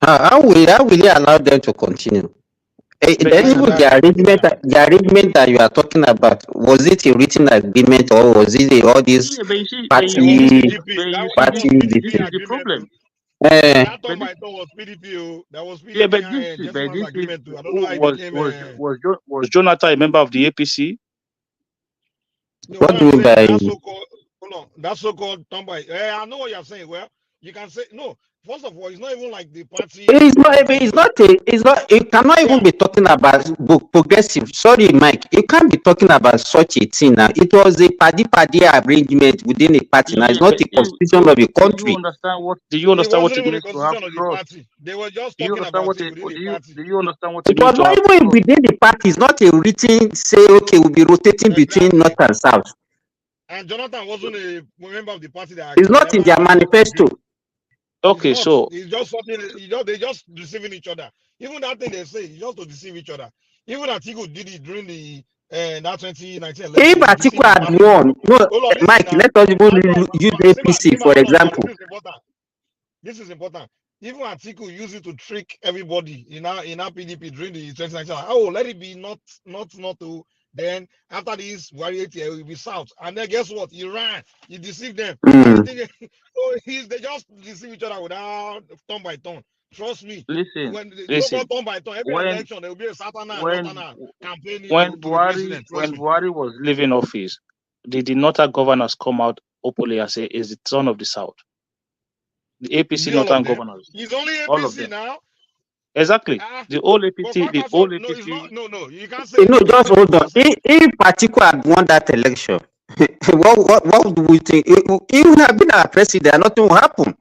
How will he allow them to continue? Then even the arrangement that you are talking about, was it a written agreement or was it all these party? This is the problem. That time I thought was PDP. That was PDP. Yeah, but this agreement too. I don't know how it became. Was Jonathan a member of the APC? What do you mean by that so-called Tombai? I know what you're saying. Well, you can say no. First of all, it's not even like the party. It's not. You cannot even be talking about progressive. Sorry, Mike. You can't be talking about such a thing now. It was a party arrangement within a party. Now it's not a constitution of a country. Do you understand what it means to have trust? They were just talking about it within the party. Do you understand what it was not even within the party? It's not a written say. Okay, we'll be rotating between North and South. And Jonathan wasn't a member of the party that. It's not in their manifesto. Okay, so it's just something. They just deceiving each other. Even that thing they say is just to deceive each other. Even Atiku did it during the that 2019 election. If Atiku had won, no, Mike, let us even use APC for example. This is important. Even Atiku used it to trick everybody in our PDP during the 2019. Oh, let it be not to. Then after this, Warrior it will be South. And then guess what? He ran. He deceived them. Mm. So they just deceive each other without turn by turn. Trust me. Listen, When they listen. turn by turn, every election there will be a Satana when campaigning when to be president. when Buhari was leaving office, did the northern governors come out openly and say is the son of the South? The APC northern governors. He's only All of APC them. now. Exactly. The old APC, the old No, APC. it's not. No, you can't say. No, just hold on. If particular had won that election, what do we think? He would have been our president. Nothing will happen.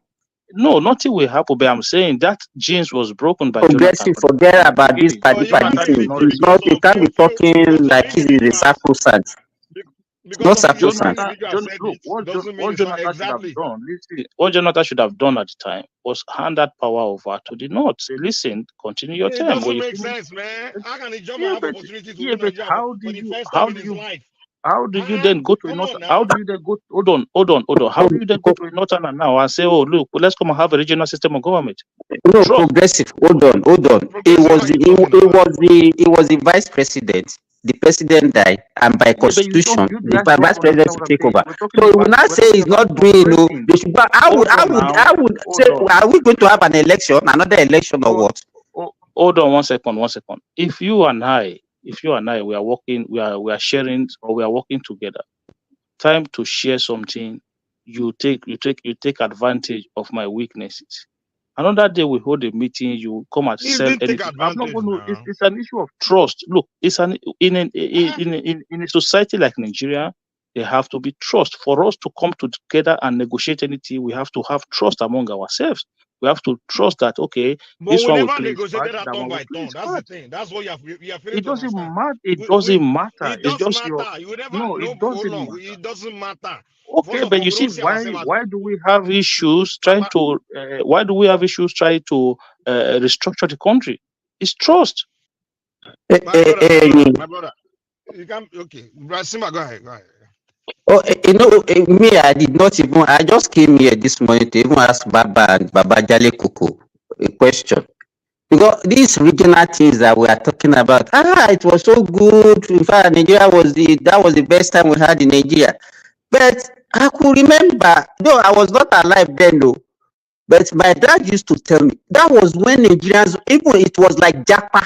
No, nothing will happen. But I'm saying that genes was broken by Jonathan. Progressive, forget about this party thing. It's not. You can't be talking like he's a sacrosanct. No sacrosanct. What Jonathan should have done, listen, what Jonathan should have done at the time was hand that power over to the North. Say, listen, continue your It term. doesn't make sense, man. How can a German have opportunity to win but Nigeria how for the first how time in do his you life? how do you then go to a north? How do you then go? Hold on. How do you then go to a northern now and say, oh look, let's come and have a regional system of government? No, progressive. Hold on. He was the vice president. The president died, and by constitution, the vice president should take over. So we will not say he's not doing. No, they should. I would say, are we going to have an election, another election, or what? Hold on one second. If you and I, we are working, we are sharing, or we are working together. Time to share something. You take advantage of my weaknesses. Another day we hold a meeting. You come and sell anything. I'm not going to. It's an issue of trust. Look, it's in a society like Nigeria, there have to be trust. For us to come together and negotiate anything, we have to have trust among ourselves. We have to trust that, okay, But this we one never will play negotiated part, that turn by turn. That's the thing. That's what you are failing it to doesn't understand. matter. It doesn't matter. It It's does just matter. You never. no, No, it doesn't hold on. matter. It doesn't matter. Okay, but you see, why do we have issues trying to restructure the country? It's trust. My brother. You can okay. Simba, go ahead. Oh, me, I did not even. I just came here this morning to even ask Baba and Baba Jale Kuku a question. Because these regional things that we are talking about, it was so good. In fact, Nigeria that was the best time we had in Nigeria. But I could remember, though I was not alive then, though. But my dad used to tell me that was when Nigerians, even it was like Japa.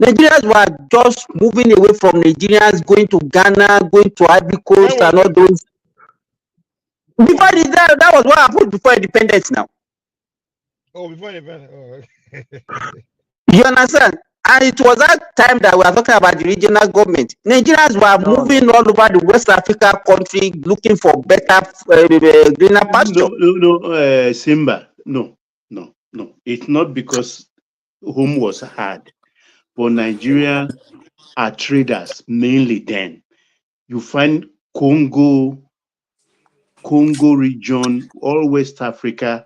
Nigerians were just moving away from Nigerians, going to Ghana, going to Ivory Coast, and all those. Before that was what happened before independence now. Oh, before independence. Oh, okay. You understand? And it was that time that we are talking about the regional government. Nigerians were moving all over the West Africa country looking for better, greener pasture. No, Simba. No. It's not because home was hard. But Nigeria are traders mainly then. You find Congo region, all West Africa,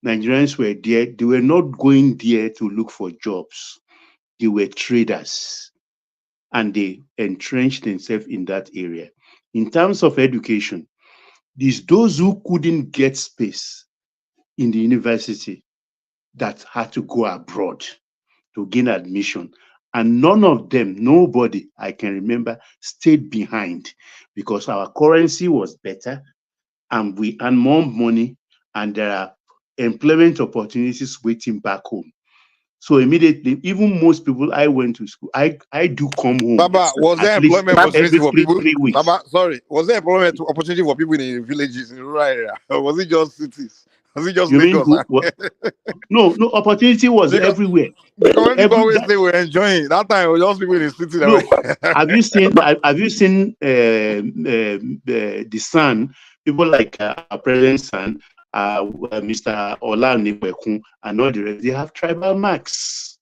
Nigerians were there. They were not going there to look for jobs. They were traders and they entrenched themselves in that area. In terms of education, those who couldn't get space in the university that had to go abroad to gain admission. And none of them, nobody I can remember, stayed behind because our currency was better and we earn more money and there are employment opportunities waiting back home. So immediately, even most people I went to school, I do come home. Baba, was there employment opportunity for people? 3 weeks. Baba, sorry, was there employment opportunity for people in villages, in rural area? Or was it just cities? Was it just Lagos? No, opportunity was everywhere. The community always say we're enjoying. That time it was just people in the city. No, have you seen the son? People like our president's son, Mr. Olanipekun, and all the rest. They have tribal marks.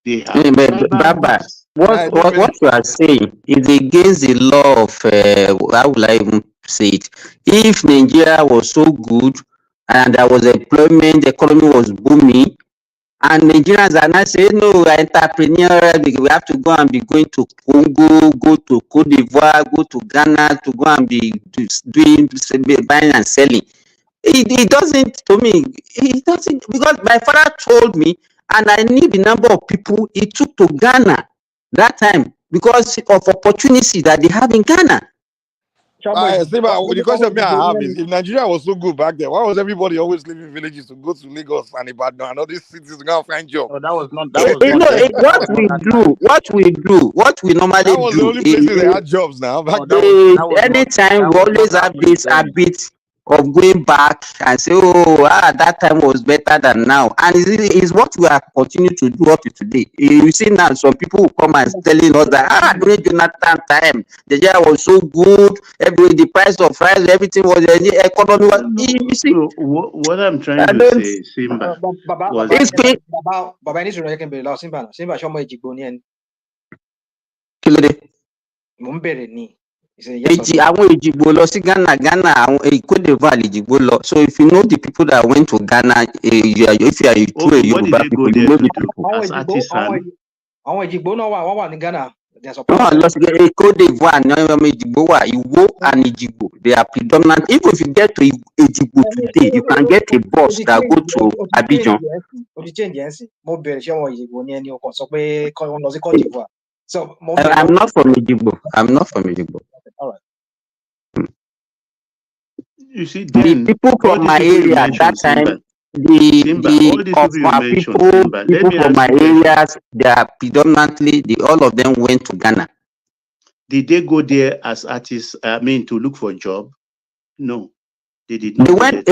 They have Baba, what you are saying is against the law of how will I even say it? If Nigeria was so good and there was employment, the economy was booming, and Nigerians are not saying, no, we're entrepreneurial, we have to go and be going to Congo, go to Cote d'Ivoire, go to Ghana to go and be doing buying and selling. He doesn't, to me, he doesn't, because my father told me, and I knew the number of people he took to Ghana that time because of opportunity that they have in Ghana. The question me I have is, if Nigeria was so good back then, why was everybody always leaving villages to go to Lagos and Ibadan and all these cities to go and find job? No, that was not What we normally That was the do only places they had jobs now. Back anytime we always have this habit of going back and say, oh, that time was better than now, and it's what we are continuing to do up to today. You see now, some people will come and telling us that during Jonathan time, the year was so good, the price of rice, everything was the economy was. You see, what I'm trying to say, Simba, was Baba ní sọ̀rọ̀ yẹn bèrè lọ Simba ṣọmọ Èjìgbò ni ẹni. Kí ló dé? Mo ń bèrè ni. Àwọn Èjìgbò lọ sí Ghana, àwọn Cote d'Ivoire Èjìgbò lọ. So if you know the people that went to Ghana, if you are true Yoruba people, you know the people. Àwọn Èjìgbò náà wà ní Ghana. No, Cote d'Ivoire, Èjìgbò wà, Igbo and Èjìgbò. They are predominant. Even if you get to Èjìgbò today, you can get a bus that go to Abidjan. Mo bèrè ṣé àwọn Èjìgbò ni ẹni ọkàn sọ pé wọ́n lọ sí Cote d'Ivoire. So I'm not from Èjìgbò. All right. You see, the people from my area at that time, people from my areas, they are predominantly, all of them went to Ghana. Did they go there as artists? I mean, to look for a job? No, they did not. They went.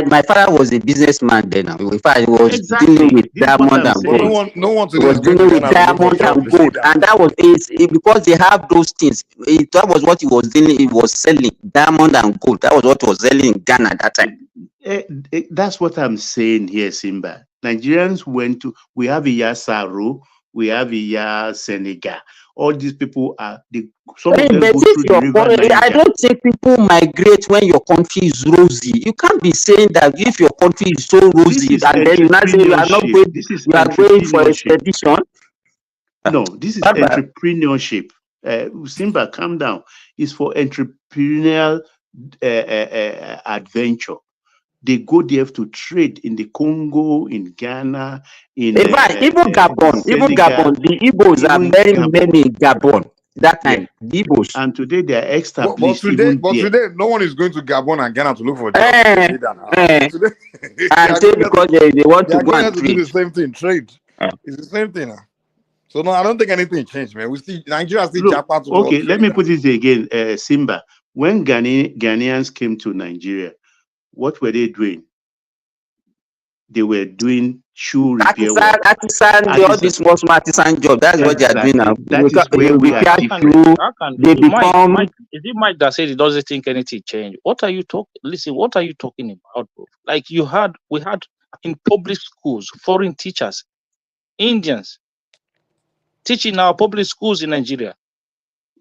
My father was a businessman then. In fact, he was dealing with diamond and gold. No one today was dealing with diamond and gold, and that was because they have those things. That was what he was dealing. He was selling diamond and gold. That was what was selling in Ghana at that time. That's what I'm saying here, Simba. Nigerians went to. We have Iya Saro, we have Iya Senegal. All these people are some of them go through the river Niger. I don't think people migrate when your country is rosy. You can't be saying that if your country is so rosy and then you not say you are not going. You are going for expedition. No, this is entrepreneurship. Simba, calm down. It's for entrepreneurial adventure. They go there to trade in the Congo, in Ghana, even Gabon. Even Gabon, the Igbos are very many in Gabon that time. The Igbos. And today they are established. But today, no one is going to Gabon and Ghana to look for jobs. Because they want to go and trade. Do the same thing, trade. It's the same thing. So no, I don't think anything changed, man. Nigeria still Japan. Okay, let me put it again, Simba. When Ghanaians came to Nigeria, what were they doing? They were doing shoe repair work. All this small artisan job. That's what they are doing now. That is where we are different. Is it Mike that said he doesn't think anything changed? What are you talking? Listen, what are you talking about, bro? Like we had in public schools, foreign teachers, Indians, teaching our public schools in Nigeria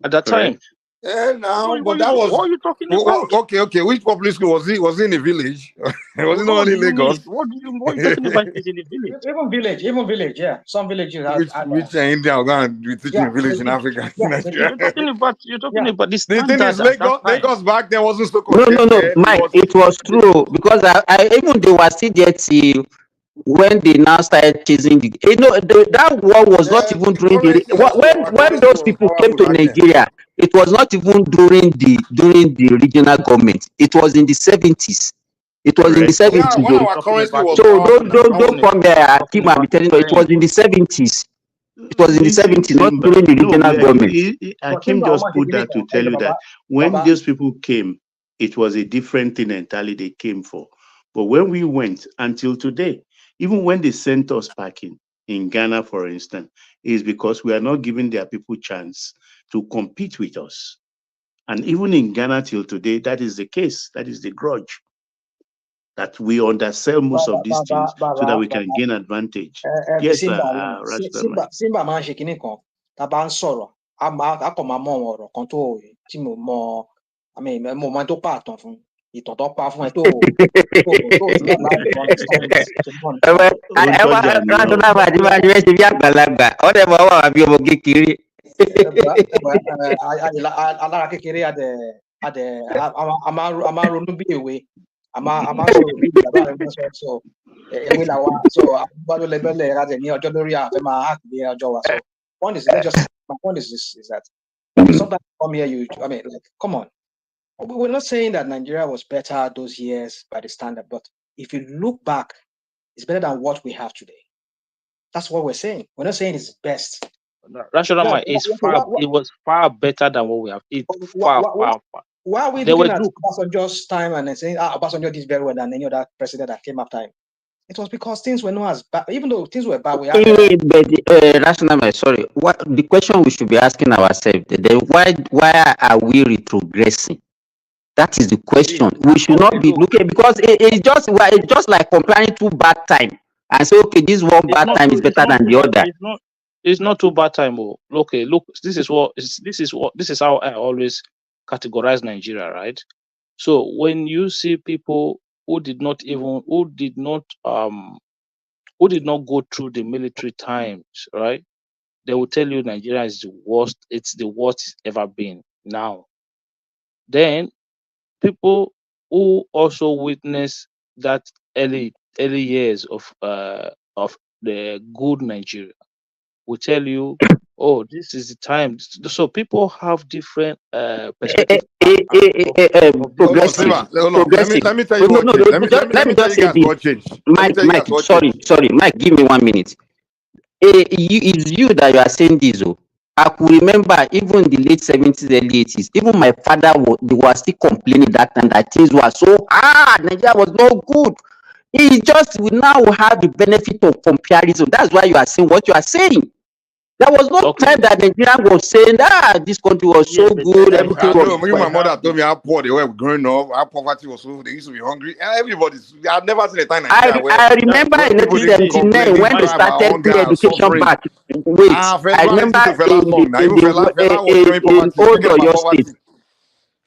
at that time. But that was. What are you talking about? Okay. Which public school was he? Was he in a village? Was he not in Lagos? What are you talking about? Is in a village? Even village, yeah. Some villages have. Which India are going to be teaching village in Africa? Yeah. You're talking about this. The thing is, Lagos back then wasn't so. No, Mike. It was true because I even they were still there till when they now started chasing that war was not even during when those people came to Nigeria. It was not even during the regional government. It was in the 70s. It was in the 70s. So don't come there. Keep on telling you. It was in the 70s. It was in the 70s, not during the regional government. Akim just put that to tell you that when those people came, it was a different thing entirely they came for. But when we went until today, even when they sent us packing in Ghana, for instance, is because we are not giving their people chance to compete with us. And even in Ghana till today, that is the case. That is the grudge. That we undersell most of these things so that we can gain advantage. Yes, Simba máa ń ṣe kinní kan tá a bá ń sọ̀rọ̀ a kò máa mọ ọ̀rọ̀ kan tó tí mo mọ tó pààtàn fún ìtàn tó pa fún ẹ tó alára kékeré a máa ronú bí èwe I'm also reading about it. So so point is just my point is that sometimes come here I mean like come on. We're not saying that Nigeria was better those years by the standard, but if you look back, it's better than what we have today. That's what we're saying. We're not saying it's best. Rational mind is far. It was far better than what we have. It far. Why are we looking at Obasanjo's time and saying Obasanjo did very well than any other president that came after him? It was because things were not as bad. Even though things were bad, we had. Rational mind, sorry. What the question we should be asking ourselves? Then why are we retrogressing? That is the question. We should not be looking because it's just like comparing two bad time and say, okay, this one bad time is better than the other. It's not too bad time. Okay, look, this is how I always categorize Nigeria, right? So when you see people who did not go through the military times, right? They will tell you Nigeria is the worst. It's the worst it's ever been now. Then people who also witness that early years of the good Nigeria will tell you, oh, this is the time. So people have different perspectives. Progressive. Let me tell you what changed. Let me tell you guys what changed. Mike, sorry, Mike, give me 1 minute. It's you that you are saying this. I could remember even in the late 70s, early 80s, even my father was still complaining that time that things were so hard. Nigeria was no good. It's just we now have the benefit of comparison. That's why you are saying what you are saying. There was no time that Nigeria was saying that this country was so good, everything was fine. My mother told me how poor they were growing up, how poverty was so, they used to be hungry. I've never seen a time in Nigeria I remember in 1979 when they started free education back. Wait, I remember in old Oyo State.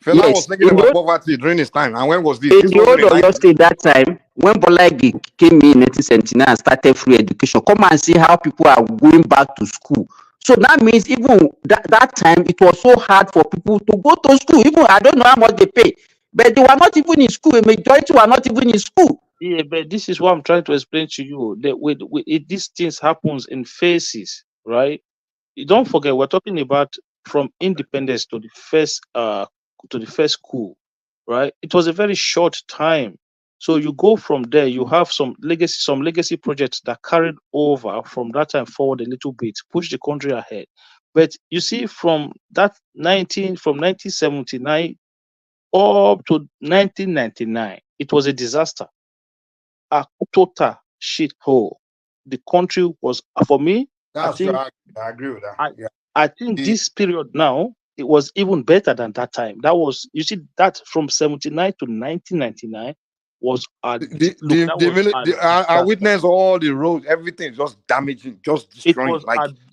Fela was thinking about poverty during his time. And when was this? In the old Oyo State that time, when Bola came in 1979 and started free education, come and see how people are going back to school. So that means even that time, it was so hard for people to go to school. Even I don't know how much they pay, but they were not even in school. A majority were not even in school. Yeah, but this is what I'm trying to explain to you. That these things happens in phases, right? You don't forget, we're talking about from independence to the first coup, right? It was a very short time. So you go from there, you have some legacy projects that carried over from that time forward a little bit, push the country ahead. But you see, from 1979 up to 1999, it was a disaster, a total shithole. The country was, for me, I agree with that. I think this period now, it was even better than that time. That was, you see, that from 79 to 1999 was I witnessed all the roads, everything just damaging, just destroying.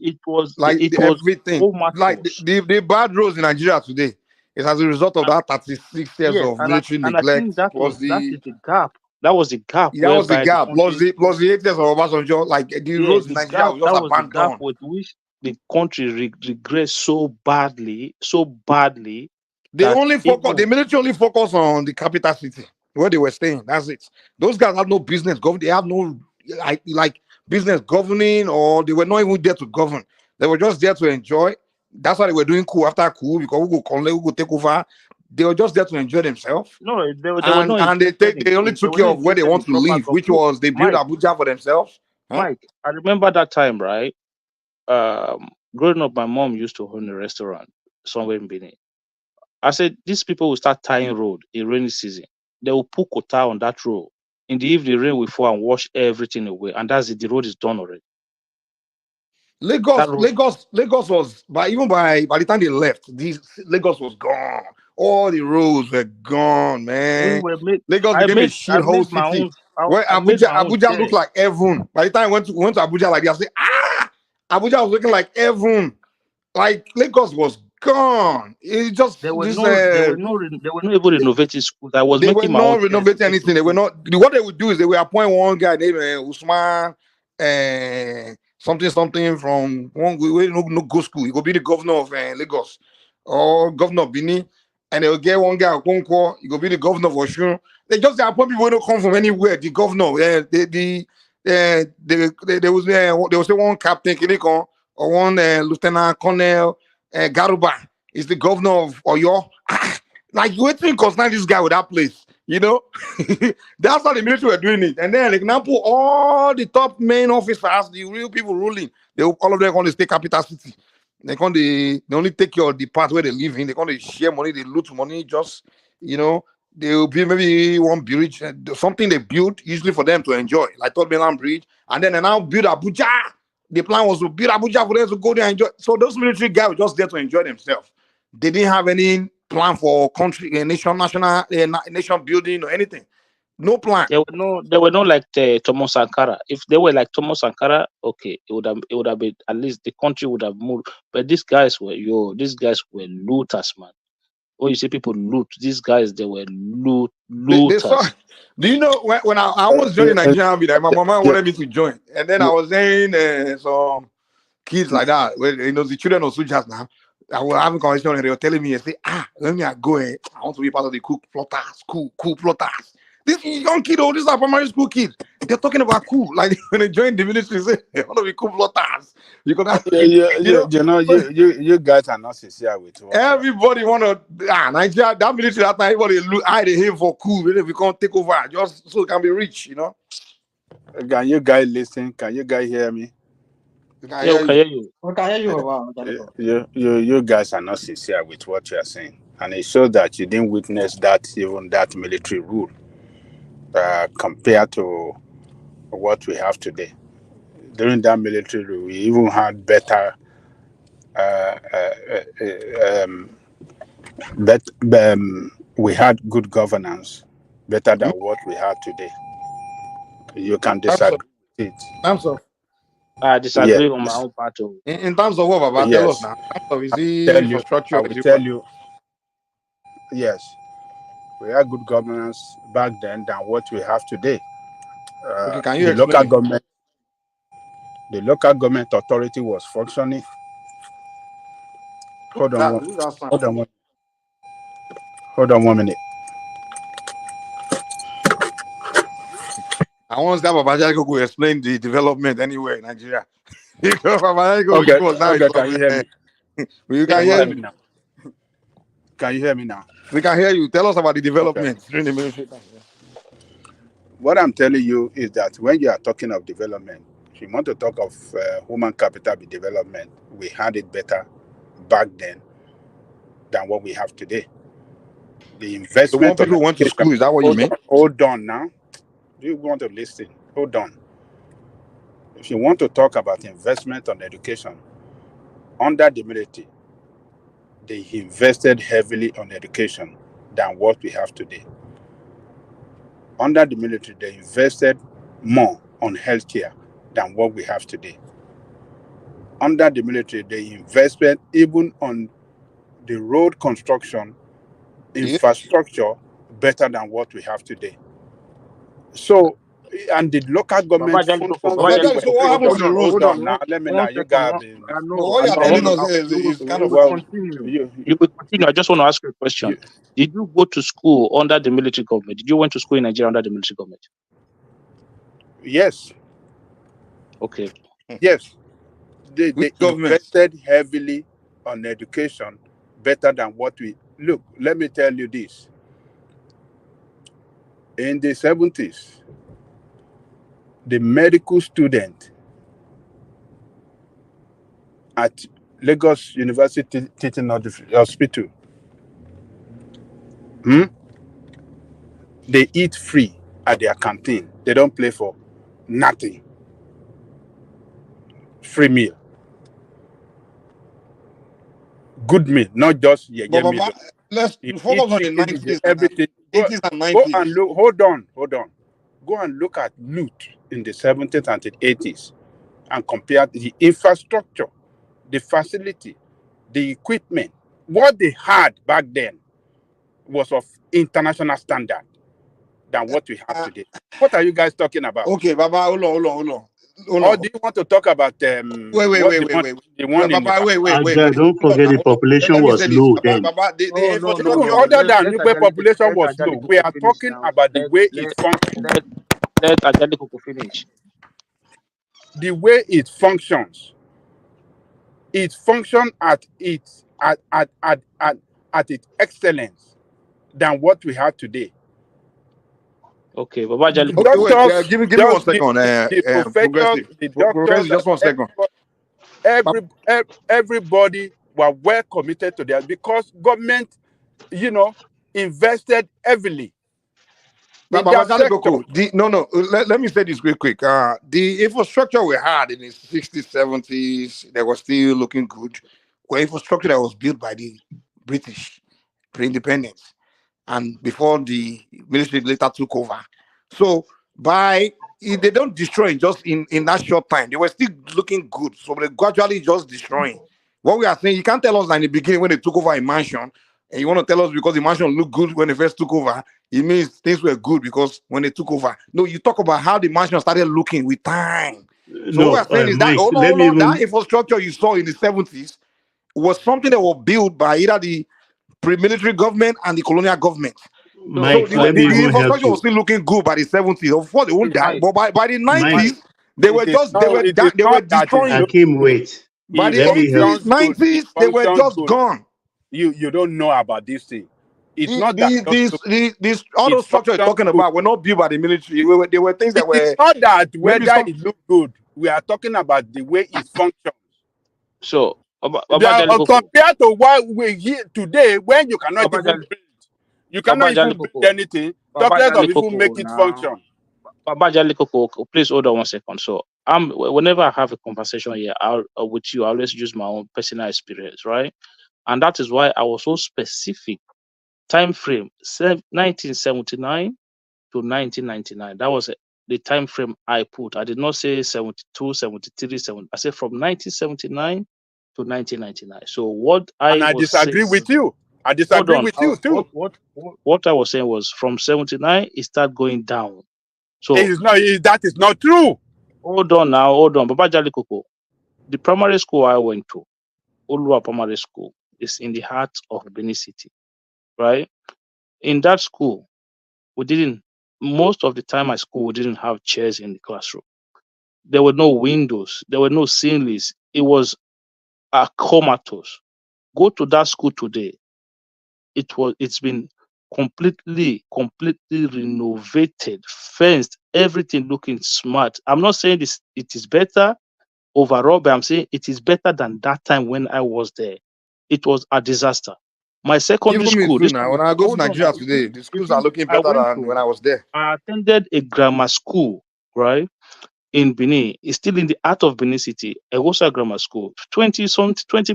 It was everything. Like the bad roads in Nigeria today is as a result of that 36 years of military neglect. I think that is the gap. That was the gap. That was the gap. Plus the 8 years of Obasanjo, like the roads in Nigeria was just abandoned. The gap with which the country regressed so badly. The military only focus on the capital city where they were staying. That's it. Those guys have no business government. They have no like business governing, or they were not even there to govern. They were just there to enjoy. That's why they were doing coup after coup, because we go take over. They were just there to enjoy themselves. No, they were they only took care of where they want to live, which was they built Abuja for themselves. Mike, I remember that time, right? Growing up, my mom used to own a restaurant somewhere in Benin. I said, these people will start tying road in rainy season. They will put quota on that road. In the evening, rain will fall and wash everything away. And that's it. The road is done already. Lagos was by the time they left, Lagos was gone. All the roads were gone, man. Lagos became a shithole city. Where Abuja looked like heaven. By the time I went to Abuja, like I said, Abuja was looking like heaven. Like Lagos was gone. It just they were not even renovating schools. They were not renovating anything. They were not. What they would do is they would appoint one guy named Usman something from one way no go school. He could be the governor of Lagos or governor of Benin. and they'll get one guy Okonkwo, he go be the governor of Osun. They just appoint people who don't come from anywhere. The governor, there was one captain Kiniko or one lieutenant colonel Garuba is the governor of Oyo. Like you would think concern this guy with that place, you know? That's how the military were doing it. And then, like, now put all the top main officers, the real people ruling, all of them going to stay capital city. They only take care of the part where they live in. They going to share money, they loot money, just, you know, they will be maybe one bridge, something they build usually for them to enjoy, like Third Mainland Bridge. And then they now build Abuja. The plan was to build Abuja for them to go there and enjoy. So those military guys were just there to enjoy themselves. They didn't have any plan for country, nation building or anything. No plan. They were not like Thomas Sankara. If they were like Thomas Sankara, okay, it would have been, at least the country would have moved. But these guys were looters, man. When you say people loot, these guys, they were looters. Do you know when I almost joined the Nigerian Army, my mama wanted me to join, and then I was saying some kids like that, you know, the children of soldiers now. I was having a conversation and they were telling me, say, let me go. I want to be part of the cool plotters, cool plotters. This young kid, these are primary school kids. They're talking about cool. Like when they join the military, say, I want to be cool plotters. You guys are not sincere with what everybody want to Nigeria, that military that time, everybody look they here for cool. Really, we can't take over just so it can be rich, you know. Can you guys listen? Can you guys hear me? We can hear you. You guys are not sincere with what you are saying, and it shows that you didn't witness even that military rule compared to what we have today. During that military rule, we even had better, we had good governance, better than what we have today. You can disagree with it. Terms of I disagree on my own part. In terms of what, Baba? Tell us now. In terms of infrastructure. I will tell you. Yes, we had good governance back then than what we have today. Okay, can you explain? The local government authority was functioning. Hold on one minute. I want to have Obasanjo go explain the development anywhere in Nigeria. Because okay, can you hear me? You can hear me now. Can you hear me now? We can hear you. Tell us about the development during the military. What I'm telling you is that when you are talking of development, if you want to talk of human capital development, we had it better back then than what we have today. The investment. So people went to school, is that what you mean? Hold on now. Do you want to listen? Hold on. If you want to talk about investment on education, under the military, they invested heavily on education than what we have today. Under the military, they invested more on healthcare than what we have today. Under the military, they invested even on the road construction infrastructure better than what we have today. So, and the local government. So what happened to the roads now? Let me now. You got me. What you're telling us is kind of You will continue. I just want to ask you a question. Did you go to school under the military government? Did you went to school in Nigeria under the military government? Yes. Okay. Yes. They invested heavily on education better than what we look. Let me tell you this. In the 70s, the medical student at Lagos University Teaching Hospital, they eat free at their canteen. They don't pay for nothing. Free meal. Good meal, not just meal. Let's focus on the 90s. Everything. 80s and 90s. Go and look. Hold on. Go and look at loot in the 70s and the 80s and compare the infrastructure, the facility, the equipment. What they had back then was of international standard than what we have today. What are you guys talking about? Okay, Baba, hold on. Or do you want to talk about wait. the one in Baba, wait. Don't forget the population Let me was say this. low then. Baba, the infrastructure even bill. other than Let where population was Ajali low, we are finish talking now. about the way it functions. Let Ajali Koko finish. The way it functions. It functions at its excellence than what we have today. Okay, Baba Ajali Okay, Koko. wait. Give me 1 second. The professors, the doctors, just 1 second. Everybody were well committed to that because government, invested heavily in Baba that Charlie sector. Coco, let me say this quick. The infrastructure we had in the 60s, 70s, that was still looking good, were infrastructure that was built by the British pre-independence and before the military later took over. So they don't destroy it just in that short time. They were still looking good. So they gradually just destroying. What we are saying, you can't tell us that in the beginning when they took over a mansion, and you want to tell us because the mansion looked good when they first took over, it means things were good because when they took over. No, you talk about how the mansion started looking with time. So what we are saying is that that infrastructure you saw in the 70s was something that was built by either the pre-military government and the colonial government. Mike, So the infrastructure was still looking good by the 70s. Of course, they won't die, but by the 90s, they were destroying. Hakim, wait. By the 80s, 90s, they were just gone. You don't know about this thing. It's not that all those structures you're talking about were not built by the military. They were things that were. It's not that whether it looked good. We are talking about the way it functions. So, compared to what we hear today, when you cannot even build, you cannot even build anything. Talk less of even make it function. Baba Ajali Koko, please hold on 1 second. So, whenever I have a conversation here with you, I always use my own personal experience, right? And that is why I was so specific. Time frame 1979 to 1999. That was the time frame I put. I did not say 72, 73, 70. I said from 1979 to 1999. So what I disagree with you. I disagree with you too. What I was saying was from 79 it started going down. So that is not true. Hold on. Baba Ajali Koko. The primary school I went to, Olua Primary School, is in the heart of Benin City, right? In that school, most of the time at school, we didn't have chairs in the classroom. There were no windows. There were no ceilings. It was a comatose. Go to that school today. It's been completely renovated, fenced, everything looking smart. I'm not saying it is better overall, but I'm saying it is better than that time when I was there. It was a disaster. My secondary school. When I go to Nigeria today, the schools are looking better than when I was there. I attended a grammar school, right, in Benin. It's still in the heart of Benin City, Ewosa Grammar School. 20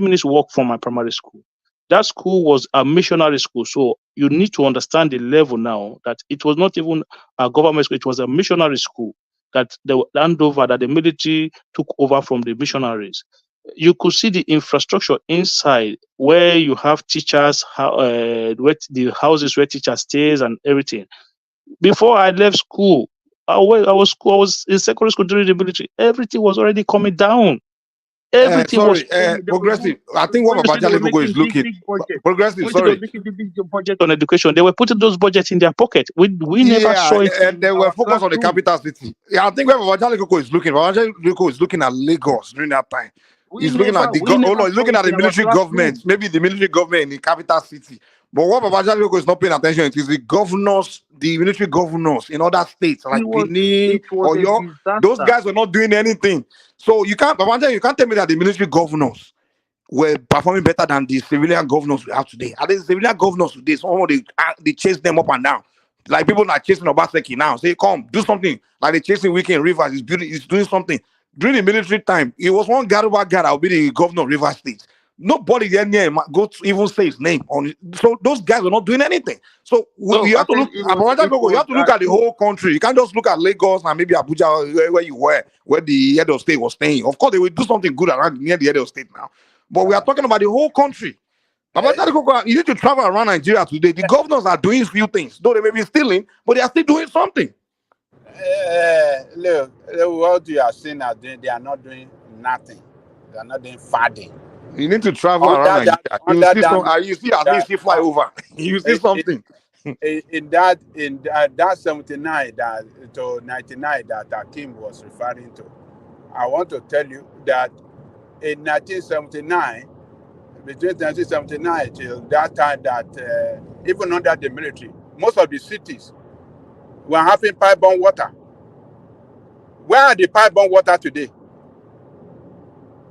minutes walk from my primary school. That school was a missionary school, so you need to understand the level now that it was not even a government school; it was a missionary school that the handover that the military took over from the missionaries. You could see the infrastructure inside where you have teachers, the houses where teachers stays and everything. Before I left school, I was in secondary school during the military. Everything was already coming down. Everything was progressive. I think what Baba Ajali Koko is looking progressive. Sorry, big budget on education. They were putting those budgets in their pocket. We never saw it. And they were focused on the capital city. Yeah, I think where Baba Ajali Koko is looking. Baba Ajali Koko is looking at Lagos during that time. He's looking at the military government, maybe the military government in the capital city. But what Baba Ajali Koko is not paying attention to is the military governors in other states like Benin or those guys were not doing anything. So you can't tell me that the military governors were performing better than the civilian governors we have today. At least the civilian governors today, somehow they chase them up and down. Like people are chasing Obaseki now. Say, come, do something. Like they're chasing Weekend Rivers, he's doing something. During the military time, it was one Garuba guy that will be the governor of Rivers State. Nobody there near him go to even say his name on it. So those guys were not doing anything. So you have to look. You have to look at the whole country. You can't just look at Lagos and maybe Abuja where you were, where the head of state was staying. Of course, they will do something good around near the head of state now. But we are talking about the whole country. You need to travel around Nigeria today. The governors are doing few things, though they may be stealing, but they are still doing something. Look, what you are seeing are doing, they are not doing nothing. They are not doing fadding. You need to travel Under around that, Nigeria. You under see some. that, You see at that least you fly over. You see something. in that 79 to 99 that Akim was referring to, I want to tell you that in 1979, between 1979 till that time, that even under the military, most of the cities were having pipe-borne water. Where are the pipe-borne water today?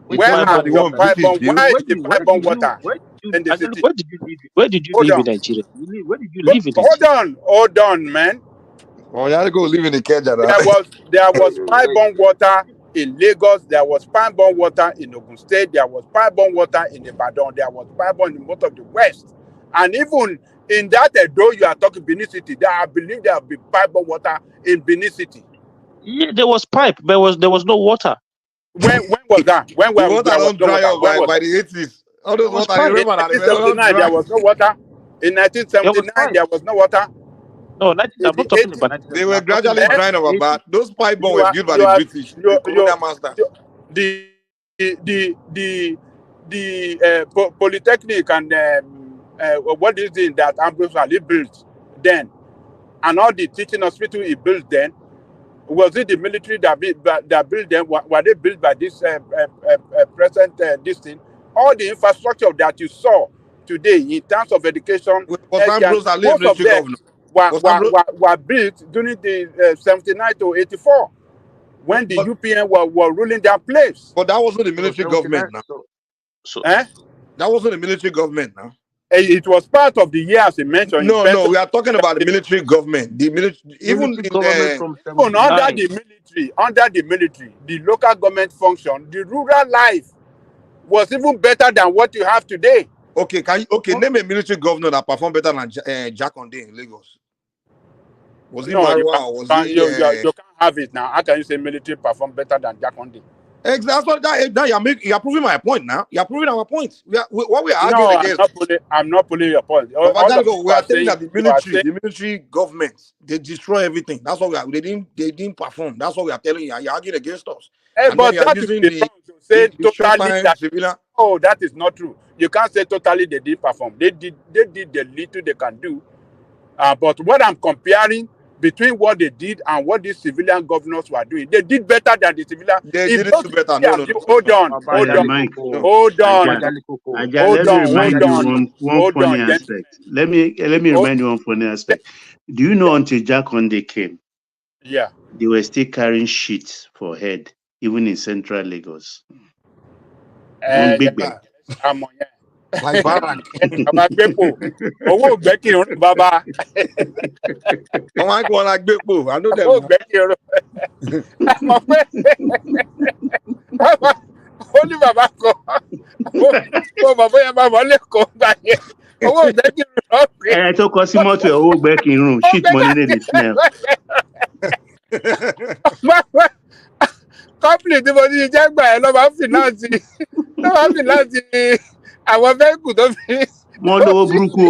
Where When are they your won't visit pipe-borne? you. Where is the pipe-borne water in the city? Where did you live? Where did you Hold live in on, Nigeria? Where did you live in hold on, man. Oh, you have to go live in the cage. There was pipe-borne water in Lagos. There was pipe-borne water in Ogun State. There was pipe-borne water in Ibadan. There was pipe-borne in most of the West. And even in that Edo you are talking, Benin City, I believe there will be pipe-borne water in Benin City. Yeah, there was pipe, but there was no water. When was that? When The there water was don't no dry water? up When was by that? the 80s. All those water, I In remember that. They were all 1979 dry. there was no water. In 1979 there was no water. No, I'm not talking about 1979. They were I'm talking gradually about drying up, but those pipe bomb were built by the British, the colonial masters. The Polytechnic and what is it that Ambrose Ali built then, and all the teaching hospital he built then, was it the military that built them? Were they built by this present this thing? All the infrastructure that you saw today in terms of education, Was Ambrose Ali most of military them governor? were built during the 79 to 84 when the UPN were ruling their place. But that wasn't the military government now. That wasn't the military government now. It was part of the years he mentioned. No, we are talking about the military government. The military, even military government from under the military, the local government function, the rural life was even better than what you have today. Okay, name a military governor that performed better than Jack Ondeh in Lagos. Was he Marwa or was he? You can't have it now. How can you say military performed better than Jack Ondeh? Exactly. Now you're proving my point. Now you're proving our point. What we are arguing against. I'm not pulling your point. We are telling that the military government, they destroy everything. That's what we are. They didn't perform. That's what we are telling you. You're arguing against us. But that is the say totally that. Oh, that is not true. You can't say totally they didn't perform. They did the little they can do. But what I'm comparing between what they did and what these civilian governors were doing, they did better than the civilian. They didn't do better. No. Hold on. One funny aspect. Let me remind you one funny aspect. Do you know until Jack Ondeh came? Yeah. They were still carrying shit for head, even in central Lagos. Like Barak. Owó gbẹ́kìrún bàbá. Oh my God, like Bepo. I know them. Owó gbẹ́kìrún. Ó ní bàbá kan. Ó bàbá yẹn bá wọlé kó gbà yẹn. Owó gbẹ́kìrún lọ pé. Ẹ tó kọ sí mọ́tò ẹ̀ owó gbẹ́kìrún shit money dey smell. Company tí mo ní jẹ́ gbà ẹ́ lọ́ máa ń fìnáǹsì àwọn fẹ́ẹ̀kù tó fi. Wọ́n lówó burúkú o.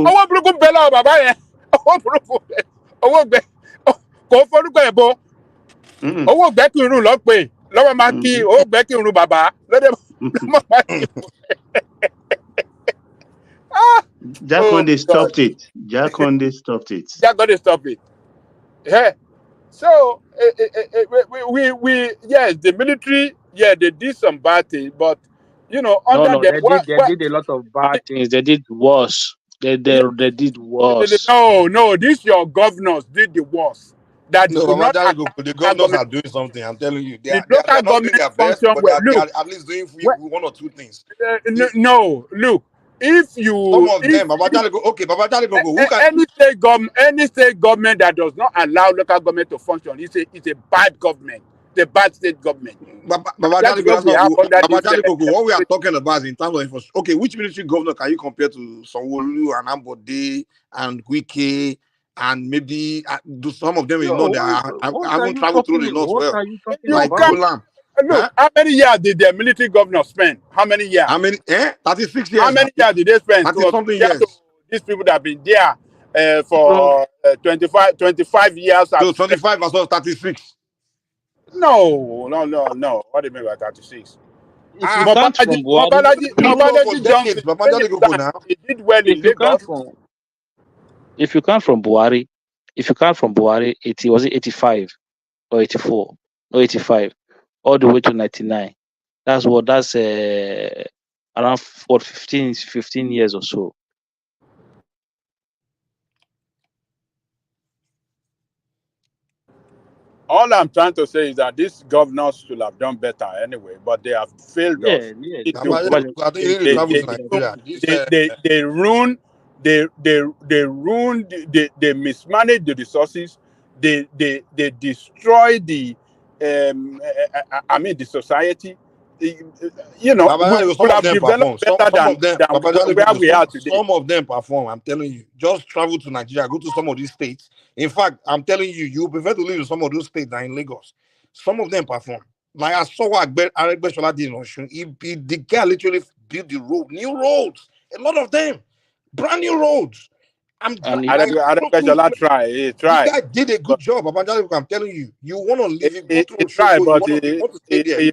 Owó burúkú bẹ́ẹ̀ lọ́wọ́ bàbá yẹn. Owó burúkú owó gbẹ kò forúkọ ẹ̀ bọ́. Owó gbẹ́kìrún lọ pé lọ́wọ́ máa kí owó gbẹ́kìrún bàbá lóde máa kí. Jack Ondeh stopped it. Jack Ondeh stopped it. Yeah. So we yes, the military, yeah, they did some bad things, but you know, they did a lot of bad things. They did worse. They did worse. No, these your governors did the worst. That the governors are doing something. I'm telling you, they are not doing their best, but they are at least doing one or two things. No, look. If you some of them, who can any state government that does not allow local government to function, it's a bad government. The bad state government. What we are talking about is in terms of infrastructure. Okay, which military governor can you compare to Sanwo-Olu and Ambode and Wike and maybe do some of them you know that haven't traveled through the north well? Look, how many years did the military governor spend? How many years? 36 years. How many years did they spend? 30-something years. These people that have been there for 25 years. So 25 as well as 36. No. What do you mean by 36? If you count from Buhari, Mobalaji Johnson, he did well in Lagos. If you count from Buhari, was it 85 or 84 or 85 all the way to 99? That's around 15 years or so. All I'm trying to say is that these governors should have done better anyway, but they have failed us. They ruined, they mismanaged the resources. They destroyed the the society. You know, we could have developed better than where we are today. Some of them perform. I'm telling you, just travel to Nigeria, go to some of these states. In fact, I'm telling you, you prefer to live in some of those states than in Lagos. Some of them perform. Like I saw what Aregbesola did in Osun. The guy literally built the road, new roads, a lot of them, brand new roads. Aregbesola tried. This guy did a good job. I'm telling you, you want to live, you go to he tried, but he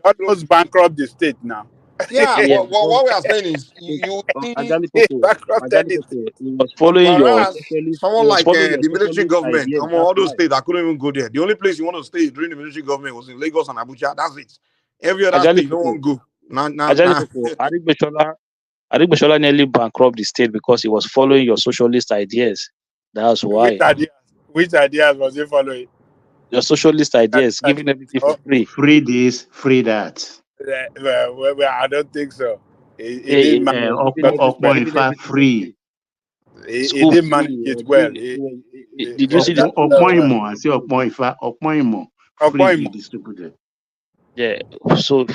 almost bankrupt the state now. Yeah, what we are saying is he was following someone like the military government. All those states, I couldn't even go there. The only place you want to stay during the military government was in Lagos and Abuja. That's it. Every other state, no one go. Aregbesola nearly bankrupt the state because he was following your socialist ideas. That's why. Which ideas was he following? Your socialist ideas, giving everything for free. Free this, free that. Well, I don't think so. He didn't manage it well. Did you see free distributed? Yeah, so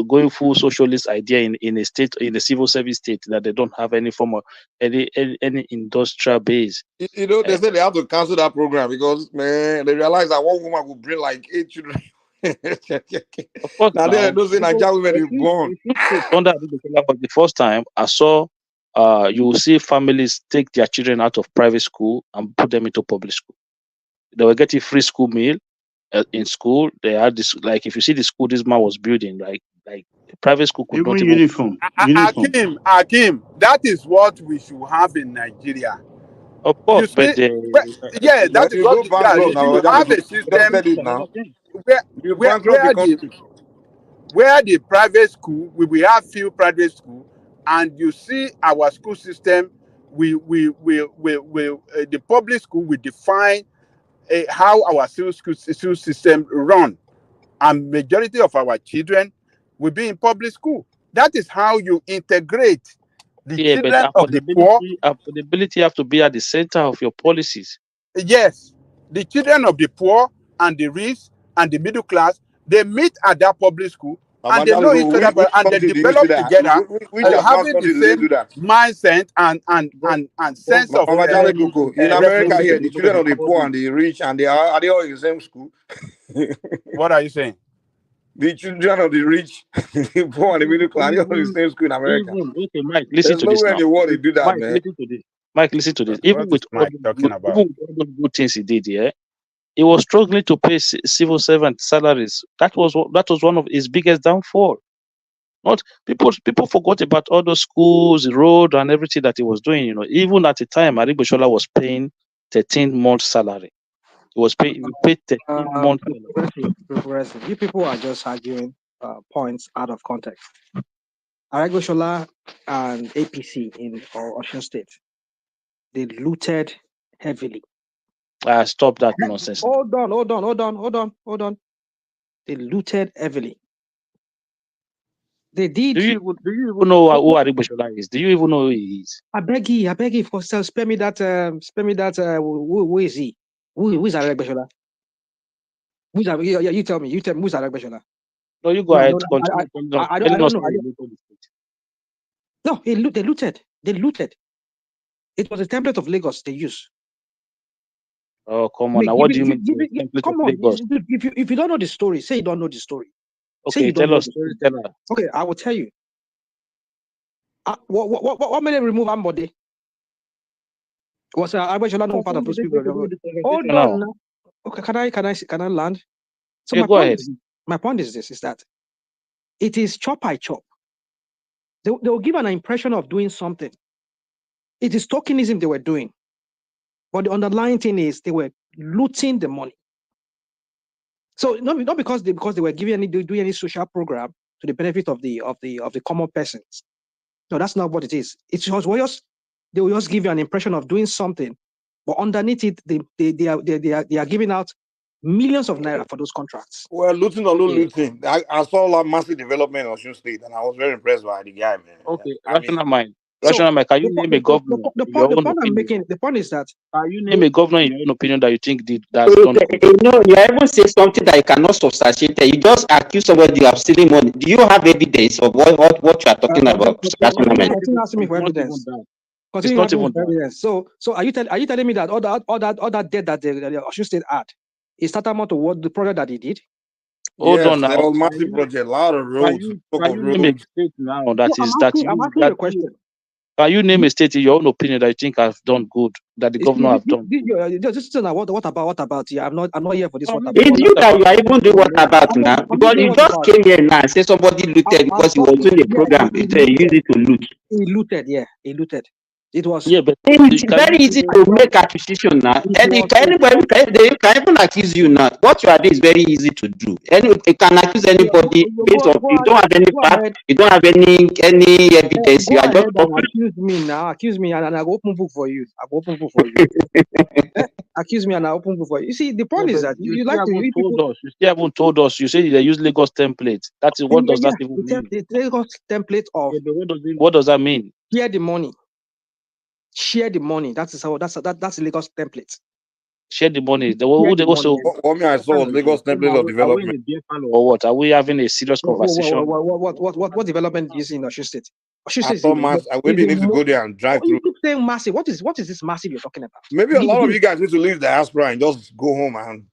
going full socialist idea in a state, in a civil service state that they don't have any form of any industrial base. You know, they said they have to cancel that program because man, they realize that one woman will bring like 8 children. Of course, now they don't say Nigerian women is born. Under the first time I saw, you will see families take their children out of private school and put them into public school. They were getting free school meal. In school, they had this, like if you see the school this man was building, like private school could even not uniform. Hakim, that is what we should have in Nigeria. Of course, but that is what we have a system where the private school we will have few private school, and you see our school system. The public school will define how our school system run, and majority of our children will be in public school. That is how you integrate the children of the poor. Affordability have to be at the center of your policies. Yes, the children of the poor and the rich and the middle class, they meet at that public school and they know each other and they develop together, having the same mindset and sense of in America here, the children of the poor and the rich, and are they all in the same school? What are you saying? The children of the rich, the poor and the middle class, are all in the same school in America. Okay, Mike, listen to this. There's nowhere in the world they do that, man. Mike, listen to this. Even with all the good things he did, yeah, he was struggling to pay civil servant salaries. That was one of his biggest downfall. Not people forgot about all the schools, the road, and everything that he was doing. You know, even at the time, Aregbesola was paying 13 months salary. He paid 13 months. You people are just arguing points out of context. Aregbesola and APC in Osun State, they looted heavily. Stop that nonsense. Hold on. They looted heavily. They did. Do you even know who Aregbesola is? Do you even know who he is? I beg you, for spare me that. Who is he? Who is Aregbesola? You tell me. Who's Aregbesola? No, you go ahead. I don't know. No, they looted. It was a template of Lagos they used. Oh, come on. Now, what do you mean? Come on. If you don't know the story, say you don't know the story. Okay, tell us. Okay, I will tell you. What made them remove Ambode? Was Agbajola not part of those people? Hold now. on. Now. Okay, can I land? So Yeah, my go point ahead. my point is this: is that it is chop by chop. They will give an impression of doing something. It is tokenism they were doing, but the underlying thing is they were looting the money. So not because they were doing any social program to the benefit of the common persons. No, that's not what it is. It's just they will just give you an impression of doing something, but underneath it, they are giving out millions of naira for those contracts. Well, looting or no looting, I saw a lot of massive development in Osun State, and I was very impressed by the guy, man. Okay, I mean, rational mind. Rational mind. Can you name a governor? The point is that. Can you name a governor in your own opinion that you think that's done good? You know, you even say something that you cannot substantiate. You just accuse somebody of stealing money. Do you have evidence of what you are talking about? Rational mind. Continue asking me for evidence. Continue asking me for evidence. So are you telling me that all that debt that the Osun State had is tantamount to what the project that he did? Hold on now. There was massive project, a lot of roads. Can you name a state now that I'm asking you a question. Can you name a state in your own opinion that you think have done good, that the governor have done? Just what about? Yeah, I'm not here for this. What about? It's you that you are even doing what about now? Because you just came here now and say somebody looted because he was doing a program. He used it to loot. He looted, yeah. He looted. It was but it's very easy to make accusation now. Anybody can even accuse you now. What you are doing is very easy to do. You can accuse anybody based on you don't have any fact, you don't have any evidence. You are just talking. Accuse me, and I go open book for you. Accuse me and I open book for you. You see, the point is that you like to read people. You still haven't told us. You say they use Lagos template. That is what does that even mean? The Lagos template of what does that mean? Share the money. Share the money. That's the Lagos template. Share the money. What I saw was Lagos template of development. Or what? Are we having a serious conversation? What development do you see in Osun State? I thought massive. Maybe need to go there and drive through. You keep saying massive. What is this massive you're talking about? Maybe a lot of you guys need to leave the diaspora and just go home and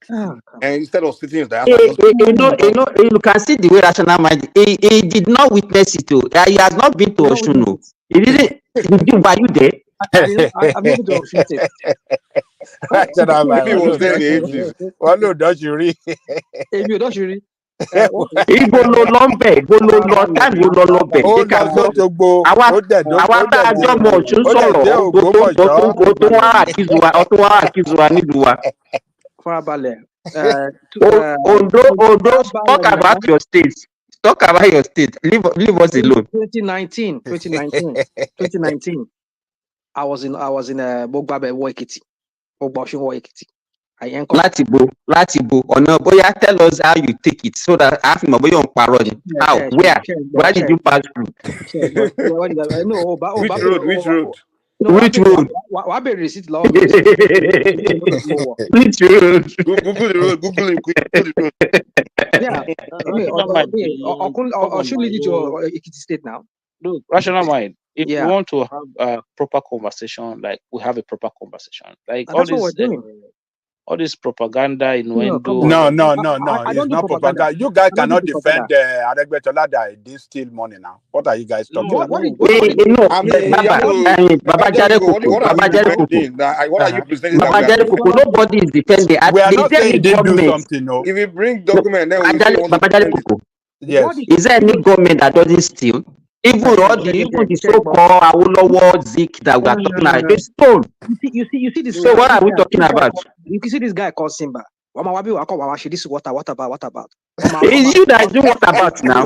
instead of sitting in the diaspora. You can see the way rational mind. He did not witness it too. He has not been to Osun. He didn't. Were you there? I'm not to Osun State. Maybe was there in the 80s. Well, no, don't you read? Don't you read? Ibo lo lọbẹ táìmù ló lọbẹ ó lọ sójogbo ó tá a jọ mọ Ọ̀ṣun sọ̀rọ̀ tó wá àkíyèsí wa nílùú wa. Farabalẹ̀. Ondo, talk about your state. Talk about your state. Leave us alone. 2019. I was in Bogbabe Ekiti. Láti bo ọ̀nà bóyá tell us how you take it so that a fi mọ̀ bóyá òun parọ́ ni. How? Where did you pass through? Which road? Which road? Wàá bèrè receipt lọ́wọ́. Which road? Google the road. Yeah. Should lead you to Ekiti State now. Look, rational mind. If you want to have a proper conversation, like we have a proper conversation, like all this propaganda in window. No. It's not propaganda. You guys cannot defend Adegbetola that they steal money now. What are you guys talking about? What are you presenting? Nobody is defending. We are not saying they do something. No. If you bring document, then yes. Is there any government that doesn't steal? Even the so-called Awolowo Zik that we are talking about, they stole. You see this. So what are we talking about? You see this guy called Simba. This what about? It's you that do what about now.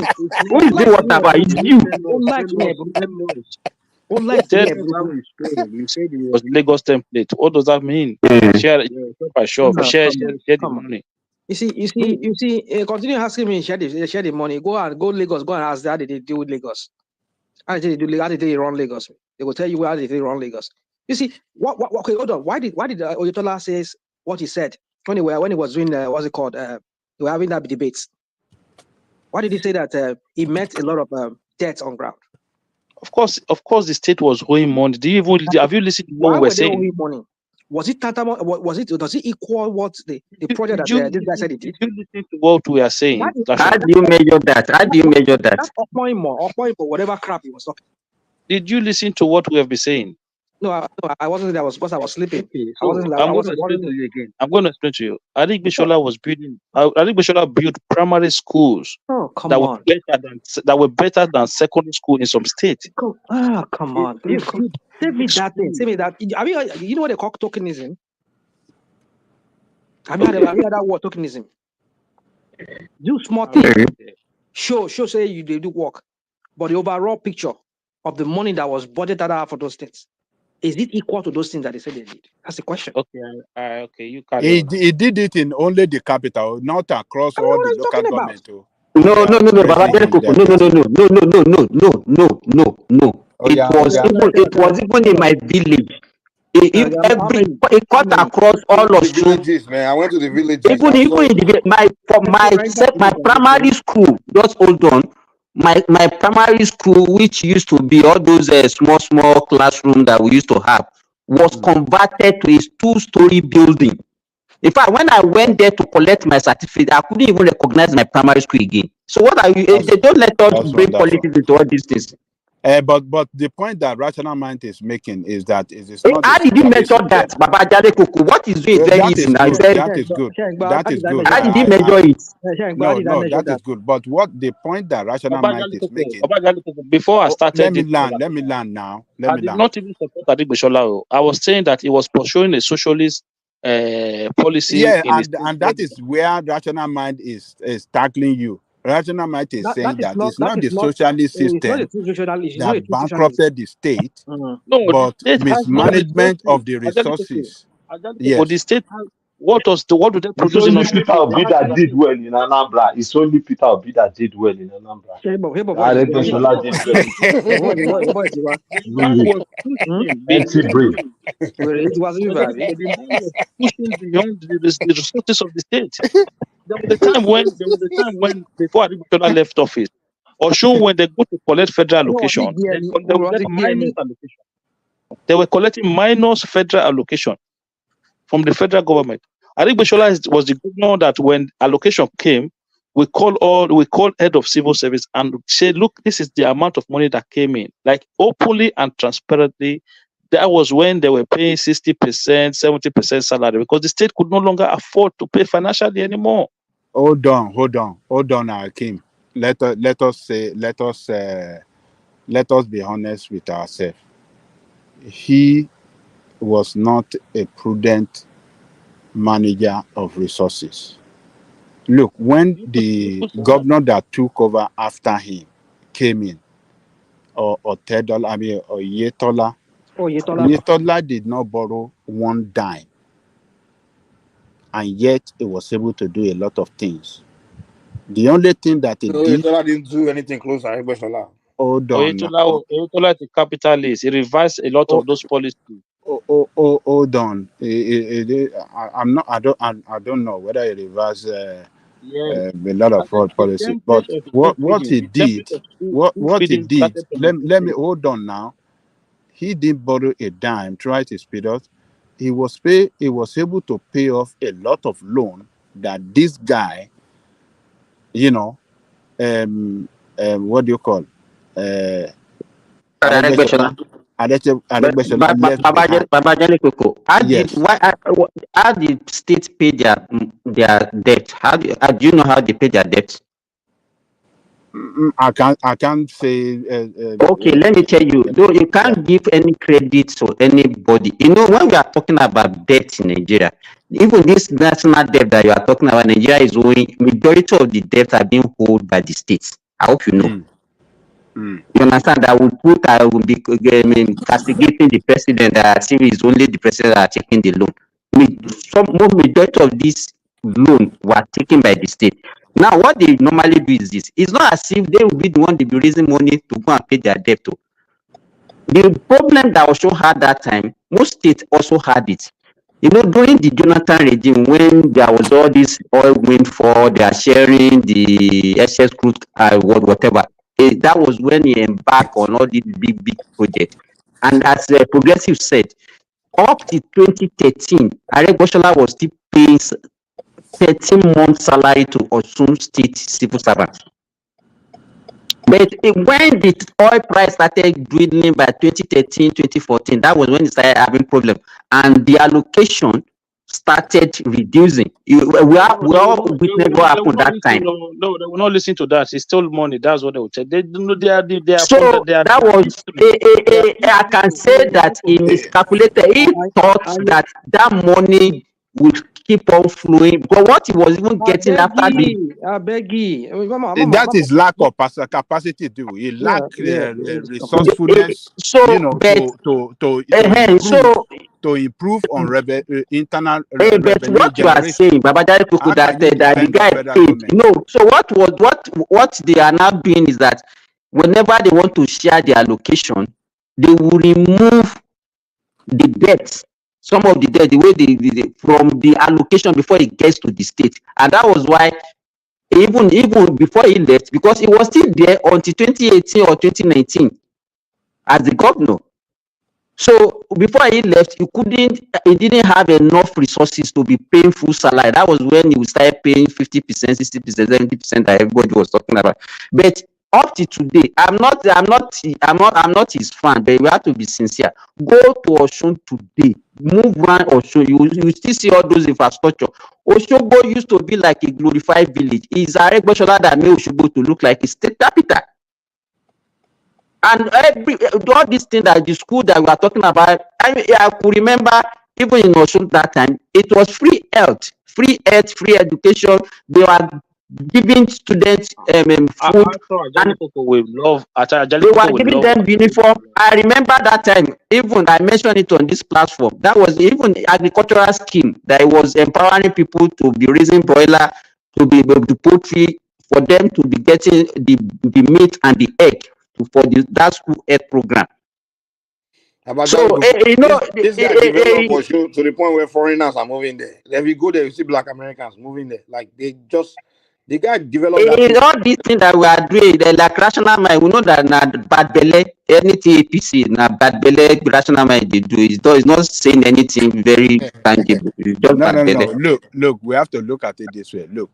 Who is doing what about? It's you. You said it was Lagos template. What does that mean? Share the money. You see. Continue asking me share the money. Go Lagos. Go and ask how did they deal with Lagos. How did they run Lagos? They will tell you how did they run Lagos. You see okay, hold on. Why did Oyetola says what he said when he was doing what's it called? They were having that debate. Why did he say that he met a lot of debt on ground? Of course, the state was owing money. Have you listened to what we were saying? Money? Was it tantamount? Does it equal what the project that this guy said it did? Did you listen to what we are saying? How do you measure that? That's a point more, whatever crap he was talking. Did you listen to what we have been saying? I wasn't there. I was because I was sleeping. Okay, I wasn't. so I I'm going to wasn't. explain to you again. I'm going to explain to you. Adik Bishola was building. Adik Bishola built primary schools Oh, come that on. were better than secondary school in some states. Come on. Say me that thing. Say me that. I mean, you know what they call tokenism? Have you heard that word tokenism? Do small things. Show say you do work, but the overall picture of the money that was budgeted out for those things, is it equal to those things that they said they did? That's the question. Okay, okay, you carry on. He did it in only the capital, not across all the local government. No. Baba Janikoko. No. It was even in my village. It cut across all of the villages, man. I went to the villages. Even in my primary school. Just hold on. My primary school, which used to be all those small classrooms that we used to have, was converted to a 2-story building. In fact, when I went there to collect my certificate, I couldn't even recognize my primary school again. So what are you? They don't let us bring politics into all these things. But the point that Rational Mind is making is that it is not. How did you measure that, Baba Janikoko? What is it? That is good. That is good. How did you measure it? No, that is good. But what the point that Rational Mind is making? Before I started, let me land now. I did not even support Adik Bishola. I was saying that he was pursuing a socialist policy. Yeah, and that is where Rational Mind is tackling you. Rational Mind is saying that it's not the socialist system that bankrupted the state, but mismanagement of the resources. Yes. The state, what do they produce in Peter Obi that did well in Anambra. It's only Peter Obi that did well in Anambra. It was pushing beyond the resources of the state. There was a time when before Adik Bishola left office, or show when they go to collect federal allocation, they were collecting minus federal allocation from the federal government. Adik Bishola was the governor that when allocation came, we called head of civil service and said, look, this is the amount of money that came in, like openly and transparently. That was when they were paying 60%, 70% salary because the state could no longer afford to pay financially anymore. Hold on, Hakim. Let us be honest with ourselves. He was not a prudent manager of resources. Look, when the governor that took over after him came in, or Yetola, Yetola did not borrow one dime, and yet he was able to do a lot of things. The only thing that he did, Yetola didn't do anything close to Agbeshola. Hold on. Yetola the capitalist. He revised a lot of those policies. Hold on. I don't know whether he reversed a lot of fraud policy, but what he did, let me hold on now. He didn't borrow a dime, try to speed up. He was able to pay off a lot of loan that this guy, what do you call? Baba Janikoko, how did states pay their debt? Do you know how they pay their debt? I can't say. Okay, let me tell you. Though you can't give any credit to anybody. When we are talking about debt in Nigeria, even this national debt that you are talking about, Nigeria is owing. Majority of the debt are being held by the states. I hope you know. You understand that I will be castigating the president that is only the president that are taking the loan. Majority of these loans were taken by the state. Now, what they normally do is this. It's not as if they will be the one to be raising money to go and pay their debt to. The problem that also had that time, most states also had it. During the Jonathan regime, when there was all this oil windfall, they are sharing the SS crude, whatever. That was when he embarked on all these big projects. And as Progressive said, up to 2013, Areboshola was still paying 13 months salary to Osun State civil servants. But when the oil price started dwindling by 2013, 2014, that was when it started having problem, and the allocation started reducing. We all witnessed what happened that time. No, they will not listen to that. It's still money. That's what they will say. They are So that was I can say that he miscalculated. He thought that that money would keep on flowing, because what he was even getting after the I beg you. That is lack of capacity too. He lack resourcefulness, so, you know, but to improve on internal but revenue what you are generation. saying, Babajare Koko, How that can you the depend on guy federal paid. government? No, so what they are now doing is that whenever they want to share the allocation, they will remove the debt, some of the debt, the way they from the allocation before it gets to the state, and that was why even before he left, because he was still there until 2018 or 2019 as the governor. So before he left, he didn't have enough resources to be paying full salary. That was when he started paying 50%, 60%, 70% that everybody was talking about. But up to today, I'm not his fan, but we have to be sincere. Go to Osun today, move around Osun, you still see all those infrastructure. Osogbo used to be like a glorified village. It's Aregbesola that made Osogbo to look like a state capital. And all these things, that the school that we are talking about, I could remember even in Osun that time, it was free health, free education. They were giving students food, and they were giving them uniform. I remember that time, even I mentioned it on this platform. That was even agricultural scheme that was empowering people to be raising broiler, to be the poultry, for them to be getting the meat and the egg for that school health program. So this guy developed Osun to the point where foreigners are moving there. If you go there, you see Black Americans moving there. Like the guy developed that. All these things that we are doing, like rational mind, we know that na bad belle, anything APC, na bad belle, rational mind they do. It's not saying anything very tangible. It's just bad belle. Look, we have to look at it this way. Look,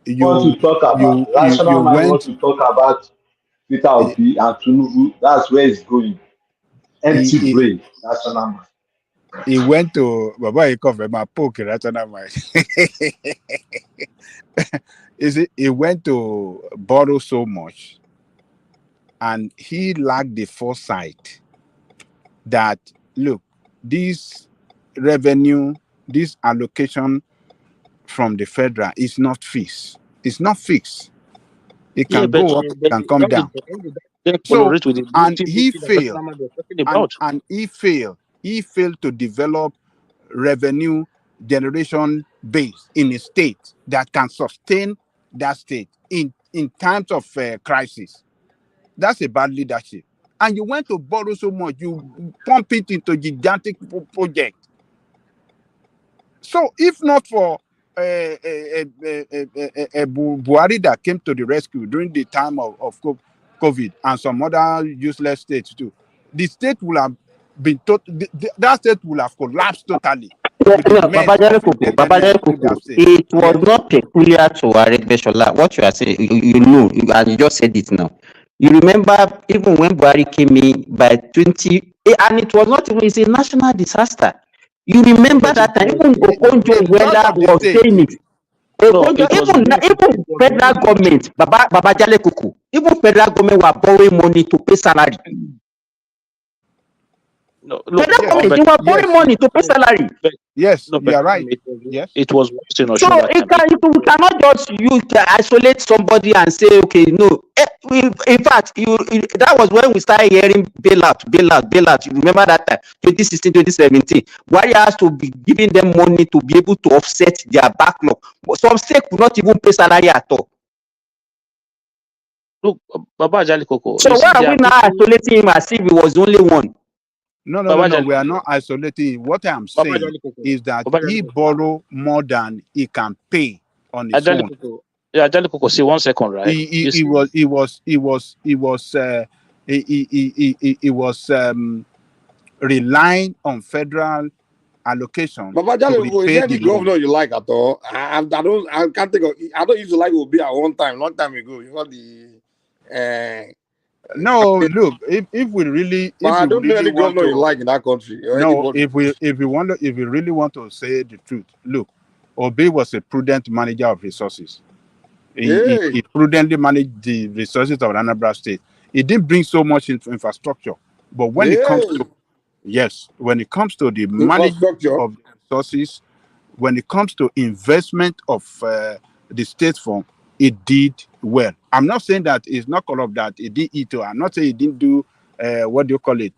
Want to talk about rational mind, want to talk about Peter Obi and Tinubu. That's where it's going. Empty brain, rational mind. He went to Baba Eko my poke rational mind. He went to borrow so much, and he lacked the foresight that look, this revenue, this allocation from the federal is not fixed. It's not fixed. It can go up, it can come down. So, and he failed. And he failed to develop revenue generation base in a state that can sustain that state in times of crisis. That's a bad leadership. And you went to borrow so much, you pump it into gigantic project. So if not for Buhari that came to the rescue during the time of COVID and some other useless states too, the state will have been that state will have collapsed totally. Babajare Koko, it was not peculiar to Aregbesola. What you are saying, you know, and you just said it now. You remember even when Buhari came in by 20, and it was not even, it's a national disaster. You remember that time, even Okonjo Iweala was saying it. Even federal government, Babajare Koko, even federal government were borrowing money to pay salary. Federal government, they were borrowing money to pay salary. Yes, you are right. Yes, it was worse in Osun. So we cannot just isolate somebody and say, okay, no. In fact, that was when we started hearing bailout. You remember that time, 2016, 2017. Why has to be giving them money to be able to offset their backlog? Some states could not even pay salary at all. Look, Baba Ajali Koko. So why are we now isolating him as if he was the only one? No, we are not isolating. What I'm saying is that he borrowed more than he can pay on his own. Yeah, Ajali Koko, see 1 second, right? He was relying on federal allocation. But Ajali, is there any governor you like at all? I can't think of. I don't used to like Obi at one time, long time ago. You know No, look, if we really But I don't know any want governor you to, like in that country or no, anybody. if we really want to say the truth, look, Obi was a prudent manager of resources. He prudently managed the resources of Anambra State. He didn't bring so much infrastructure, but when it comes to when it comes to the management of resources, when it comes to investment of the state fund, it did well. I'm not saying that it's not all of that. It did it. I'm not saying it didn't do what do you call it?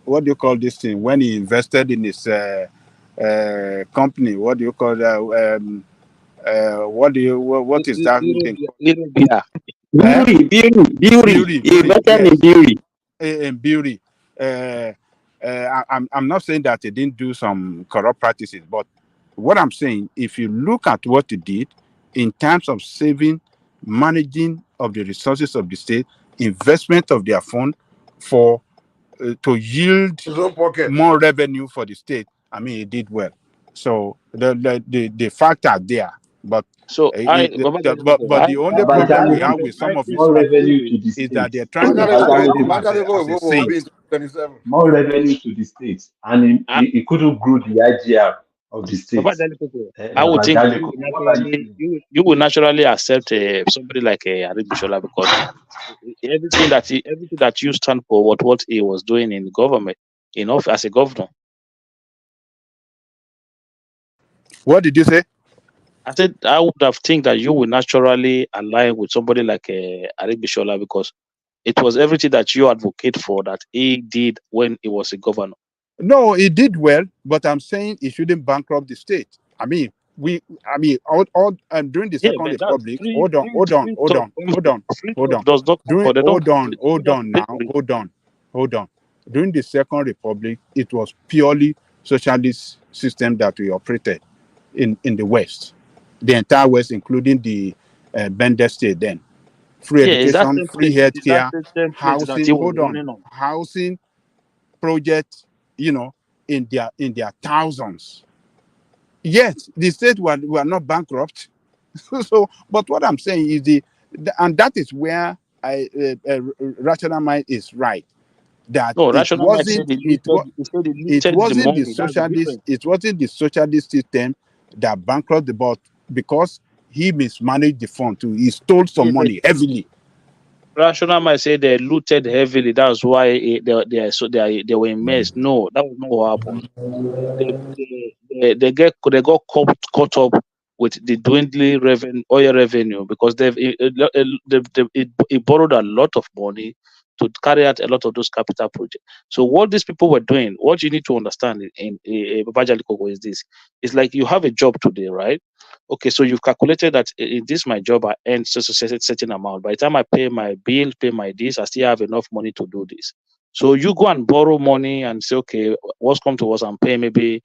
What do you call this thing? When he invested in his company, what do you call that? What is that thing? Beauty. I'm not saying that he didn't do some corrupt practices, but what I'm saying, if you look at what he did in terms of saving, managing of the resources of the state, investment of their fund for to yield more revenue for the state, I mean, he did well. So the facts are there, but so but the only problem we have with some of his facts is that they're trying to describe him as a saint. More revenue to the states, and he couldn't grow the IGR of the states. I would think you will naturally accept somebody like Aribishola because everything that you stand for, what he was doing in government, as a governor. What did you say? I said I would have think that you will naturally align with somebody like Aribishola because it was everything that you advocate for that he did when he was a governor. No, he did well, but I'm saying he shouldn't bankrupt the state. I mean, all during the Second Republic. Hold on. During the Second Republic, it was purely socialist system that we operated in the West, the entire West, including the Bender state. Then free education, free healthcare, housing. Housing projects, in their thousands. Yet the state were not bankrupt. So, but what I'm saying is and that is where rational mind is right. That it wasn't the socialist system that bankrupted, but because he mismanaged the fund too, he stole some money heavily. Rational might say they looted heavily. That's why they were in mess. No, that was not what happened. They got caught up with the dwindling oil revenue because they borrowed a lot of money to carry out a lot of those capital projects. So what these people were doing, what you need to understand in Babajaliko is this: it's like you have a job today, right? Okay, so you've calculated that in this my job I earn certain amount. By the time I pay my bill, pay my this, I still have enough money to do this. So you go and borrow money and say, okay, what's come to us and pay maybe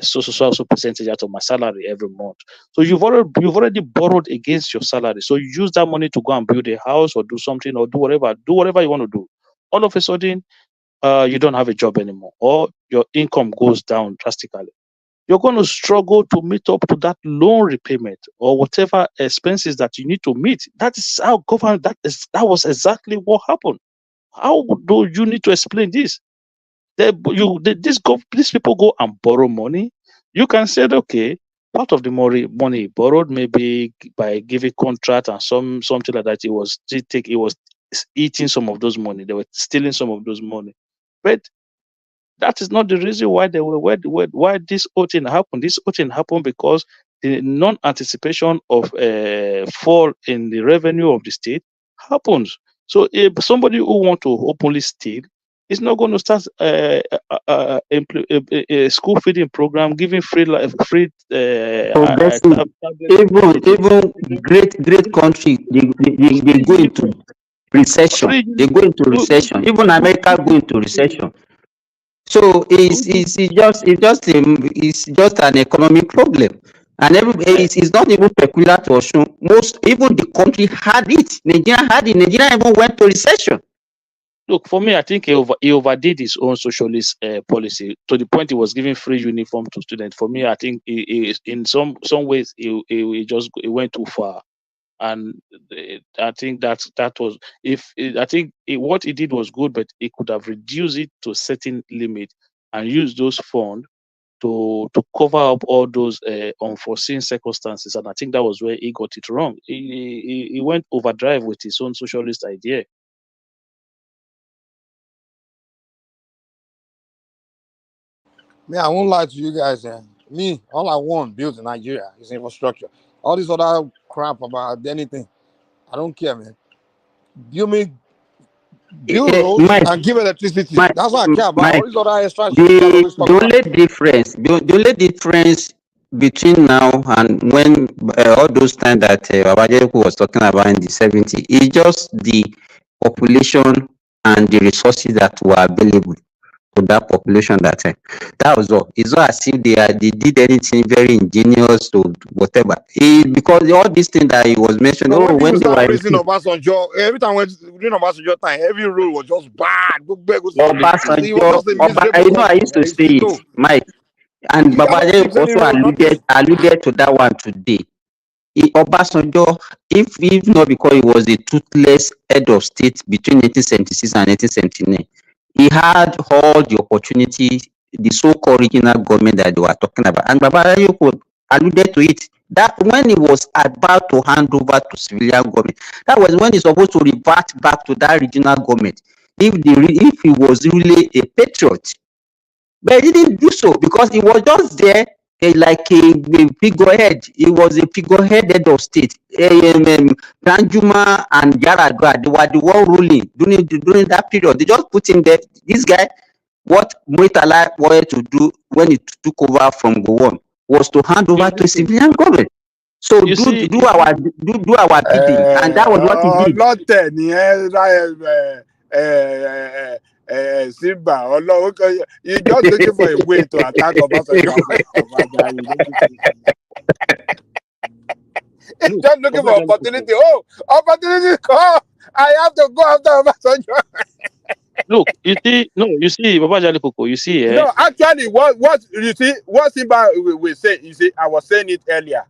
so percentage out of my salary every month. So you've already borrowed against your salary. So you use that money to go and build a house or do something or do whatever you want to do. All of a sudden, you don't have a job anymore, or your income goes down drastically. You're going to struggle to meet up to that loan repayment or whatever expenses that you need to meet. That is how government. That was exactly what happened. How do you need to explain this? These people go and borrow money. You can say, okay, part of the money borrowed maybe by giving contract and something like that. It was eating some of those money. They were stealing some of those money, but that is not the reason why why this whole thing happened. This whole thing happened because the non-anticipation of fall in the revenue of the state happens. So if somebody who want to openly steal is not going to start a school feeding program, giving free even great country they go into recession. They go into recession. Even America go into recession. So it's just an economic problem, and it's not even peculiar to Osun. Even the country had it. Nigeria had it. Nigeria even went to recession. Look, for me, I think he overdid his own socialist policy to the point he was giving free uniform to students. For me, I think he in some ways he went too far. And I think that was, what he did was good, but he could have reduced it to a certain limit and used those funds to cover up all those unforeseen circumstances. And I think that was where he got it wrong. He went overdrive with his own socialist idea. Me, I won't lie to you guys. Me, all I want built in Nigeria is infrastructure. All this other crap about anything, I don't care, man. Build roads and give electricity. That's what I care about. All this other extra shit you guys always talk about. The only difference between now and when all those times that Obasanjo was talking about in the 70s is just the population and the resources that were available to that population that time. That was all. It's not as if they did anything very ingenious to whatever. Because all these things that he was mentioning, When when people they start were praising Obasanjo, every time during Obasanjo time, every rule was just bad. It was just a miserable I used to say it, Mike, and Babaje also alluded to that one today. Obasanjo, if not because he was a toothless head of state between 1876 and 1879, he had all the opportunity, the so-called regional government that they were talking about. And Babaje alluded to it, that when he was about to hand over to civilian government, that was when he's supposed to revert back to that regional government, if he was really a patriot. But he didn't do so because he was just there like a figurehead. He was a figurehead head of state. Danjuma and Yaradua, they were the one ruling during that period. They just put him there. This guy, what Muritala wanted to do when he took over from Gowon was to hand over to a civilian government. So do our bidding, and that was what he did. Not Simba, you're just looking for a way to attack Obasanjo. He's just looking for opportunity. Oh, opportunity come! I have to go after Obasanjo. Look, you see, Baba Jali Koko, you see, No, actually, what Simba will say, you see, I was saying it earlier.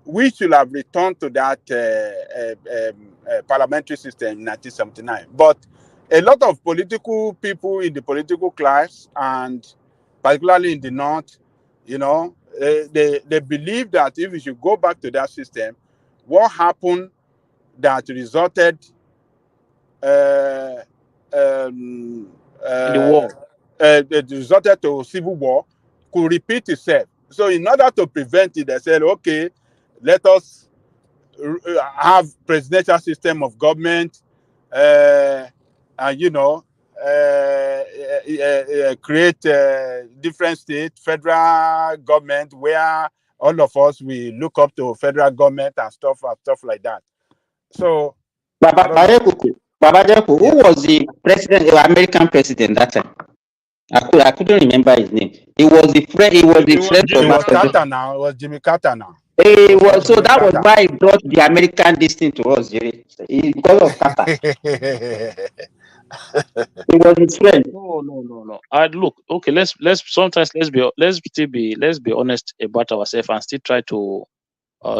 We should have returned to that parliamentary system in 1979. But a lot of political people in the political class, and particularly in the North, they believe that if we should go back to that system, what happened that resulted in the war, it resulted to civil war, could repeat itself. So in order to prevent it, they said, okay, let us have presidential system of government, and create different state, federal government, where all of us we look up to federal government and stuff like that. So Baba Jeko, who was the president, American president that time? I couldn't remember his name. He was the friend. He was the friend of Carter now. It was Jimmy Carter now. So that was why he brought the American distance to us, Jerry. Because of Carter. He was his friend. No. Look, okay. Let's be honest about ourselves and still try to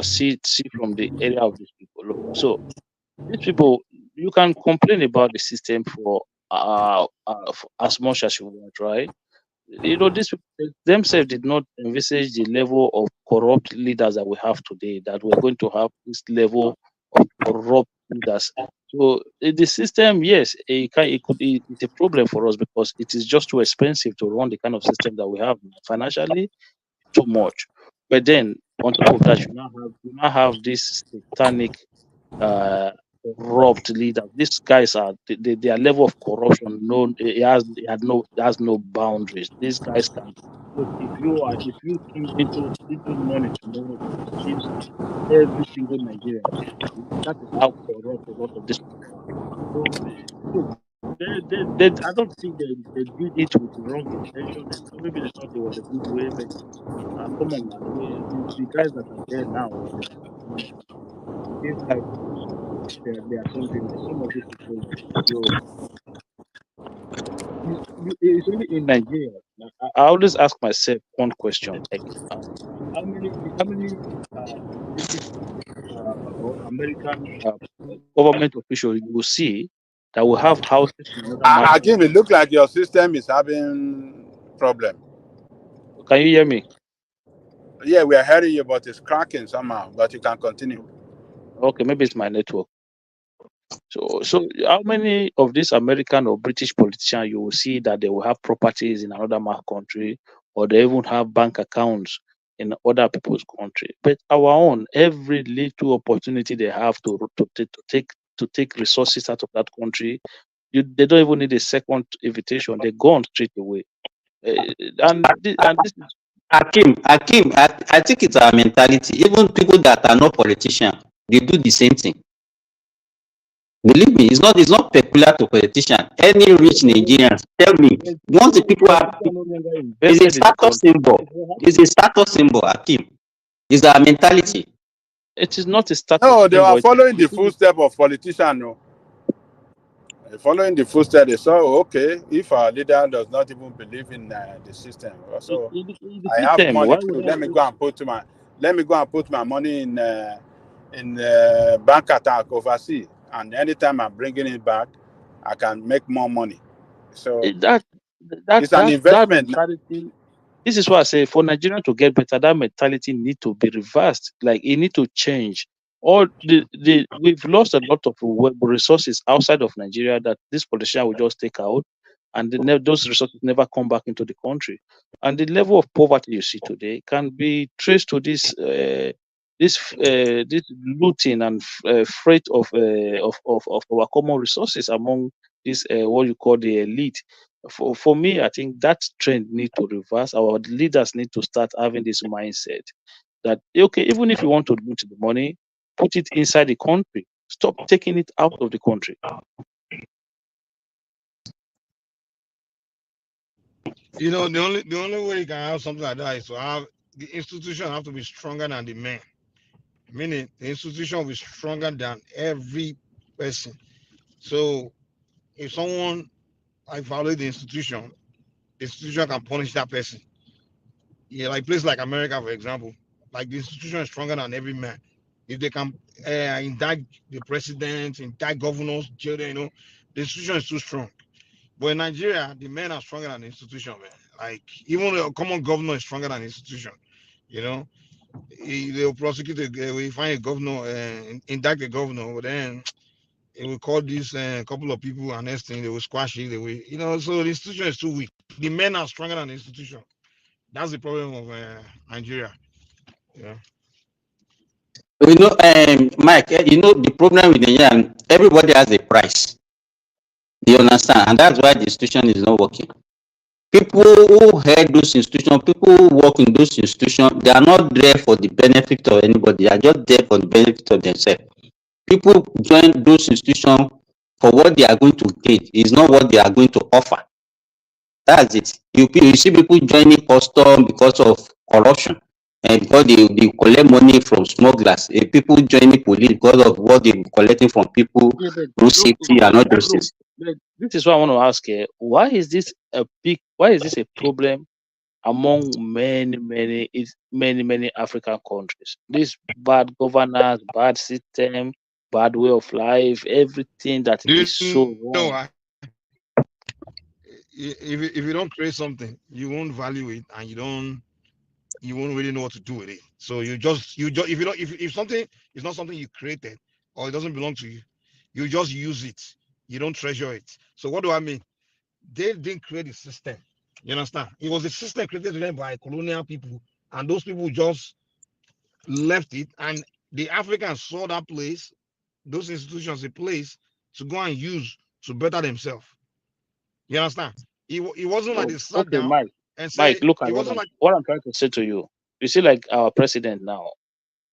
see from the area of these people. Look, so these people, you can complain about the system for as much as you want, right? These people themselves did not envisage the level of corrupt leaders that we have today, that we're going to have this level of corrupt leaders. So the system, yes, it's a problem for us because it is just too expensive to run the kind of system that we have financially, too much. But then on top of that, you now have this satanic corrupt leaders. These guys are their level of corruption. It has no boundaries. These guys can look, if you came into money tomorrow to purchase every single Nigerian. That is how corrupt a lot of these people are. So look, I don't think they did it with the wrong intention. Maybe they thought it was a good way, but come on, man. The guys that are there now, these guys, they are something like some of these people it's only in Nigeria. Like, I always ask myself one question: like, how many or American government officials, you will see that we have houses in another Again, it looks like your system is having problem. Can you hear me? Yeah, we are hearing you, but it's cracking somehow. But you can continue. Okay, maybe it's my network. So how many of these American or British politicians you will see that they will have properties in another country, or they even have bank accounts in other people's country? But our own, every little opportunity they have to take resources out of that country, they don't even need a second invitation. They go on straight away. And this is Hakim, I think it's our mentality. Even people that are not politicians, they do the same thing. Believe me, it's not peculiar to politicians. Any rich Nigerians, tell me, once the people are, it's a status symbol. It's a status symbol, Hakim. It's our mentality. It is not a status No, they symbol. are following the footsteps of politicians. No, following the footsteps. They saw, okay, if our leader does not even believe in the system, so I have money too. Let me go and put my money in bank account overseas, and anytime I'm bringing it back, I can make more money. So it's an investment. This is why I say for Nigeria to get better, that mentality need to be reversed. Like it need to change. All we've lost a lot of resources outside of Nigeria that this politician will just take out, and those resources never come back into the country. And the level of poverty you see today can be traced to this looting and freight of our common resources among this what you call the elite. For me, I think that trend need to reverse. Our leaders need to start having this mindset that okay, even if you want to loot the money, put it inside the country. Stop taking it out of the country. You know, the only way you can have something like that is to have the institution have to be stronger than the man. Meaning the institution will be stronger than every person. So if someone violate the institution can punish that person. Yeah, like place like America, for example, like the institution is stronger than every man. If they can indict the president, indict governors, children, the institution is too strong. But in Nigeria, the men are stronger than the institution, man. Like even a common governor is stronger than the institution. They'll prosecute. We find a governor, indict the governor, but then it will call this couple of people, and next thing they will squash it. They will, so the institution is too weak. The men are stronger than the institution. That's the problem of Nigeria. Yeah. Mike, the problem with Nigeria, everybody has a price. Do you understand? And that's why the institution is not working. People who head those institutions, people who work in those institutions, they are not there for the benefit of anybody. They are just there for the benefit of themselves. People join those institutions for what they are going to get. It's not what they are going to offer. That's it. You see people joining custom because of corruption and because they collect money from smugglers. People joining police because of what they're collecting from people, through safety and other things. This is what I want to ask here. Why is this a problem among many African countries? This bad governance, bad system, bad way of life, everything that is so wrong. If you don't create something, you won't value it, and you won't really know what to do with it. So if something is not something you created or it doesn't belong to you, you just use it. You don't treasure it. So what do I mean? They didn't create a system. You understand? It was a system created by colonial people, and those people just left it, and the Africans saw that place, those institutions, a place to go and use to better themselves. You understand? It wasn't like they sat down and said, Mike, look at what I'm trying to say to you. You see, like our president now,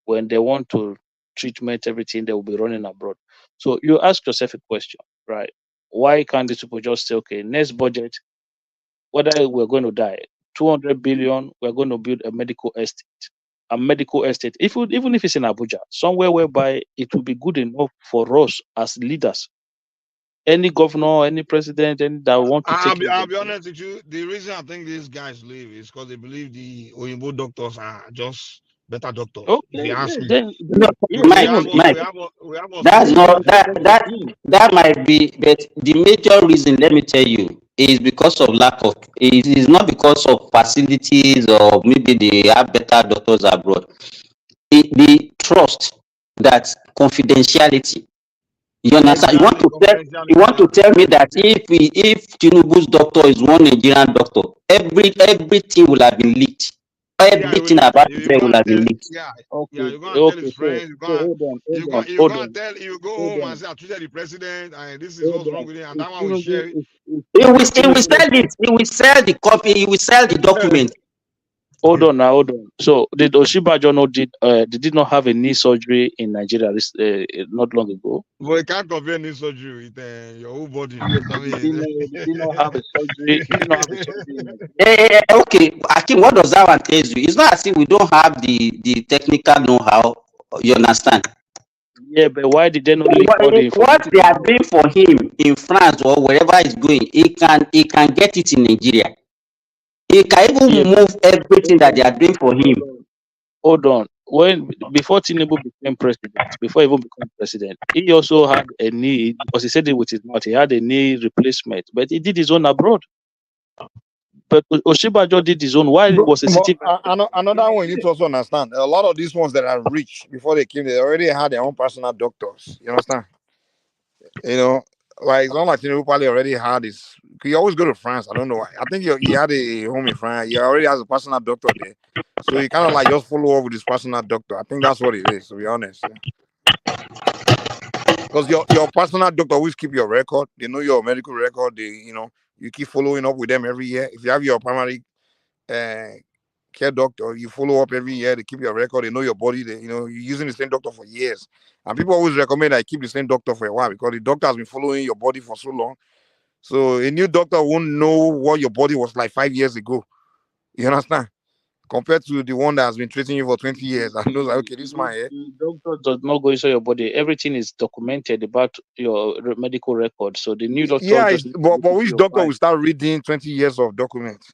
when they want to treatment everything, they will be running abroad. So you ask yourself a question, right? Why can't these people just say, okay, next budget, whether we're going to die, 200 billion, we're going to build a medical estate. A medical estate, even if it's in Abuja, somewhere whereby it will be good enough for us as leaders. Any governor, any president, that want to take. I'll be honest with you. The reason I think these guys leave is because they believe the Oyinbo doctors are just better doctors. If you Okay, ask me, then No, if we Mike, have Mike, that's hospital not in that Lagos, that that might be, but the major reason, let me tell you, is because of lack of. It is not because of facilities or maybe they have better doctors abroad. The trust, that confidentiality. You understand? exactly You want to confidentiality. tell me that if Tinubu's doctor is one Nigerian doctor, everything will have been leaked. Yeah, you will Everything leak. about You it will go and have tell, been leaked. yeah, yeah, okay, you go and tell his okay. friends. So You hold go and on, tell, you go hold home and on, say, I treated the president, and this is hold what's wrong on. with it, and If that one will Tinubu, share it. if He will Tinubu, sell it. He will sell the copy. He will sell the document. hold on now, hold on. So did Oshibajo not did it not have a knee surgery in Nigeria not long ago? But you can't compare knee surgery with your whole body. Yeah, I but mean, did he not have a surgery? Did he not have a surgery in Nigeria? Okay, Akim, what does that one tell you? It's not as if we don't have the technical know-how. You understand? Yeah, but why did they not leak all the What they information are out? doing for him in France or wherever he's going, he can get it in Nigeria. He can Yeah, even but move everything hold that they on are now, doing for hold him. on. Hold on. Before Tinubu became president, before he even became president, he also had a knee because he said it with his mouth. He had a knee replacement, but he did his own abroad. But Oshibajo did his own while he was a city president. Another one you need to also understand. A lot of these ones that are rich before they came, they already had their own personal doctors. You understand? You know, like it's not like Tinubu probably already had his. He always go to France. I don't know why. I think he had a home in France. He already has a personal doctor there, so he kind of like just follow up with his personal doctor. I think that's what it is. To be honest, because your personal doctor always keep your record. They know your medical record. You keep following up with them every year. If you have your primary uh, care doctor, you follow up every year. They keep your record. They know your body. You're using the same doctor for years. And people always recommend that you keep the same doctor for a while because the doctor has been following your body for so long. So a new doctor won't know what your body was like 5 years ago. You understand? Compared to the one that has been treating you for 20 years and knows like, okay, this man here. The doctor does not go inside your body. Everything is documented about your medical record. So the new doctor Yeah, just needs to but look into which your doctor file. will start reading 20 years of documents?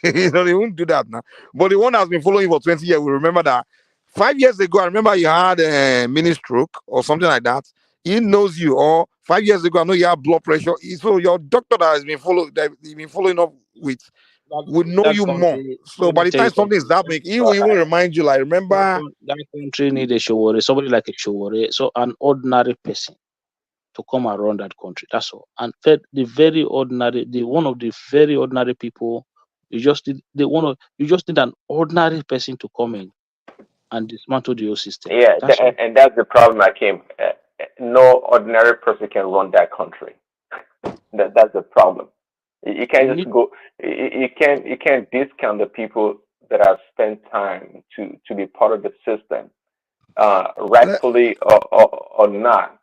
They won't do that now. But the one that's been following you for 20 years will remember that 5 years ago, I remember you had a mini stroke or something like that. He knows you. Or 5 years ago, I know you have blood pressure. So your doctor that has been that you've been following up with would know That you more. country, So let by me the tell you time something is something. happening, he will even remind you, like, That, remember. that country need a Showore, somebody like a Showore, so an ordinary person to come around that country. That's all. And the very ordinary, one of the very ordinary people, you just need you just need an ordinary person to come in and dismantle the whole system. Yeah, That's all. and that's the problem, Akim. No ordinary person can run that country. That's the problem. You You can't just need go. You can't discount the people that have spent time to be part of the system, rightfully or not.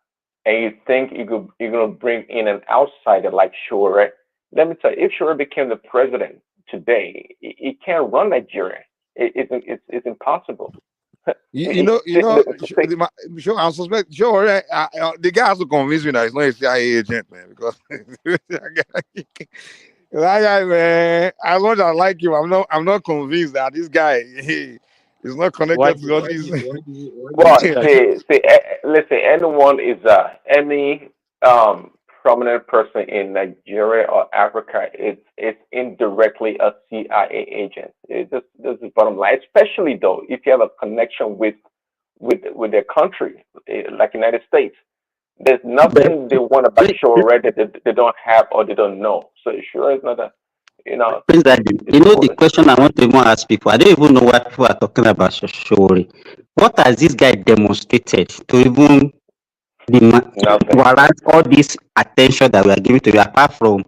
And you think you're gonna bring in an outsider like Shure. Let me tell you, if Shure became the president today, he can't run Nigeria. It's impossible. Sure, I suspect, sure, the guy has to convince me that he's not a CIA agent, man, because that guy, man, as much as I like him, I'm not convinced that this guy is not why connected do to all why these. do why do you Well, say that? listen. Anyone is any prominent person in Nigeria or Africa. It's indirectly a CIA agent. This is bottom line. Especially though, if you have a connection with their country, like United States. There's nothing they want about Sure that they don't have or they don't know. So Sure is not a, Prince Daddy, it's the important. question I want to even ask people, I don't even know why people are talking about Shoshori. What has this guy demonstrated to even Nothing. warrant all this attention that we are giving to you, apart from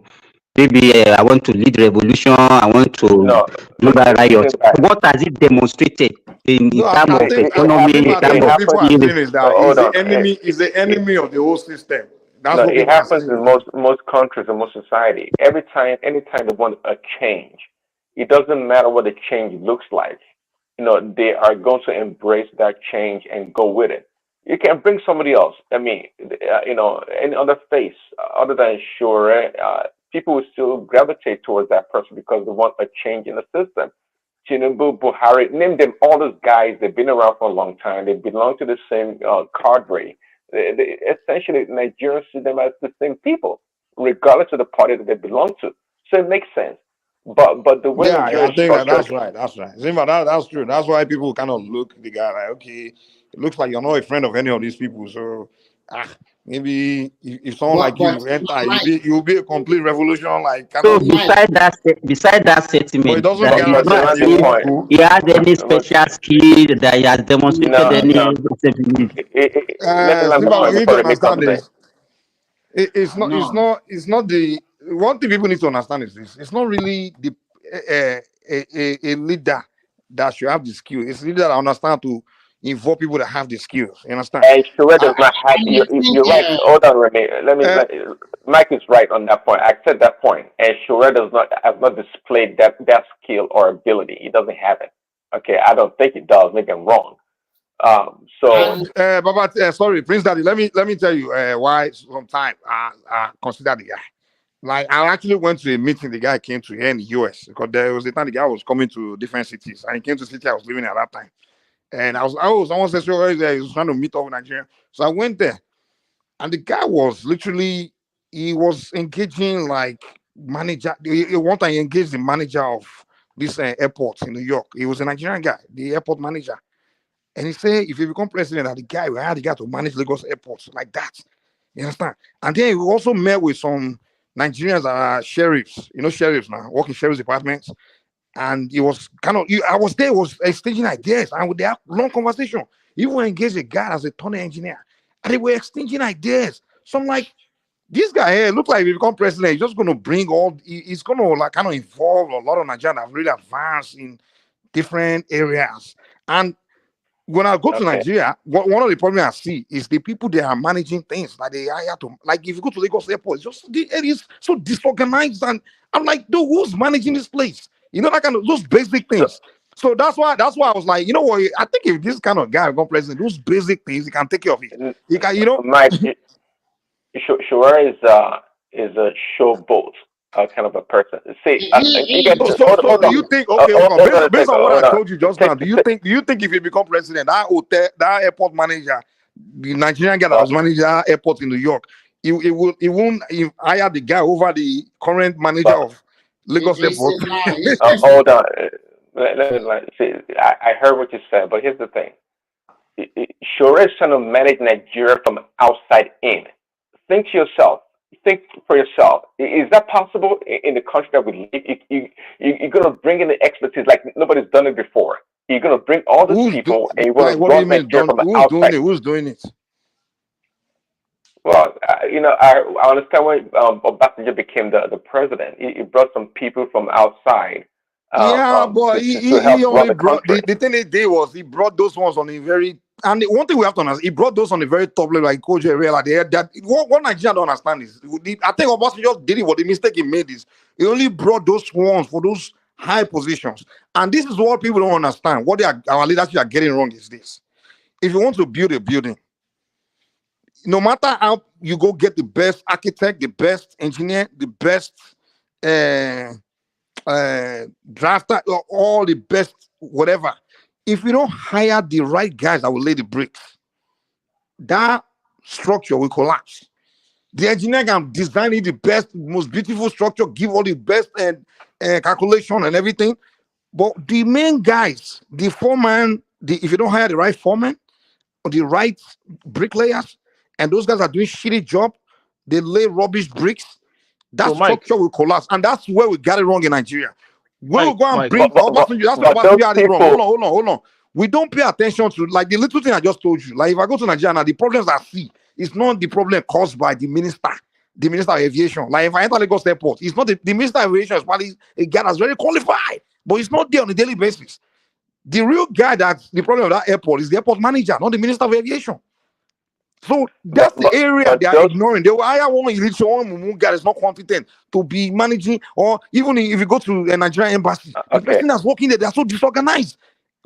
maybe I want to lead revolution, I want to No, global riot. listen back. What has it demonstrated in No, terms I of think economy, in It terms of people happens. are saying is No, that hold on. It, he's the it, enemy of the whole system. That's No, what it people are happens saying. in most countries and most society. Anytime they want a change, it doesn't matter what the change looks like. They are going to embrace that change and go with it. You can bring somebody else. I mean, any other face other than Sure, people will still gravitate towards that person because they want a change in the system. Tinubu, Buhari, name them, all those guys, they've been around for a long time. They belong to the same cadre. Essentially, Nigerians see them as the same people, regardless of the party that they belong to. So it makes sense. But the way Yeah, Nigeria I is think that's structured, right. That's right. Zimba, that's true. That's why people kind of look at the guy like, okay, it looks like you're not a friend of any of these people. So, maybe if someone like you enter, you'll be a complete revolution, like kind So of. beside that But it statement, doesn't that is guarantee not that as you if won't cool. he had any special skill that he has demonstrated no, any no. ability. Let me land my Zimba, point you need before to Remy understand comes in. this. It's not the one thing people need to understand is this. It's not really the a leader that should have the skill. It's a leader that understand to involve people that have the skills. You understand? And Shure does not have. You're right. Hold on, Remy. Mike is right on that point. I accept that point. And Shure has not displayed that skill or ability. He doesn't have it. Okay, I don't think he does. Maybe I'm wrong. Baba, sorry, Prince Daddy. Let me tell you why sometimes I consider the guy. Like I actually went to a meeting. The guy came to here in the US because there was a time the guy was coming to different cities, and he came to the city I was living at that time. And I was someone said sure he was trying to meet up with Nigeria. So I went there, and the guy was literally he was engaging like manager. One time he engaged the manager of this airport in New York. He was a Nigerian guy, the airport manager. And he said, if you become president, that the guy will have the guy to manage Lagos airports like that. You understand? And then he also met with some Nigerians that are sheriffs, sheriffs now, working sheriff's departments. And he was kind of, I was there, was exchanging ideas, and they had long conversation. He even engaged a guy as a tunnel engineer, and they were exchanging ideas. So I'm like, this guy here look like if he become president, he's just going to bring he's going to like kind of involve a lot of Nigerians that have really advanced in different areas. And when I go to Nigeria, one of the problems I see is the people they are managing things like they hire to, like if you go to Lagos airport, it's just the area is so disorganized, and I'm like, dude, who's managing this place? That kind of those basic things. So that's why I was like, you know what? I think if this kind of guy become president, those basic things he can take care of it. He can, Mike, Shure is a showboat kind of a person. See, so do you think? Okay, based on what I told you just now, do you think if he become president, that airport manager, the Nigerian guy that was managing that airport in New York, he won't hire the guy over the current manager of Lagos airport? Hold on, let me see. I heard what you said, but here's the thing. Shure is trying to manage Nigeria from outside in. Think to yourself. Think for yourself. Is that possible in the country that we live? You're going to bring in the expertise like nobody's done it before. You're going to bring all these people and you're going to run Nigeria from the outside. Who's doing it? Well, I understand when Obasanjo became the president. He brought some people from outside. But he only brought the thing he did was he brought those ones on a very, and the one thing we have to understand, he brought those on a very top level, like Coach Real. That what Nigeria don't understand is, I think Obasanjo just did it. What the mistake he made is he only brought those ones for those high positions, and this is what people don't understand. What our leadership are getting wrong is this: if you want to build a building, no matter how you go get the best architect, the best engineer, the best drafter, all the best whatever, if you don't hire the right guys that will lay the bricks, that structure will collapse. The engineer can design it the best, most beautiful structure, give all the best calculation and everything, but the main guys, the foreman, if you don't hire the right foreman or the right bricklayers, and those guys are doing shitty job, they lay rubbish bricks, that structure will collapse. And that's where we got it wrong in Nigeria. When we go and bring Obasanjo, that's what Obasanjo had it wrong. Hold on. We don't pay attention to like the little thing I just told you. Like if I go to Nigeria now, the problems I see, it's not the problem caused by the minister of aviation. Like if I enter Lagos airport, it's not the minister of aviation is probably a guy that's very qualified, but it's not there on a daily basis. The real guy that's the problem of that airport is the airport manager, not the minister of aviation. So that's the area they are ignoring. They will hire one guy that's not competent to be managing, or even if you go to a Nigerian embassy, the person that's working there, they are so disorganized.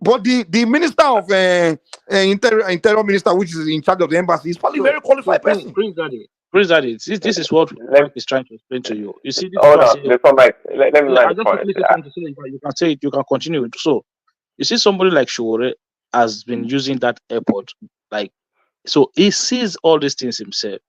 But the minister of interior minister, which is in charge of the embassy, is probably very qualified person. Prince Daddy, This is what Mike is trying to explain to you. You see, this Hold is on, before Mike, let me I land the just point. quickly say something so that you can say it, you can continue it. So you see somebody like Shore has been using that airport, like, so he sees all these things himself.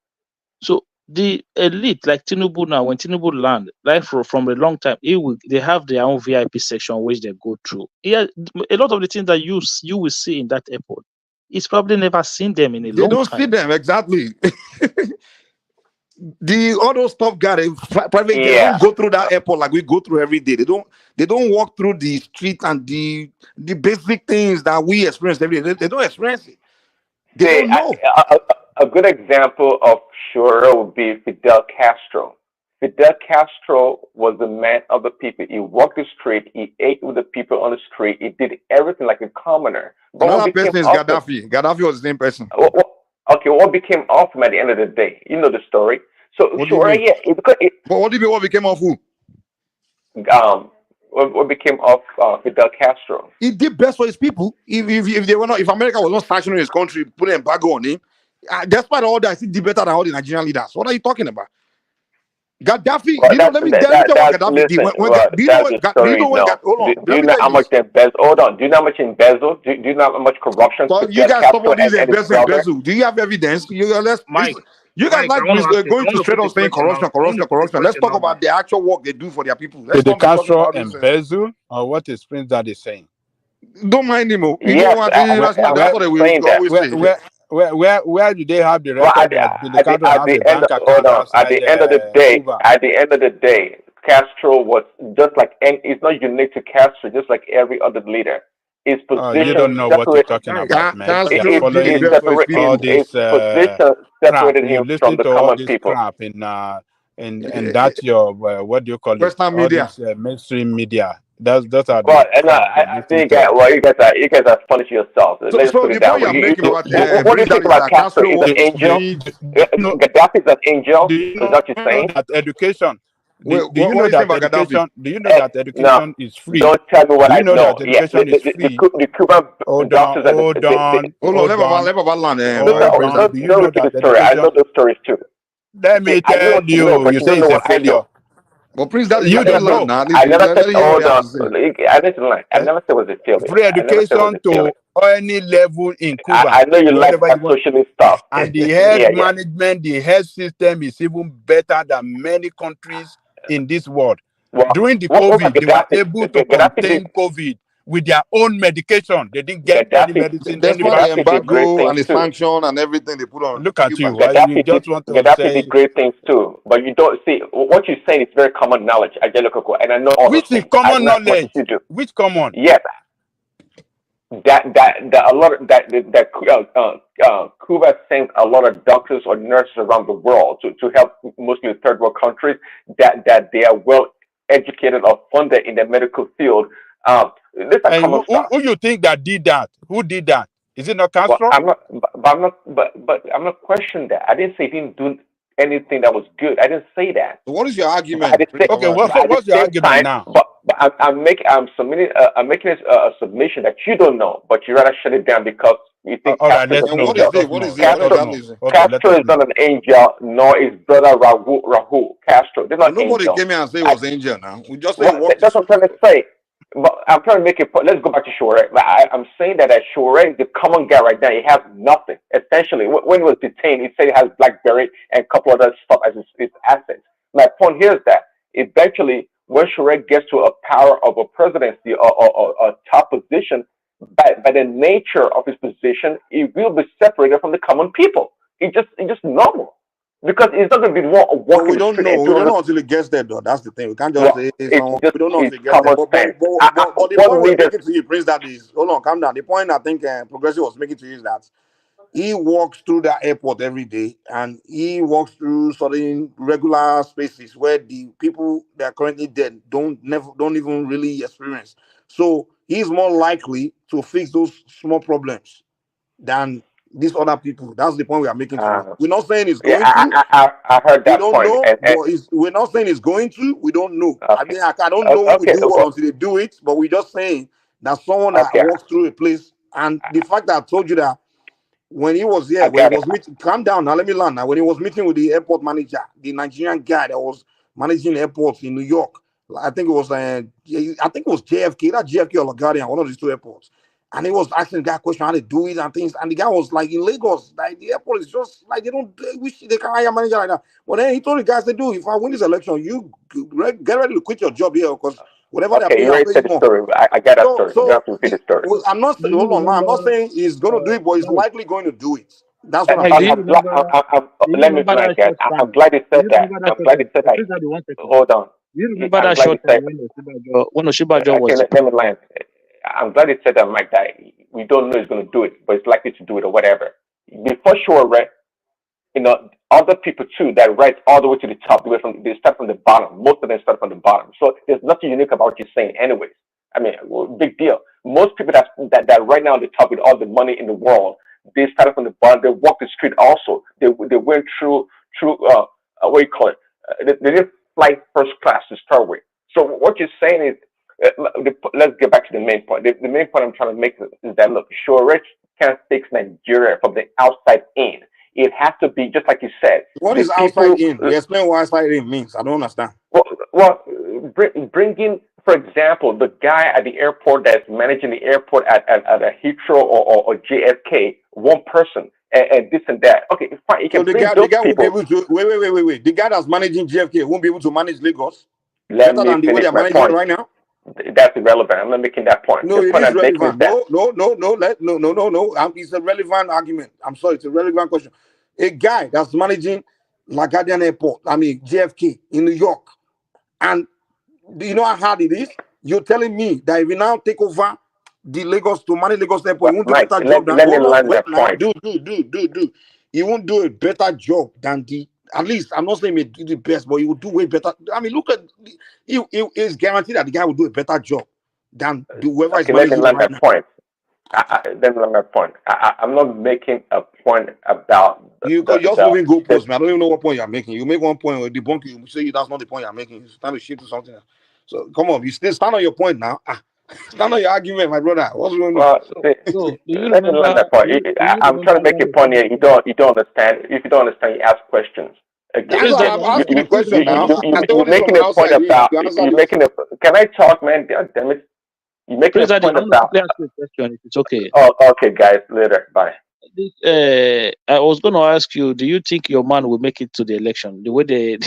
So the elite, like Tinubu now, when Tinubu land, like from a long time, they have their own VIP section which they go through. Yeah, a lot of the things that you will see in that airport, he's probably never seen them in a They long don't time. see them exactly. All those top guys, private guys, don't go through that airport like we go through every day. They don't walk through the street and the basic things that we experience every day. They don't experience it. They See, don't know. a good example of Shura would be Fidel Castro. Fidel Castro was the man of the people. He walked the street. He ate with the people on the street. He did everything like a commoner. But Another what became person is of him? Gaddafi. Gaddafi was the same person. What became of him at the end of the day? You know the story. So What do you Shura, mean? yeah, But what do you mean? What became of who? What became of Fidel Castro? He did best for his people. If they were not, if America was not sanctioning his country, put an embargo on him, despite all that, he did better than all the Nigerian leaders. What are you talking about? Gaddafi, Well, let me tell you what Gaddafi did. Do you know what? Do you know when? Hold on. Do you know how much they embezzle? Hold on. Do you know how much embezzle? Do you know how much corruption? So you guys stop all these embezzle. Do you have evidence? You guys like going to straight up saying corruption. Let's talk about the actual work they do for their people. Let's Did the not be talking Castro about this. embezzle, or what is Prince Daddy saying? Don't mind him. You know what? That's what they will always say. Where do they have the record that the Castro has a bank account outside At the end of the day, Castro was just like, and it's not unique to Castro, just like every other leader. His position you don't know what you're talking about, man. You're following all this crap. You listen to all this crap in that your what do you call it? Western media. All this mainstream media. Those are but the crap I think you guys are funny to yourselves. Let's put it that way. What do you think about Castro? Is an angel? Gaddafi is an angel? Is that what you're saying? That education. Do you know that education? Do you know that education is free? Don't tell me what I know. That education is free. The Cuban doctors Hold on. I know those stories too. Let me tell you. You say it's a failure. Well, Prince, that you don't know. I never said, hold on. I need to learn. I never said it was a failure. Free education to any level in Cuba. I know you like that socialist stuff. And the health management, the health system is even better than many countries in this world. During the COVID, they were able to contain COVID with their own medication. They didn't get any medicine. That's why the embargo and the sanction and everything they put on. Look at you. Gaddafi just want to Gaddafi did great things too, but you don't see what you're saying is very common knowledge. And I know all which is common knowledge. Which common? Yes. Cuba sent a lot of doctors or nurses around the world to help mostly third world countries that they are well educated or funded in the medical field. Who you think that did that? Who did that? Is it not Castro? Well, I'm not questioning that. I didn't say he didn't do anything that was good. I didn't say that. So what is your argument? What's your argument now? But I'm making a submission that you don't know, but you rather shut it down because you think what is it? Castro is not an angel, nor is brother Raul Castro. They're not nobody angels. came here and say it was angel now. We just say that's what I'm trying to say. But I'm trying to make it. Let's go back to Shore. I'm saying that Shore, the common guy right now, he has nothing. Essentially, when he was detained, he said he has BlackBerry and a couple other stuff as his assets. My point here is that eventually, when Shore gets to a power of a presidency or a top position, by the nature of his position, he will be separated from the common people. It's just normal. Because it's not going to be walking. We don't know. We don't know until it gets there, though. That's the thing. We can't just say we don't know until it gets there. But the point we're making to you, Prince, that is, hold on, calm down. The point I think Progressive was making to you is that he walks through that airport every day, and he walks through certain regular spaces where the people that are currently dead don't even really experience. So he's more likely to fix those small problems than these other people. That's the point we are making to you. We're not saying it's going to. I heard that point. We don't know. We're not saying it's going to. We don't know. Okay. I mean, I don't know we do what until they do it, but we're just saying that someone that walks through a place, and the fact that I told you that when he was here, when he was meeting, calm down now, let me land now. When he was meeting with the airport manager, the Nigerian guy that was managing airports in New York, I think it was JFK, that JFK or LaGuardia, one of these two airports. And he was asking the guy question how to do it and things. And the guy was like, in Lagos, like the airport is just like they wish they can hire a manager like that. But then he told the guys to do, if I win this election, you get ready to quit your job here because whatever they're paying, you already said the story. I get that story. You don't have to repeat the story. I'm not saying, hold on, I'm not saying he's going to do it, but he's likely going to do it. That's what I'm Let me land, guys. I'm glad he said that. I'm glad he said that. Hold on. You remember that short time when Oshibajo was... Let me land. I'm glad he said that, Mike, that we don't know he's going to do it, but he's likely to do it or whatever. Before sure, right? Other people too that rise all the way to the top, they start from the bottom. Most of them start from the bottom. So there's nothing unique about what you're saying anyways. I mean, big deal. Most people that right now on the top with all the money in the world, they started from the bottom. They walked the street also. They went through what do you call it? They didn't fly first class to start with. So what you're saying is, let's get back to the main point. The main point I'm trying to make is that, look, sure, Rich can't fix Nigeria from the outside in. It has to be just like you said. What is outside in? Explain what outside in means. I don't understand. Well, bringing, for example, the guy at the airport that's managing the airport at a Heathrow or JFK, one person, and this and that. Okay, fine. You can bring those people. Won't be able to, wait. The guy that's managing JFK won't be able to manage Lagos better than the way they're managing it right now. That's irrelevant. I'm not making that point. No, it is relevant. No. It's a relevant argument. I'm sorry, it's a relevant question. A guy that's managing LaGuardia Airport, JFK in New York, and do you know how hard it is? You're telling me that if you now take over the Lagos to manage Lagos Airport, you won't do a better job than dude. You won't do a better job than at least I'm not saying he do the best, but he will do way better. I mean, look at it's guaranteed that the guy will do a better job than whoever is managing right now. Let me land my point. I'm not making a point about you're just moving goalposts, man. I don't even know what point you're making. You make one point or debunk you say that's not the point you're making. You're trying to shift to something else. So come on, you still stand on your point now. Stand on your argument, my brother. What's going on? Let me land that point. I'm trying to make a point here. You don't understand. If you don't understand, you ask questions. That's why I'm asking the question now. You're making a point about. You're making a. Can I talk, man? God damn it! You're making a point about. It's okay. Oh, okay, guys. Later. Bye. I was going to ask you, do you think your man will make it to the election? The way they...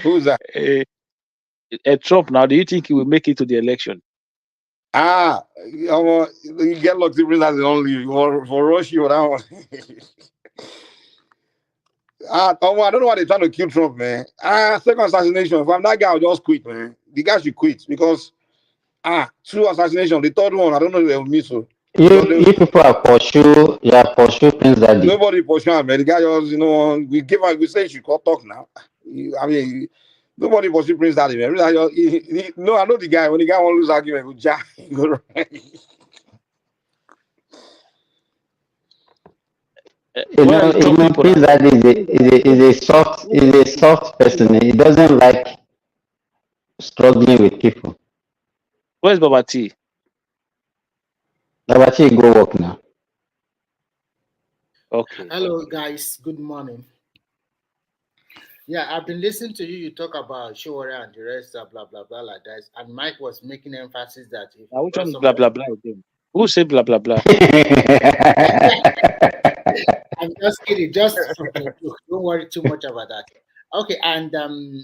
Who's that? Trump now, do you think he will make it to the election? You get lucky, that's only for Russia or that one. I don't know why they're trying to kill Trump, man. Second assassination. If I'm that guy, I'll just quit, man. The guy should quit because two assassination. The third one, I don't know if they'll miss. So you people are pursue Prince Daddy. Nobody pursue him, man. The guy just, we say she can't talk now. Nobody pursue Prince Daddy, man. I know the guy. When the guy won't lose argument with Jack, he go right. Prince Daddy is a soft person. He doesn't like struggling with people. Where's Baba T? Baba T go work now. Okay. Hello, guys. Good morning. Yeah, I've been listening to you talk about Showara and the rest, blah, blah, blah, like that. And Mike was making emphasis that if which one is blah, blah, blah again? Who said blah, blah, blah? I'm just kidding. Don't worry too much about that. Okay, and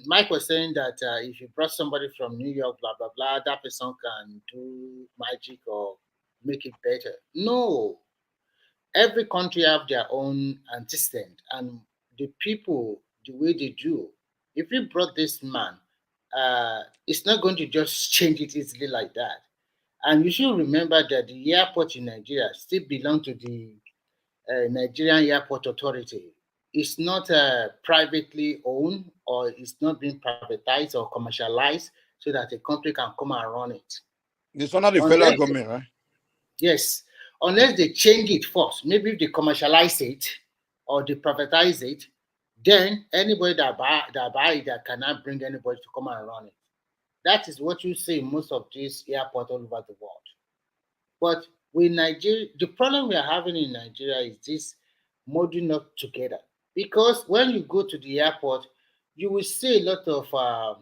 Mike was saying that if you brought somebody from New York, blah, blah, blah, that person can do magic or make it better. No. Every country have their own antecedent, and the people, the way they do. If you brought this man, it's not going to just change it easily like that. And you should remember that the airport in Nigeria still belongs to the Nigerian Airport Authority. It's not privately owned, or it's not being privatized or commercialized so that a country can come and run it. It's under the federal government, right? Yes. Unless they change it first, maybe if they commercialize it or they privatize it, then anybody that buy it, that cannot bring anybody to come and run it. That is what you see in most of these airports all over the world. But with Nigeria, the problem we are having in Nigeria is this molding up together. Because when you go to the airport, you will see a lot of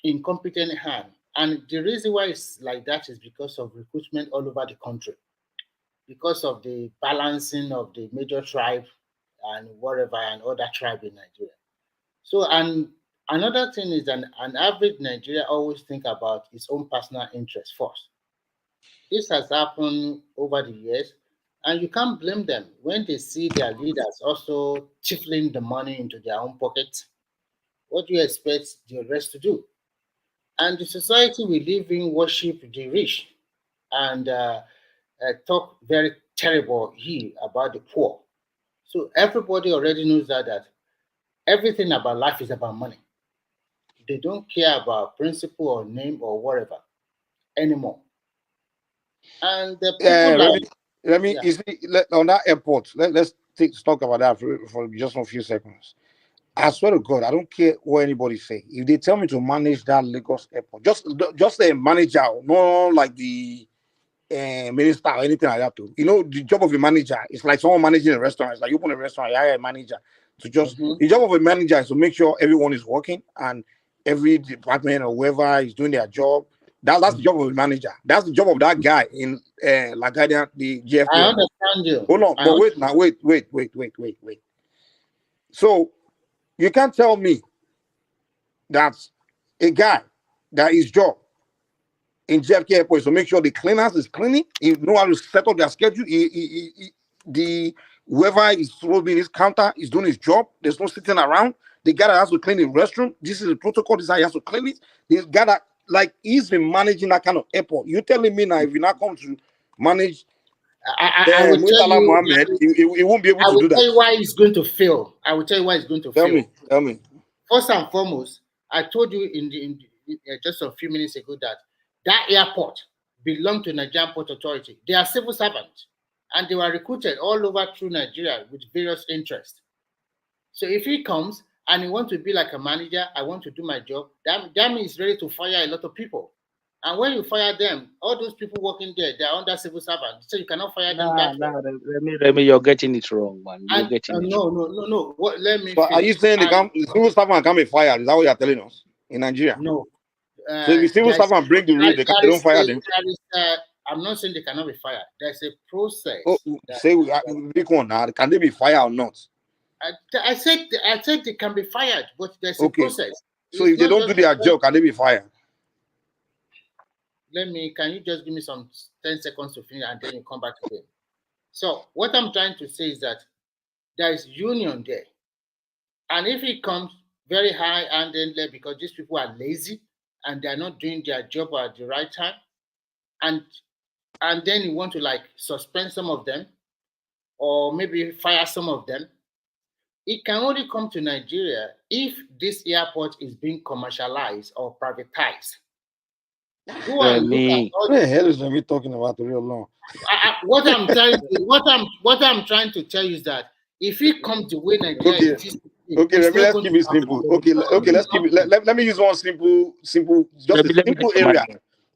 incompetent hands. And the reason why it's like that is because of recruitment all over the country, because of the balancing of the major tribe and whatever and other tribe in Nigeria. So, and another thing is an average Nigerian always think about his own personal interest first. This has happened over the years, and you can't blame them when they see their leaders also chiseling the money into their own pockets. What do you expect the rest to do? And the society we live in worship the rich and talk very terrible here about the poor. So everybody already knows that everything about life is about money. They don't care about principle or name or whatever anymore. And the people let me you see, on that airport, let's talk about that for just a few seconds. I swear to God, I don't care what anybody say. If they tell me to manage that Lagos airport, just a manager, not like the minister or anything like that. Too. You know, the job of a manager is like someone managing a restaurant. It's like you open a restaurant, you hire a manager to just. The job of a manager is to make sure everyone is working and every department or whoever is doing their job. That's the job of a manager. That's the job of that guy in LaGuardia, the GFK. I understand you. Hold on, but wait now, wait. So you can't tell me that a guy that his job in JFK Airport is to make sure the cleaners is cleaning, he know how to set up their schedule. Whoever is supposed to be in his counter is doing his job. There's no sitting around. The guy that has to clean the restroom, this is the protocol. This is how he has to clean it. This guy that he's been managing that kind of airport. You telling me now if you not come to manage I will tell you, Mohammed, he won't be able to do that. I will tell you why he's going to fail. I will tell you why he's going to fail. Tell me. First and foremost, I told you in just a few minutes ago that airport belonged to Nigerian Port Authority. They are civil servants, and they were recruited all over through Nigeria with various interests. So if he comes and he wants to be like a manager, I want to do my job, that means he's ready to fire a lot of people. And when you fire them, all those people working there, they are under civil servant. So you cannot fire them back. Remy, you're getting it wrong, man. You're getting it no. wrong. What, let me. But are you saying the civil servant can be fired? Is that what you're telling us in Nigeria? No. So if the civil servant break the rule, they don't fire them. I'm not saying they cannot be fired. There's a process. Oh, say big one now. Can they be fired or not? I said they can be fired, but there's a process. So if they don't do their job, can they be fired? Can you just give me some 10 seconds to finish and then you come back again? So what I'm trying to say is that there is union there. And if it comes very high and then because these people are lazy and they're not doing their job at the right time, and then you want to suspend some of them or maybe fire some of them, it can only come to Nigeria if this airport is being commercialized or privatized. What the hell is we talking about the real long? What I'm trying to tell you is that if it comes the way Nigeria is, let's keep it simple. Let's keep it. Let me use one simple, just a simple area.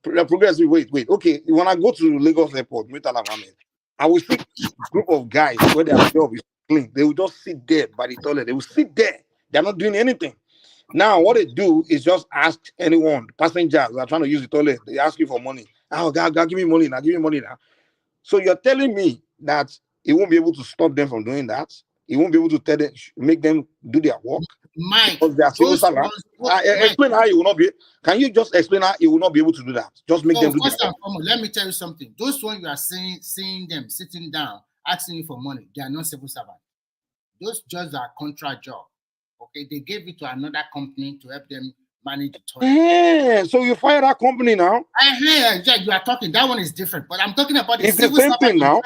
Progressive. Wait. Okay, when I go to Lagos Airport, I will see a group of guys where their job is clean. They will just sit there by the toilet. They will sit there. They're not doing anything. Now, what they do is just ask anyone, passengers who are trying to use the toilet, they ask you for money. Oh, God, give me money now, give me money now. So you're telling me that he won't be able to stop them from doing that? He won't be able to tell them, make them do their work? Mike, because they are civil servants. Explain how you will not be. Can you just explain how you will not be able to do that? Just make them do first their and work. foremost, let me tell you something. Those ones you are seeing them sitting down, asking you for money, they are not civil servants. Those jobs are contract job. Okay, they gave it to another company to help them manage the toilet. So you fire that company now? You are talking. That one is different. But I'm talking about the It's civil the same thing now.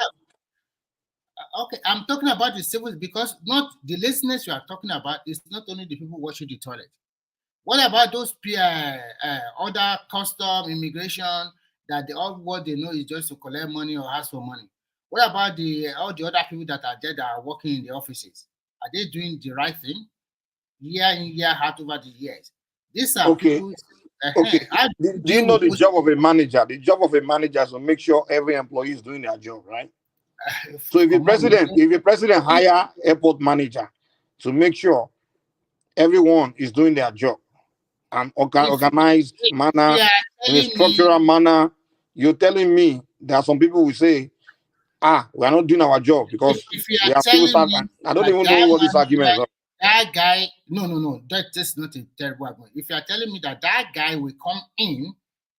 Okay, I'm talking about the civil because not the listeners you are talking about is not only the people washing the toilet. What about those other custom immigration that all what they know is just to collect money or ask for money? What about all the other people that are there that are working in the offices? Are they doing the right thing? Year in, year out over the years. These are people Okay. Do you know the job of a manager? The job of a manager is to make sure every employee is doing their job, right? So if the president hire airport manager to make sure everyone is doing their job and organized manner, in a structural manner, you're telling me there are some people who say, we are not doing our job because we are civil servants. I don't even know what this argument is. That guy, no, that's not a terrible argument. If you are telling me that guy will come in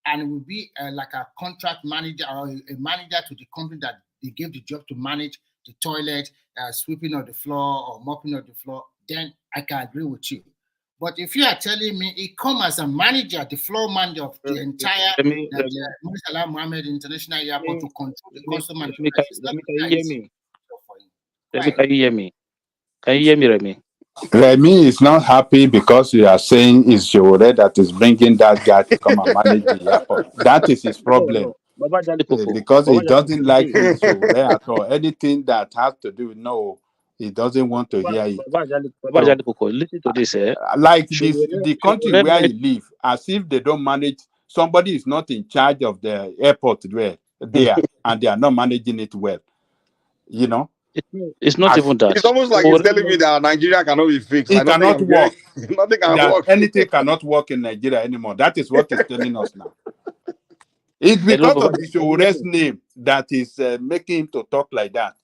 and will be like a contract manager or a manager to the company that they gave the job to manage the toilet, sweeping of the floor or mopping of the floor, then I can agree with you. But if you are telling me he come as a manager, the floor manager of the entire Murtala Mohammed International Airport to control the customer, can you hear me? Can you hear me, Remy? Remy is not happy because you are saying it's Jowore that is bringing that guy to come and manage the airport. That is his problem. Because he doesn't like Jowore at all. Anything that has to do with he doesn't want to hear it. Listen to this. Like the country where you live, as if they don't manage, somebody is not in charge of the airport there and they are not managing it well. You know? It's not even that. It's almost like he's telling me that Nigeria cannot be fixed. It cannot work. Nothing can work. Anything cannot work in Nigeria anymore. That is what he's telling us now. It's because of the Jowore's name that is making him to talk like that.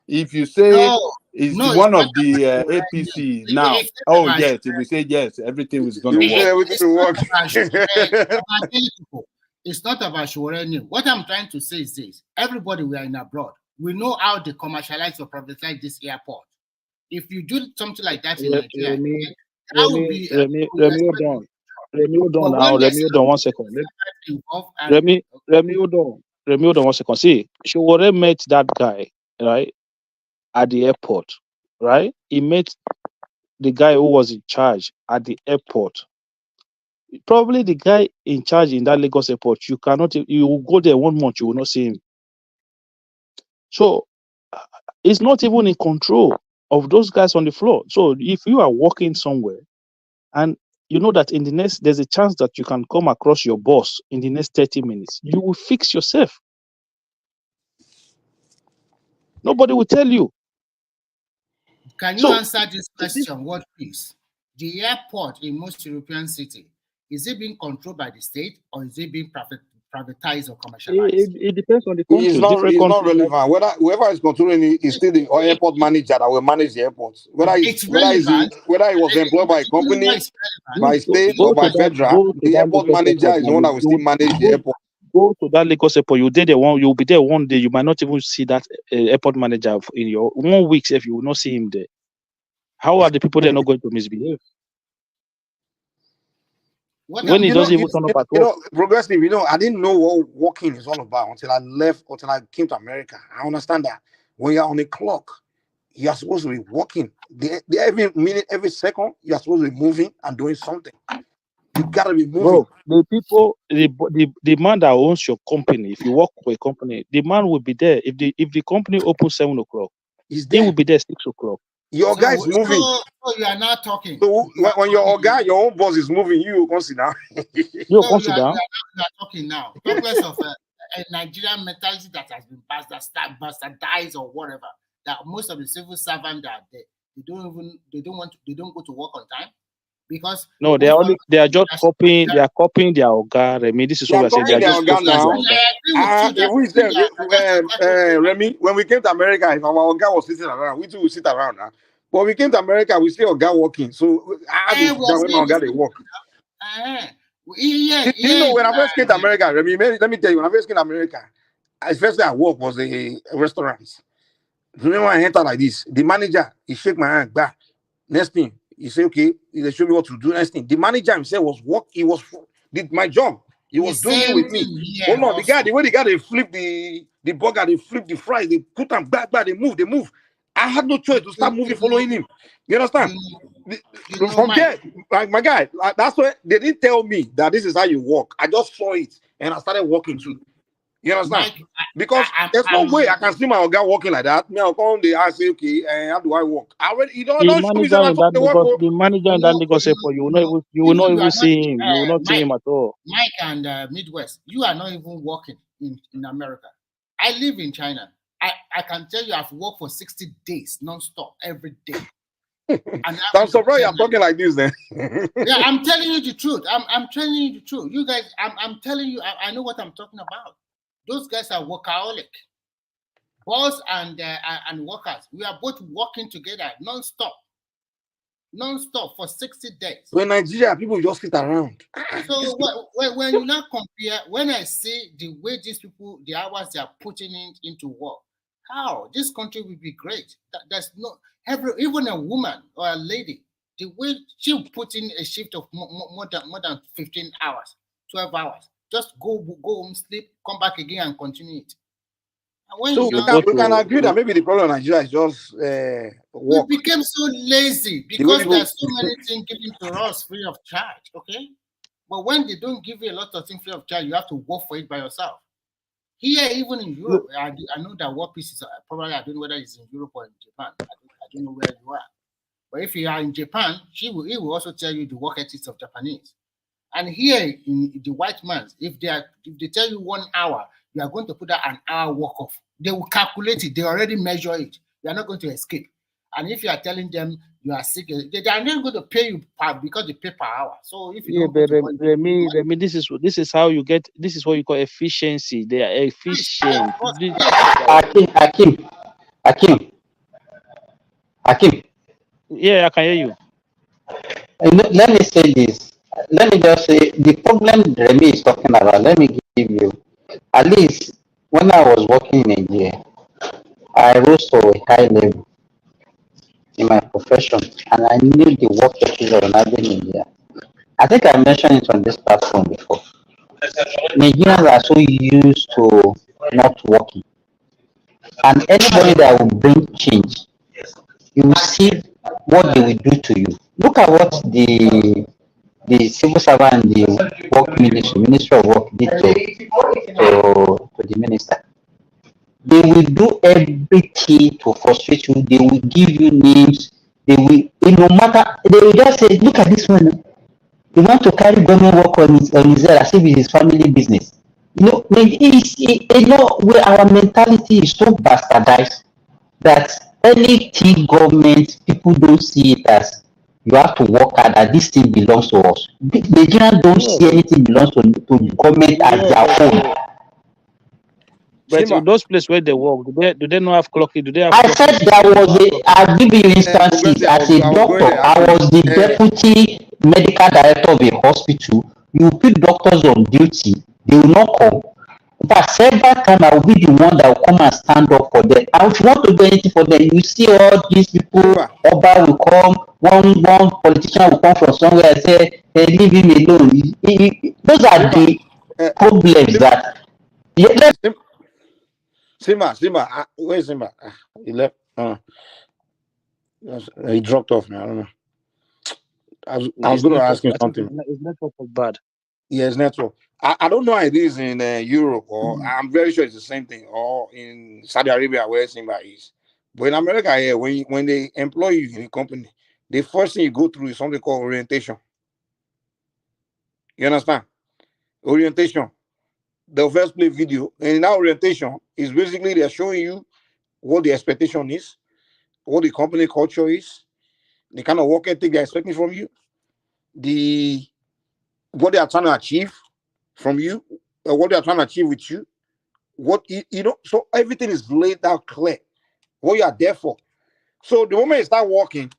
If you say it's one of the APC now, yes, if we say yes, everything is going to work. It's not about Jowore name. What I'm trying to say is this: everybody we are in abroad, we know how they commercialize or privatize this airport. If you do something like that in Nigeria, that would be Remy, hold on 1 second. Remy, hold on 1 second. See, Jowore met that guy, right, at the airport, right? He met the guy who was in charge at the airport. Probably the guy in charge in that Lagos airport, you will go there 1 month, you will not see him. So it's not even in control of those guys on the floor. So if you are working somewhere and you know that there's a chance that you can come across your boss in the next 30 minutes, you will fix yourself. Nobody will tell you. Can you answer this question? What is the airport in most European cities? Is it being controlled by the state or is it being privatized or commercialized? It depends on the country. It's not relevant. Whether whoever is controlling it is still the airport manager that will manage the airports. Whether it was employed by a company, by state or by federal, the airport manager is the one that will still manage the airport. Go to that Lagos airport. You'll be there 1 day. You might not even see that airport manager in your 1 week. If you will not see him there, how are the people there not going to misbehave? When he doesn't even turn up at all. Progressive, I didn't know what working is all about until I came to America. I understand that when you're on the clock, you're supposed to be working. Every minute, every second, you're supposed to be moving and doing something. You gotta be moving. Bro, the man that owns your company, if you work for a company, the man will be there. If the company opens 7 o'clock, he will be there 6 o'clock. Your guy is moving. So you are not talking. So when your guy, your own boss is moving, you consider. You are talking now. Progress of a Nigerian mentality that has been bastardized or whatever. That most of the civil servants they don't go to work on time. Because they are just copying. They are copying their Oga. Remy, this is what I said. They are just Remy, when we came to America, if our Oga was sitting around, we too would sit around. But when we came to America, we see Oga working. So I have when Oga they work. When I first came to America, Remy, let me tell you, when I first came to America, the first day I worked was a restaurant. Remember, I entered like this. The manager, he shake my hand back. Next thing. He said, okay, they show me what to do. Next thing, the manager himself did my job. He was doing it with me. Oh no, the way they flip the burger, they flip the fries, they put them back, they move. I had no choice to start moving, following him. You understand? From there, like my guy, that's why they didn't tell me that this is how you walk. I just saw it and I started walking too. You understand? Mike, Because there's no way I can see my guy walking like that. Me, I'll come there and say, okay, how do I walk? I already, you don't show me The manager in that No, Lagos airport, you will not even see him. You will not see him at all. Mike and Midwest, you are not even working in America. I live in China. I can tell you I've worked for 60 days non-stop every day. And I'm surprised you're talking like this then. Yeah, I'm telling you the truth. I'm telling you the truth. You guys, I'm telling you, I know what I'm talking about. Those guys are workaholic. Boss and workers, we are both working together non-stop for 60 days. So in Nigeria, people just sit around. So when you now compare, when I see the way these people, the hours they are putting into work, how this country will be great. There's no even a woman or a lady, the way she put in a shift of more than 15 hours, 12 hours, just go home, sleep, come back again and continue it. So we can agree that maybe the problem in Nigeria is just work. We became so lazy because there's so many things given to us free of charge, okay? But when they don't give you a lot of things free of charge, you have to work for it by yourself. Here, even in Europe, I know that work pieces are probably, I don't know whether it's in Europe or in Japan. I don't know where you are. But if you are in Japan, he will also tell you the work ethics of Japanese. And here in the white man, if they tell you 1 hour, you are going to put out an hour work off. They will calculate it. They already measure it. You are not going to escape. And if you are telling them you are sick, they are not going to pay you because they pay per hour. So if you Remy, this is how you get. This is what you call efficiency. They are efficient. Hakim. Yeah, I can hear you. Let me say this. Let me just say the problem Remy is talking about. Let me give you. At least when I was working in Nigeria, I rose to a high level in my profession, and I knew the work ethics of another Nigeria. I think I mentioned it on this platform before. Nigerians are so used to not working, and anybody that will bring change, you will see what they will do to you. Look at what the civil servant and the work ministry of work did to the minister. They will do everything to frustrate you. They will give you names. They will, no matter, they will just say, look at this one. They want to carry government work on his head as if it's his family business. Where our mentality is so bastardized that anything government, people don't see it as you have to work hard, that this thing belongs to us. The Nigerians don't see anything belongs to the government as their own. But in those places where they work, do they not have clocking? Do they have? I said I'll give you instances. As a doctor, I was the deputy medical director of a hospital. You put doctors on duty, they will not come. But several times I will be the one that will come and stand up for them. I would want to do anything for them. You see all these people, Oba will come, one politician will come from somewhere and say, hey, leave him alone. Those are the problems that. Simba, where's Simba? He left. He dropped off, man. I don't know. I was going to ask him something. His network was bad. Yeah, his network. I don't know how it is in Europe, or I'm very sure it's the same thing, or in Saudi Arabia where Simba is. But in America, yeah, when they employ you in a company, the first thing you go through is something called orientation. You understand? Orientation. They'll first play video, and in that orientation is basically they're showing you what the expectation is, what the company culture is, the kind of work ethic they're expecting from you, what they are trying to achieve from you, what they are trying to achieve with you, so everything is laid out clear, what you are there for. So the moment you start working,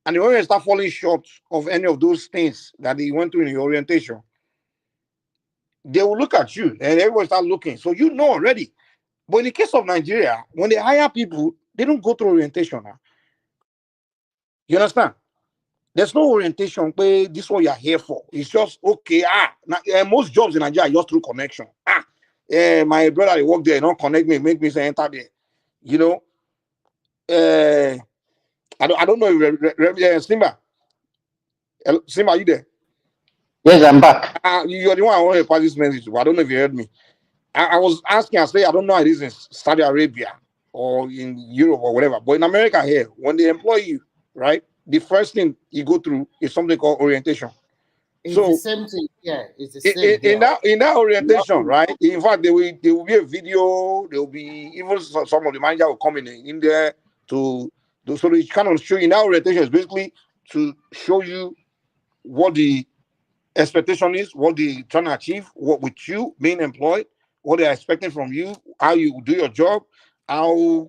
and the moment you start falling short of any of those things that they went through in your orientation, they will look at you, and everyone start looking. So you know already. But in the case of Nigeria, when they hire people, they don't go through orientation now. You understand? There's no orientation, but this is what you're here for. It's just, okay, most jobs in Nigeria are just through connection. My brother, they work there, don't connect me, make me say enter there. You know? I don't know if Simba. Simba, are you there? Yes, I'm back. You're the one I want to pass this message to. I don't know if you heard me. I was asking, I say, I don't know how it is in Saudi Arabia or in Europe or whatever, but in America here, when they employ you, right, the first thing you go through is something called orientation. It's So the same thing. Yeah, it's the same. in that orientation, right? In fact, there will be a video. There will be even some of the manager will come in there to so they kind of show you. In that orientation is basically to show you what the expectation is, what they trying to achieve, what with you being employed, what they're expecting from you, how you do your job, how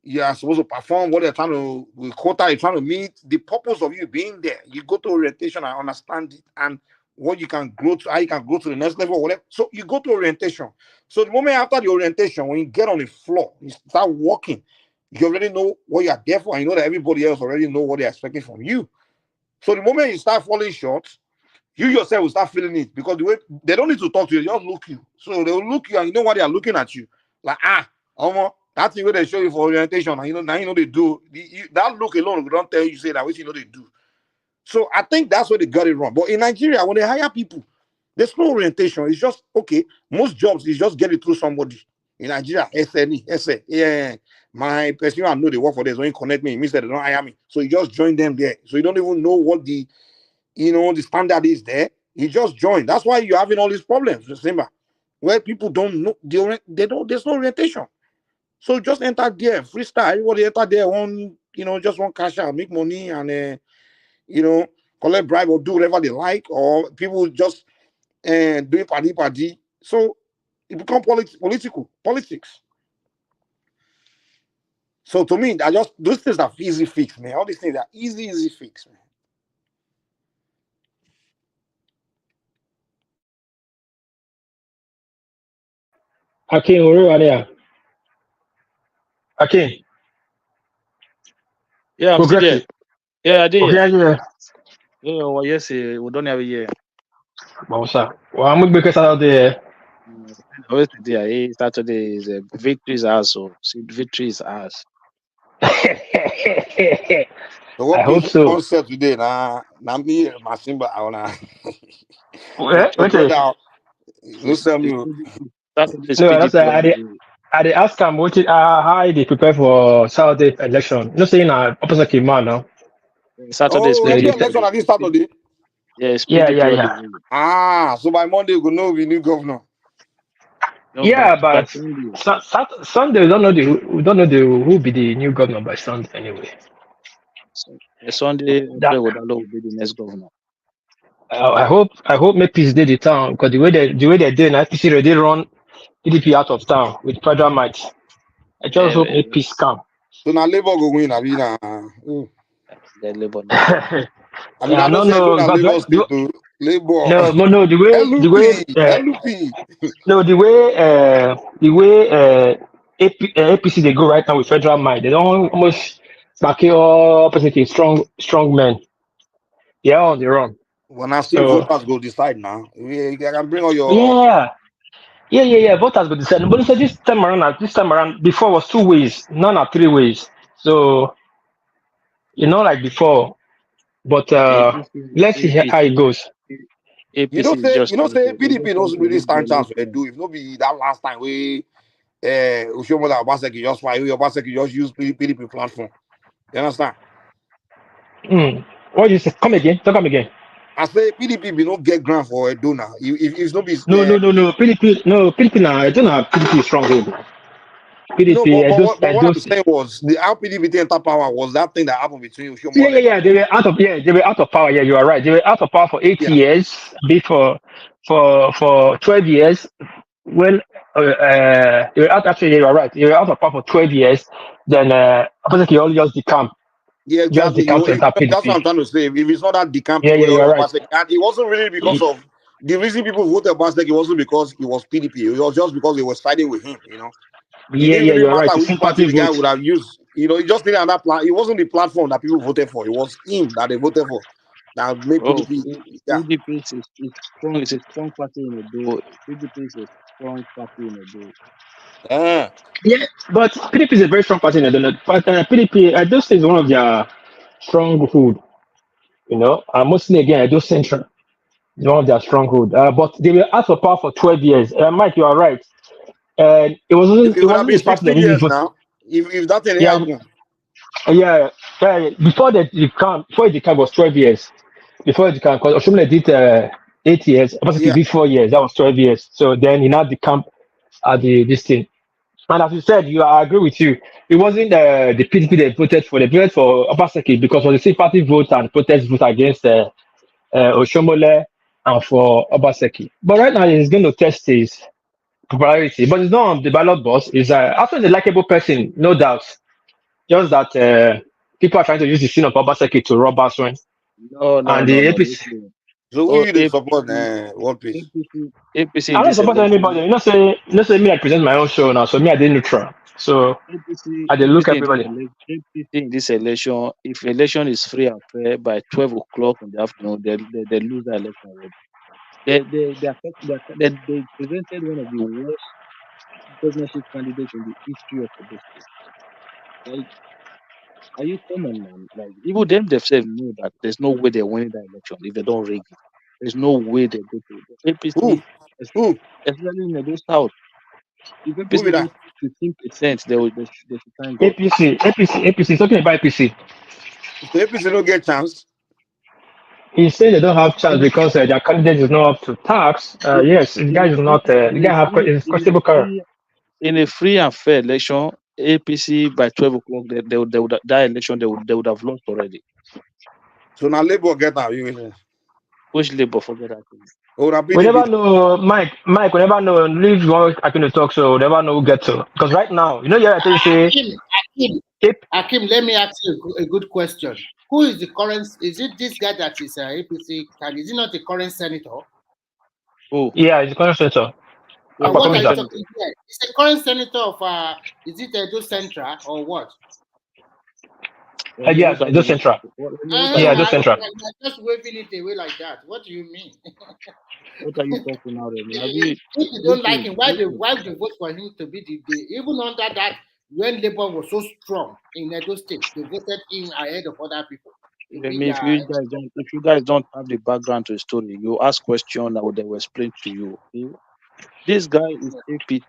you are supposed to perform, what they're trying to, the quota you're trying to meet, the purpose of you being there. You go to orientation and understand it, and what you can grow to, how you can go to the next level or whatever. So you go to orientation. So the moment after the orientation, when you get on the floor, you start walking, you already know what you are there for, and you know that everybody else already know what they're expecting from you. So the moment you start falling short, you yourself will start feeling it, because the way they don't need to talk to you, they just look you. So they'll look you and you know what they are looking at you. Like, that's the way they show you for orientation. And now you know they do. That look alone will don't tell you, say that, which you know they do. So I think that's where they got it wrong. But in Nigeria, when they hire people, there's no orientation. It's just, okay, most jobs is just get it through somebody. In Nigeria, SA, my person I know they work for this, when you connect me, it means that they don't hire me. So you just join them there. So you don't even know what the standard is there. You just join. That's why you're having all these problems, remember, where people don't know, there's no orientation. So just enter there, freestyle. Everybody enter there, just want cash out, make money, and collect bribe or do whatever they like, or people just do party. So it becomes politics. So to me, those things are easy fix, man. All these things are easy fix, man. Akin, where are they? Akin. Yeah, I'm still there. Yeah, I did. Okay, yeah. Yeah, well, yes, we don't have a year. Well, sir. Well, I'm going to be out there. Saturday is victory is ours, so victory is ours. So what I hope so. Concept today, na me, Masimba, What's tell me? No, that's I ask him how they prepare for Saturday election. Not saying opposite man now. Saturday election at this Saturday. Yes. Yeah. So by Monday we will know we new governor. No, yeah, but Sunday we don't know who will be the new governor by Sunday anyway. Sunday Odalo will be the next governor. I hope make peace day the town, because the way they did, NNPC already run PDP out of town with federal might. I just hope make peace come. So now Labour go win, I mean, Labour. I don't know. Labour. No, the way APC they go right now with federal might, they don't almost back it up as a strong men. They are on the run. When I see voters go decide now, you can bring all your Yeah. Voters go decide. But this time around, before was 2 ways, none are 3 ways. So like before. But let's see how it goes. You know, say PDP knows really stand chance they do. If not be that last time we Oshomola Obaseki just fight, Obaseki just use PDP platform. You understand? What you say? Come again. I say PDP be no get grant for a donor. If not be no. PDP now. I don't know PDP strong hold. PDP. No, but what I'm saying was the how PDP enter power was that thing that happened between Oshomola. Yeah. They were out of power. Yeah, you are right. They were out of power for 8 years. Before for 12 years. When they were out, actually you are right. They were out of power for 12 years. Then Obaseki all just decamp. Yeah, exactly. That's what I'm trying to say. If it's not that decamp, right. And it wasn't really because of the reason people voted Obaseki. It wasn't because he was PDP. It was just because they were siding with him. It didn't really matter which party the guy would have used. He just didn't have that plan. It wasn't the platform that people voted for. It was him that they voted for. That made PDP. PDP is strong. It's a strong party in Edo. PDP is a strong party in Edo. Yeah, but PDP is a very strong party in Edo. But PDP, I just think is one of their stronghold. And mostly again, Edo Central. It's one of their stronghold. But they were out of power for 12 years. Mike, you are right. And it wasn't It would have been a party 60 that really years voted. now if that thing Yeah, happened. yeah. Before the camp was 12 years. Before the camp, because Oshomole did 8 years. Obaseki Yeah. did 4 years. That was 12 years. So then he had the camp at this thing. And as you said, I agree with you. It wasn't the PDP they voted for. They voted for Obaseki because of the sympathy vote and protest vote against Oshomole and for Obaseki. But right now, he's going to test his popularity. But it's not on the ballot box. It's after the likable person, no doubt. Just that people are trying to use the scene of Obaseki to rob us when. No. And the APC. Listen. So who you dey support One Piece? APC I in don't this support election. anybody. Say me, I present my own show now. So me, I did neutral. So I did look everybody. APC in this election, if election is free and fair by 12 o'clock in the afternoon, they lose the election already. They presented one of the worst governorship candidates in the history of the state. Like, are you common, man? Like, even them themselves know that there's no way they're winning that election if they don't rig it. There's no way they go to it. APC, Who? especially in the South. If Who APC be that? gets 15%, they should thank God. APC. Talking about APC. So APC don't get chance. He's saying they don't have chance because their candidate is not up to tax. Yes, the guy is not. The guy is questionable character. In a free and fair election, APC by 12 o'clock, they would that election they would have lost already. So now Labour get out. You mean? Which Labour forget that? We never know, Mike. We never know. Leave what I can talk, so we never know who gets to. Because right now, I tell you say. Hakim, let me ask you a good question. Who is the current? Is it this guy that is APC? Is he not the current senator? Oh, yeah, he's the current senator. What are you talking here? It's the current senator of is it Edo Central or what? Yeah, Edo Central. Yeah, Edo Central. Just waving it away like that. What do you mean? What are you talking about? If you don't like him, why do you vote for him to be the even under that? When Labour was so strong in Edo State, they voted him ahead of other people. If you guys don't have the background to the story, you ask questions that they will explain to you. Okay? This guy is APC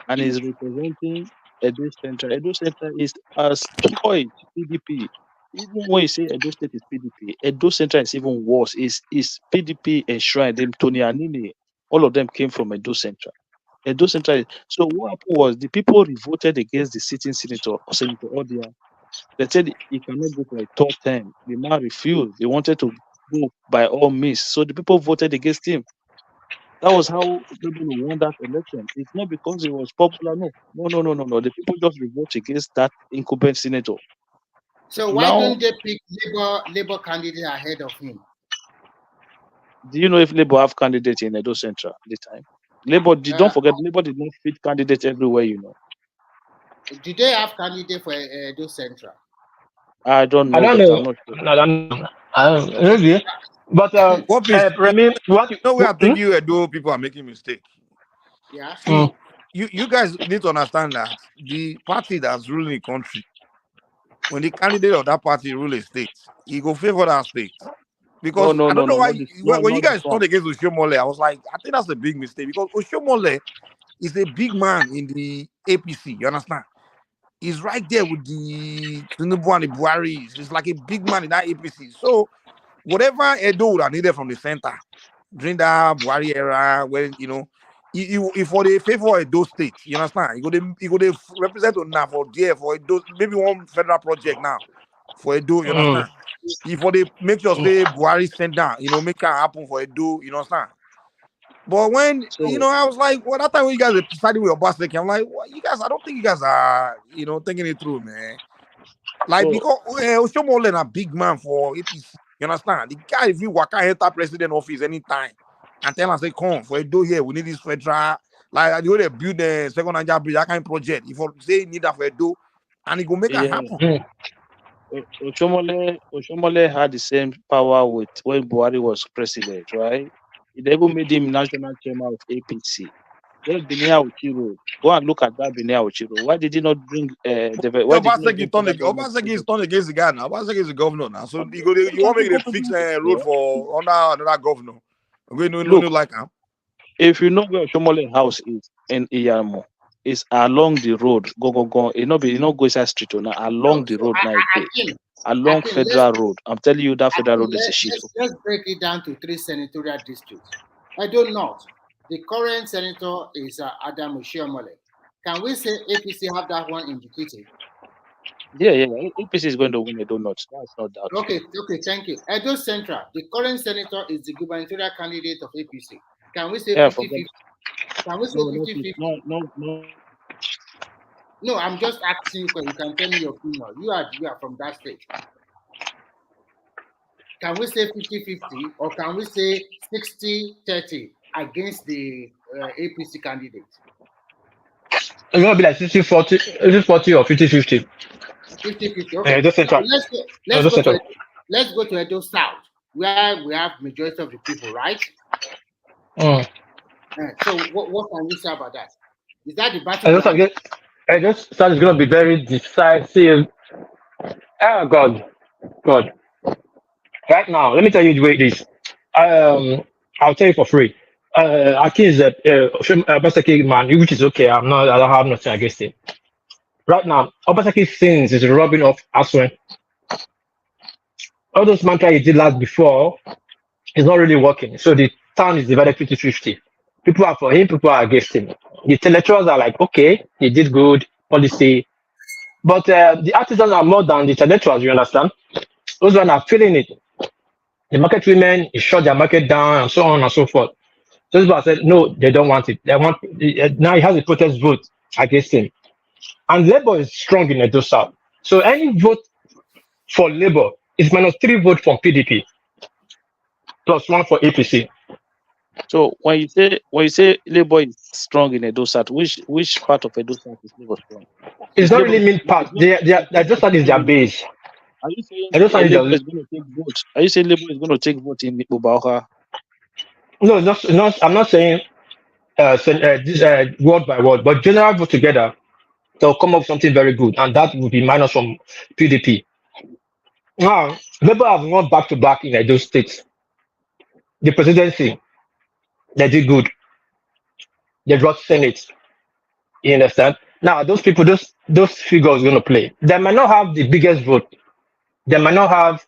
and is representing Edo Central. Edo Central is as pure as PDP. Even when you say Edo State is PDP, Edo Central is even worse. Is PDP enshrined them? Tony Anini, all of them came from Edo Central. Edo Central. So what happened was the people voted against the sitting Senator Odia. They said he cannot go for a third term. The man refused. They wanted to go by all means. So the people voted against him. That was how people won that election. It's not because he was popular. No. The people just revolt against that incumbent senator. So why don't they pick Labour candidate ahead of him? Do you know if Labour have candidates in Edo Central at the time? Labour, don't forget, Labour did not fit candidates everywhere, Did they have candidate for Edo Central? I don't know. I don't know. But Remy, we are thinking Edo people are making mistake. Yeah. See, you guys need to understand that the party that's ruling the country, when the candidate of that party rule a state, he go favor that state. Because I don't know why when you guys turned against Oshomole, I was like, I think that's a big mistake because Oshomole is a big man in the APC. You understand? He's right there with the Tinubu and the Buhari. He's like a big man in that APC. So whatever Edo would have needed from the center during that Buhari era, when if for the favor Edo State, you understand? You go to represent now for there for Edo, maybe one federal project now for Edo. You understand? If for they make sure say Buhari send down, make it happen for Edo. You understand? But when I was like, well, that time when you guys are deciding with your Obaseki, I'm like, well, you guys, I don't think you guys are, thinking it through, man. Like because Oshomole a big man for APC. You understand? The guy, if you walk out enter president office anytime and tell us say, come for Edo here, we need this federal, like the way they build the second Niger bridge, that kind of project. If you say need that for Edo, and it go make it happen. Oshomole had the same power with when Buhari was president, right? It even made him national chairman of APC. Then Binia Uchiro. Go and look at that Binia Uchiro. Why did he not bring Obaseki is turned against the guy now. Obaseki is the governor now. So you want me to fix a road for under another governor. We no Look, like him. if you know where Shomole house is in Iyamo, it's along the road. Go. You know, go inside street or not along the road now. Along Federal Road. I'm telling you that Federal Road is a shit. Let's break it down to 3 senatorial districts. Edo North, the current senator is Adam Oshiomhole. Can we say APC have that one indicated? Yeah. APC is going to win Edo North. That's not doubt. Okay, thank you. Edo Central, the current senator is the gubernatorial candidate of APC. Can we say 50-50? Can we say 50-50? No. No, I'm just asking you because you can tell me your opinion. You are from that state. Can we say 50-50 or can we say 60-30 against the APC candidate? It's going to be like 60-40 or 50-50. 50-50, okay. Let's go to Edo South, where we have majority of the people, right? So what can you say about that? Is that the battle? Edo South is going to be very decisive. Oh, God. Right now, let me tell you the way it is. I'll tell you for free. Aki is a Obaseki man, which is okay. I don't have nothing against him. Right now, Obaseki sins is rubbing off Aswen. All those mantra he did last before is not really working. So the town is divided 50-50. People are for him, people are against him. The intellectuals are like, okay, he did good policy. But the artisans are more than the intellectuals, you understand? Those ones are feeling it. The market women, he shut their market down and so on and so forth. So people said, no, they don't want it. They want now he has a protest vote against him. And Labour is strong in Edo South. So any vote for Labour is -3 votes from PDP, +1 for APC. So when you say Labour is strong in Edo South, which part of Edo South is Labour strong? It's not really mean part. Edo South is their base. Are you saying Labour is going to take vote? Are you saying Labour is going to take vote in Ubaoka? No, not. I'm not saying this word by word, but general vote together, they'll come up with something very good, and that would be minus from PDP. Now, Labour have won back to back in Edo State. The presidency, they did good. They brought Senate. You understand? Now, those people, those figures going to play. They might not have the biggest vote. They might not have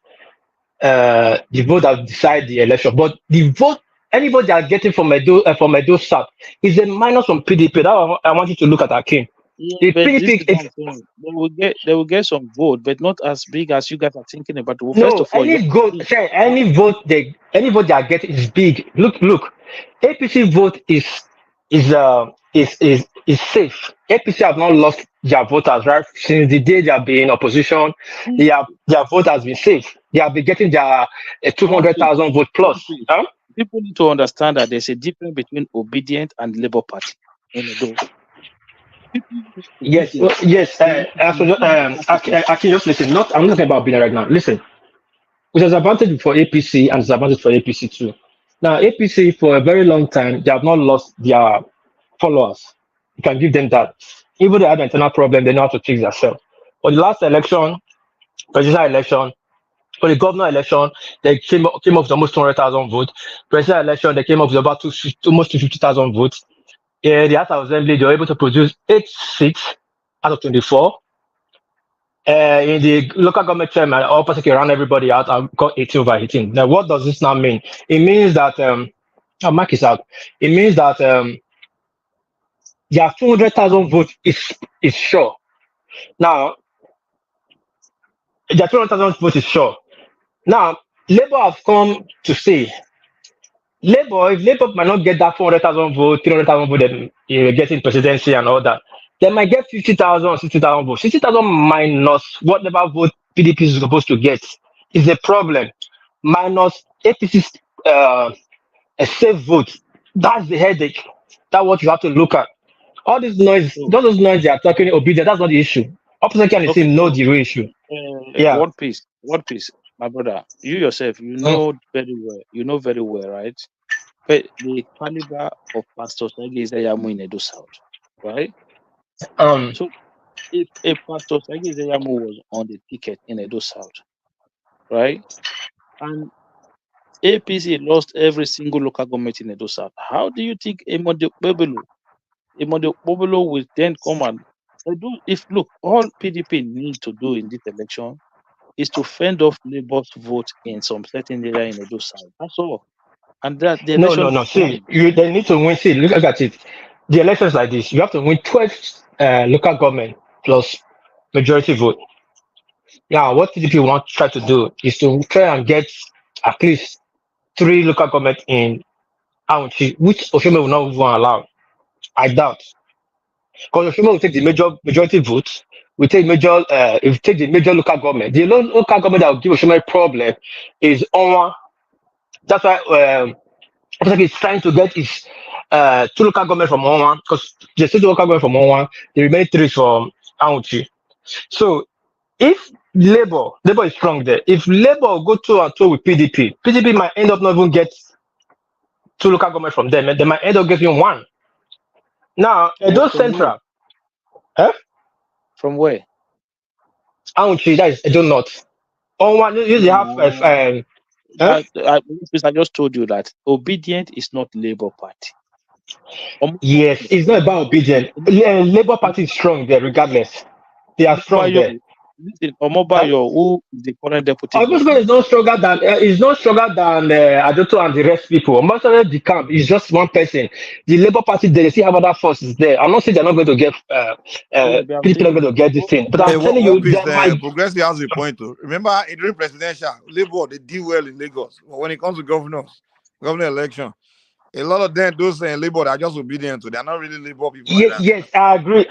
the vote that decide the election, but the vote anybody they are getting from Edo South is a minus from PDP. That I want you to look at Akin. Yeah, the but PDP, they will get some vote, but not as big as you guys are thinking about. Well, no, first of all, any vote they are getting is big. Look, APC vote is safe. APC have not lost their voters, right? Since the day they have been in opposition, their vote has been safe. They have been getting their 200,000 vote plus. People need to understand that there's a difference between obedient and Labour Party in Edo. Yes. I can just listen. I'm not talking about being right now. Listen, there's advantage for APC and disadvantage for APC too. Now, APC for a very long time they have not lost their followers. You can give them that. Even they had an internal problem, they know how to fix themselves. For the last election, presidential election, for the governor election, they came up with almost 200,000 votes. Presidential election, they came up with about almost 250,000 votes. The House of Assembly, they were able to produce 8 seats out of 24. In the local government chairman, opposite ran everybody out and got 18 over 18. Now, what does this now mean? It means that, Mark is out. It means that their 200,000 votes is sure. Now, their 200,000 votes is sure. Now, Labour have come to say, if Labour might not get that 400,000 votes, 300,000 votes that you're getting presidency and all that, they might get 50,000 or 60,000 votes. 60,000 minus whatever vote PDP is supposed to get is a problem. Minus APC's a safe vote. That's the headache. That's what you have to look at. All this noise, those noise they are talking obedient, that's not the issue. Opposite can see know the real issue. One piece, my brother. You yourself, you know very well, right? But the caliber of Pastor Sagi is Eyamu in Edo South, right? So if a Pastor Sagi Eyamu was on the ticket in Edo South, right? And APC lost every single local government in Edo South. How do you think Emode Bobolo will then come and do? If look, all PDP need to do in this election is to fend off Labour's vote in some certain area in Edo South. That's all. And that the election. No. See, they need to win. See, look at it. The elections like this, you have to win 12 local government plus majority vote. Now, what PDP want to try to do is to try and get at least 3 local government in Aunchi, which Oshome will not even allow. I doubt. Because Oshome will take the majority votes, we take major if we take the major local government. The local government that will give Oshome a problem is Onwa. That's why Obasanjo is trying to get his 2 local government from Onwa, because the 2 local government from Onwa, the remaining 3 from Aunchi. So if Labour is strong there. If Labour go 2-2 with PDP might end up not even get 2 local government from them, and they might end up getting 1. Now, Edo Central. Huh? From where? Aunchi, that is Edo North. On one, you have I just told you that Obedient is not Labour Party. Yes, it's not about Obedient. Labour Party is strong there, regardless. They are strong there. Listen, Omobayo, who is the current deputy? Omobayo is not stronger than Adoto and the rest people. Omobayo the camp is just one person. The Labour Party they still have other forces there. I'm not saying they're not going to get people are going to get this thing, but I'm telling you, Progressive has a point too. Remember, during presidential, Labour they do well in Lagos, but when it comes to governor election, a lot of them those Labour are just obedient to. They're not really Labour people. Yes, I agree.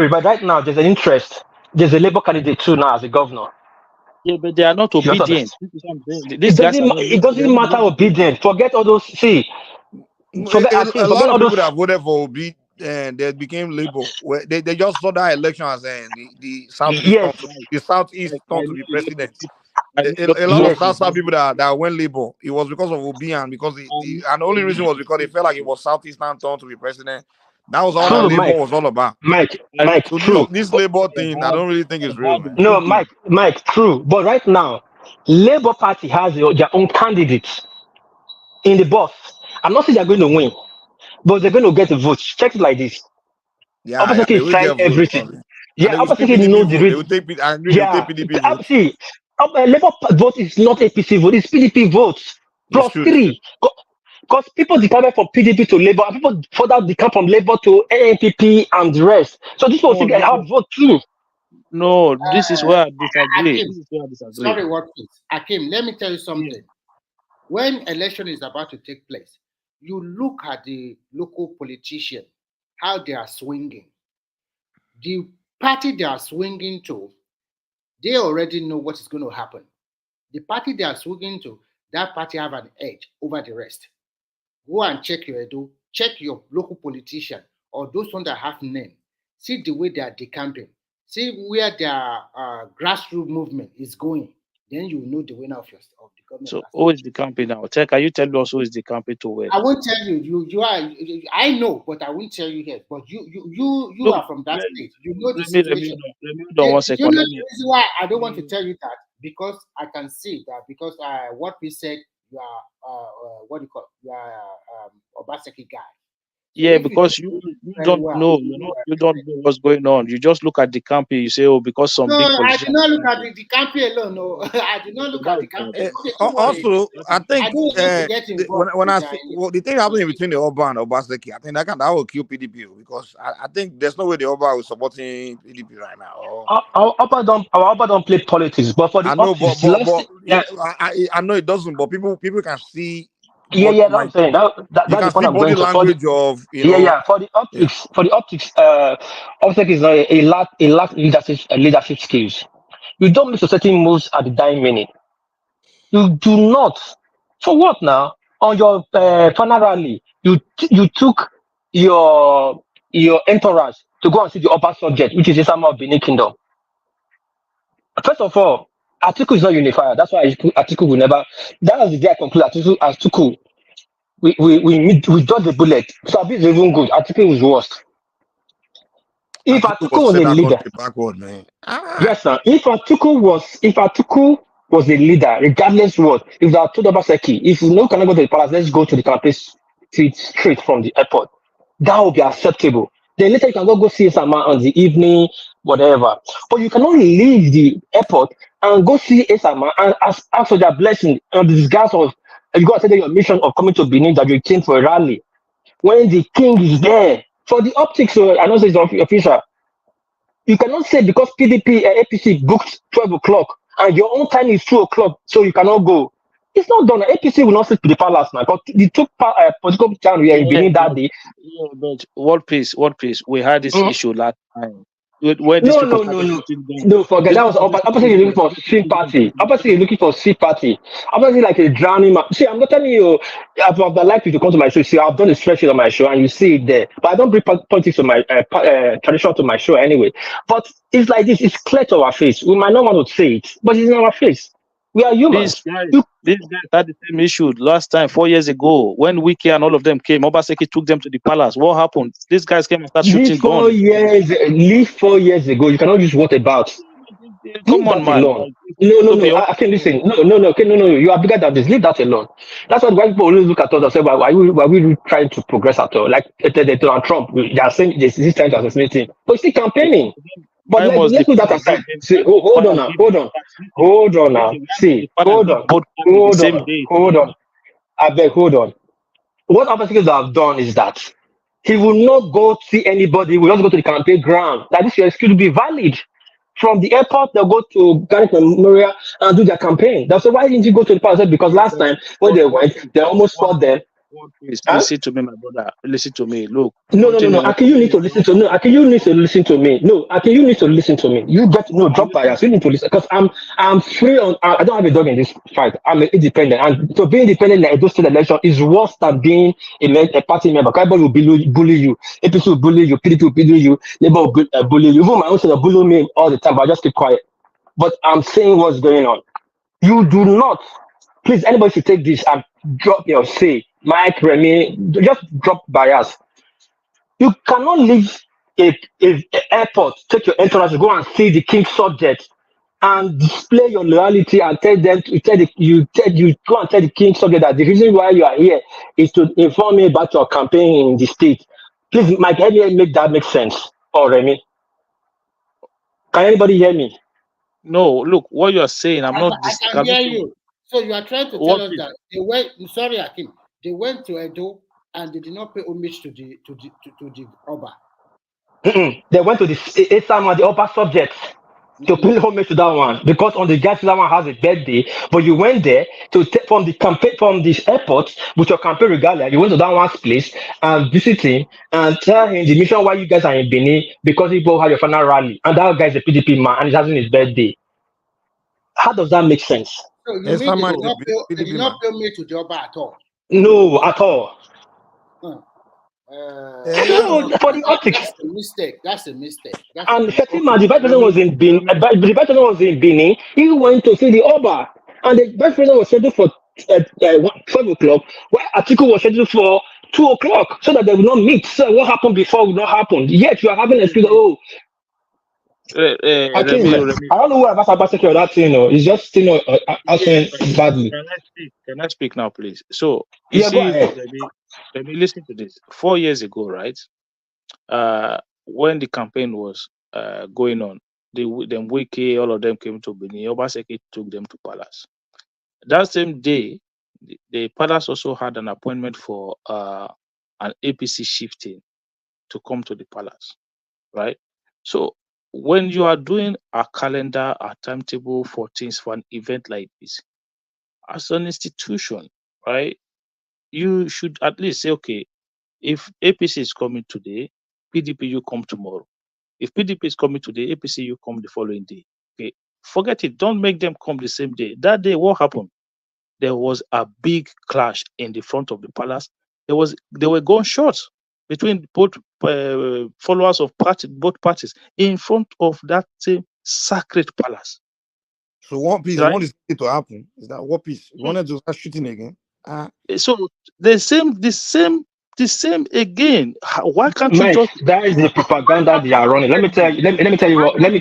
But right now there's an interest. There's a Labour candidate too now as a governor. Yeah, but they are not obedient. It doesn't matter obedient. Forget all those. See, a lot of people that voted for Obi and they became Labour. They just saw that election as the Southeast turned to be president. A lot of South people that went Labour. It was because of Obi and because and the only reason was because they felt like it was Southeastern turned to be president. That was all that Labour was all about. Mike, so true. This Labour thing, I don't really think is real, man. No, Mike, true. But right now, Labour Party has their own candidates in the bus. I'm not saying they're going to win, but they're going to get the votes. Check it like this. Yeah, Obasanjo is trying everything. Obasanjo knows the reason. See, Labour vote is not APC vote; it's PDP votes plus 3. Because people decamp from PDP to Labour, and people further decamp from Labour to NNPC and the rest. So this was have vote too. No, this is where I disagree. Sorry, what please? Akim, let me tell you something. Yeah. When election is about to take place, you look at the local politician, how they are swinging. The party they are swinging to, they already know what is going to happen. The party they are swinging to, that party have an edge over the rest. Go and check your Edo, check your local politician or those ones that have name. See the way they are decamping. See where their grassroots movement is going. Then you know the winner of the government. So who is decamping now? Can you tell us who is decamping to where? I won't tell you. You are. I know, but I won't tell you here. But you are from that state. You know the situation. Let me hold on 1 second. You know the reason why I don't want to tell you that because I can see that because what we said. You are what do you call it? You are Obaseki guy. Yeah, because you don't know, you don't know what's going on. You just look at the campaign. You say, "Oh, because some." No, I did not look at the campaign alone. No, I did not look at the campaign. Also, I think when I see the thing happening between the Oba and Obaseki, I think that will kill PDP because I think there's no way the Oba is supporting PDP right now. Our Oba don't play politics, but for the I know it doesn't, but people can see. That's I'm saying. That's the point I'm going to. For the optics, Obaseki is a lack leadership skills. You don't make certain moves at the dying minute. You do not. For what now? On your final rally, you took your entourage to go and see the upper subject, which is Isama of Benin Kingdom. First of all, Atiku is not unified. That's why Atiku will never. That was the day I concluded Atiku. We dodged the bullet. So Abi is even good. Atiku was worst. If Atiku was a leader, backward, man. Yes, sir. If Atiku was the leader, regardless what. If they are told Obaseki, if you know cannot go to the palace, let's go to the campaign seat straight from the airport. That would be acceptable. Then later you can go see Sama on the evening, whatever. But you cannot leave the airport and go see Sama and ask for their blessing on the disguise of you got to tell your mission of coming to Benin that you came for a rally. When the king is there. For the optics, so I know it's official. You cannot say because PDP and APC booked 12 o'clock and your own time is 2 o'clock, so you cannot go. It's not done. APC will not sit to the palace now because they took political time we are in Benin that day. Yeah, but what peace? We had this issue last time. Where these people No, forget that was opposite. You're looking for swing party. Opposite, you're looking for swing party. Opposite, like a drowning man. See, I'm not telling you. I'd like you to come to my show. See, I've done a spreadsheet on my show, and you see it there. But I don't bring politics to my tradition to my show anyway. But it's like this. It's clear to our face. We might not want to say it, but it's in our face. We are humans. These guys had the same issue last time, 4 years ago, when Wiki and all of them came. Obaseki took them to the palace. What happened? These guys came and started shooting guns. 4 years ago. You cannot use what about. Come on, man. No. I can listen. No. You are bigger than this. Leave that alone. That's why people always look at us and say, why are we trying to progress at all? Like Donald Trump, they are saying this is trying to assassinate him. But he's still campaigning. But let's put that aside. See, hold on now. See, hold on. I beg, hold on. What Obaseki have done is that he will not go see anybody. He will just go to the campaign ground. That this your excuse will be valid. From the airport, they'll go to Garlic Memorial and do their campaign. They'll say, why didn't you go to the palace? Because last time when they went, they almost fought them. Please, listen to me, my brother. Listen to me. Look. No. Akin, you need to listen to me. No, Akin, you need to listen to me. No, Akin, you need to listen to me. You get drop bias. You need to listen because I'm free on. I don't have a dog in this fight. I'm independent, and to be independent in a state election is worse than being a party member. Everybody will bully you. APC will bully you. PDP will bully you. Labour will bully you. Even my own side will bully me all the time. But I just keep quiet. But I'm saying what's going on. You do not. Please, anybody should take this and drop your say. Mike, Remy, just drop bias. You cannot leave a airport, take your entourage, go and see the king's subject, and display your loyalty and tell them you go and tell the king's subject that the reason why you are here is to inform me about your campaign in the state. Please, Mike, help me make that make sense. Or Remy, can anybody hear me? No, look, what you are saying, I'm not. I can hear you. So you are trying to tell us that they went. Sorry, Akin. They went to Edo and they did not pay homage to the Oba. They went to the Esama, the Oba subjects, to pay homage to that one because on the guys that one has a birthday. But you went there to from the campaign from this airport with your campaign regalia. You went to that one's place and visit him and tell him the mission why you guys are in Benin because he go have your final rally and that guy is a PDP man and he's having his birthday. How does that make sense? So you mean they did not pay homage to the Oba at all? No, at all. No, for the optics. That's a mistake. And Fatima, the vice president was in Benin. The vice president was in Benin. He went to see the Oba, and the vice president was scheduled for 12 o'clock, while Atiku was scheduled for 2 o'clock, so that they will not meet. So what happened before will not happen. Yet you are having an excuse. I don't know why Obaseki or that thing. It's just answering badly. Can I speak now, please? So you see, let me listen to this. 4 years ago, right? When the campaign was going on, them Wiki, all of them came to Benin. Obaseki took them to palace. That same day, the palace also had an appointment for an APC shifting to come to the palace, right? So when you are doing a calendar, a timetable for things for an event like this, as an institution, right, you should at least say, okay, if APC is coming today, PDP, you come tomorrow. If PDP is coming today, APC, you come the following day. Okay, forget it. Don't make them come the same day. That day, what happened? There was a big clash in the front of the palace. They were gunshots between both followers of both parties in front of that same sacred palace. So one piece, right? What is going to happen is that what piece? You wanted to start shooting again? So the same the same again. Why can't you Mike, just? that is the propaganda they are running. Let me tell you. Let me tell you what. Let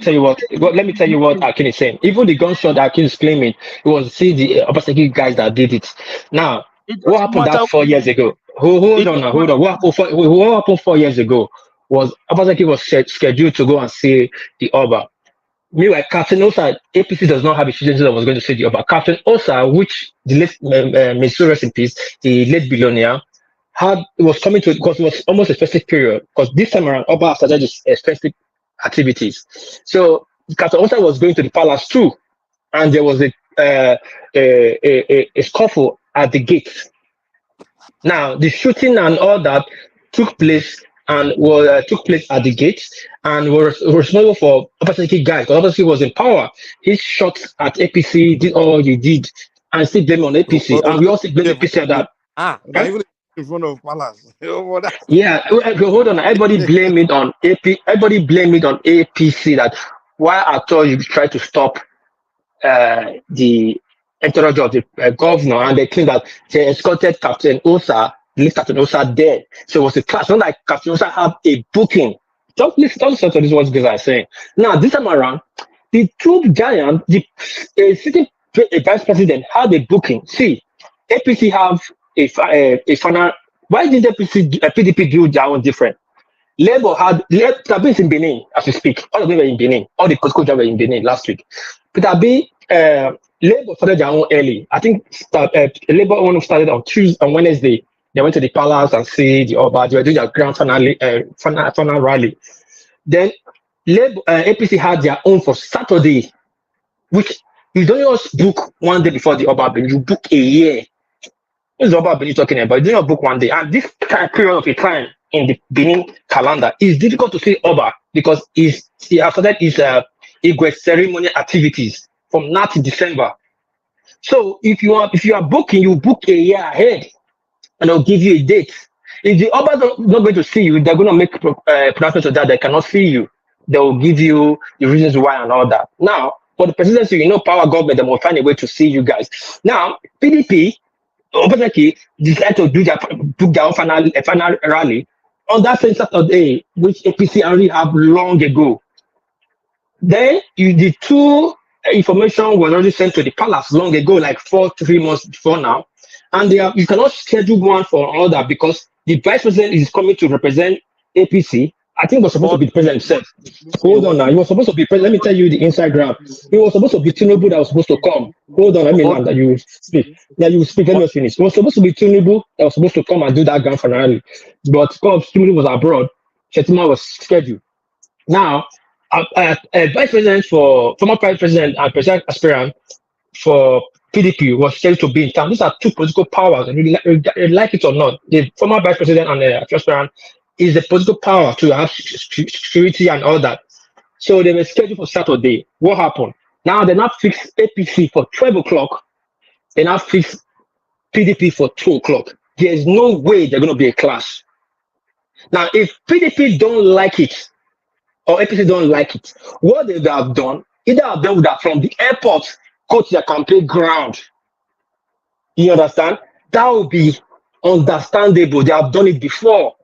me tell you what Akin is saying. Even the gunshot that Akin is claiming, it was the Obasanjo guys that did it. Now, It what doesn't happened matter. that 4 years ago? Hold on. What happened 4 years ago was Obasanjo was scheduled to go and see the Oba. Meanwhile, Captain Osa, APC does not have a student that was going to see the Oba. Captain Osa, which the late Mr. Rest in Peace, the late billionaire, was coming to, because it was almost a festive period. Because this time around, Oba started his festive activities. So Captain Osa was going to the palace too, and there was a scuffle at the gate. Now the shooting and all that took place took place at the gate and was responsible for Obasanjo guys. Because Obasanjo was in power. He shot at APC, did all he did, and still blame on APC. And we also blame APC at that. Even in front of palace. Yeah, hold on. Everybody blame it on AP. Everybody blame it on APC. That why at all you try to stop the entourage of the governor, and they claim that they escorted Captain Osa, leave Captain Osa there. So it was a clash. Not like Captain Osa had a booking. Don't listen to this what these guys are saying. Now this time around, the two giant, the sitting vice president had a booking. See, APC have a final. Why did PDP do their own different? Labour Peter B is in Benin as we speak. All of them were in Benin. All the political jobs were in Benin last week. Peter B, Labour started their own early. I think Labour one started on Wednesday. They went to the palace and see the Oba. They were doing their grand final rally. Then Labour, APC had their own for Saturday, which you don't just book one day before the Oba, but you book a year. What is Oba Benin talking about? You do not book one day. And this period of a time in the Benin calendar is difficult to see Oba because he has started his Igwe ceremony activities from now to December. So if you are booking, you book a year ahead, and they'll give you a date. If the Oba not going to see you, they're going to make pronouncements of that they cannot see you. They will give you the reasons why and all that. Now, for the presidency, power government, they will find a way to see you guys. Now, PDP. Obasanjo decided to book their own final rally on that same Saturday, which APC already have long ago. Then the two information was already sent to the palace long ago, like 3 months before now, and you cannot schedule one for another because the vice president is coming to represent APC. I think was supposed to be the president himself. Hold on now. He was supposed to be president. Let me tell you the inside graph. He was supposed to be Tinubu that was supposed to come. Hold on, let me land that you speak. Yeah, you speak. Let me finish. It was supposed to be Tinubu that was supposed to come and do that grand finale. But because Tinubu was abroad, Shetima was scheduled. Now, vice president former vice president and president aspirant for PDP was scheduled to be in town. These are two political powers, and you like it or not. The former vice president and the aspirant is the political power to have security and all that. So they were scheduled for Saturday. What happened? Now they now fixed APC for 12 o'clock. They now fixed PDP for 2 o'clock. There is no way they're going to be a clash. Now, if PDP don't like it, or APC don't like it, what they would have done, either of them would have from the airport go to their campaign ground. You understand? That would be understandable. They have done it before.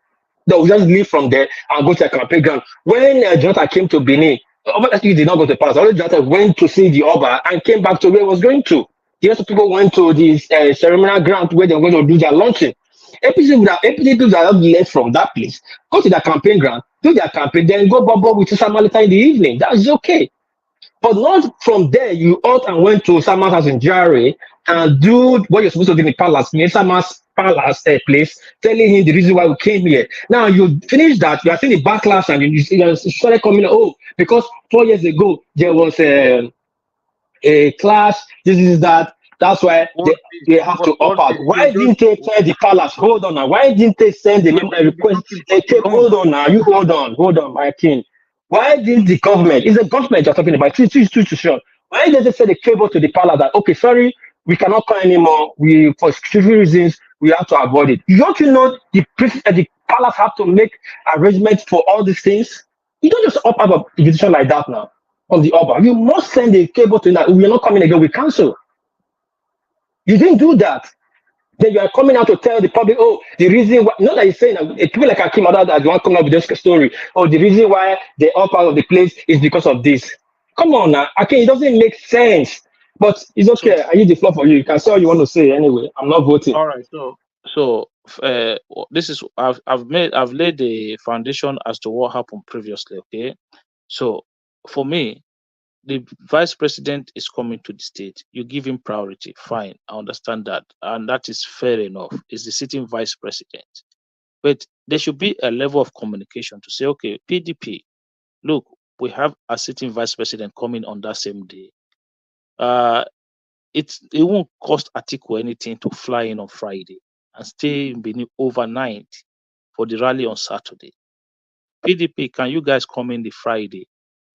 They will just leave from there and go to a campaign ground. When Jonathan came to Benin, obviously he did not go to Paris. Only Jonathan went to see the Oba and came back to where he was going to. The rest of people went to the ceremonial ground where they were going to do their launching. APC would have left from that place, go to their campaign ground, do their campaign, then go bubble with Samalita in the evening. That's okay. But not from there, you out and went to Sama's house in Jare and do what you're supposed to do in the palace, in Sama's palace place, telling him the reason why we came here. Now you finish that, you are seeing the backlash, and you started coming, because 4 years ago there was a clash, this is that. That's why they have to opt out. Why didn't they tell the palace? Hold on now. Why didn't they send the request? Hold on now. You hold on, my king. Why didn't the government? It's the government you're talking about. Too short. Why did they send a cable to the palace that sorry, we cannot come anymore. For security reasons, we have to avoid it. Don't you know the palace have to make arrangements for all these things? You don't just opt out of a decision like that now on the Oba. You must send a cable to that. We are not coming again. We cancel. You didn't do that. Then you are coming out to tell the public, oh, the reason why, not that you're saying, it feel like I came out as the one coming up with this story, oh, the reason why they up out of the place is because of this. Come on now, okay, it doesn't make sense. But it's okay. I use the floor for you. You can say all you want to say anyway. I'm not voting. All right. So this is I've laid the foundation as to what happened previously. Okay. So for me, the vice president is coming to the state. You give him priority. Fine. I understand that. And that is fair enough. It's the sitting vice president. But there should be a level of communication to say, okay, PDP, look, we have a sitting vice president coming on that same day. It won't cost Atiku anything to fly in on Friday and stay in Benin overnight for the rally on Saturday. PDP, can you guys come in the Friday,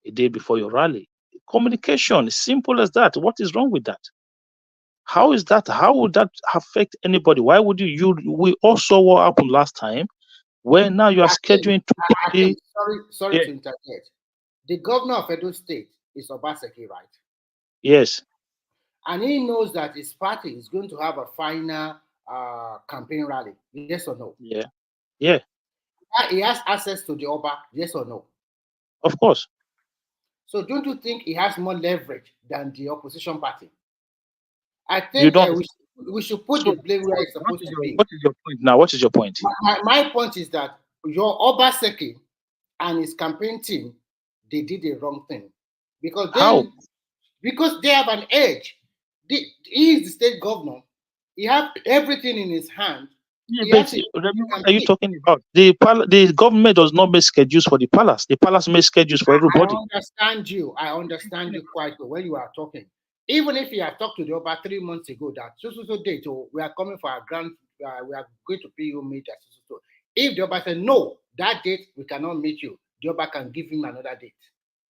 a day before your rally? Communication, simple as that. What is wrong with that? How is that? How would that affect anybody? Why would we all saw what happened last time, where now you are scheduling to Sorry to interject. The governor of Edo State is Obasanjo, right? Yes. And he knows that his party is going to have a final campaign rally. Yes or no? Yeah. Yeah. He has access to the Oba. Yes or no? Of course. So don't you think he has more leverage than the opposition party? I think we should put the blame where it's supposed to be. What is your point now? What is your point? My point is that your Obaseki and his campaign team, they did the wrong thing. Because they have an edge. He is the state governor. He has everything in his hand. Yeah, what are you talking about? The government does not make schedules for the palace. The palace makes schedules for everybody. I understand you quite well when you are talking. Even if you have talked to the Oba 3 months ago that so date, we are coming for our grant, we are going to pay you meet at so. If the Oba said no, that date we cannot meet you, the Oba can give him another date.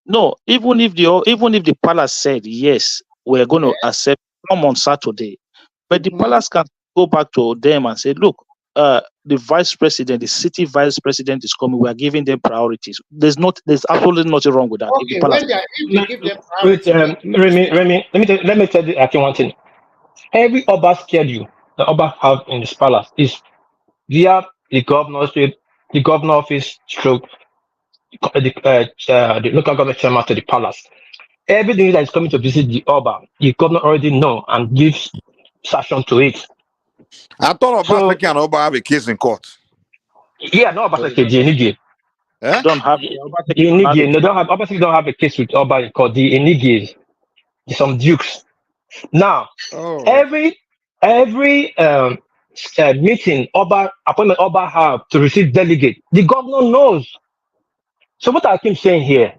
No, even if the palace said yes, we're going to accept come on Saturday, but the palace can go back to them and say, look, the vice president, the city vice president is coming. We are giving them priorities. There's absolutely nothing wrong with that. Okay, when they give them Remy, let me tell you actually one thing. Every Oba schedule the Oba have in this palace is via the governorship, the governor office, stroke, the local government chairman to the palace. Everything that is coming to visit the Oba, the governor already know and gives sanction to it. I thought Obasanjo and Oba have a case in court. Yeah, no, Obasanjo, don't have Obasanjo don't have a case with Oba in court. The Enigis, some dukes. Now, every meeting appointment Oba have to receive delegate, the governor knows. So what I keep saying here?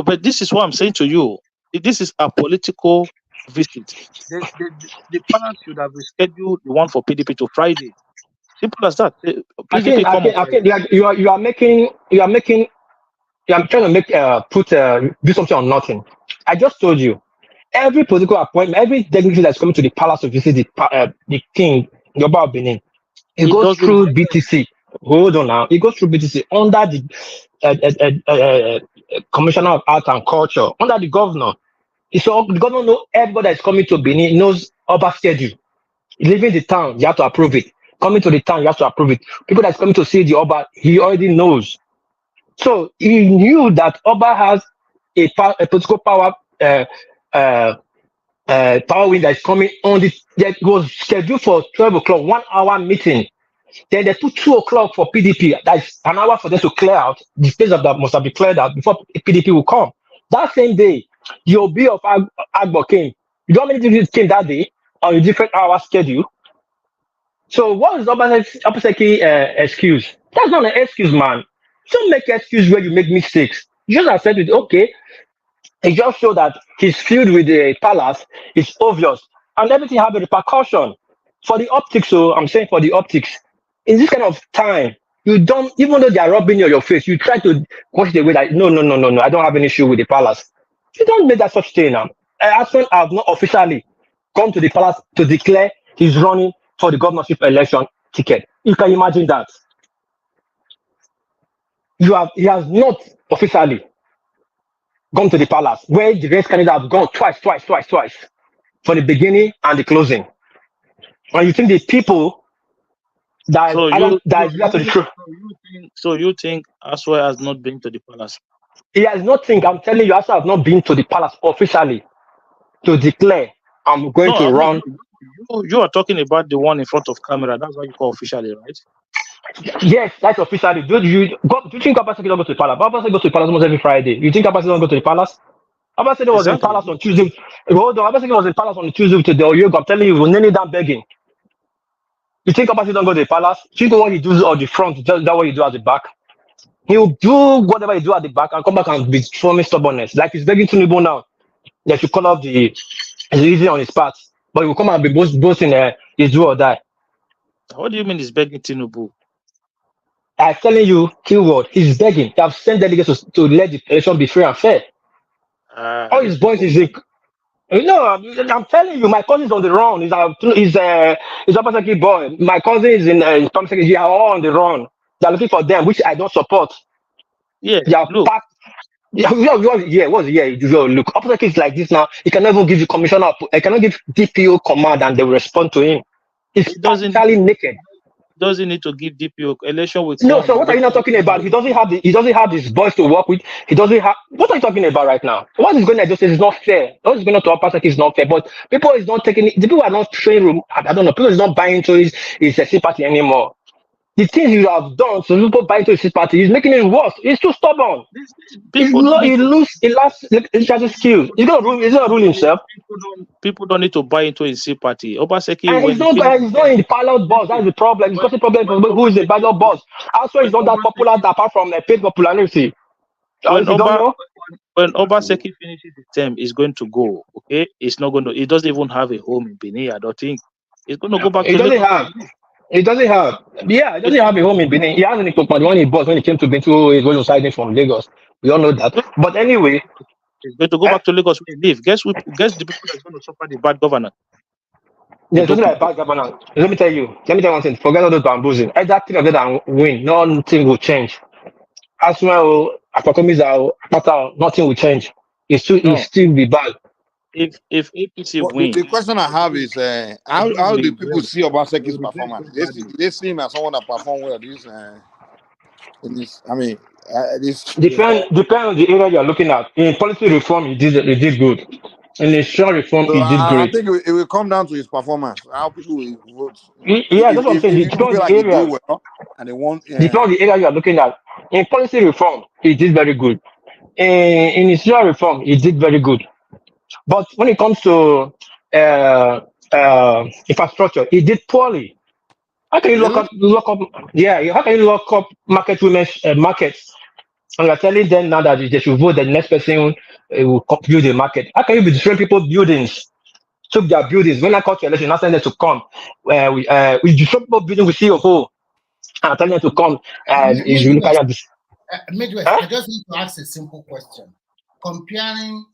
But this is what I'm saying to you. This is a political visit. The palace should have rescheduled the one for PDP to Friday. Simple as that. You are trying to do something on nothing. I just told you. Every political appointment, every dignitary that's coming to the palace to visit the king, the Oba of Benin, it goes through BTC. Hold on now. It goes through BTC under the Commissioner of Art and Culture, under the governor. So the governor knows everybody that's coming to Benin knows Oba schedule. Leaving the town, you have to approve it. Coming to the town, you have to approve it. People that's coming to see the Oba, he already knows. So he knew that Oba has a political power power wind that is coming on this. That was scheduled for 12 o'clock, 1 hour meeting. Then they put 2 o'clock for PDP. That's an hour for them to clear out. The space of that must have been cleared out before PDP will come. That same day, the OB of Agbo came. You know how many people came that day on a different hour schedule? So what is Obaseki excuse? That's not an excuse, man. Don't make excuse where you make mistakes. You just accept it. Okay. It just shows that his feud with the palace is obvious. And everything have a repercussion. For the optics, so I'm saying for the optics, in this kind of time, you don't, even though they are rubbing your face, you try to wash it away like, no, I don't have an issue with the palace. You don't make that such thing now. Aston have not officially come to the palace to declare he's running for the governorship election ticket. You can imagine that. He has not officially gone to the palace, where the rest candidates have gone twice for the beginning and the closing. And you think the people that So to the truth. So you think Aswa has not been to the palace? He has nothing. I'm telling you, Aswa have not been to the palace officially to declare I'm going to run. You are talking about the one in front of camera. That's what you call officially, right? Yes, that's officially. Do you think Obaseki don't go to the palace? Obaseki goes to the palace almost every Friday. You think Obaseki don't go to the palace? Obaseki was in palace on Tuesday. Hold on, Obaseki was in palace on Tuesday to the Oyogo. I'm telling you, he was kneeling down begging. You think Obaseki don't go to the palace? Think what he does on the front, just that what he do at the back. He'll do whatever he do at the back and come back and be showing stubbornness. Like he's begging Tinubu now that you call off the easy on his part. But he will come and be boasting his do or die. What do you mean he's begging Tinubu? I'm telling you, keyword, he's begging. They have sent delegates to let the election be fair and fair. All his boys is I'm telling you, my cousin is on the run. He's Obaseki boy. My cousin is in Obaseki. They are all on the run. They're looking for them, which I don't support. Yeah, they are packed. Look, Obaseki is like this now. He cannot even give the commissioner. He cannot give DPO command and they will respond to him. He's totally naked. Doesn't need to give DPO election with. No, so what are you not talking about? He doesn't have his boys to work with. He doesn't have. What are you talking about right now? What is going to just is not fair. What is going to Obaseki is not fair. But people is not taking it. The people are not showing room. I don't know. People is not buying into his sympathy anymore. The things you have done, so people buy into his sympathy. He's making it worse. He's too stubborn. He lacks leadership skills. He's gonna rule himself. People don't need to buy into his sympathy. Obaseki, and he's not in the ballot boss. That's the problem. He's got a problem for who is the ballot boss. Also, he's not that popular apart from paid popularity. When Obaseki finishes his term, he's going to go. Okay, it's not going to. He doesn't even have a home in Benin. I don't think he's going to go back. He doesn't have a home in Benin. He has any company when he bought when he came to Benin. He was residing from Lagos. We all know that. But anyway, he's going to go back to Lagos where he lives. Guess the people that's going to suffer the bad governance. Yeah, just like bad governance. Let me tell you one thing. Forget all those bamboozling. Either three of them win, nothing will change. As well, nothing will change. It still be bad. If APC win, the question I have is how do people see Obaseki's performance? They see him as someone that performed well. Depend on the area you're looking at. In policy reform, he did good. In the short reform, he did great. I think it will come down to his performance. How people will vote. Yeah, that's what I'm saying. If people feel like he did well and they want. Depend on the area you're looking at. In policy reform, he did very good. In his short reform, he did very good. But when it comes to infrastructure, he did poorly. How can you lock up? Yeah, how can you lock up women's markets? And you're telling them now that they should vote the next person will build the market. How can you be destroying people's buildings? Took their buildings. When I call to election, I send them to come. We destroy people's buildings with COO. And I tell them to come. Midwest, I just need to ask a simple question. Comparing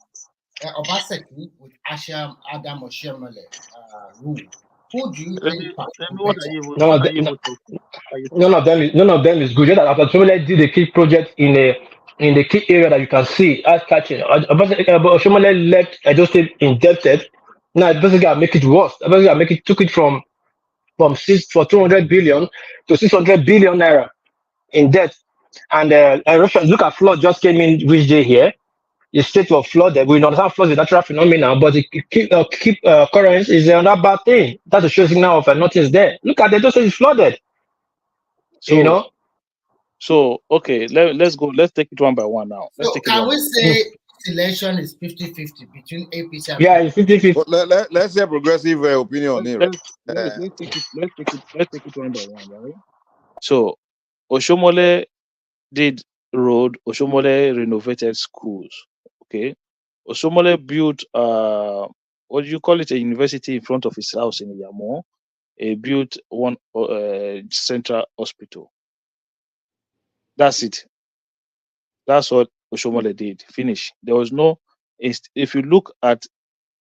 Obaseki with Adam Oshomole rule, who do you think? None of them is good. Oshomole did a key project in the key area that you can see as catching. Oshomole left Edo State indebted. Now basically make it worse. Basically took it from 200 billion to 600 billion naira in debt. And Russians look at flood just came in which day here. The state was flooded. We understand flood is a natural phenomenon, but keep occurrence is another bad thing. That's a show signal of nothing is there. Look at it, just it's flooded. So, So okay, let's go. Let's take it one by one now. Can we say election is 50-50 between APC and it's 50-50. Let's say progressive opinion on it. Let's take it one by one, right? So Oshomole did road, Oshomole renovated schools. Okay. Oshomole built what do you call it, a university in front of his house in Yamo. He built one central hospital. That's it. That's what Oshomole did. Finish. There was no. If you look at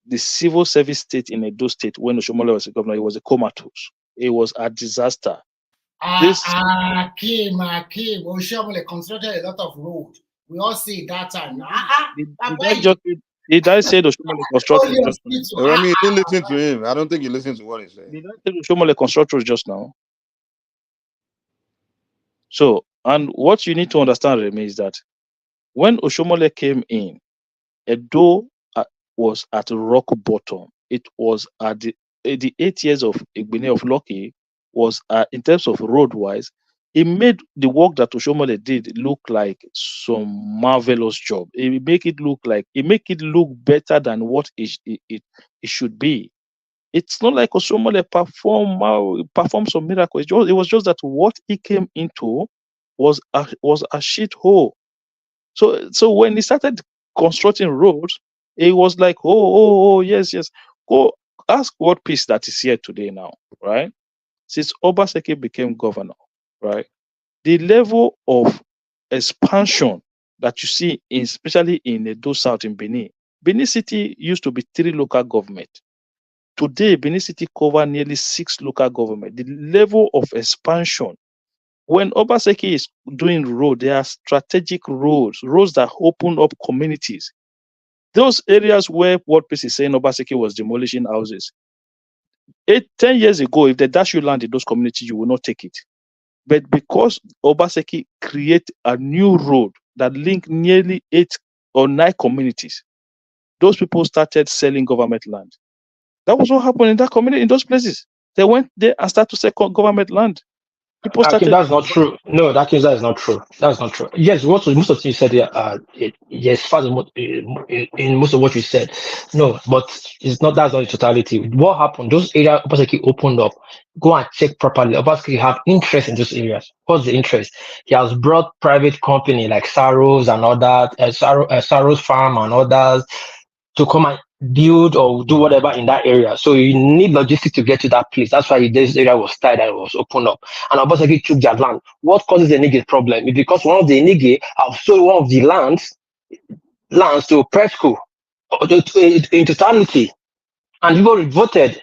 the civil service state in Edo State when Oshomole was a governor, it was a comatose. It was a disaster. Kim, Oshomole constructed a lot of road. We all see that time. Did I say the Oshomole constructors just now? Remy, you didn't listen to him. I don't think you listened to what he said. Did I say the Oshomole constructors just now? So, and what you need to understand, Remy, is that when Oshomole came in, Edo was at rock bottom. It was at the 8 years of Igbine of Lucky was in terms of road wise, it made the work that Oshomole did look like some marvelous job. It make it look better than what it should be. It's not like Oshomole performed some miracle. It was just that what he came into was a shit hole. So when he started constructing roads, it was like, oh, yes. Go ask what peace that is here today now, right? Since Obaseki became governor, right? The level of expansion that you see, especially in Edo South in Benin. Benin City used to be 3 local government. Today, Benin City cover nearly 6 local government. The level of expansion. When Obaseki is doing road, there are strategic roads that open up communities. Those areas where what peace is saying Obaseki was demolishing houses. 10 years ago, if they dash you land in those communities, you will not take it. But because Obaseki create a new road that link nearly 8 or 9 communities, those people started selling government land. That was what happened in that community, in those places. They went there and started to sell government land. People started. That's not true. No, that is not true. That's not true. Yes, most of what you said here, yes, in most of what you said, no, but it's not. That's not the totality. What happened? Those areas Obaseki opened up. Go and check properly. Obaseki have interest in those areas. What's the interest? He has brought private company like Saros and others, Saros Farm and others to come and build or do whatever in that area. So you need logistics to get to that place. That's why this area was tied and it was opened up. And Obaseki took their land. What causes the Enige problem is because one of the Enige have sold one of the lands to Presco in totality. And people voted.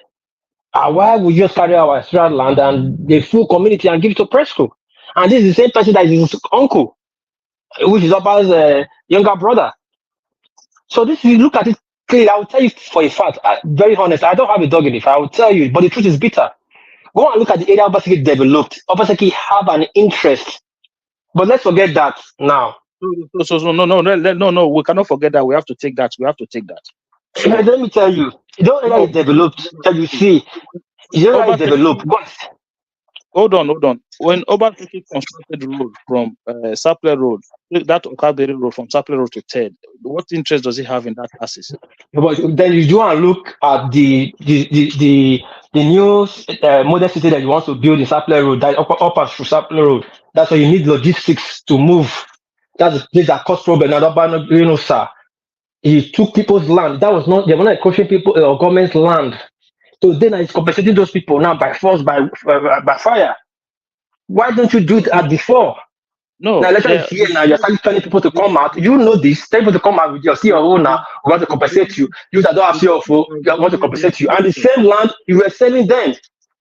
Why would you just carry our extra land and the full community and give it to Presco? And this is the same person that is his uncle, which is Oba's younger brother. So this, if you look at it clearly, I will tell you for a fact, very honest, I don't have a dog in it. I will tell you, but the truth is bitter. Go and look at the area Obaseki developed. Obaseki have an interest. But let's forget that now. No, we cannot forget that. We have to take that. Let me tell you, the area is developed, that you see, the area is developed. What? Hold on. When Obaseki constructed the road from Sapler Road, that Okabere Road from Sapler Road to Ted, what interest does he have in that access? But then you do and look at the new modern city that you want to build in Sapler Road, that up and through Sapler Road. That's why you need logistics to move. That's the place that caused problem. And sir, he took people's land. They were not encroaching people or government's land. So then it's compensating those people now by force, by fire. Why don't you do it at before? No. Now let's here now. You're telling people to come out. You know this. Tell people to come out with your CFO now. We want to compensate you. You that don't have CFO, we want to compensate you. And the same land you were selling then.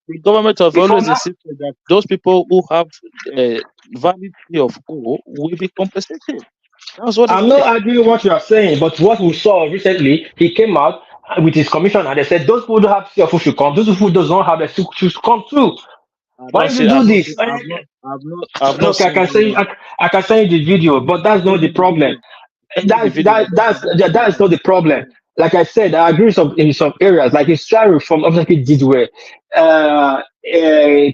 The government have always insisted that those people who have valid CFO will be compensated. That's what I'm not arguing with what you are saying, but what we saw recently, he came out with his commission and they said those people who don't have CFO should come. Those who do not have a should come too. Why do you do this? I can send you the video, but that's not the problem. That's not the problem. Like I said, I agree in some areas, like his salary from Obaseki did where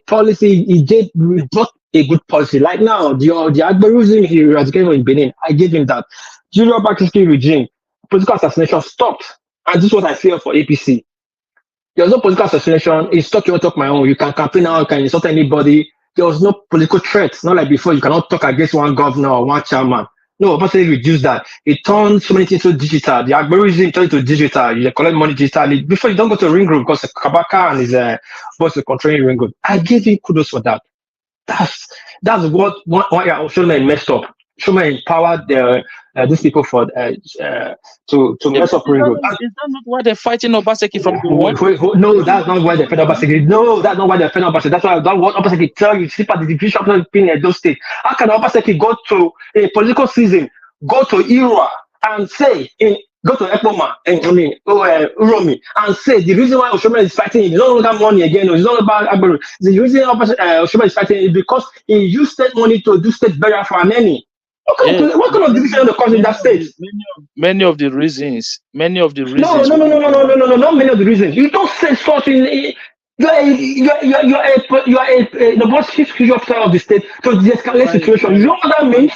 policy he brought a good policy. Like now, the algorithm he eradicated in Benin, I gave him that. During Obaseki regime, political assassination stopped, and this is what I fear for APC. There's no political assassination. It's talk your talk my own. You can campaign now, you can insult anybody. There was no political threat. Not like before, you cannot talk against one governor or one chairman. No, Obaseki reduced that. It turned so many things to digital. The algorithm turned to digital. You collect money digitally. Before you don't go to ring road because Kabaka and his boss are controlling ring road. I give him kudos for that. That's what Showman messed up. Showman empowered these people for to mess up ring road. Is that not why they're fighting Obaseki from the war? No, that's not why they're fighting Obaseki. No, that's not why they're fighting Obaseki. That's why I don't want Obaseki tell you, sleep at the division of in Edo State. How can Obaseki go to a political season, go to Irua and say go to Ekpoma and Uromi and say the reason why Oshomole is fighting is no longer money again, it's not about Agberu. The reason Oshomole is fighting is because he used state money to do state burial for an enemy. What kind of division of the country in that state? Many of the reasons. No, not many of the reasons. You don't say such in. You are the most history officer of the state to de-escalate situation. You know what that means?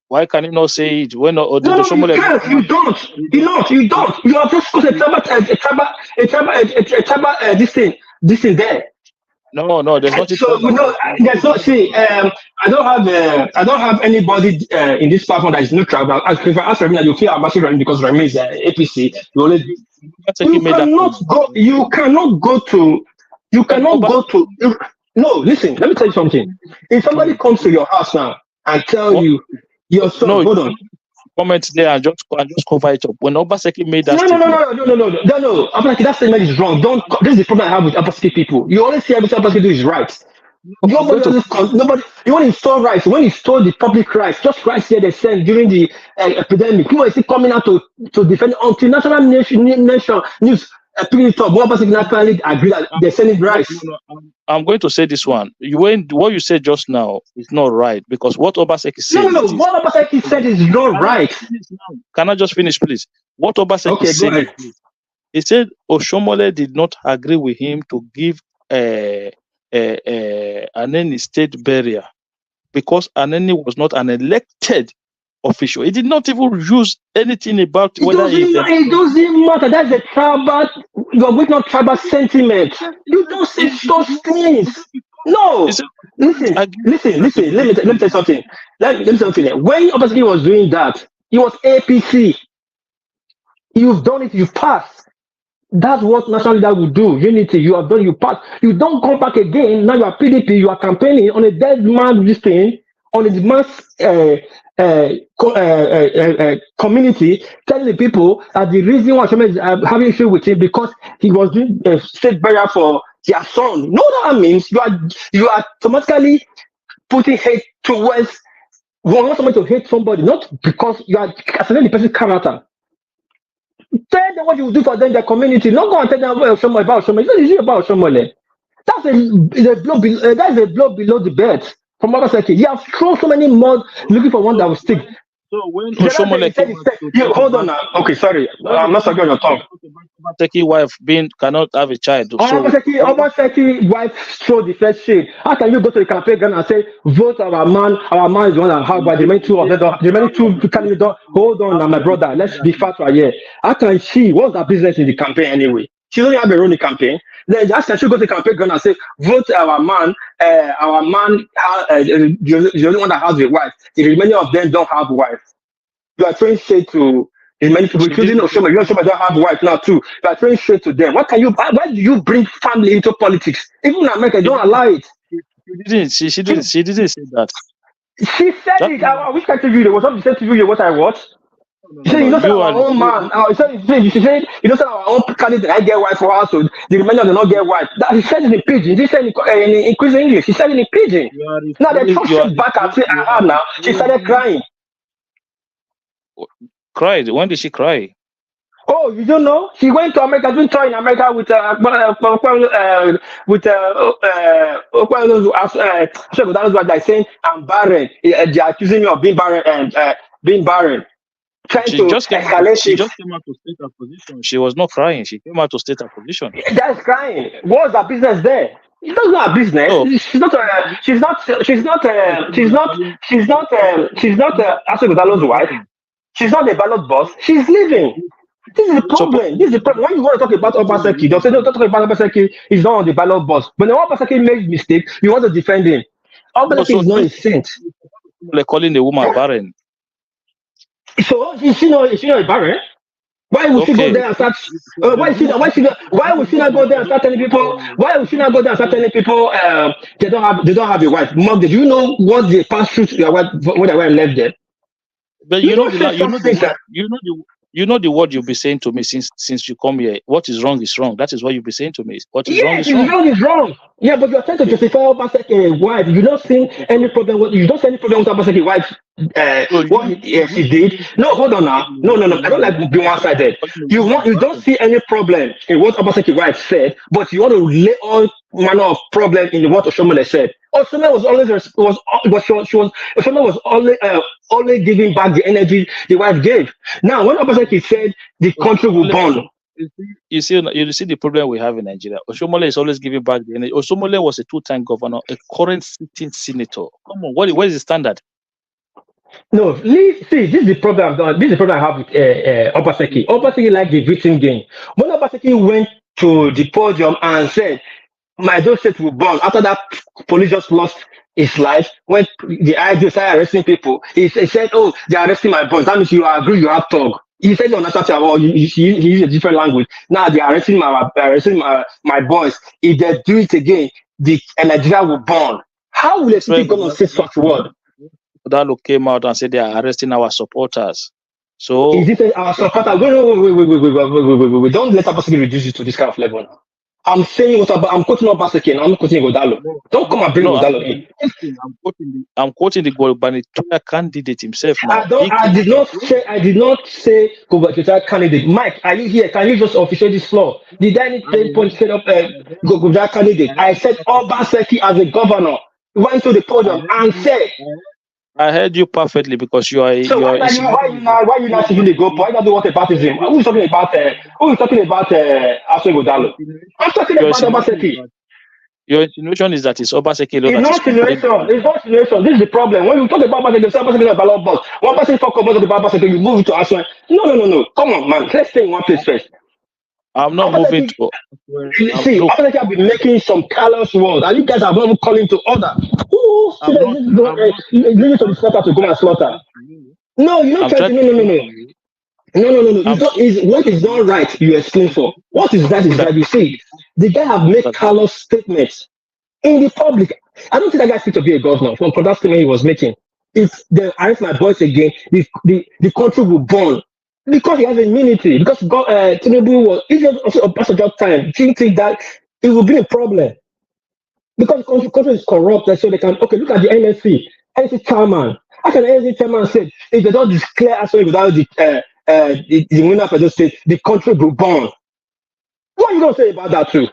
Why can you not say it? When you don't. You are just because this thing there. No, there's nothing. So there's not. See, I don't have anybody in this platform that is neutral. But if I ask Remy, you feel ambassador Remy because Remy is APC. You cannot go to. No, listen. Let me tell you something. If somebody comes to your house now and tell you your son, hold on. Comment there and just cover it up. When Obaseki made that no. Obaseki, that statement is wrong. This is the problem I have with Obaseki people. You always see everything Obaseki do is right. Nobody. You want to install rights. When you install the public rights, just rights here they send during the epidemic. People are still coming out to defend until national nation news. Obaseki agree that they're sending rights. I'm going to say this one. What you said just now is not right because what Obaseki said. No. What Obaseki said is not right. Can I just finish, please? What Obaseki said. He said Oshomole did not agree with him to give Aneni state burial because Aneni was not an elected official. He did not even use anything about whether it doesn't matter. That's a tribal. You're with not tribal sentiment. You don't say those things. No. Listen. Let me tell you something. Let me tell you something. When Obaseki was doing that, he was APC. You've done it. You passed. That's what national leader will do. Unity. You have done. You pass. You don't come back again. Now you are PDP. You are campaigning on a dead man. This thing on a mass. Community telling the people that the reason why Oshomole is having issue with him because he was doing a state burial for their son. You know what that means? You are automatically putting hate towards. You want somebody to hate somebody, not because you are assassinating the person's character. Tell them what you do for them, their community. Not go and tell them about Oshomole. It's not easy about Oshomole. That's a blow below the bed. From Obaseki, you have thrown so many mud looking for one that will stick. So when Oshomole hold on now. Okay, sorry, I'm not talking on your tongue. Obaseki wife cannot have a child. Obaseki wife throw the first shade. How can you go to the campaign and say vote our man? Our man is the one that have, but the remaining two of them, the remaining two candidates don't. Hold on now, my brother. Let's be fast right here. How can she? What's her business in the campaign anyway? She doesn't have her own campaign. Then just can she go to the campaign ground and say, vote our man, the only one that has a wife. The remaining of them don't have wife. You are throwing shade to the many people, including Oshomole. You don't have wife now too. You are throwing shade to them. Why do you bring family into politics? Even in America, don't allow it. She didn't say that. She said it. Which kind of video? Was that the same video what I watched? She said, you know, our own man. She said, you know, our own candidate, I get white for us, so the remainder do not get white. That she said it in pidgin. She said in increasing English. She said it in pidgin. Now they throw shit back at her now. She started crying. Cried? When did she cry? Oh, you don't know? She went to America, doing tour in America with that was saying I'm barren. They are accusing me of being barren being barren. She just came out to state her position. She was not crying. She came out to state her position. That's crying. What's her business there? It doesn't have business. Oh. She's not Asogotalo's wife. She's not a ballot boss. She's leaving. This is the problem. This is the problem. When you want to talk about Obaseki, they'll say, don't talk about Obaseki. He's not on the ballot boss. But when Obaseki makes mistake, you want to defend him. Obaseki is not a saint. They're calling the woman barren. So is she not a barren? Why would she go there and start? Why would she not go there and start telling people? Why would she not go there and start telling people they don't have a wife? Mom, did you know what they passed through to their wife when they were left there? But You know the word you'll be saying to me since you come here. What is wrong is wrong. That is what you'll be saying to me. What is wrong is wrong. Wrong is wrong. Yeah, but you're trying to justify Obasanjo's wife. You don't see any problem with Obasanjo's wife. What she did. No, hold on now. No. I don't like being one-sided. You don't see any problem in what Obasanjo's wife said, but you want to lay all manner of problem in what Oshomole said. Oshomole was always giving back the energy the wife gave. Now, when Obasanjo said the country will burn. You see the problem we have in Nigeria. Oshomole is always giving back the energy. Oshomole was a two-time governor, a current sitting senator. Come on, what is the standard? No, see, this is the problem. This is the problem I have with Obaseki. Obaseki liked the victim game. When Obaseki went to the podium and said, "My Edo State will burn," after that, police just lost his life. When the IGP started arresting people, he said, "Oh, they're arresting my boys. That means you agree, you have thug." He said on national TV, "Oh, he used a different language. Now they're arresting my boys. If they do it again, the Nigeria will burn." How will a city gonna say such word? Dalo came out and said they are arresting our supporters. So is this our supporters? Wait. Don't let Obaseki reduce it to this kind of level now. I'm saying I'm quoting Obaseki and I'm quoting Godalo. Don't come and bring Godalo in. I'm quoting the gubernatorial candidate himself now. I did not say gubernatorial candidate. Mike, are you here? Can you just officiate this floor? Did I need 10 points set up gubernatorial candidate? I said Obaseki as a governor went to the podium and said. I heard you perfectly because you are. So why you not taking the go? Why not do what about him? Who's talking about? Aswe Godalo? I'm talking about Obaseki. Your insinuation is that it's Obaseki. It's not insinuation. This is the problem. When you talk about Obaseki, Obaseki is a ballot box. One person talk about the Obaseki, you move it to Aswe. No. Come on, man. Let's stay in one place first. I'm not moving to. See, Obaseki have been making some callous words, and you guys are not calling to order. Leave it to the slaughter to go and slaughter. No, you're not trying to. No. What is not right, you explain for. What is that? Is that you see, the guy have made callous statements in the public. I don't think that guy fit to be a governor from that statement he was making. If they arrest my boys again, the country will burn. Because he has immunity. Because Tinubu was, if it was also Obasanjo time, didn't think that it would be a problem. Because the country is corrupt, so they can, look at the NNPC chairman. How can the NNPC chairman say, if they don't declare actually without the winner of the state, the country will burn? What are you going to say about that too?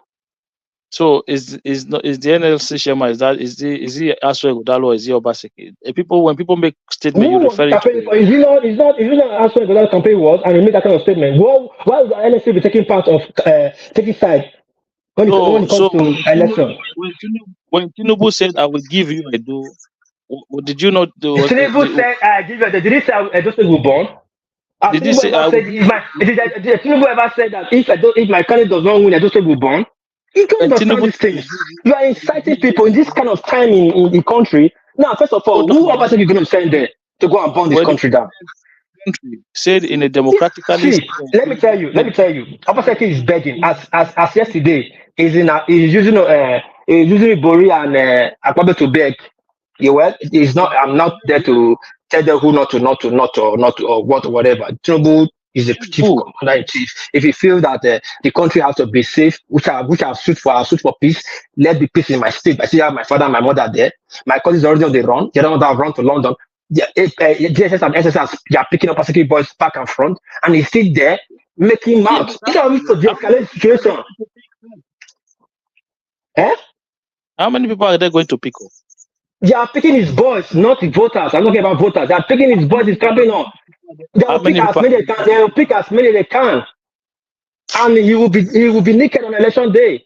So is the NLC chairman, is he Aswe Godalo or is he Obaseki? When people make statement, you refer to is not Aswe Godalo campaign was and he made that kind of statement. Why would the NLC be taking part of taking side when it comes to election? When Tinubu said, "I will give you Edo," did you not do? Tinubu said, "I give you." Did he say Edo State will burn? Did he say? Did Tinubu ever say that if my candidate does not win, Edo State will burn? You don't understand these things. You are inciting people in this kind of time in the country. Now, first of all, who Obaseki is going to send there to go and burn this country down? Said in a democratically. Let me tell you. Obaseki is begging. As yesterday, he's using Bori and Akwabe to beg. It's not. I'm not there to tell them who not to or whatever. Tinubu is the chief commander in chief. If you feel that the country has to be safe, which I shoot for peace, let the peace in my state. I see I have my father and my mother there. My cousins already on the run. They don't have run to London. DSS and SSS, they are picking up Obaseki boys back and front, and he's still there making mouth. These are to de-escalate situation. How many people are they going to pick up? They are picking his boys, not the voters. I'm not talking about voters. They are picking his boys. He's camping on. They will pick as many they can. They will pick as many they can, and he will be naked on election day.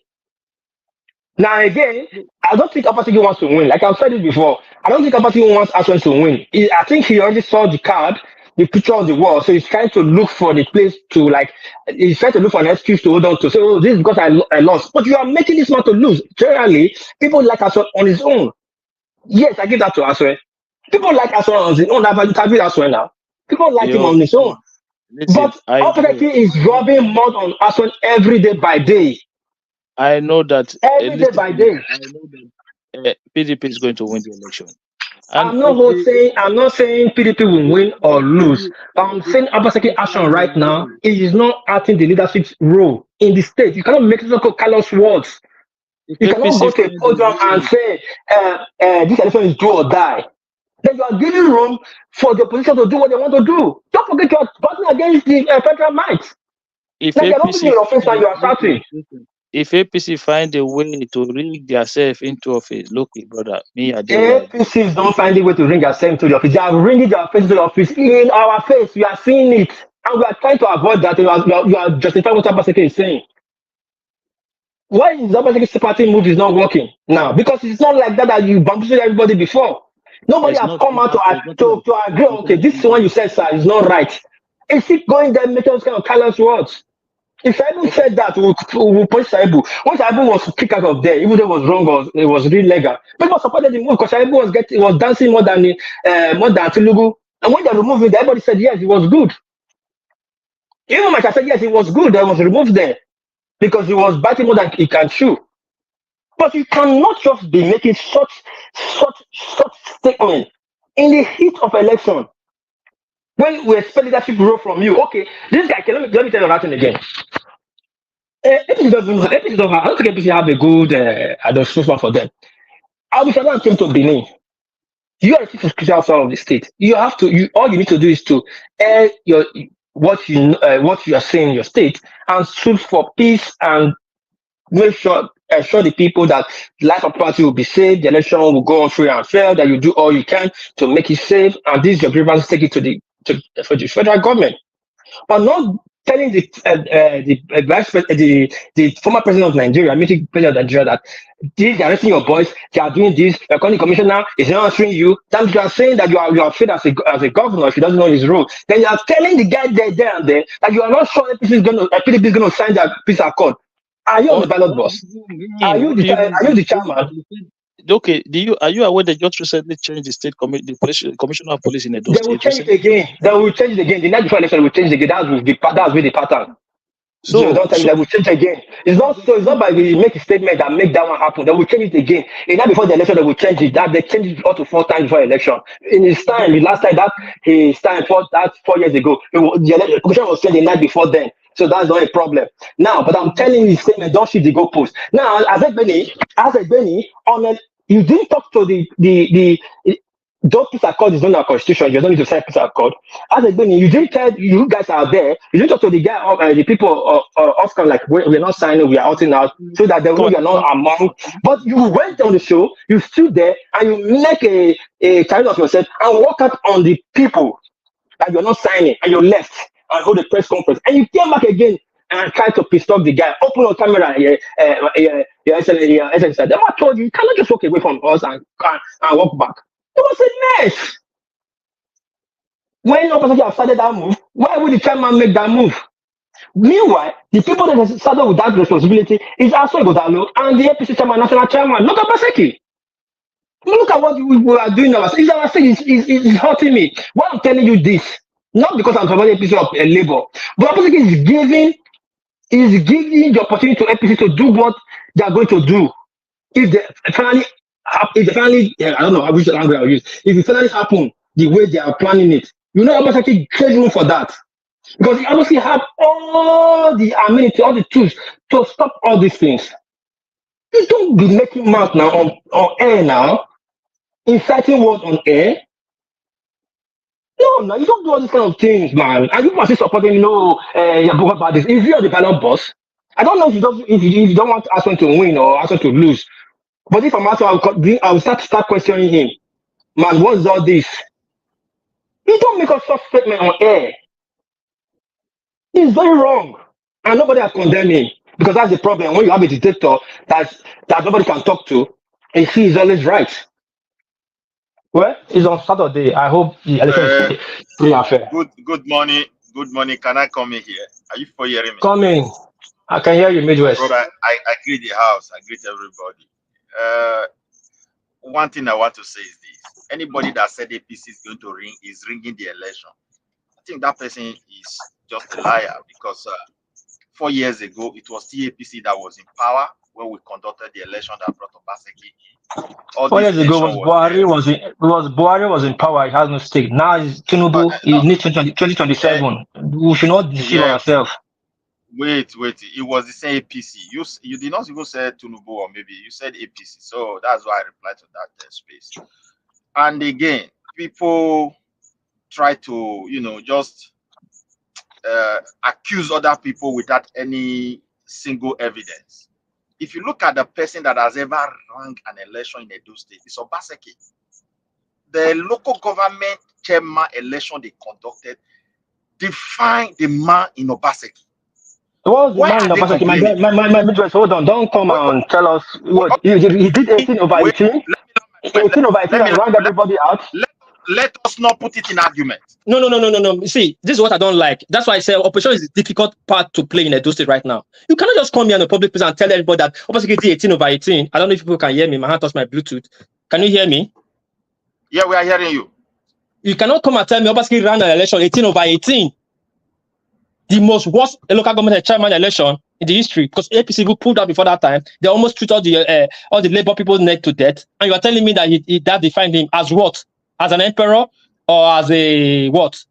Now again, I don't think Obaseki wants to win. Like I've said it before, I don't think Obaseki wants Aswan to win. I think he already saw the card, the picture on the wall, so he's trying to look for the place to he's trying to look for an excuse to hold on to. So this is because I lost. But you are making this man to lose. Generally, people like Aswan on his own. Yes, I give that to Aswan. People like Aswan on his own. I've interviewed Aswan now. People like him on his own. But Obaseki is rubbing mud on Aswan every day by day. I know that every day by day. I know that PDP is going to win the election. And I'm not saying PDP will win or lose. I'm saying Obaseki action right now is not acting the leadership role in the state. You cannot make so-called callous words. if You cannot go APC to a find a podium and way, say this election is do or die. Then you are giving room for the opposition to do what they want to do. Don't forget you are battling against the federal might. if Like you're not putting APC your face find and a, you are shouting. if APC find a way to rig themselves into office, look, brother, me I did where I did. APCs don't find a way to ring themselves to the office. They are ringing their face to the office in our face. We are seeing it. And we are trying to avoid that. You are justifying what Obaseki is saying. Why is Obaseki's party move is not working now? Because it's not like that you bamboozled everybody before. Nobody There's has not come out there's nothing to agree. Okay, this is what you said, sir, is not right. It's keep going there, making those kind of careless words. If Saibu said that, we'll push Saibu. When Saibu was kicked out of there, even though it was wrong or it was really legal, people supported the move because Saibu was dancing more than Tinubu. And when they removed him, everybody said yes, it was good. Even Mike said yes, it was good. That was removed there because he was biting more than he can chew. But you cannot just be making such statement in the heat of election when we expect leadership role from you. Okay, this guy. Okay, let me tell you that thing again. APC don't have, I don't think APC have a good administration for them. Obasanjo came to Benin. You are a chief security officer of the state. You have to. All you need to do is to air your what you are saying in your state and sue for peace and make sure assure the people that life of property will be safe, the election will go on free and fair, that you do all you can to make it safe, and this is your grievance, take it for the federal government. But not telling the former president of Nigeria, meeting president of Nigeria, that they are arresting your boys, they are doing this, your county commissioner is not answering you. Then you are saying that you are afraid as a governor if he doesn't know his role. Then you are telling the guy there and there that you are not sure PDP is going to sign that peace accord. Are you on the ballot boss? Are you the chairman? Okay, are you aware they just recently changed the state the commissioner of police in Edo They will State change it recently? again. They will change it again. The night before election, they will change it again. That's with the pattern. So don't tell me that will change again. It's not by we make a statement that make that one happen. They will change it again. The night before the election, they will change it. That they changed it up to 4 times before election. In his time, the last time that he signed for that 4 years ago, the commission was changed the night before then. So that's not a problem. Now, but I'm telling you, statement, don't shoot the goalpost. Now, as a Benny, you didn't talk to the don't peace accord is not our constitution. You don't need to sign peace accord. As a Benny, you didn't tell you guys are there. You didn't talk to the guy of the people of Oscar like we're not signing, we are outing out, so that they know you're not among. But you went on the show, you stood there, and you make a challenge of yourself and walk out on the people that you're not signing, and you left and hold a press conference, and you came back again and try to piss off the guy. Open your camera, your SNC. They might told you cannot just walk away from us and walk back. It was a mess. When Obasanjo have started that move, why would the chairman make that move? Meanwhile, the people that started with that responsibility is also Godalo and the APC chairman, national chairman, not Obaseki. Look at what we are doing now. It's our thing is hurting me. Why I'm telling you this, not because I'm supporting APC of Labour, but Obaseki is giving the opportunity to APC to do what they are going to do. If they finally, I don't know which language I'll use. If it finally happen the way they are planning it, you know, Obaseki create room for that because he obviously have all the amenity, all the tools to stop all these things. You don't be making mouth now on air now, inciting words on air. No, you don't do all these kind of things, man. And you must be supporting, you're about this. If you're the ballot boss, I don't know if you don't want Arsenal to win or Arsenal to lose. But if I'm Arsenal, I'll start questioning him. Man, what's all this? You don't make a such statement on air. It's very wrong. And nobody has condemned him. Because that's the problem. When you have a dictator that nobody can talk to, and he is always right. Well, it's on Saturday. I hope the election is free and fair. Good morning. Good morning. Can I come in here? Are you for hearing me? Come in. I can hear you, Midwest. Brother, I greet the house. I greet everybody. One thing I want to say is this. Anybody that said APC is going to is ringing the election, I think that person is just a liar because 4 years ago, it was the APC that was in power when we conducted the election that brought Obaseki. All 4 this years ago tension was Buhari was in power. He has no stake. Now it's Tinubu. He needs 2027. We should not deceive ourselves. Wait. It was the same APC. You did not even say Tinubu, or maybe you said APC. So that's why I replied to that space. And again, people try to, just accuse other people without any single evidence. If you look at the person that has ever run an election in Edo State, it's Obaseki. The local government chairman election they conducted defined the man in Obaseki. What was the man in Obaseki? My midwife, hold on. Don't come and tell us what he did 18 over 18. 18 over 18 and round everybody out. Let us not put it in argument. No. You see, this is what I don't like. That's why I say opposition is the difficult part to play in Edo State right now. You cannot just come here in a public place and tell everybody that Obaseki did 18 over 18. I don't know if people can hear me. My hand touched my Bluetooth. Can you hear me? Yeah, we are hearing you. You cannot come and tell me Obaseki ran an election 18 over 18. The most worst local government chairman election in the history, because APC people pulled out before that time. They almost treat all the labor people neck to death. And you are telling me that that defined him as what? As an emperor or as a what?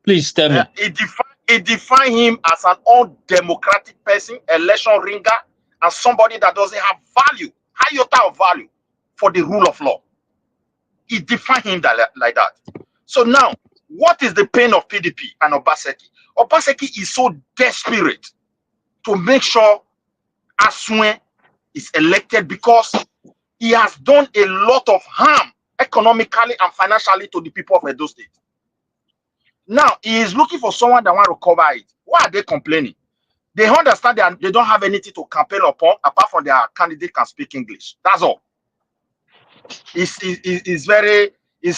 Please tell me. It defined him as an undemocratic person, election ringer, and somebody that doesn't have value, iota of value for the rule of law. It defined him like that. So now, what is the pain of PDP and Obaseki? Obaseki is so desperate to make sure Asue is elected because he has done a lot of harm economically and financially to the people of Edo State. Now, he is looking for someone that want to cover it. Why are they complaining? They understand that they don't have anything to campaign upon apart from their candidate can speak English. That's all. He's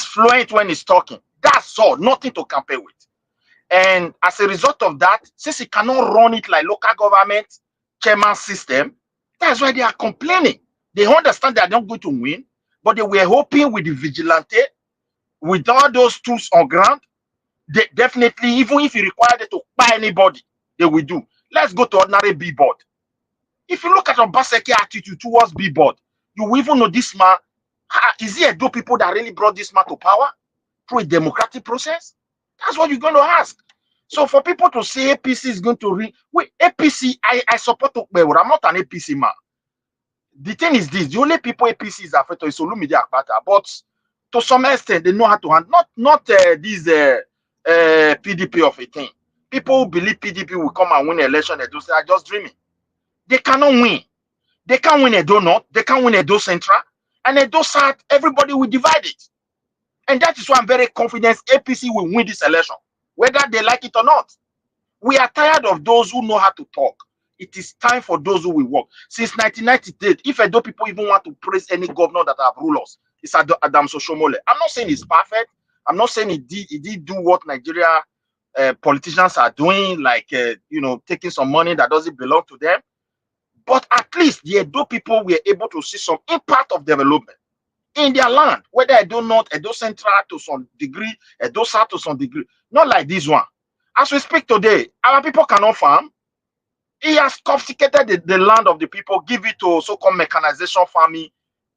fluent when he's talking. That's all. Nothing to campaign with. And as a result of that, since he cannot run it like local government chairman system, that's why they are complaining. They understand they are not going to win, but they were hoping with the vigilante, with all those tools on ground, they definitely, even if you require them to buy anybody, they will do. Let's go to ordinary B-board. If you look at Obaseki attitude towards B-board, you will even know this man, is he a do people that really brought this man to power through a democratic process? That's what you're going to ask. So for people to say APC is going to wait, APC, I support Okpewo. I'm not an APC man. The thing is this, the only people APC is afraid of is Olumide Akpata, but to some extent, they know how to handle, not these PDP of a thing. People who believe PDP will come and win an election, they are just dreaming. They cannot win. They can't win Edo North, they can't win Edo Central, and Edo South, everybody will divide it. And that is why I'm very confident APC will win this election, whether they like it or not. We are tired of those who know how to talk. It is time for those who will work. Since 1998, if Edo people even want to praise any governor that have ruled us, it's Adam Soshomole. I'm not saying it's perfect. I'm not saying he did do what Nigeria politicians are doing, like taking some money that doesn't belong to them. But at least the Edo people were able to see some impact of development in their land, whether Edo North, Edo Central to some degree, Edo South to some degree. Not like this one. As we speak today, our people cannot farm. He has confiscated the land of the people, give it to so-called mechanization farming,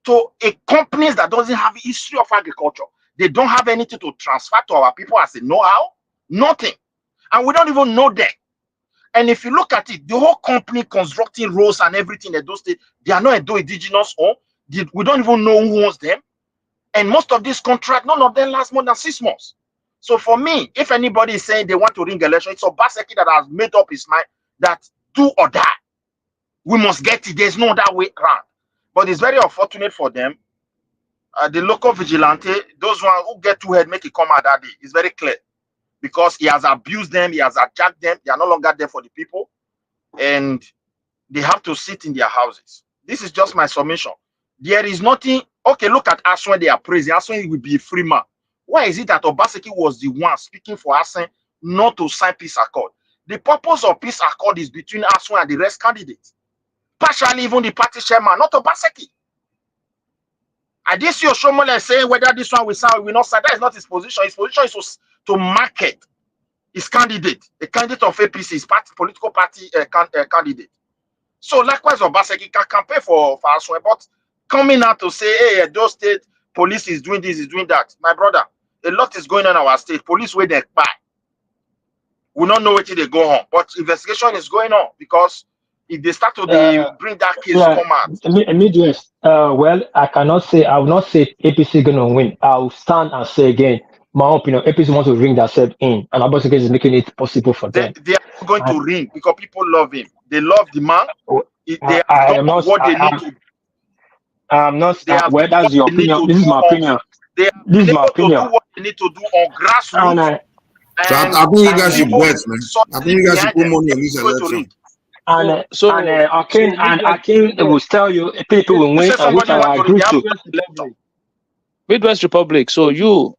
to a companies that doesn't have a history of agriculture. They don't have anything to transfer to our people as a know-how, nothing. And we don't even know them. And if you look at it, the whole company constructing roads and everything in Edo State, they are not Edo indigenous owned. We don't even know who owns them. And most of these contracts, none of them last more than 6 months. So for me, if anybody is saying they want to ring election, it's Obaseki that has made up his mind that do or die. We must get it. There's no other way around. But it's very unfortunate for them. The local vigilante, those ones who get too head, make it come out that day. It's very clear. Because he has abused them, he has attacked them. They are no longer there for the people. And they have to sit in their houses. This is just my submission. There is nothing. Okay, look at Asuen, they are praising. Asuen will be a free man. Why is it that Obaseki was the one speaking for Asuen not to sign peace accord? The purpose of peace accord is between Asuen and the rest candidates. Partially even the party chairman, not Obaseki. I did see Oshomole say whether this one will sign or will not sign. That is not his position. His position is to market his candidate, the candidate of APC, his party, political party candidate. So likewise, Obaseki can campaign for Aswe, but coming out to say, hey, those state police is doing this, is doing that. My brother, a lot is going on in our state. Police where they buy. We don't know where they go on, but investigation is going on because if they start to bring that case come out. Midwest. Well, I will not say APC gonna win. I'll stand and say again, my opinion, APC wants to ring themselves in, and Obasanjo is making it possible for them. They are going to ring because people love him. They love the man. They I have am done not. what they need to. I'm not. They have Well, done that's your what they need opinion. to This is do my opinion. They have This is been my able to opinion. do what they need to do on grassroots. So I think you guys should bet, man. I think you guys should put them. money on this election. Akin will tell you people will win, which I agree to. Midwest Republic. So you,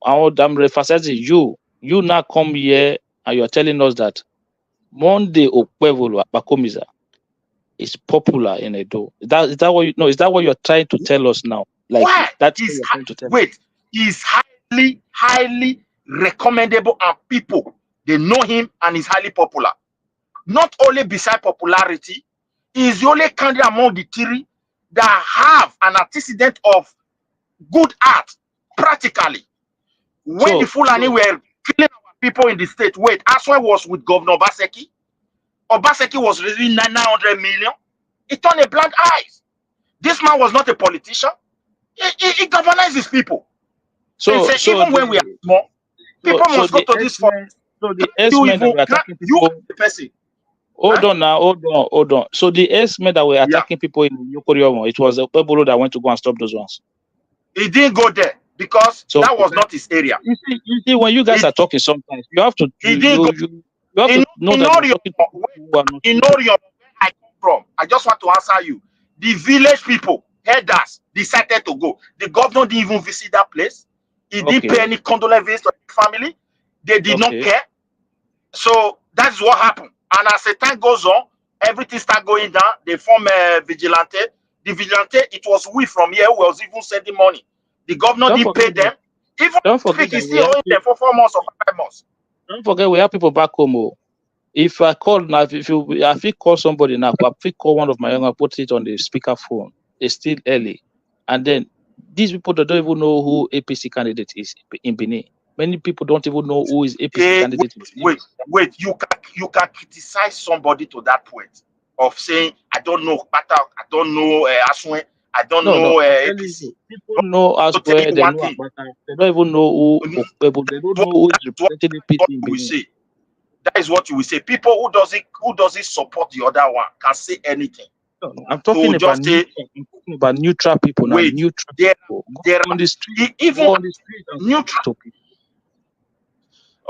I want I'm emphasizing you now come here and you're telling us that Monday Okwevolo Bakomiza is popular in Edo. Is that what you know? Is that what you're trying to tell us now? Like why? That's what you're trying to tell wait, he's highly recommendable, and people they know him and he's highly popular. Not only beside popularity, he is the only candidate among the three that have an antecedent of good art practically. When the Fulani were killing our people in the state, wait, Aswe was with Governor Obaseki. Obaseki was receiving 900 million. He turned a blind eye. This man was not a politician. He governs his people. So even when we are small, people must go to this forest. So the S-men that were attacking people, the person. Hold on. So the S-men that were attacking people in Yokoriomo, it was Pebolo that went to go and stop those ones. He didn't go there because that was not his area. You see, when you guys are talking, sometimes you have to. You have to know that you're talking to people who are not. In Orion, where I come from, I just want to answer you. The village people, headers, decided to go. The governor didn't even visit that place. He didn't pay any condolence to the family. They did not care. So that's what happened. And as the time goes on, everything started going down. They form a vigilante. The vigilante, it was we from here who was even sending money. The governor didn't pay them. Even speak, he's still owing them for 4 months or 5 months. Don't forget, we have people back home. If I call now, if you call somebody now, if you call one of my younger, put it on the speaker phone. It's still early, and then these people that don't even know who APC candidate is in Benin. Many people don't even know who is APC candidate. Wait, you can criticize somebody to that point of saying I don't know Pata, I don't know Aswe, I don't know APC. People know Aswe, they know Apata. They don't even know who people. They don't know who is representing APC in Benin. That is what you will say. People who doesn't support the other one can say anything. No, I'm talking about neutral people. Wait, neutral people. There on the street, even on the street neutral.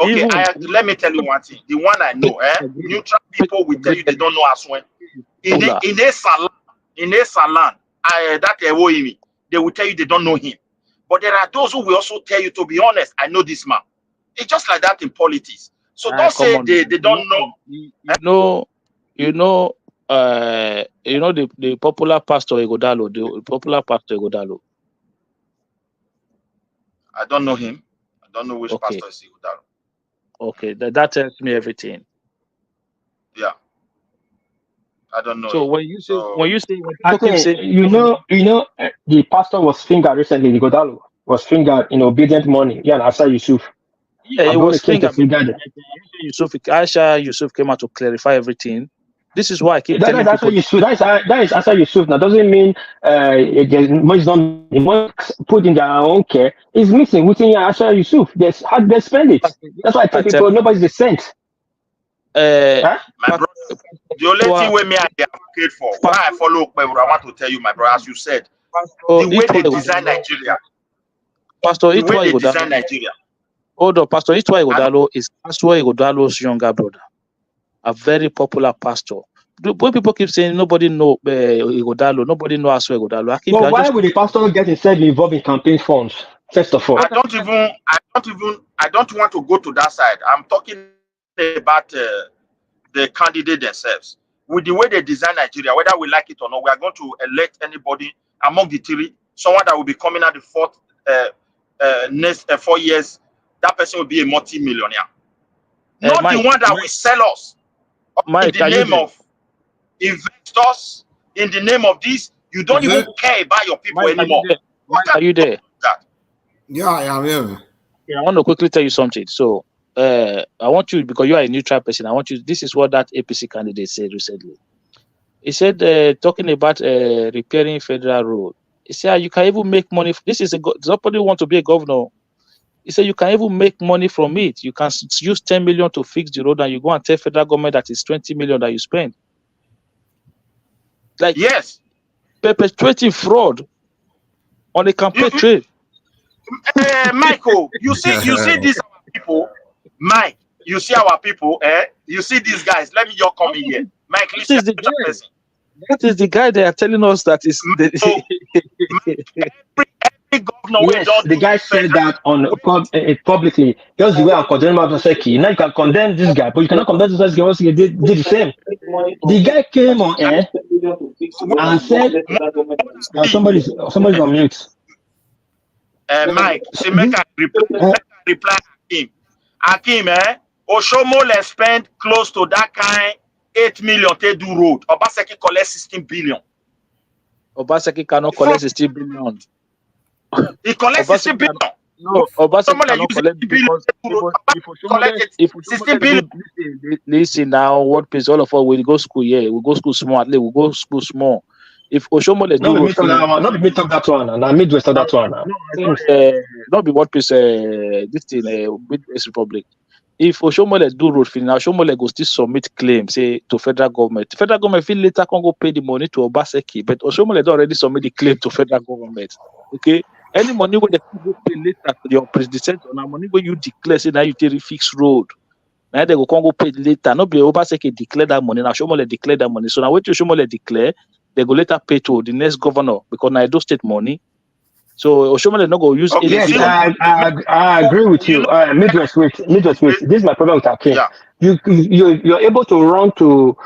Okay, let me tell you one thing. The one I know, neutral people will tell you they don't know Aswe. In a salon, that they will tell you they don't know him. But there are those who will also tell you, to be honest, I know this man. It's just like that in politics. So don't say they don't know. You know the popular pastor Igodalo, the popular pastor Igodalo. I don't know him. I don't know which pastor is Igodalo. Okay, that tells me everything. Yeah, I don't know. So when you say the pastor was fingered recently. Igodalo was fingered in obedient money. Yeah, Asa Yusuf. Yeah, it was fingered. Aisha Yusuf came out to clarify everything. This is why I keep telling people. That is Asa Yusuf. Now doesn't mean money is not put in their own care. It's missing within Asa Yusuf. How they spend it. That's why I tell people nobody's the cent. My brother, the only thing we may advocate for, why I follow Okpebro, I want to tell you, my brother, as you said, the way they design Nigeria. Pastor the way they design Nigeria. Hold on, Pastor Itwa Igodalo is Pastor Igodalo's younger brother. A very popular pastor. When people keep saying nobody know Igodalo, nobody know Aswe Igodalo. Well, why would the pastor get himself involved in campaign funds? First of all, I don't want to go to that side. I'm talking about the candidate themselves. With the way they design Nigeria, whether we like it or not, we are going to elect anybody among the three, someone that will be coming out the next 4 years. That person will be a multi-millionaire. Not Mike, the one that will sell us in the name of investors in the name of this. You don't even care about your people Mike, anymore. Mike, are you there? Yeah, I am here. Yeah, I want to quickly tell you something. So, I want you, because you are a neutral person, I want you, this is what that APC candidate said recently. He said, talking about repairing federal road, he said, you can even make money. This is somebody who want to be a governor. He said, you can even make money from it. You can use 10 million to fix the road, and you go and tell federal government that it's 20 million that you spend. Like, yes, perpetuating fraud on a campaign trail. Michael, you see these people, Mike. You see our people, you see these guys. Let me just come in here, Mike. Listen, That is the guy they are telling us that is. Every governor yes, the guy said that on publicly. Just the way I'm condemning Obaseki. Now you can condemn this guy, but you cannot condemn this guy because he did the same. The guy came on air and said, somebody's on mute. Mike, see, make I reply Hakim. Hakim, Oshomole spent close to that kind 8 million to do road. Obaseki collect 16 billion. Obaseki cannot collect 16 billion. He collects 16 billion. No, Obaseki cannot collect because if Oshomole listen now, what place all of us will go school here. We go school small. We go school small. If Oshomole do road, not be me talk that one, and Midwest talk that one. Not be what place. This thing, Midwest Republic. If Oshomole do road finish, now Oshomole go still submit claim, say to federal government. Federal government feel later can go pay the money to Obaseki, but Oshomole don already submit the claim to federal government. Okay, any money when they go pay later to your predecessor, now money when you declare say now you take fix road. Now they go pay later. Not be Obaseki declare that money. Now Oshomole declare that money. So now when Oshomole declare, they go later pay to the next governor because now do state money. So Oshomole not go use. Okay, yes, I agree with you. Midwest, wait. This is my problem with Hakim. Yeah. You're able to run to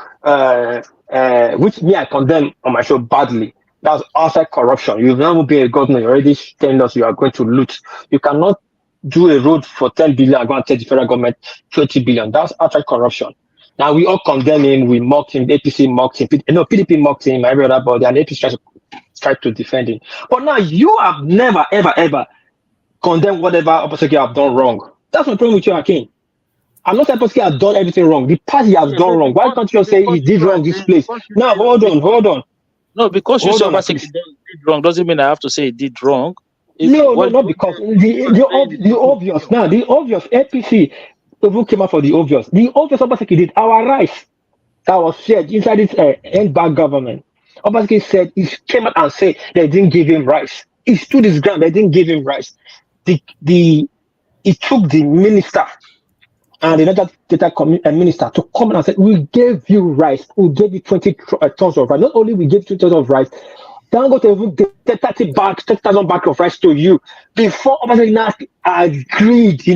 which me I condemn on my show badly. That's outside corruption. You've never been a governor. You're already telling us you are going to loot. You cannot do a road for 10 billion and go and tell the federal government 20 billion. That's outside corruption. Now we all condemn him. We mocked him. APC mocked him. No, PDP mocked him. Every other body, and APC tried to defend him. But now you have never, ever condemned whatever Obaseki have done wrong. That's my problem with you, Hakim. I'm not saying Obaseki has done everything wrong. The party has done wrong. Why can't you just say he did wrong this place? Now, hold on. No, because you say Obaseki did wrong doesn't mean I have to say he did wrong. No, not because the obvious. Now, the obvious APC people came out for the obvious. The obvious Obaseki did our rights that was shared inside this end-back government. Obaseki said he came out and said they didn't give him rights. He stood his ground. They didn't give him rights. He took the minister and another data minister to come and say, we gave you rights. We gave you 20 tons of rights. Not only we gave 20 tons of rights, Dangote even gave 30,000 bags of rights to you. Before Obaseki now agreed,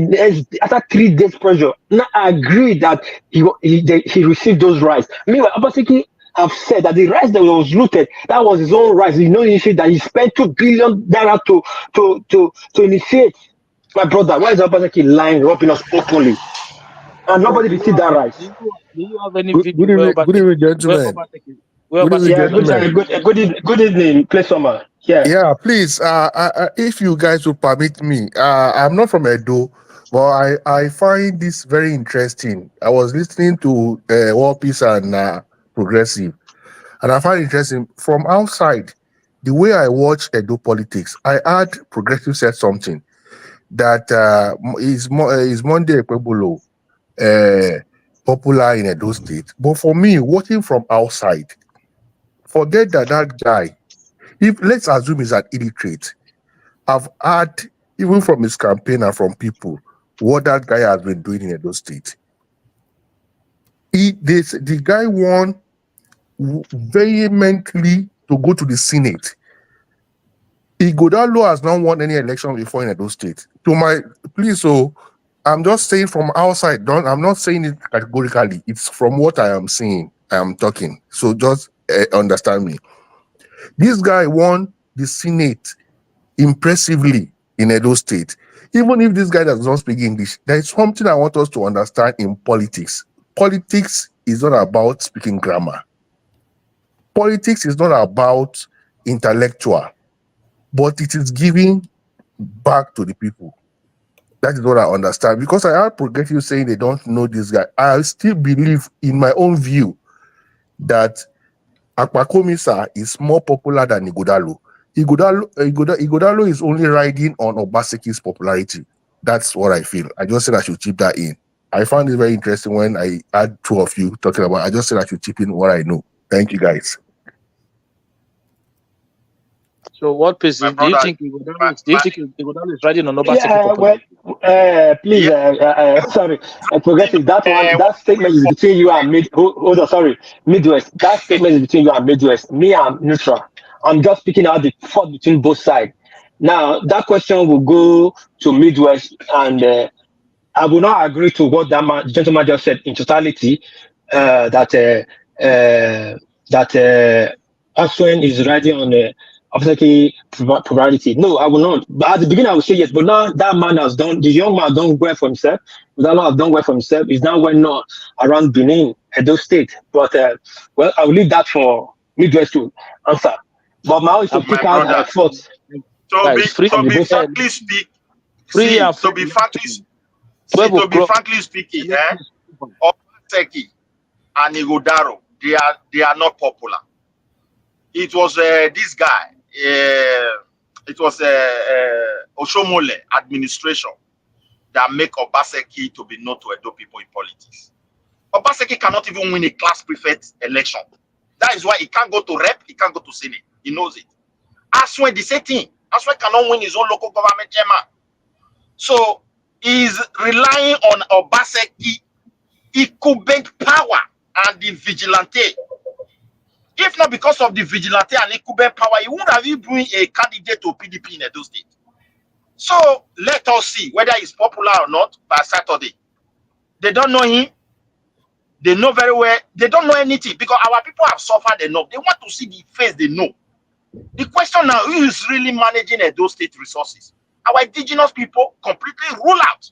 after 3 days pressure, now agreed that he received those rights. Meanwhile, Obaseki have said that the rights that was looted, that was his own rights. You know, that he spent $2 billion to initiate. My brother, why is Obaseki lying, robbing us openly? And nobody received that right. Do you have any Good evening, gentlemen. Good evening, play summer. Yeah, please. If you guys would permit me, I'm not from Edo, but I find this very interesting. I was listening to War Peace and Progressive, and I find it interesting from outside. The way I watch Edo politics, I heard Progressive said something that is Monday Ekwebulo popular in Edo State. But for me, watching from outside, forget that guy. If let's assume he's an illiterate, I've heard even from his campaign and from people what that guy has been doing in Edo State. The guy won vehemently to go to the Senate. Ighodalo has not won any election before in Edo State. I'm just saying from outside. I'm not saying it categorically. It's from what I am seeing. I am talking. So just understand me. This guy won the Senate impressively in Edo State. Even if this guy does not speak English, there is something I want us to understand in politics. Politics is not about speaking grammar. politics is not about intellectual, but it is giving back to the people. That is what I understand. Because I heard progressive saying they don't know this guy. I still believe, in my own view, that Akpakomisa is more popular than Ighodalo. Ighodalo is only riding on Obaseki's popularity. That's what I feel. I just said I should chip that in. I found it very interesting when I had two of you talking about. I just said I should chip in what I know. Thank you, guys. So what percent do you think Ighodalo is riding on Obaseki popularity? Please, sorry, progressive. That statement is between you and mid. Hold on, sorry, Midwest. That statement is between you and Midwest. Me, I'm neutral. I'm just picking out the fault between both sides. Now, that question will go to Midwest, and I will not agree to what that gentleman just said in totality. That Aswen is riding on obviously plurality. No, I will not. But at the beginning, I would say yes. But now that man has done, the young man done well for himself. That man has done well for himself. He's now well known around Benin, Edo State. But well, I will leave that for Midwest to answer. But now is to pick out a fault. To be frankly speaking, Obaseki and Ighodalo, they are not popular. It was this guy. It was Oshomole administration that make Obaseki to be known to Edo people in politics. Obaseki cannot even win a class prefect election. That is why he can't go to rep, he can't go to senate. He knows it. Aswen the same thing. Aswen cannot win his own local government chairman. So he's relying on Obaseki incumbent power and the vigilante. If not because of the vigilante and incumbent power, he wouldn't have even been a candidate to PDP in Edo State. So let us see whether he's popular or not by Saturday. They don't know him. They know very well. They don't know anything because our people have suffered enough. They want to see the face they know. The question now, who is really managing Edo State resources? Our indigenous people completely rule out.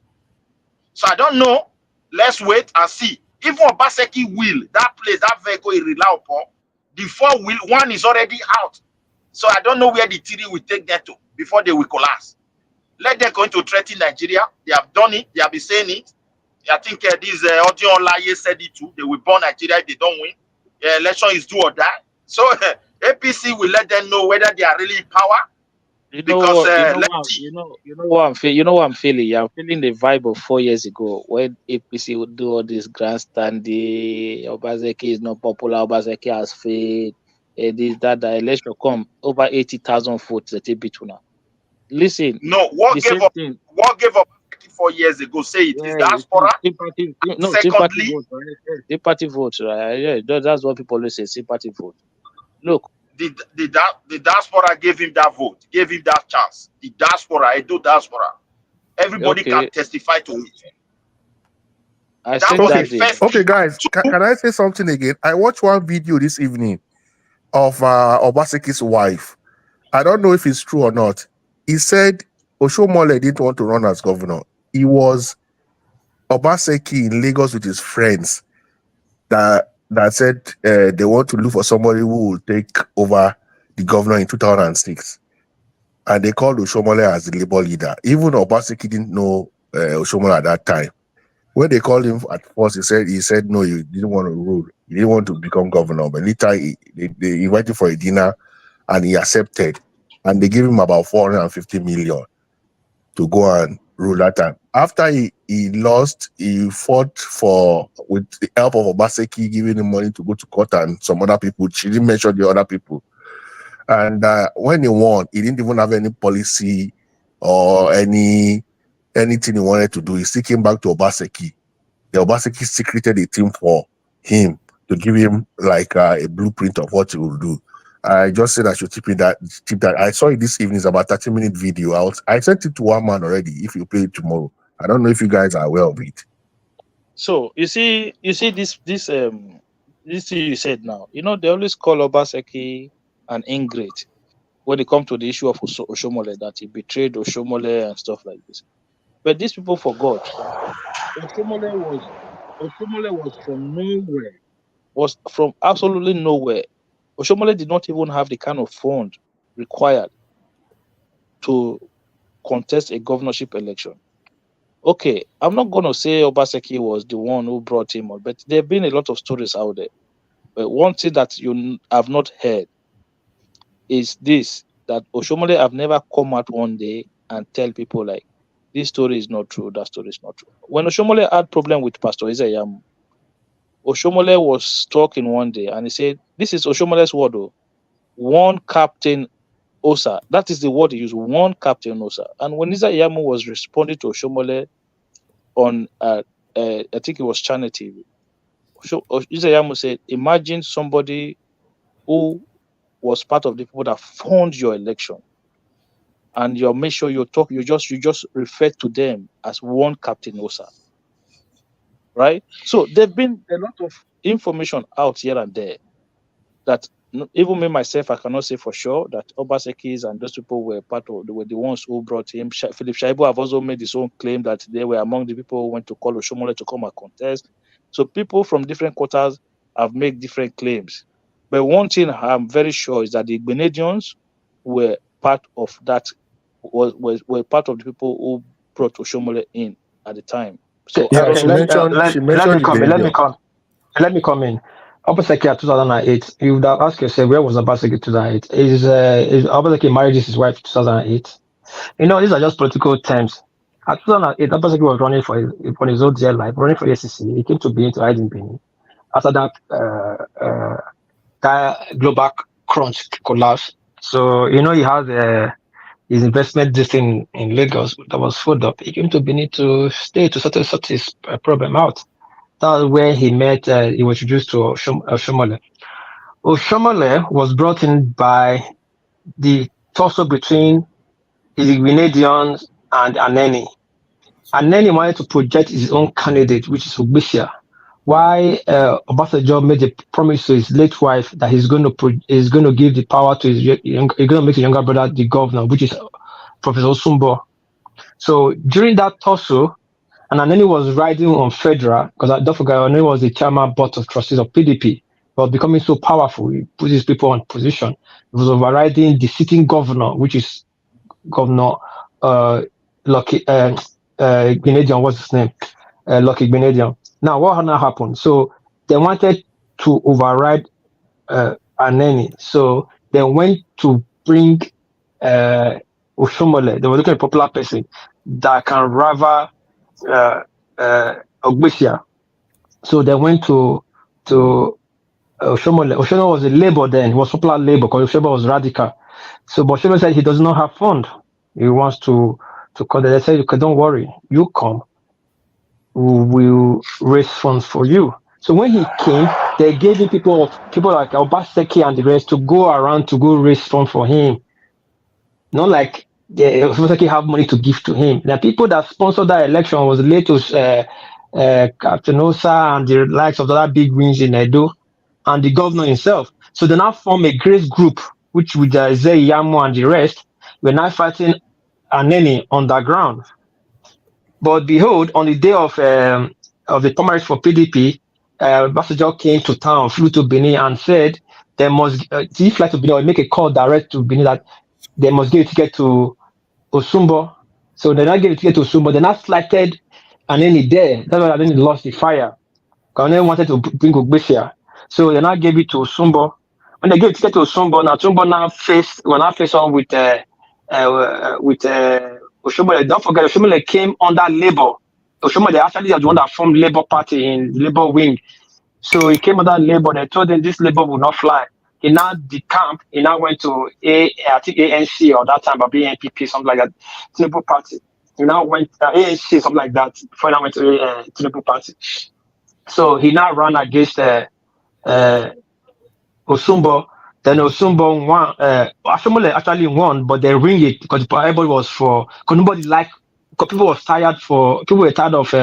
So I don't know. Let's wait and see. Even Obaseki will, that place, that vehicle he rely upon, the four-wheel, one is already out. So I don't know where the three will take that to before they will collapse. Let them go to threaten Nigeria. They have done it. They have been saying it. I think this audio online said it too. They will burn Nigeria if they don't win. Election is do or die. So APC will let them know whether they are really in power. You know what I'm feeling. I'm feeling the vibe of 4 years ago when APC would do all this grandstanding. Obaseki is not popular. Obaseki has failed. This, that, the election come over 80,000 votes that they beat now. Listen. No, what gave up 4 years ago? Say it is diaspora. Sympathy votes, right? Yeah, that's what people always say. Sympathy vote. Look. The diaspora gave him that vote, gave him that chance. The diaspora, Edo diaspora. Everybody can testify to it. Okay, guys, can I say something again? I watched one video this evening of Obaseki's wife. I don't know if it's true or not. He said Oshomole didn't want to run as governor. He was Obaseki in Lagos with his friends that said they want to look for somebody who will take over the governor in 2006. And they called Oshomole as the Labour leader. Even Obaseki didn't know Oshomole at that time. When they called him at first, he said no, he didn't want to rule. He didn't want to become governor. But later, they invited for a dinner and he accepted. And they gave him about 450 million to go and rule that time. After he lost, he fought with the help of Obaseki, giving him money to go to court and some other people. She didn't mention the other people. And when he won, he didn't even have any policy or anything he wanted to do. He still came back to Obaseki. The Obaseki secreted a team for him to give him like a blueprint of what he will do. I just said I should keep that. I saw it this evening. It's about 30-minute video. I sent it to one man already. If you play it tomorrow, I don't know if you guys are aware of it. So you see this thing you said now. You know they always call Obaseki an ingrate when it comes to the issue of Oshomole, that he betrayed Oshomole and stuff like this. But these people forgot Oshomole was from nowhere, was from absolutely nowhere. Oshomole did not even have the kind of fund required to contest a governorship election. Okay, I'm not going to say Obaseki was the one who brought him on, but there have been a lot of stories out there. But one thing that you have not heard is this, that Oshomole have never come out one day and tell people like, this story is not true, that story is not true. When Oshomole had problem with Pastor Isayam, Oshomole was talking one day and he said, this is Oshomole's word, though. One Captain Osa. That is the word he used, one Captain Osa. And when Isayam was responding to Oshomole on, I think it was Channel TV, Isayam said, imagine somebody who was part of the people that fund your election, and you make sure you just refer to them as one Captain Osa, right? So there've been a lot of information out here and there that even me myself, I cannot say for sure that Obasekis and those people were the ones who brought him. Philip Shaibu have also made his own claim that they were among the people who went to call Oshomole to come and contest. So people from different quarters have made different claims. But one thing I'm very sure is that the Grenadians were part of that, were part of the people who brought Oshomole in at the time. So let me come in. Obaseki at 2008, you would have asked yourself, where was Obaseki 2008? Is Obaseki married his wife 2008? You know, these are just political terms. At 2008, Obaseki was running for his own dear life, running for SCC. He came to Benin to hide in Benin. After that, global crunch collapsed. So, you know, he had his investment this thing in Lagos that was folded up. He came to Benin to stay to sort his problem out. That's where he met, he was introduced to Oshomole. Oshomole was brought in by the tussle between the Grenadians and Aneni. Aneni wanted to project his own candidate, which is Ugbisia. Why Obasanjo made a promise to his late wife that he's going to give the power to he's going to make his younger brother the governor, which is Professor Osumbo. So during that tussle, and Aneni was riding on federal, because don't forget, Aneni was the chairman board of trustees of PDP, but becoming so powerful, he put his people on position. It was overriding the sitting governor, which is Governor Lucky Grenadian, what's his name? Lucky Grenadian. Now, what now happened? So they wanted to override Aneni. So they went to bring Oshomole. They were looking at a popular person that can rival Ogbisia. So they went to Oshomole. Oshomole was a labor then. He was popular labor because Oshomole was radical. So but Oshomole said he does not have fund. He wants to call. They said, okay, don't worry, you come. We will raise funds for you. So when he came, they gave him people like Obaseki and the rest to go around to go raise funds for him. Not like Obaseki have money to give to him. The people that sponsored that election was Letos, Captain Osa and the likes of the other big wins in Edo and the governor himself. So they now form a grace group, which with Zay Yamo and the rest, we're now fighting Aneni underground. But behold, on the day of the primary for PDP, Obasanjo came to town, flew to Benin, and said they must fly to Benin or make a call direct to Benin that they must give a ticket to Osumbo. So they not gave a ticket to Osumbo. They not slighted Aneni there. That's why Aneni lost the fire. Because Aneni wanted to bring Ogbisia. So they not gave it to Osumbo. When they gave a ticket to Osumbo, now Osumbo now face on with Oshomole. Don't forget, Oshomole came under Labour. Oshomole actually is the one that formed Labour Party in Labour wing. So he came under Labour. They told him this Labour will not fly. He now decamped. He now went to I think ANC or that time, but NNPC, something like that, Tinubu Party. He now went ANC, something like that, before he now went to Tinubu Party. So he now ran against Osumbo. Then Osumbo won. Oshomole actually won, but they ring it because everybody was for. Because nobody liked. Because people were tired of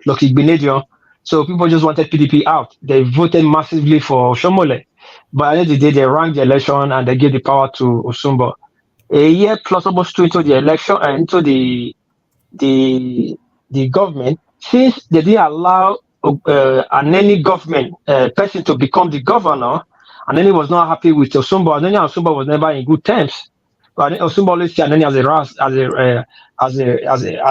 Lucky Grenadian, so people just wanted PDP out. They voted massively for Oshomole, but at the end of the day, they ran the election and they gave the power to Osumbo. A year plus almost into the election and into the government, since they didn't allow Aneni government person to become the governor. And then he was not happy with Osumbo. And then Osumbo was never in good terms. But Osumbo always see Aneni as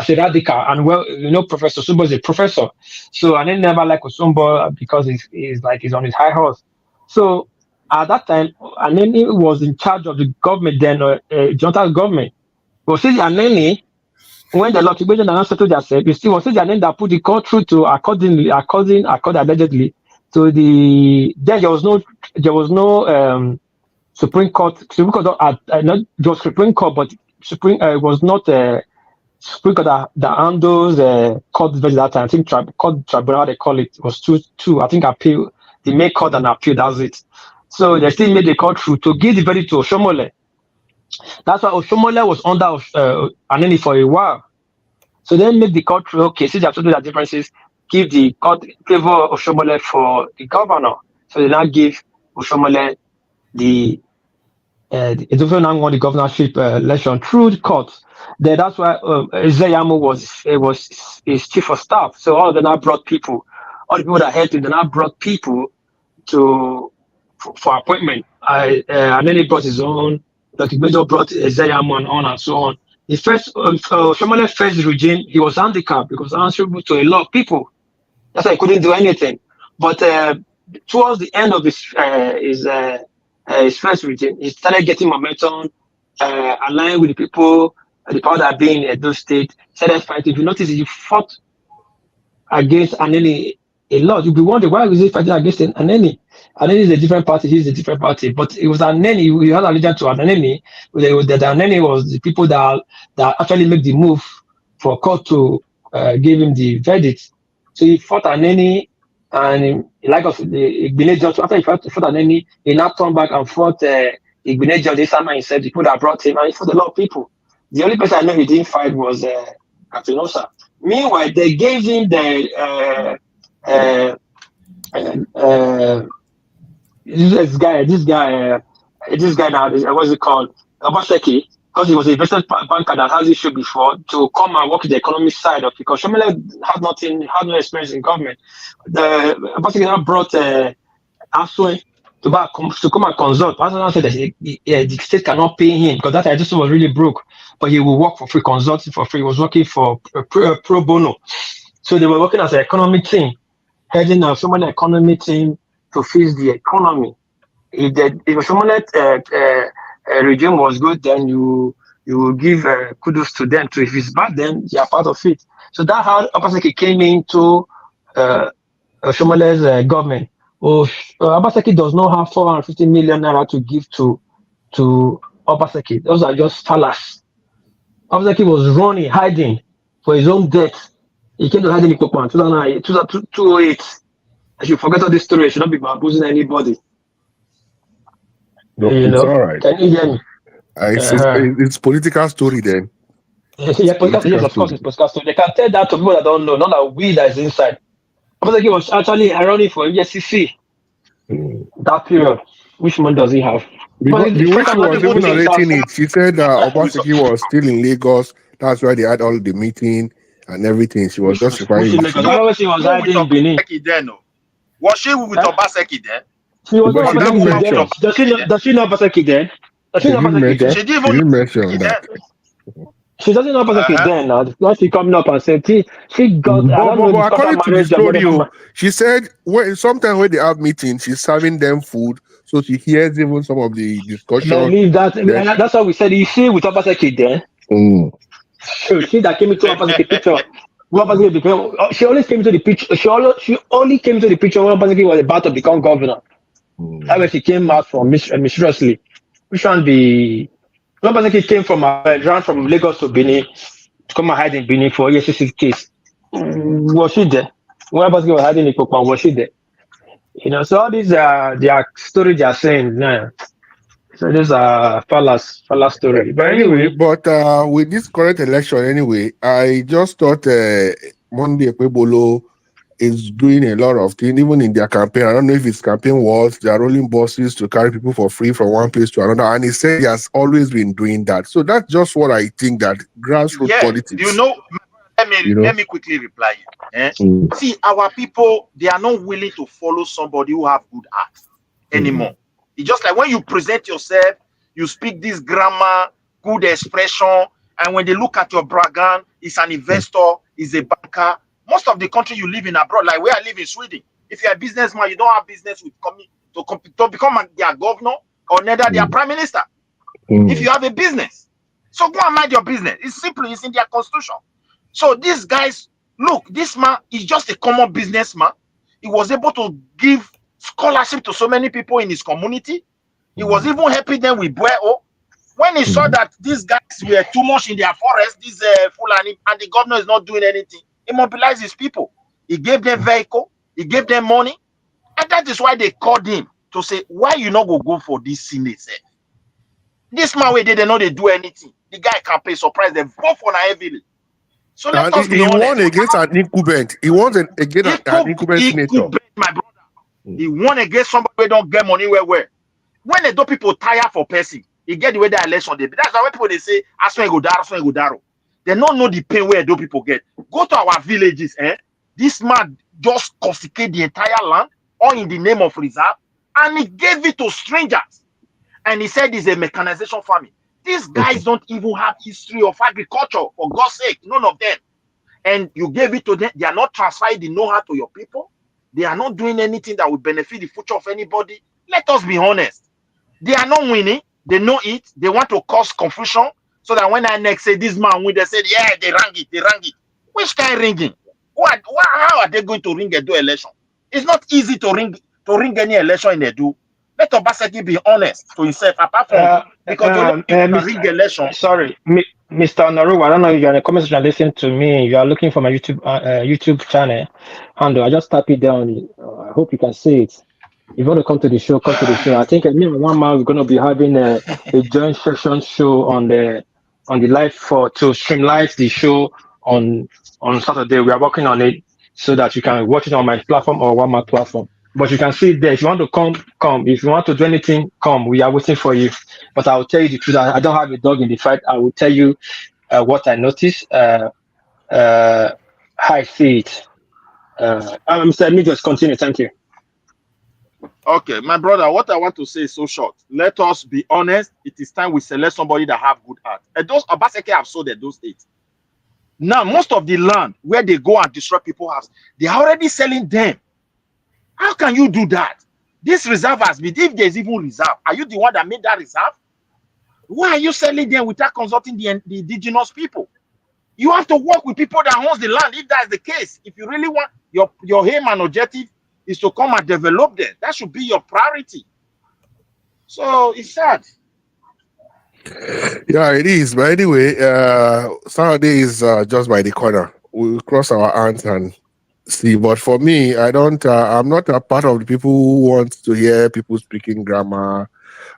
a radical. And well, you know, Professor Osumbo is a professor. So Aneni never liked Osumbo because he's on his high horse. So at that time, Aneni was in charge of the government then, Jonathan's government. But since Aneni, when the litigation and settled themselves, you see, was the Aneni that put the court through to according allegedly to the. Then there was no Supreme Court not just Supreme Court, but Supreme was not Supreme Court that handles court that time. I think court tribunal they call it was two. I think appeal. They make court and appeal. That's it. So they still made the court through to give the verdict to Oshomole. That's why Oshomole was under Aneni for a while. So then make the court through. Okay, since they have told you the differences, give the court favor Oshomole for the governor. So they now give Oshomole the governorship election through the court. Then that's why Ezeyamo was his chief of staff. So all of them now brought people. All the people that helped him, they now brought people for appointment. And then he brought his own. Dr. Major brought Ezeyamo and on and so on. The first Shomole's first regime, he was handicapped because answerable to a lot of people. That's why he couldn't do anything. But towards the end of his first regime, he started getting momentum, aligned with the people, the power that being in Edo State, started fighting. If you notice, he fought against Aneni a lot. You'll be wondering, why was he fighting against Aneni? Aneni is a different party, he's a different party. But it was Aneni, you had allegiance to Aneni. The Aneni was the people that actually make the move for court to give him the verdict. So he fought Aneni, and like of the Igbenejot, after he fought Aneni, he now turned back and fought Igbenejot. This time himself, the people that brought him, and he fought a lot of people. The only person I know he didn't fight was Atinosa. Meanwhile, they gave him the this guy now, what's it called? Obaseki, because he was a investment banker that has issue before, to come and work the economic side of it. Because Shomele had no experience in government. The Obaseki now brought Aswe to come and consult. Aswe said that the state cannot pay him because that time just was really broke, but he will work for free, consulting for free. He was working for pro bono. So they were working as an economic team, heading a Somali economic team to fix the economy. If the Somali regime was good, then you will give kudos to them too. If it's bad, then they are part of it. So that's how Obaseki came into Somali's government. Obaseki does not have 450 million naira to give to Obaseki. Those are just fallacies. Obaseki was running, hiding for his own debt. He came to hide in Ikpopan 2008. I should forget all this story. I should not be bamboozling anybody. No, it's all right. Can you hear me? It's political story then. Yes, of course, it's political story. They can tell that to people that don't know, not that we that is inside. Obaseki was actually running for MSCC that period. Which month does he have? Because the way she was even narrating it, she said Obaseki was still in Lagos. That's why they had all the meeting and everything. She was just requiring. She was hiding in Benin. Was she with Obaseki then? She was not Obaseki then. Does she know Obaseki then? She didn't mention that. She doesn't know Obaseki then. Now she coming up and said she got. But according to the story, she said sometimes when they have meetings, she's serving them food, so she hears even some of the discussion. Believe that. That's what we said. You see with Obaseki then. So she that came into Obaseki picture. She only came to the picture. She only came to the picture when Obaseki was about to become governor. That way she came out from mysteriously. Which one be? Obaseki came ran from Lagos to Benin to come and hide in Benin for ESC's case. Was she there? When Obaseki was hiding in Ikpopan, was she there? So all these their stories they are saying now. So these are fallacious story. But anyway, with this current election, anyway, I just thought Monday Ekpebolo is doing a lot of things, even in their campaign. I don't know if it's campaign walls, they are rolling buses to carry people for free from one place to another. And he said he has always been doing that. So that's just what I think, that grassroots politics. Let me quickly reply. See, our people, they are not willing to follow somebody who have good heart anymore. It's just like when you present yourself, you speak this grammar, good expression, and when they look at your background, it's an investor, it's a banker. Most of the country you live in abroad, like where I live in Sweden, if you're a businessman, you don't have business with to become their governor or neither their prime minister. If you have a business, so go and mind your business. It's simply it's in their constitution. So these guys, look, this man is just a common businessman. He was able to give scholarship to so many people in his community. He was even helping them with Bueo. When he saw that these guys were too much in their forest, this Fulani, and the governor is not doing anything, he mobilized his people. He gave them vehicle, he gave them money, and that is why they called him to say, why you not go for this Senate? This man where they know they do anything. The guy can pay surprise, they vote for heavily. So let us be he honest. won against an incumbent. He won against an incumbent senator. My brother. He won against somebody who don't get money where. When they do people tire for person, he get the way the election they be. That's why people they say, Aswen go daro. They don't know the pain where do people get. Go to our villages, This man just confiscated the entire land, all in the name of reserve, and he gave it to strangers. And he said it's a mechanization farming. These guys don't even have history of agriculture, for God's sake, none of them. And you gave it to them. They are not transferring the know-how to your people. They are not doing anything that will benefit the future of anybody. Let us be honest. They are not winning. They know it. They want to cause confusion so that when I next say this man win, they said, yeah, they rang it. Which kind of ringing? How are they going to ring a do election? It's not easy to ring any election in a do. Let Obasanjo be honest to himself, apart from because the only people that ring election. Sorry, Mr. Naru, I don't know if you're in the comment section listening to me. You are looking for my YouTube channel handle. I just tap it down. I hope you can see it. If you want to come to the show, come to the show. I think me and one man we're going to be having a joint session show on the live to streamline the show on Saturday. We are working on it so that you can watch it on my platform or one man platform. But you can see it there. If you want to come. If you want to do anything, come. We are waiting for you. But I will tell you the truth. I don't have a dog in the fight. I will tell you what I noticed. How I see it. Mr. Let me just continue. Thank you. Okay, my brother, what I want to say is so short. Let us be honest. It is time we select somebody that have good heart. And those Obaseki have sold those states. Now, most of the land where they go and destroy people's house, they are already selling them. How can you do that? This reserve has been, if there's even reserve, are you the one that made that reserve? Why are you selling them without consulting the indigenous people? You have to work with people that owns the land, if that's the case. If you really want your aim and objective is to come and develop them, that should be your priority. So it's sad. Yeah, it is. But anyway, Saturday is just by the corner. We'll cross our hands and see. But for me, I'm not a part of the people who want to hear people speaking grammar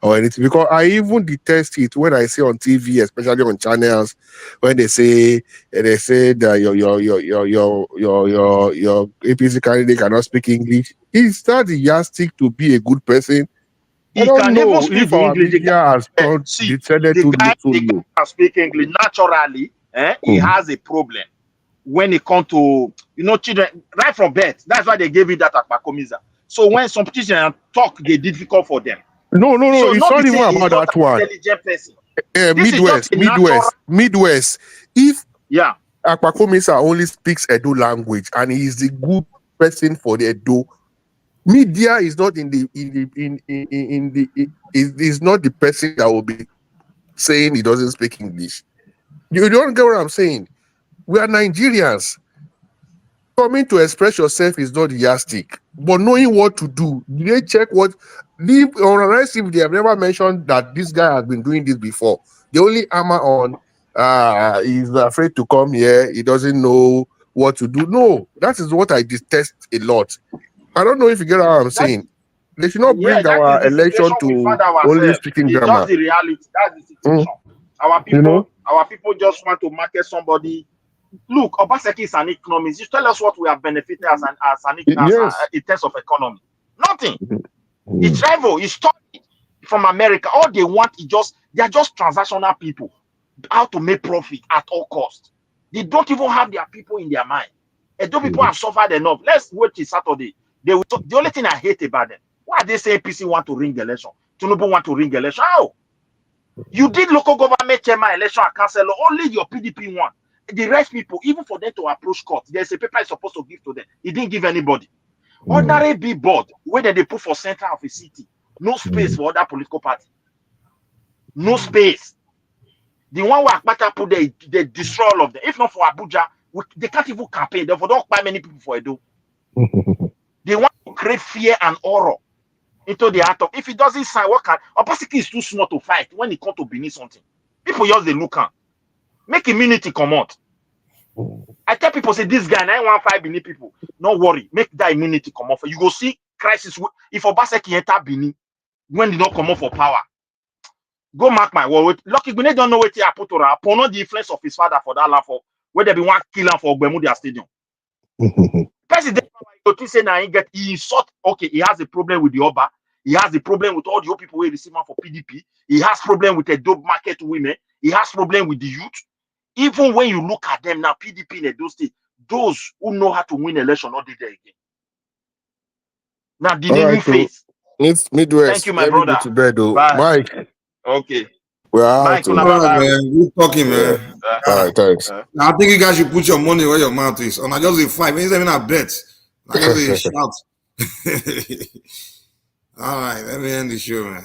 or anything, because I even detest it when I see on TV, especially on channels, when they say that your APC candidate cannot speak English. Is that the yardstick to be a good person? I don't know if our media has decided to look so low. The guy can speak English naturally. He has a problem when it comes to children right from birth. That's why they gave you that Akpakomiza. So when some children talk, they difficult for them. No. So It's not even about that one. Intelligent person. Midwest. If yeah, Akpakomiza only speaks Edo language and he is the good person for the Edo, media is not is not the person that will be saying he doesn't speak English. You don't get what I'm saying? We are Nigerians. Coming to express yourself is not the yardstick, but knowing what to do. They check what leave on unless if they have never mentioned that this guy has been doing this before. The only hammer on he's afraid to come here, he doesn't know what to do. No, that is what I detest a lot. I don't know if you get what I'm saying. They should not bring our election to only speaking grammar. It's just the reality. That's the situation. Our people just want to market somebody. Look, Obaseki is an economist. You tell us what we have benefited as in terms of economy. Nothing. He travel, he studied from America. All they want is they are just transactional people. How to make profit at all costs. They don't even have their people in their mind. And those people have suffered enough. Let's wait till Saturday. The only thing I hate about them, why they say APC want to ring the election? Tinubu want to ring election. How? You did local government chairman election and councillor, only your PDP one. The rest people, even for them to approach court, there's a paper is supposed to give to them. He didn't give anybody. Ordinary big board, where they put for center of a city. No space for other political party. No space. The one where Akpata put there, they destroy all of them. If not for Abuja, they can't even campaign. Therefore, don't buy many people for Edo. They want to create fear and horror into the heart of. If he doesn't sign, what can? Obaseki is too small to fight when it comes to Benin something. People just they look at. Make immunity come out. I tell people, say this guy 915 Benin people. Don't worry, make that immunity come off. You go see crisis. If Obaseki enter Benin, when they don't come off for power, go mark my word. Lucky Benin don't know what he put to upon not the influence of his father for that land for where they be one killer for Bermuda Stadium. President say now he insult. Okay, he has a problem with the Oba. He has a problem with all the old people who receive for PDP. He has problem with the dope market women. He has problem with the youth. Even when you look at them now, PDP in those states, those who know how to win election not did there again. Now the new face. Midwest. Thank you, my Let brother. me go to bed, though. Bye. Mike. Okay. We're out. Mike, All right, man. Good talking, man. All right, thanks. I think you guys should put your money where your mouth is. And I just a fight. It's even a bet. I just a shout. All right, let me end the show, man.